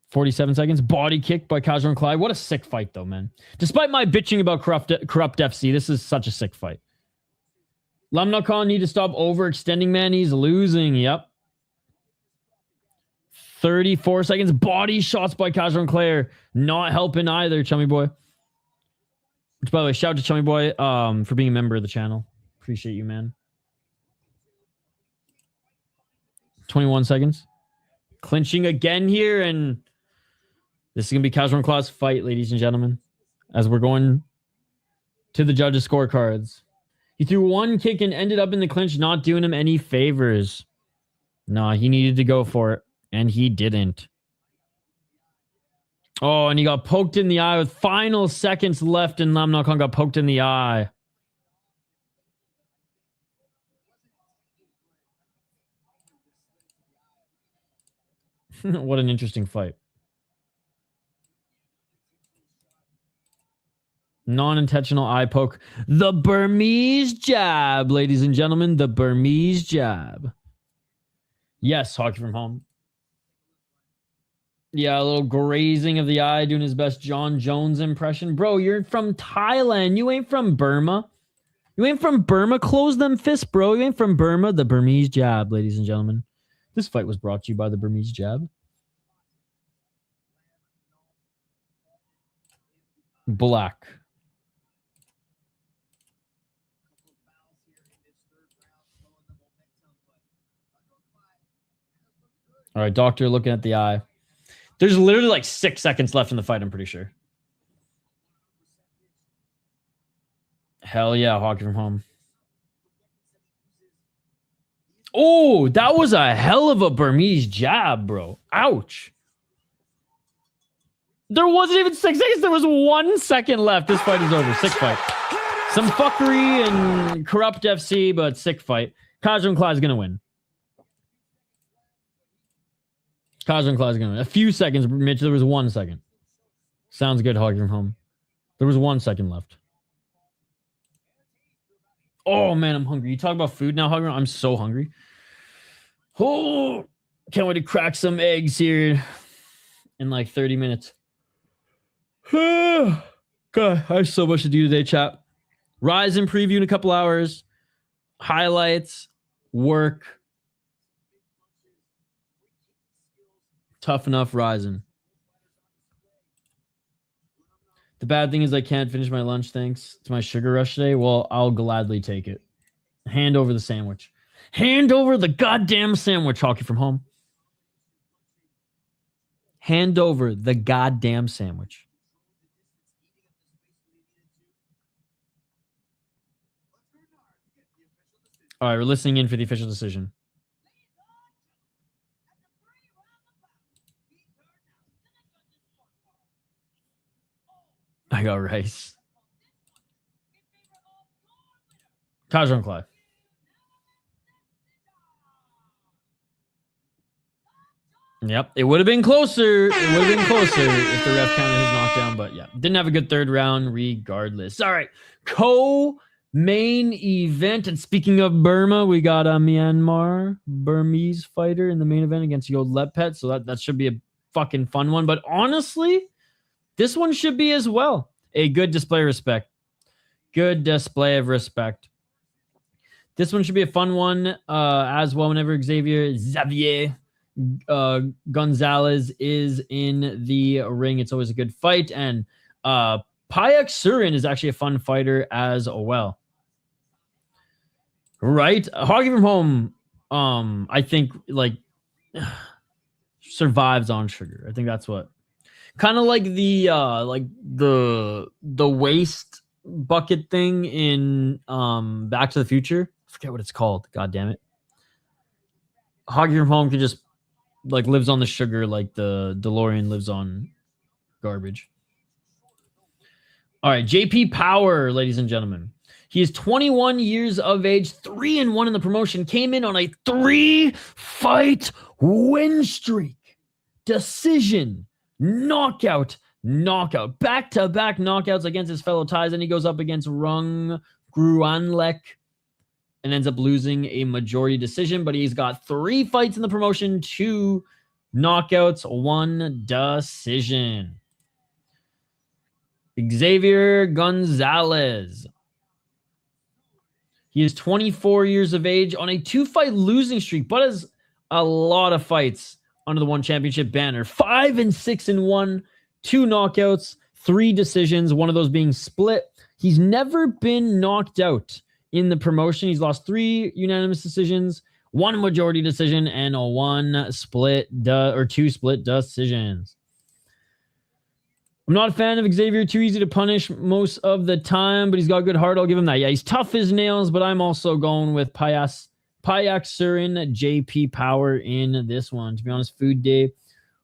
47 seconds. Body kick by Kajornklai. What a sick fight, though, man. Despite my bitching about corrupt FC, this is such a sick fight. Lamnamkhong need to stop overextending, man. He's losing. Yep. 34 seconds. Body shots by Kajornklai. Not helping either, Chummy Boy. Which, by the way, shout out to Chummy Boy for being a member of the channel. Appreciate you, man. 21 seconds. Clinching again here, and this is going to be Kajornklai's fight, ladies and gentlemen, as we're going to the judges' scorecards. He threw one kick and ended up in the clinch, not doing him any favors. No, he needed to go for it, and he didn't. Oh, and he got poked in the eye with final seconds left, and Lamnamkhong got poked in the eye. What an interesting fight. Non-intentional eye poke. The Burmese jab, ladies and gentlemen. The Burmese jab. Yes, hockey from home. Yeah, a little grazing of the eye, doing his best John Jones impression. Bro, you're from Thailand. You ain't from Burma. You ain't from Burma. Close them fists, bro. You ain't from Burma. The Burmese jab, ladies and gentlemen. This fight was brought to you by the Burmese jab. Black. All right, doctor looking at the eye. There's literally like 6 seconds left in the fight, I'm pretty sure. Hell yeah, hockey from home. Oh, that was a hell of a Burmese jab, bro. Ouch. There wasn't even 6 seconds. There was 1 second left. This fight is over. Sick fight. Some fuckery and corrupt FC, but sick fight. Kajornklai is going to win. Kajornklai is going to win. A few seconds, Mitch. There was 1 second. Sounds good, hockey from home. There was 1 second left. Oh, man, I'm hungry. You talk about food now, hungry? I'm so hungry. Oh, can't wait to crack some eggs here in like 30 minutes. God, I have so much to do today, chat. Ryzen preview in a couple hours. Highlights. Work. Tough enough, Ryzen. The bad thing is I can't finish my lunch thanks to my sugar rush today. Well, I'll gladly take it. Hand over the sandwich. Hand over the goddamn sandwich, hockey from home. Hand over the goddamn sandwich. All right, we're listening in for the official decision. I got rice. Kajornklai. Yep, it would have been closer. It would have been closer if the ref counted his knockdown, but yeah, didn't have a good third round regardless. All right, co-main event. And speaking of Burma, we got a Myanmar Burmese fighter in the main event against Yodlekpet, so that should be a fucking fun one. But honestly, this one should be as well. A good display of respect. Good display of respect. This one should be a fun one as well. Whenever Xavier Gonzalez is in the ring, it's always a good fight. And Payak Surin is actually a fun fighter as well. Right? Hockey from Home, I think, like, survives on sugar. I think that's what. Kind of like the waste bucket thing in Back to the Future. I forget what it's called. God damn it. Hockey from Home can just like lives on the sugar like the DeLorean lives on garbage. All right, JP Power, ladies and gentlemen. He is 21 years of age, 3-1 in the promotion, came in on a 3-fight win streak. Decision, knockout, back-to-back knockouts against his fellow Thais, and he goes up against Rung Gruanlek and ends up losing a majority decision, but he's got 3 fights in the promotion, 2 knockouts, 1 decision. Xavier Gonzalez. He is 24 years of age on a 2-fight losing streak, but has a lot of fights under the One Championship banner. 5-6-1, 2 knockouts, 3 decisions, one of those being split. He's never been knocked out in the promotion. He's lost 3 unanimous decisions, 1 majority decision, and 2 split decisions. I'm not a fan of Xavier. Too easy to punish most of the time, but he's got a good heart. I'll give him that. Yeah, he's tough as nails, but I'm also going with Payak Surin, JP Power in this one. To be honest, food day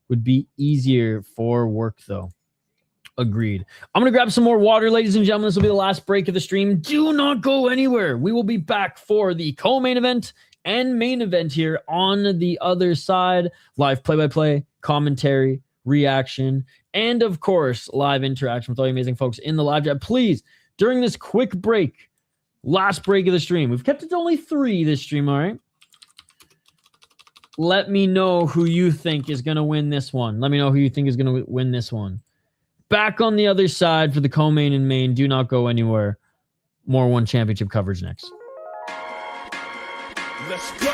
would be easier for work, though. Agreed. I'm going to grab some more water, ladies and gentlemen. This will be the last break of the stream. Do not go anywhere. We will be back for the co-main event and main event here on the other side. Live play-by-play, commentary, reaction, and of course, live interaction with all you amazing folks in the live chat. Please, during this quick break, last break of the stream, we've kept it to only 3 this stream, all right? Let me know who you think is going to win this one. Let me know who you think is going to win this one. Back on the other side for the co-main and main. Do not go anywhere. More One Championship coverage next. Let's go.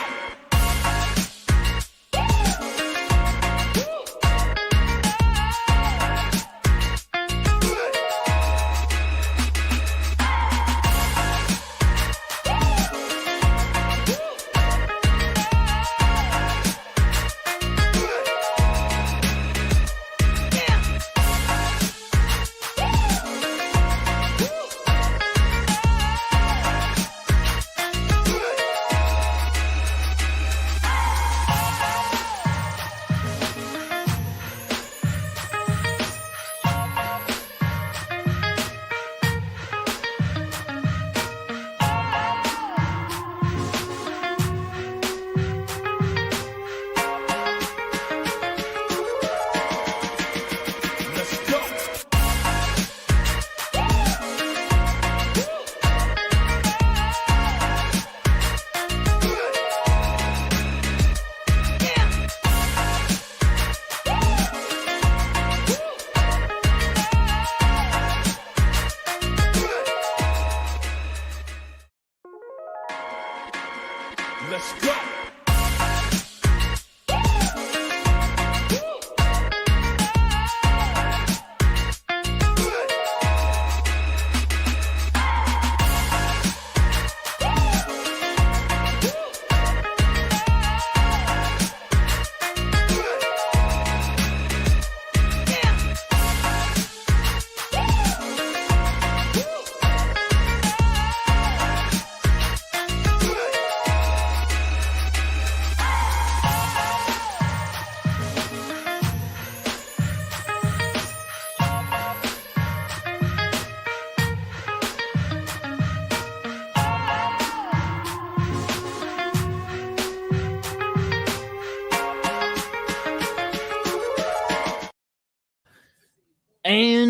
Let's go.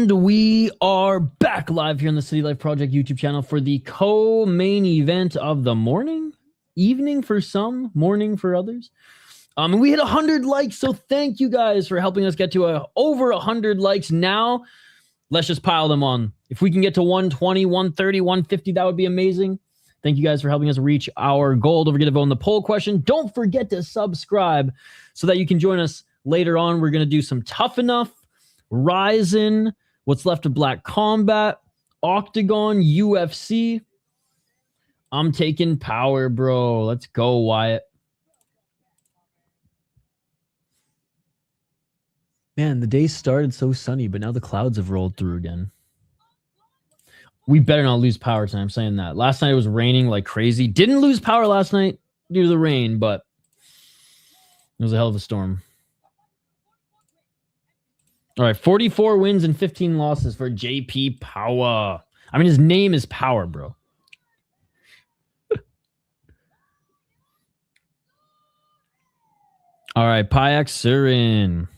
And we are back live here on the City Life Project YouTube channel for the co-main event of the morning, evening for some, morning for others. We hit 100 likes, so thank you guys for helping us get to over 100 likes. Now, let's just pile them on. If we can get to 120, 130, 150, that would be amazing. Thank you guys for helping us reach our goal. Don't forget to vote in the poll question. Don't forget to subscribe so that you can join us later on. We're going to do some Tough Enough, Ryzen, what's left of Black Combat, Octagon, UFC. I'm taking Power, bro. Let's go, Wyatt. Man, the day started so sunny, but now the clouds have rolled through again. We better not lose power tonight. I'm saying that. Last night it was raining like crazy. Didn't lose power last night due to the rain, but it was a hell of a storm. All right, 44 wins and 15 losses for JP Power. I mean, his name is Power, bro. All right, Payak Surin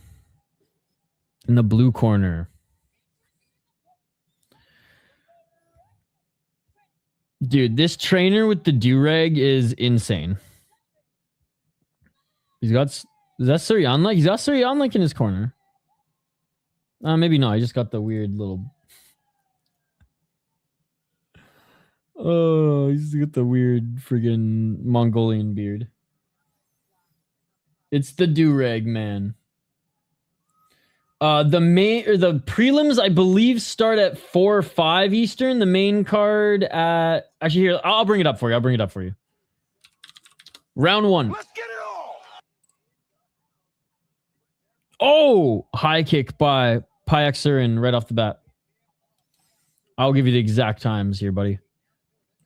in the blue corner. Dude, this trainer with the do-rag is insane. He's got... Is that Suryanlik? He's got Suryanlik in his corner. Maybe not. I just got the weird little... Oh, he's got the weird friggin' Mongolian beard. It's the do-rag, man. The prelims, I believe, start at 4 or 5 Eastern. The main card at... Actually, here, I'll bring it up for you. Round 1. Let's get it all. Oh! High kick by Payak Surin right off the bat. I'll give you the exact times here, buddy.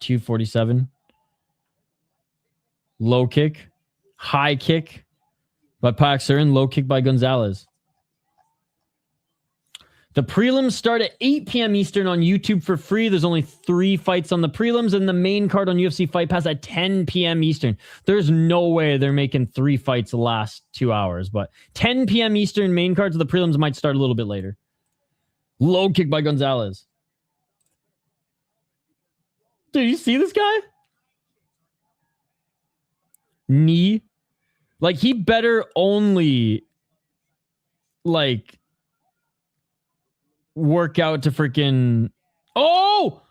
2:47. Low kick. High kick by Payak Surin. Low kick by Gonzalez. The prelims start at 8 p.m. Eastern on YouTube for free. There's only 3 fights on the prelims, and the main card on UFC Fight Pass at 10 p.m. Eastern. There's no way they're making 3 fights last 2 hours, but 10 p.m. Eastern main cards of the prelims might start a little bit later. Low kick by Gonzalez. Dude, you see this guy? Knee. Like, he better only, like... work out to freaking... Oh!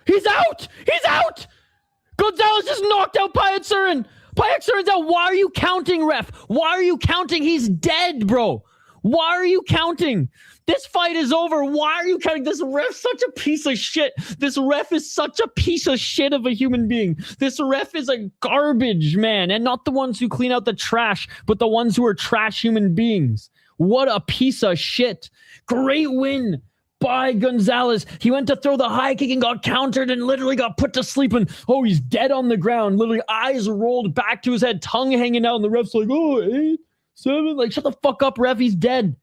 He's out! He's out! Gonzalez just knocked out Payak Surin! Payak Surin's out! Why are you counting, ref? Why are you counting? He's dead, bro! Why are you counting? This fight is over. Why are you counting? This ref's such a piece of shit. This ref is such a piece of shit of a human being. This ref is a garbage, man. And not the ones who clean out the trash, but the ones who are trash human beings. What a piece of shit. Great win by Gonzalez. He went to throw the high kick and got countered and literally got put to sleep. And oh, he's dead on the ground. Literally eyes rolled back to his head, tongue hanging out. And the ref's like, oh, 8, 7. Like, shut the fuck up, ref. He's dead.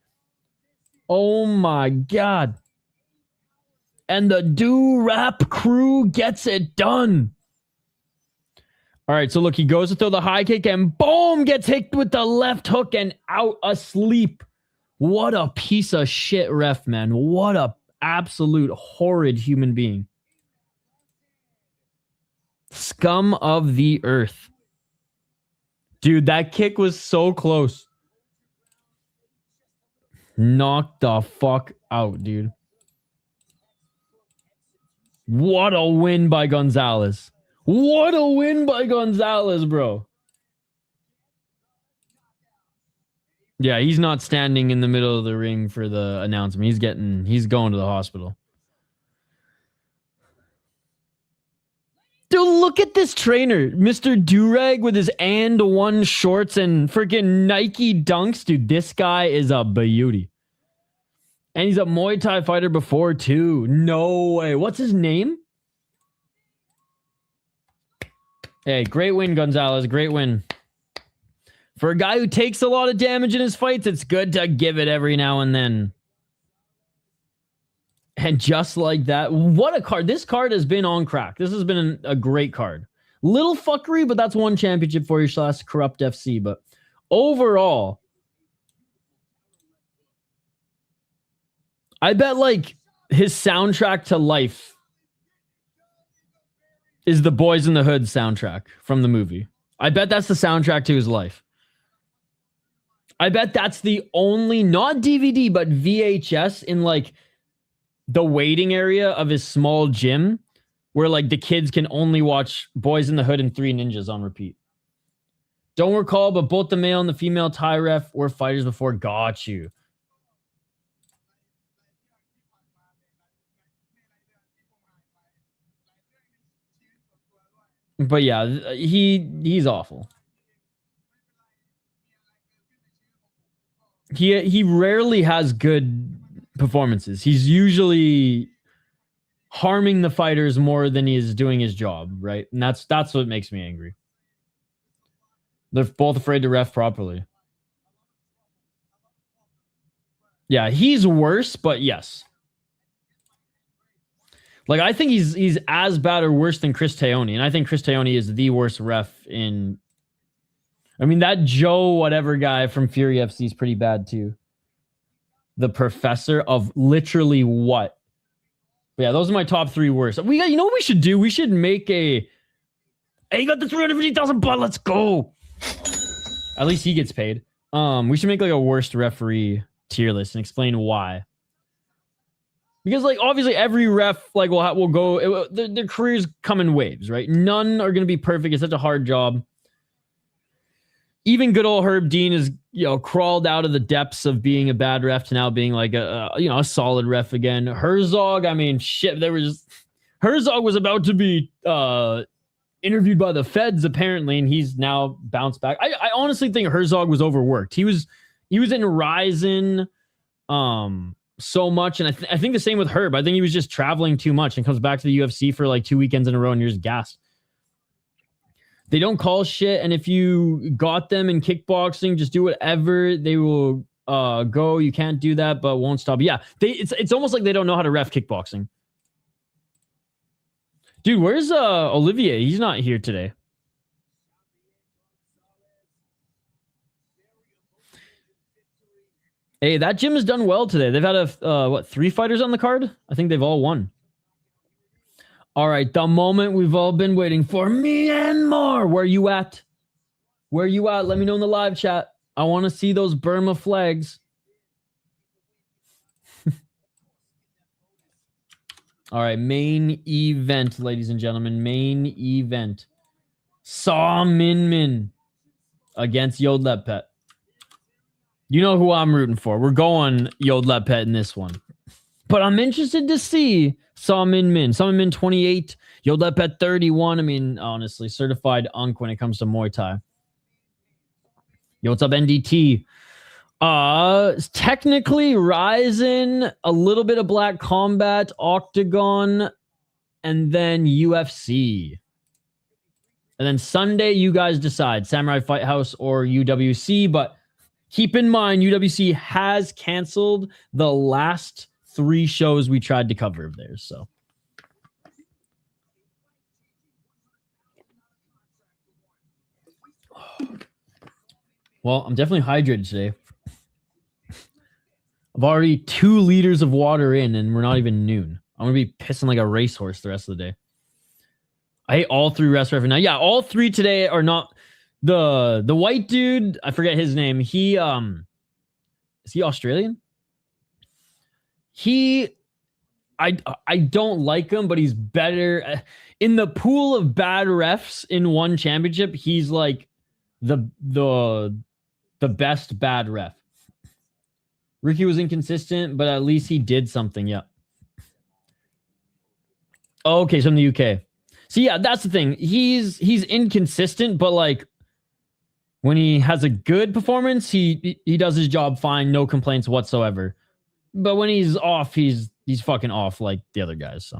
Oh my God. And the do-rap crew gets it done. All right, so look, he goes to throw the high kick and boom, gets hit with the left hook and out asleep. What a piece of shit ref, man. What a absolute horrid human being. Scum of the earth. Dude, that kick was so close. Knocked the fuck out, dude. What a win by Gonzalez. What a win by Gonzalez, bro. Yeah, he's not standing in the middle of the ring for the announcement. He's going to the hospital. Dude, look at this trainer. Mr. Durag with his and one shorts and freaking Nike dunks. Dude, this guy is a beauty. And he's a Muay Thai fighter before, too. No way. What's his name? Hey, great win, Gonzalez. Great win. For a guy who takes a lot of damage in his fights, it's good to give it every now and then. And just like that, what a card. This card has been on crack. This has been a great card. Little fuckery, but that's one championship for you, / Corrupt FC. But overall, I bet like his soundtrack to life is the Boys in the Hood soundtrack from the movie. I bet that's the soundtrack to his life. I bet that's the only, not DVD, but VHS in like the waiting area of his small gym where like the kids can only watch Boys in the Hood and Three Ninjas on repeat. Don't recall, but both the male and the female Thai ref were fighters before. Got you. But yeah, he's awful. He rarely has good performances. He's usually harming the fighters more than he is doing his job, right? And that's what makes me angry. They're both afraid to ref properly. Yeah, he's worse, but yes. Like, I think he's as bad or worse than Chris Taoni, and I think Chris Taoni is the worst ref in... I mean, that Joe whatever guy from Fury FC is pretty bad, too. The professor of literally what? But yeah, those are my top 3 worst. You know what we should do? We should make a... Hey, you got the 350,000 baht, let's go! At least he gets paid. We should make like a worst referee tier list and explain why. Because like obviously every ref like will go. Their careers come in waves, right? None are going to be perfect. It's such a hard job. Even good old Herb Dean is crawled out of the depths of being a bad ref to now being like a solid ref again. Herzog, I mean shit. Herzog was about to be interviewed by the feds apparently, and he's now bounced back. I honestly think Herzog was overworked. He was in Ryzen so much, and I think the same with Herb. I think he was just traveling too much and comes back to the UFC for like 2 weekends in a row and you're just gassed. They don't call shit, and if you got them in kickboxing, just do whatever. They will go. You can't do that, but won't stop. Yeah, it's almost like they don't know how to ref kickboxing. Dude, where's Olivier? He's not here today. Hey, that gym has done well today. They've had 3 fighters on the card? I think they've all won. All right, the moment we've all been waiting for. Myanmar! Where you at? Where you at? Let me know in the live chat. I want to see those Burma flags. All right, main event, ladies and gentlemen. Main event. Saw Min Min against Yodlekpet. You know who I'm rooting for. We're going Yodlekpet in this one. But I'm interested to see Saw Min Min. Saw Min Min 28, Yodlekpet 31. I mean, honestly, certified unk when it comes to Muay Thai. Yo, what's up, NDT? Technically Ryzen, a little bit of Black Combat, Octagon, and then UFC. And then Sunday, you guys decide, Samurai Fight House or UWC, but keep in mind, UWC has canceled the last 3 shows we tried to cover of theirs, so. Well, I'm definitely hydrated today. I've already 2 liters of water in, and we're not even noon. I'm going to be pissing like a racehorse the rest of the day. I hate all 3 rest referees. Now, yeah, all 3 today are not... The white dude, I forget his name. Is he Australian? I don't like him, but he's better. In the pool of bad refs in one championship, he's like the best bad ref. Ricky was inconsistent, but at least he did something. Yeah. Oh, okay, so in the UK. So yeah, that's the thing. He's inconsistent, but like when he has a good performance, he does his job fine, no complaints whatsoever. But when he's off, he's fucking off like the other guys. So.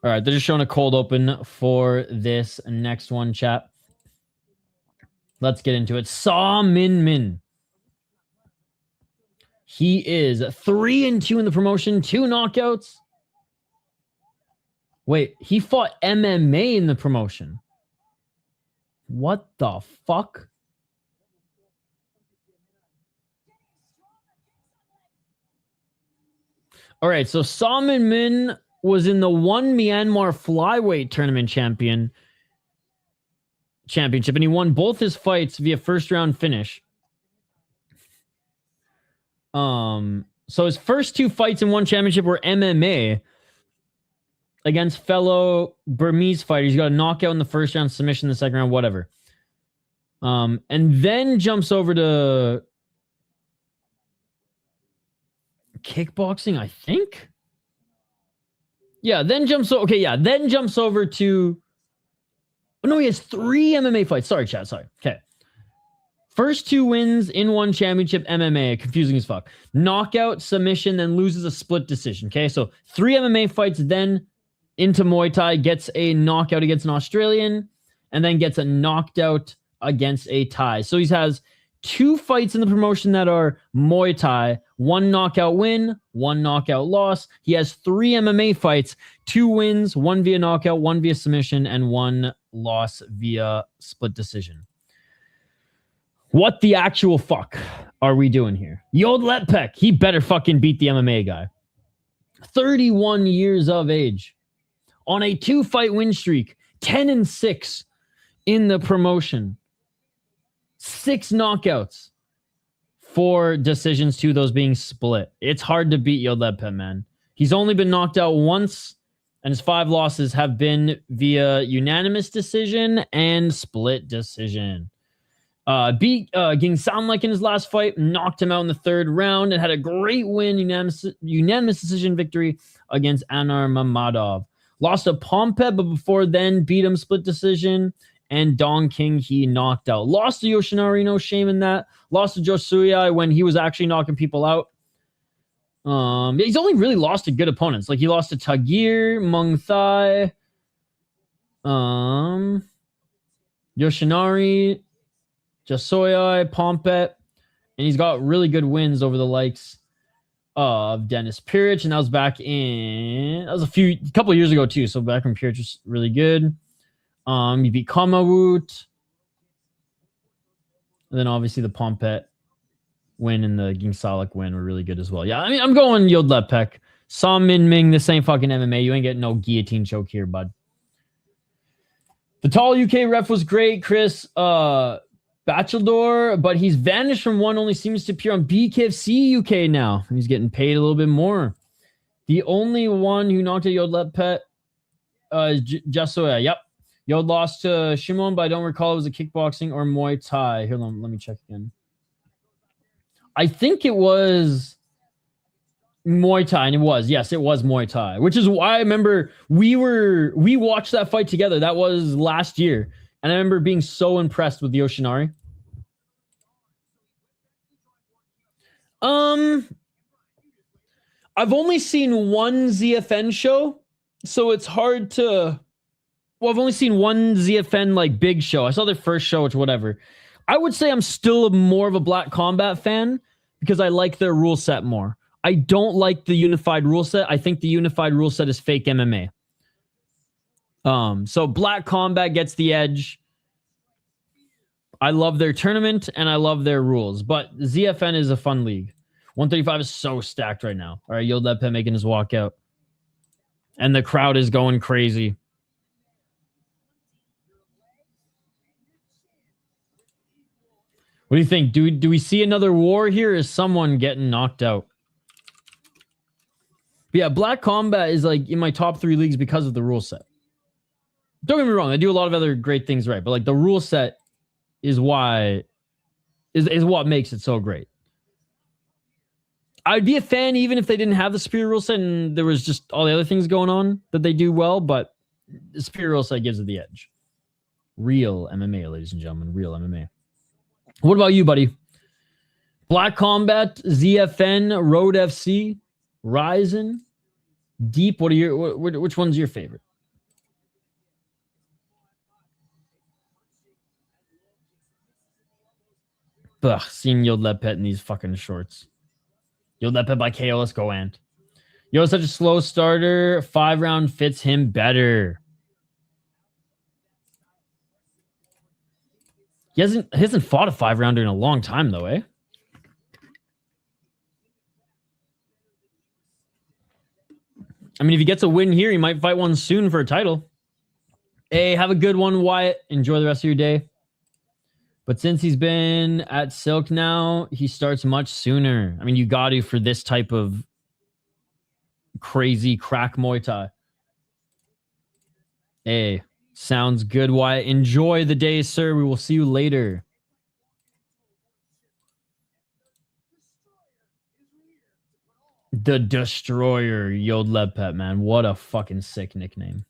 All right, they're just showing a cold open for this next one, chat. Let's get into it. Saw Min Min. He is 3-2 in the promotion, 2 knockouts. Wait, he fought MMA in the promotion. What the fuck? All right, so Salman Min was in the one Myanmar flyweight tournament championship, and he won both his fights via first round finish. So his first 2 fights in one championship were MMA against fellow Burmese fighters. He got a knockout in the first round, submission in the second round, whatever. And then jumps over to kickboxing, I think. Yeah, then jumps over to. Oh, no, he has 3 MMA fights. Sorry, chat. Sorry. Okay. First 2 wins in one championship MMA. Confusing as fuck. Knockout, submission, then loses a split decision. Okay, so 3 MMA fights, then into Muay Thai, gets a knockout against an Australian, and then gets a knocked out against a Thai. So he has 2 fights in the promotion that are Muay Thai, 1 knockout win, 1 knockout loss. He has 3 MMA fights, 2 wins, 1 via knockout, 1 via submission, and 1 loss via split decision. What the actual fuck are we doing here? Yodlekpet, he better fucking beat the MMA guy. 31 years of age. On a 2-fight win streak. 10-6 in the promotion. 6 knockouts. 4 decisions, 2 of those being split. It's hard to beat Yodlekpet, man. He's only been knocked out once, and his 5 losses have been via unanimous decision and split decision. Beat Gonzalez in his last fight, knocked him out in the 3rd round, and had a great win, unanimous decision victory against Anar Mamadov. Lost to Pompet, but before then beat him split decision, and Dong King he knocked out. Lost to Yoshinari, no shame in that. Lost to Jaosuayai when he was actually knocking people out. He's only really lost to good opponents. Like he lost to Zahir, Kongchai, Yoshinari, Jaosuayai, Pompet, and he's got really good wins over the likes of Dennis Pirich, and that was a couple of years ago too. So back when Pirich was really good. He beat Kamawut, and then obviously the Pompet win and the Gonzalez win were really good as well. Yeah, I mean I'm going Yodlekpet. Sam Min Ming, this ain't fucking MMA. You ain't getting no guillotine choke here, bud. The tall UK ref was great, Chris. Bachelor, but he's vanished from one, only seems to appear on BKFC UK now. He's getting paid a little bit more. The only one who knocked out Yodlekpet is Jaosuayai. Yep. Yod lost to Shimon, but I don't recall it was a kickboxing or Muay Thai. Here, let me check again. I think it was Muay Thai, and it was. Yes, it was Muay Thai, which is why I remember we watched that fight together. That was last year. And I remember being so impressed with Yoshinari. I've only seen one ZFN show, so it's hard to... Well, I've only seen one ZFN, like, big show. I saw their first show, which whatever. I would say I'm still more of a Black Combat fan because I like their rule set more. I don't like the unified rule set. I think the unified rule set is fake MMA. So Black Combat gets the edge. I love their tournament and I love their rules, but ZFN is a fun league. 135 is so stacked right now. All right, Yodlekpet making his walkout. And the crowd is going crazy. What do you think? Do we see another war here? Or is someone getting knocked out? But yeah, Black Combat is like in my top 3 leagues because of the rule set. Don't get me wrong, I do a lot of other great things right, but like the rule set is what makes it so great. I'd be a fan even if they didn't have the superior rule set and there was just all the other things going on that they do well, but the superior rule set gives it the edge. Real MMA, ladies and gentlemen, real MMA. What about you, buddy? Black Combat, ZFN, Road FC, Ryzen, Deep. Which one's your favorite? Ugh, seeing Yodlekpet in these fucking shorts. Yodlekpet by KO. Let's go, Ant. Yo, such a slow starter. 5-round fits him better. He hasn't fought a 5-rounder in a long time, though, eh? I mean, if he gets a win here, he might fight one soon for a title. Hey, have a good one, Wyatt. Enjoy the rest of your day. But since he's been at Silk now, he starts much sooner. I mean, you got to for this type of crazy crack Muay Thai. Hey, sounds good, Wyatt. Enjoy the day, sir. We will see you later. The Destroyer, Yodlekpet, man. What a fucking sick nickname.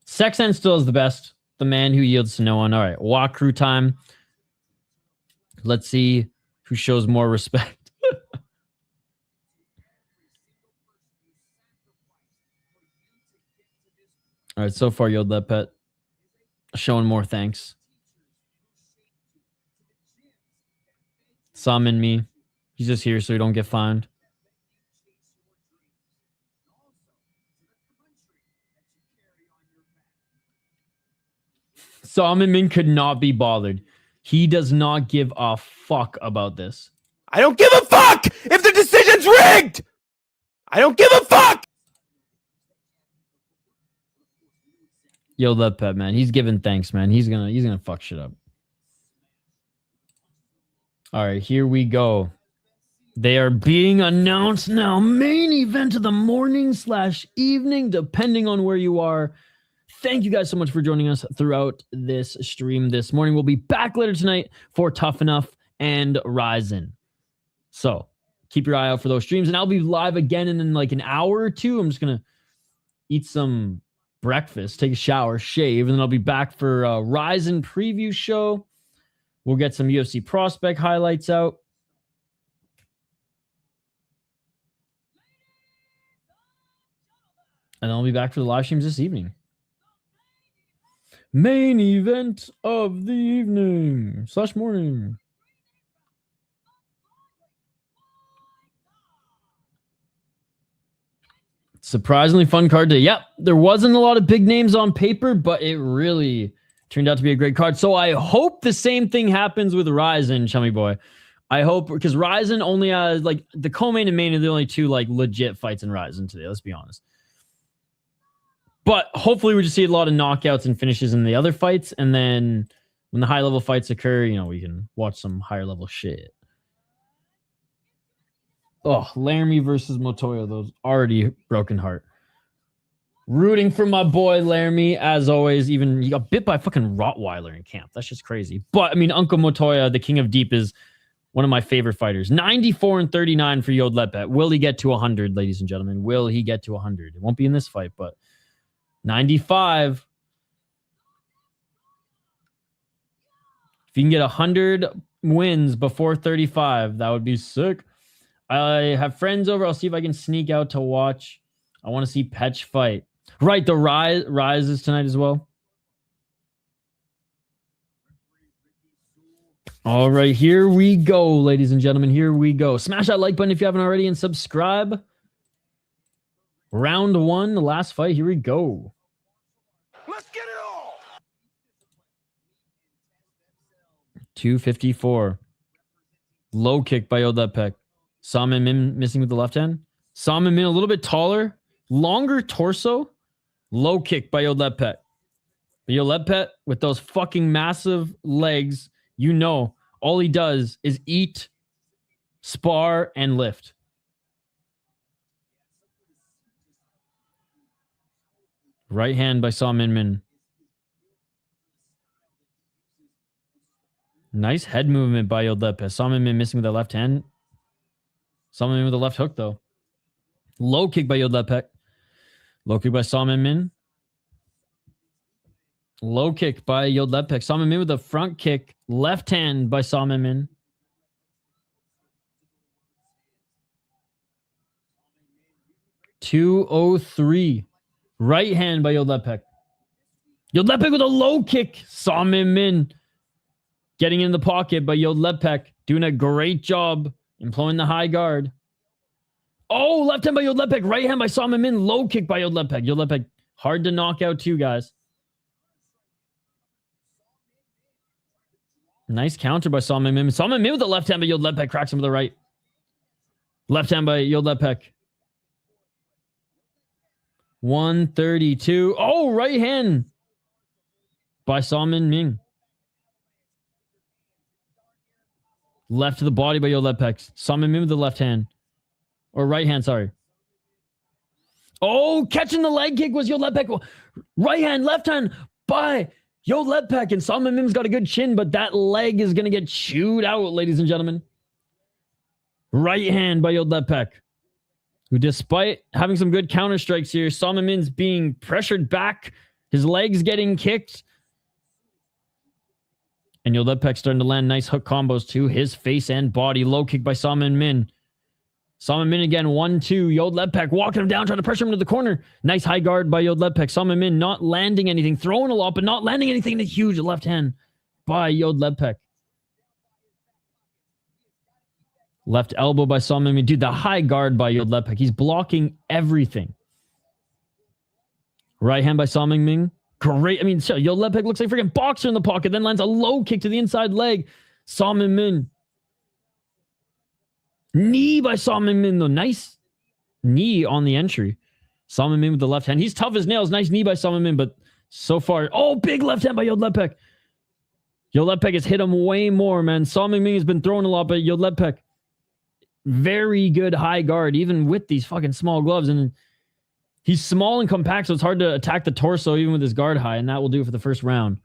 Sexen still is the best. The man who yields to no one. All right, walk crew time. Let's see who shows more respect. All right, so far, Yodlekpet showing more thanks. Some and me. He's just here so he don't get fined. Salmon Min could not be bothered. He does not give a fuck about this. I don't give a fuck if the decision's rigged! I don't give a fuck! Yodlekpet, man. He's giving thanks, man. He's gonna fuck shit up. All right, here we go. They are being announced now. Main event of the morning/evening, depending on where you are. Thank you guys so much for joining us throughout this stream this morning. We'll be back later tonight for Tough Enough and Ryzen. So keep your eye out for those streams. And I'll be live again in like an hour or two. I'm just going to eat some breakfast, take a shower, shave, and then I'll be back for a Ryzen preview show. We'll get some UFC prospect highlights out. And then I'll be back for the live streams this evening. Main event of the evening / morning. Surprisingly fun card today. Yep, there wasn't a lot of big names on paper, but it really turned out to be a great card. So I hope the same thing happens with Ryzen, Chummy Boy. I hope, because Ryzen only has, like, the co-main and main are the only two, like, legit fights in Ryzen today. Let's be honest. But hopefully we just see a lot of knockouts and finishes in the other fights. And then when the high-level fights occur, you know, we can watch some higher-level shit. Oh, Laramie versus Motoya. Those already broken heart. Rooting for my boy Laramie, as always. Even he got bit by a fucking Rottweiler in camp. That's just crazy. But, I mean, Uncle Motoya, the king of deep, is one of my favorite fighters. 94-39 for Yodlekpet. Will he get to 100, ladies and gentlemen? Will he get to 100? It won't be in this fight, but 95. If you can get 100 wins before 35, that would be sick. I have friends over. I'll see if I can sneak out to watch. I want to see Petch fight. Right, the Rise is tonight as well. All right, here we go, ladies and gentlemen. Here we go. Smash that like button if you haven't already and subscribe. Round one, the last fight. Here we go. Let's get it all! 254. Low kick by Yodlekpet. Salmon Min missing with the left hand. Salmon Min a little bit taller. Longer torso. Low kick by Yodlekpet. Yodlekpet with those fucking massive legs, you know, all he does is eat, spar, and lift. Right hand by Salmon Min. Nice head movement by Yodlekpet. Salmon Min missing with the left hand. Salmon Min with the left hook, though. Low kick by Yodlekpet. Low kick by Salmon Min. Low kick by Yodlekpet. Salmon Min with a front kick. Left hand by Salmon Min. .203. Right hand by Yodlekpet. Yodlekpet with a low kick. Salmon Min getting in the pocket by Yodlekpet. Doing a great job employing the high guard. Oh, left hand by Yodlekpet. Right hand by Salmon Min. Low kick by Yodlekpet. Yodlekpet hard to knock out too, guys. Nice counter by Salmon Min. Salmon Min with the left hand by Yodlekpet. Cracks him with the right. Left hand by Yodlekpet. 132. Oh, right hand by Salman Ming. Left to the body by Yodlekpet. Salman Ming with the left hand. Or right hand, sorry. Oh, catching the leg kick was Yodlekpet. Right hand, left hand by Yodlekpet. And Salman Ming's got a good chin, but that leg is going to get chewed out, ladies and gentlemen. Right hand by Yodlekpet, who despite having some good counter strikes here, Salman Ming's being pressured back. His legs getting kicked. And Yodlekpet starting to land nice hook combos to his face and body. Low kick by Salman Ming. Salman Ming again, 1-2. Yodlekpet walking him down, trying to pressure him to the corner. Nice high guard by Yodlekpet. Salman Ming not landing anything, throwing a lot, but not landing anything. A huge left hand by Yodlekpet. Left elbow by Salman Ming. Dude, the high guard by Yodlekpet. He's blocking everything. Right hand by Salman Ming. Great. I mean, Yodlekpet looks like a freaking boxer in the pocket, then lands a low kick to the inside leg. Salman Ming. Knee by Salman Ming, though. Nice knee on the entry. Salman Ming with the left hand. He's tough as nails. Nice knee by Salman Ming, but so far... Oh, big left hand by Yodlekpet. Yodlekpet has hit him way more, man. Salman Ming has been throwing a lot, but Yodlekpet, very good high guard, even with these fucking small gloves. And he's small and compact, so it's hard to attack the torso even with his guard high, and that will do it for the first round.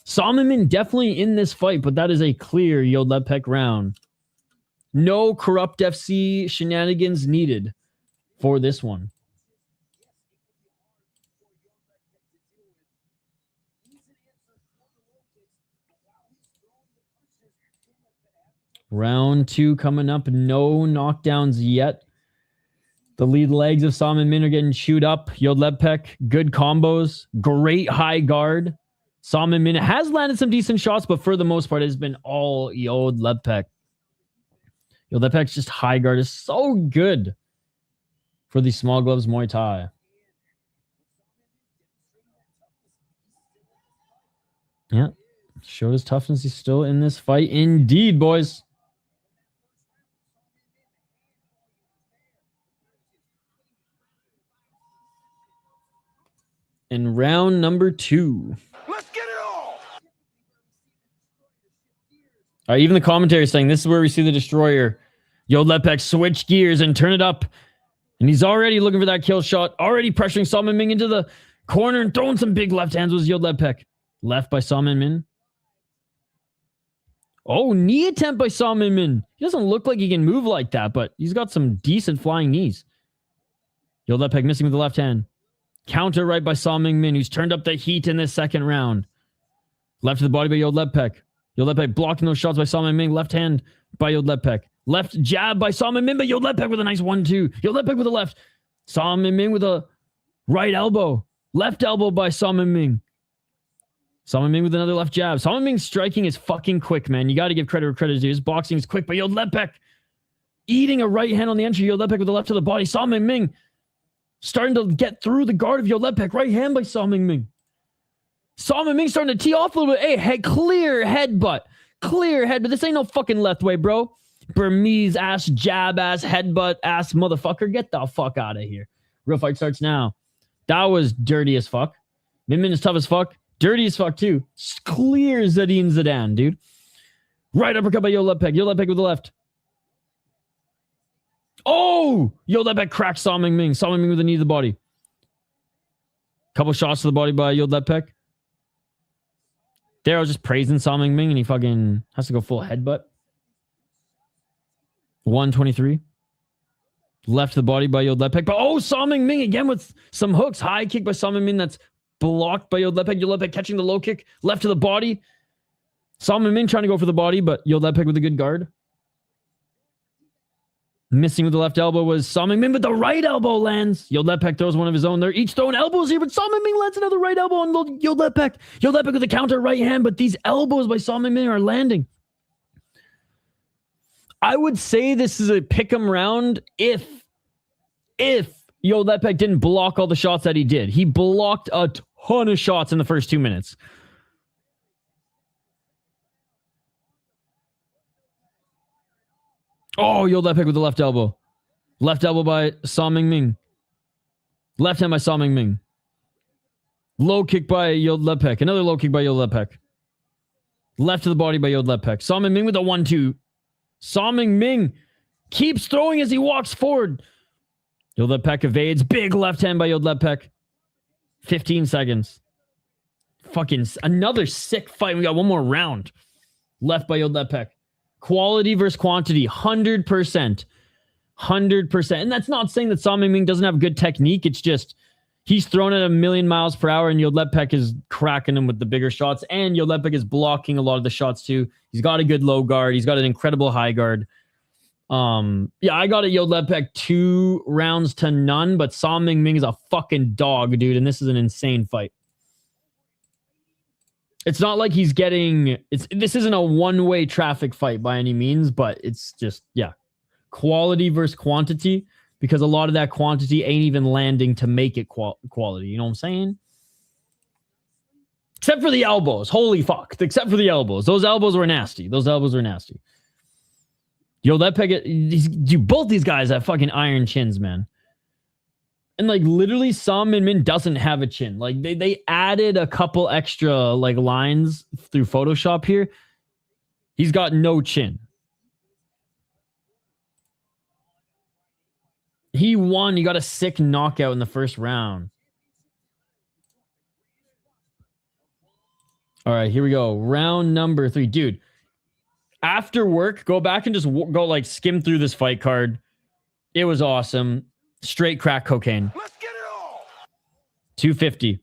Salman Ming definitely in this fight, but that is a clear Yodlekpet round. No corrupt FC shenanigans needed for this one. Round 2 coming up. No knockdowns yet. The lead legs of Salman Ming are getting chewed up. Yodlekpet, good combos. Great high guard. Salman Ming has landed some decent shots, but for the most part, it's been all Yodlekpet. Yodlekpet's just high guard is so good for the small gloves Muay Thai. Yeah. Showed his toughness. He's still in this fight. Indeed, boys. In round number 2. Let's get it all. All right, even the commentary is saying this is where we see the destroyer. Yodlekpet switch gears and turn it up. And he's already looking for that kill shot. Already pressuring Salman Ming into the corner and throwing some big left hands with Yodlekpet. Left by Salman Ming. Oh, knee attempt by Salman Ming. He doesn't look like he can move like that, but he's got some decent flying knees. Yodlekpet missing with the left hand. Counter right by Salman Ming, who's turned up the heat in this second round. Left to the body by Yodlekpet. Yodlekpet blocking those shots by Salman Ming. Left hand by Yodlekpet. Left jab by Salman Ming, but Yodlekpet with a nice 1-2. Yodlekpet with the left. Salman Ming with a right elbow. Left elbow by Salman Ming. Salman Ming with another left jab. Salman Ming's striking is fucking quick, man. You got to give credit where credit is due. His boxing is quick, but Yodlekpet eating a right hand on the entry. Yodlekpet with the left to the body. Salman Ming starting to get through the guard of Yodlekpet. Right hand by Salman Ming. Salman Ming starting to tee off a little bit. Hey, clear headbutt. Clear headbutt. This ain't no fucking left way, bro. Burmese ass, jab ass, headbutt ass motherfucker. Get the fuck out of here. Real fight starts now. That was dirty as fuck. Min Min is tough as fuck. Dirty as fuck, too. Clear Zinedine Zidane, dude. Right uppercut by Yodlekpet. Yodlekpet with the left. Oh! Yodlekpet cracks Salman Ming. Salman Ming with the knee to the body. Couple shots to the body by Yodlekpet. There, I was just praising Salman Ming, and he fucking has to go full headbutt. 123. Left to the body by Yodlekpet. But oh, Salman Ming again with some hooks. High kick by Salman Ming that's blocked by Yodlekpet. Yodlekpet catching the low kick. Left to the body. Salman Ming trying to go for the body, but Yodlekpet with a good guard. Missing with the left elbow was Salman Ming, but the right elbow lands. Yodlekpet throws one of his own. They're each throwing elbows here, but Salman Ming lands another right elbow on Yodlekpet. Yodlekpet with the counter right hand, but these elbows by Salman Ming are landing. I would say this is a pick'em round if Yodlekpet didn't block all the shots that he did. He blocked a ton of shots in the first 2 minutes. Oh, Yodlekpet with the left elbow. Left elbow by Salman Ming. Left hand by Sa Ming Ming. Low kick by Yodlekpet. Another low kick by Yodlekpet. Left to the body by Yodlekpet. Sa Ming Ming with a 1-2. Sa Ming Ming keeps throwing as he walks forward. Yodlekpet evades. Big left hand by Yodlekpet. 15 seconds. Fucking another sick fight. We got one more round left by Yodlekpet. Quality versus quantity. 100%. 100%. And that's not saying that Sa Ming Ming doesn't have good technique. It's just he's thrown at 1,000,000 miles per hour and Yodlekpet is cracking him with the bigger shots. And Yodlekpet is blocking a lot of the shots too. He's got a good low guard. He's got an incredible high guard. Yeah, I got a Yodlekpet 2 rounds to none, but Sa Ming Ming is a fucking dog, dude. And this is an insane fight. It's not like he's getting... This isn't a one-way traffic fight by any means, but it's just, yeah. Quality versus quantity, because a lot of that quantity ain't even landing to make it quality. You know what I'm saying? Except for the elbows. Holy fuck. Except for the elbows. Those elbows were nasty. Yodlekpet, both these guys have fucking iron chins, man. And like literally Sa Ming Ming doesn't have a chin. Like they added a couple extra like lines through Photoshop here. He's got no chin. He won. He got a sick knockout in the first round. All right, here we go. Round number 3. Dude, after work, go back and just go like skim through this fight card. It was awesome. Straight crack cocaine. Let's get it all. 250.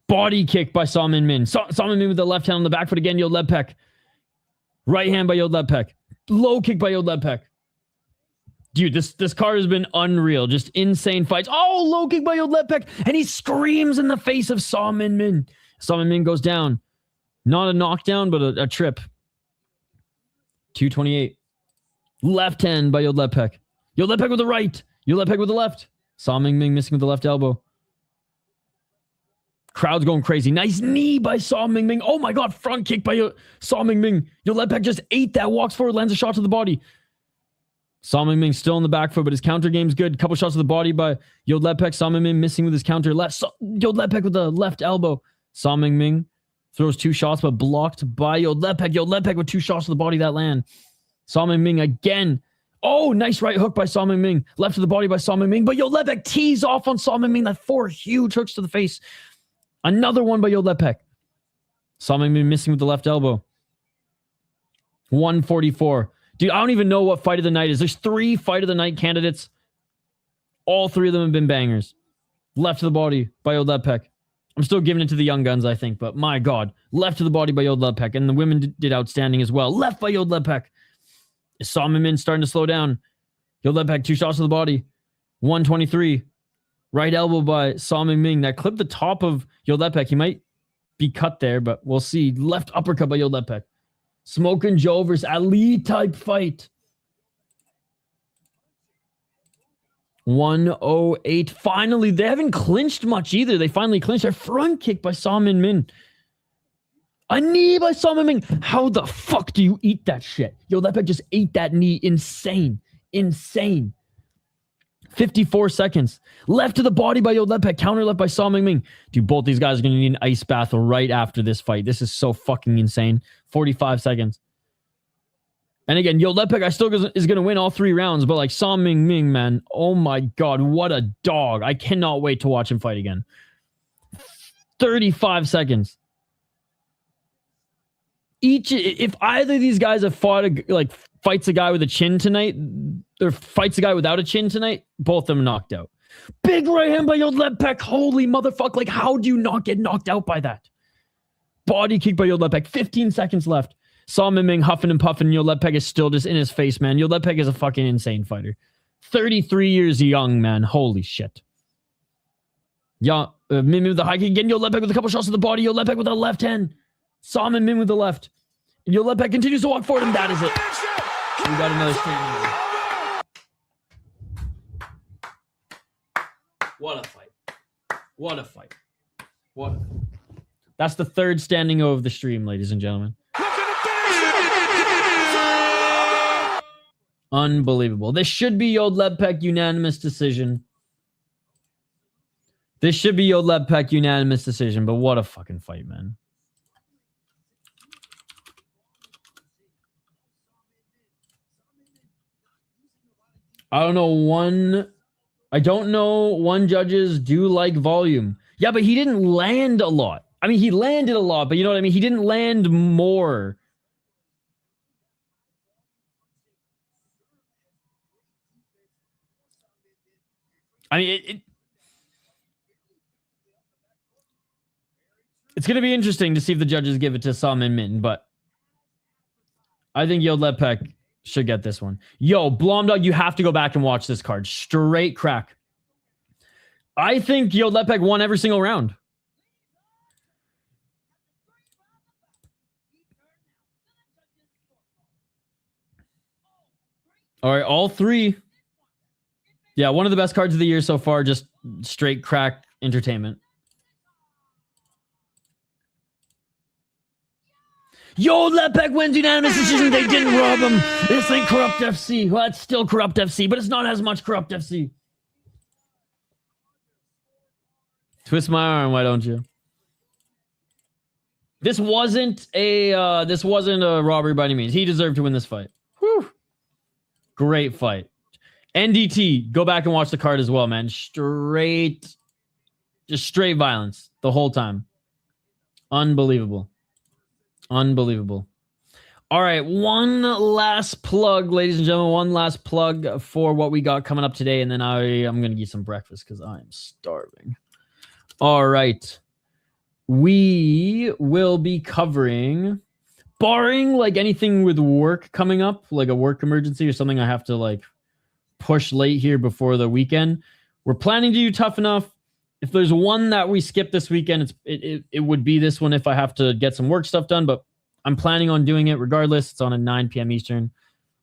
Body kick by Sa Ming Ming. Sa Ming Ming with the left hand on the back foot again. Yodlekpet. Right hand by Yodlekpet. Low kick by Yodlekpet. Dude, this card has been unreal. Just insane fights. Oh, low kick by Yodlekpet. And he screams in the face of Sa Ming Ming. Sa Ming Ming goes down. Not a knockdown, but a trip. 228. Left hand by Yodlekpet. Yodlekpet with the right. Yodlekpet with the left. Sa Ming Ming missing with the left elbow. Crowd's going crazy. Nice knee by Sa Ming Ming. Oh my God, front kick by Sa Ming Ming. Yodlekpet just ate that. Walks forward, lands a shot to the body. Sa Ming Ming still in the back foot, but his counter game's good. Couple shots to the body by Yodlekpet. Sa Ming Ming missing with his counter left. Yodlekpet with the left elbow. Sa Ming Ming throws 2 shots, but blocked by Yodlekpet. Yodlekpet with 2 shots to the body that land. Sa Ming Ming again. Oh, nice right hook by Sa Ming Ming. Left to the body by Sa Ming Ming. But Yodlekpet tees off on Sa Ming Ming. That 4 huge hooks to the face. Another one by Yodlekpet. Sa Ming Ming missing with the left elbow. 144. Dude, I don't even know what fight of the night is. There's 3 fight of the night candidates. All 3 of them have been bangers. Left to the body by Yodlekpet. I'm still giving it to the young guns, I think. But my God. Left to the body by Yodlekpet. And the women did outstanding as well. Left by Yodlekpet. Sa Ming Ming starting to slow down. Yodlekpet 2 shots to the body. 123. Right elbow by Sa Ming Ming. That clipped the top of Yodlekpet. He might be cut there, but we'll see. Left uppercut by Yodlekpet. Smoking Joe versus Ali type fight. 108. Finally, they haven't clinched much either. They finally clinched. Their front kick by Sa Ming Ming. A knee by Sa Ming Ming. How the fuck do you eat that shit? Yodlekpet just ate that knee. Insane. 54 seconds. Left to the body by Yodlekpet. Counter left by Sa Ming Ming. Dude, both these guys are going to need an ice bath right after this fight. This is so fucking insane. 45 seconds. And again, Yodlekpet, I still is going to win all 3 rounds, but like Sa Ming Ming, man, oh my God, what a dog. I cannot wait to watch him fight again. 35 seconds. If either of these guys have fights a guy with a chin tonight, or fights a guy without a chin tonight, both of them knocked out. Big right hand by Yodlekpet. Holy motherfucker. Like, how do you not get knocked out by that? Body kick by Yodlekpet. 15 seconds left. Sa Ming Ming huffing and puffing. Yodlekpet is still just in his face, man. Yodlekpet is a fucking insane fighter. 33 years young, man. Holy shit. Yeah, Ming Ming with the high kick again. Yodlekpet with a couple shots to the body. Yodlekpet with the left hand. Sa Ming Ming with the left. Yodlekpet continues to walk forward, and that is it. We got another straight. What a fight. What a fight. What a fight. That's the 3rd standing O of the stream, ladies and gentlemen. Unbelievable. This should be Yodlekpet unanimous decision. This should be Yodlekpet unanimous decision, but what a fucking fight, man. I don't know. One judges do like volume. Yeah, but he didn't land a lot. I mean, he landed a lot, but you know what I mean? He didn't land more. I mean, it's going to be interesting to see if the judges give it to Salman Min, but I think Yodlekpet should get this one. Yo, Blomdog, you have to go back and watch this card. Straight crack. I think Yodlekpet won every single round. All right, all three. Yeah, one of the best cards of the year so far. Just straight crack entertainment. Yodlekpet wins unanimous decision. They didn't rob him. This ain't Corrupt FC. Well, it's still Corrupt FC, but it's not as much Corrupt FC. Twist my arm, why don't you? This wasn't a robbery by any means. He deserved to win this fight. Whew. Great fight. NDT, go back and watch the card as well, man. Just straight violence the whole time. Unbelievable. Unbelievable. All right, one last plug, ladies and gentlemen. One last plug for what we got coming up today, and then I'm going to get some breakfast because I'm starving. All right. We will be covering, barring like anything with work coming up, like a work emergency or something I have to like push late here before the weekend. We're planning to do Tough Enough. If there's one that we skip this weekend, it would be this one if I have to get some work stuff done, but I'm planning on doing it regardless. It's on at 9 p.m. Eastern.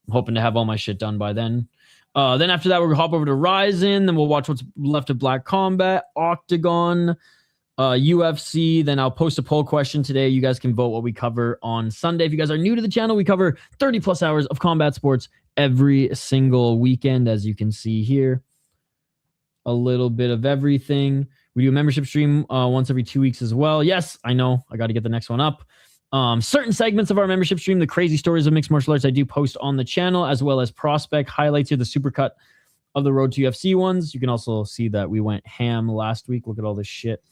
I'm hoping to have all my shit done by then. Then after that, we're going to hop over to Ryzen. Then we'll watch what's left of Black Combat, Octagon, UFC. Then I'll post a poll question today. You guys can vote what we cover on Sunday. If you guys are new to the channel, we cover 30 plus hours of combat sports every single weekend, as you can see here. A little bit of everything. We do a membership stream once every 2 weeks as well. Yes, I know. I got to get the next one up. Certain segments of our membership stream, the crazy stories of mixed martial arts, I do post on the channel, as well as prospect highlights here, the supercut of the Road to UFC ones. You can also see that we went ham last week. Look at all this shit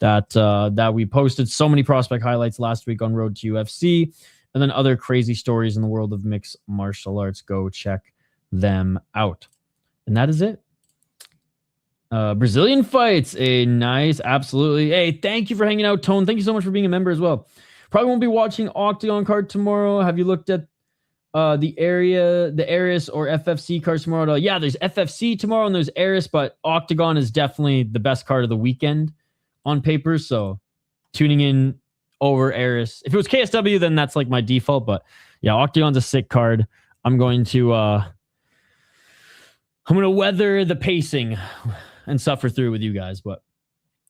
that we posted. So many prospect highlights last week on Road to UFC, and then other crazy stories in the world of mixed martial arts. Go check them out. And that is it. Brazilian fights, a nice, absolutely. Hey, thank you for hanging out, Tone. Thank you so much for being a member as well. Probably won't be watching Octagon card tomorrow. Have you looked at the Aris or FFC cards tomorrow? Yeah, there's FFC tomorrow and there's Aris, but Octagon is definitely the best card of the weekend on paper. So tuning in over Aris. If it was KSW, then that's like my default. But yeah, Octagon's a sick card. I'm going to weather the pacing and suffer through with you guys, but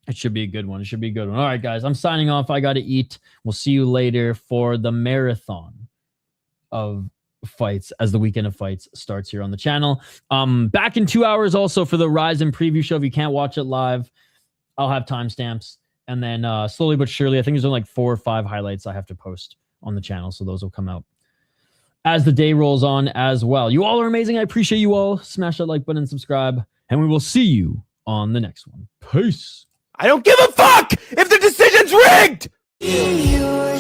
it should be a good one. It should be a good one. All right, guys, I'm signing off. I got to eat. We'll see you later for the marathon of fights as the weekend of fights starts here on the channel. Back in 2 hours also for the Ryzen preview show. If you can't watch it live, I'll have timestamps. And then slowly but surely, I think there's only like 4 or 5 highlights I have to post on the channel. So those will come out as the day rolls on as well. You all are amazing. I appreciate you all. Smash that like button and subscribe. And we will see you on the next one. Peace. I don't give a fuck if the decision's rigged! Yeah.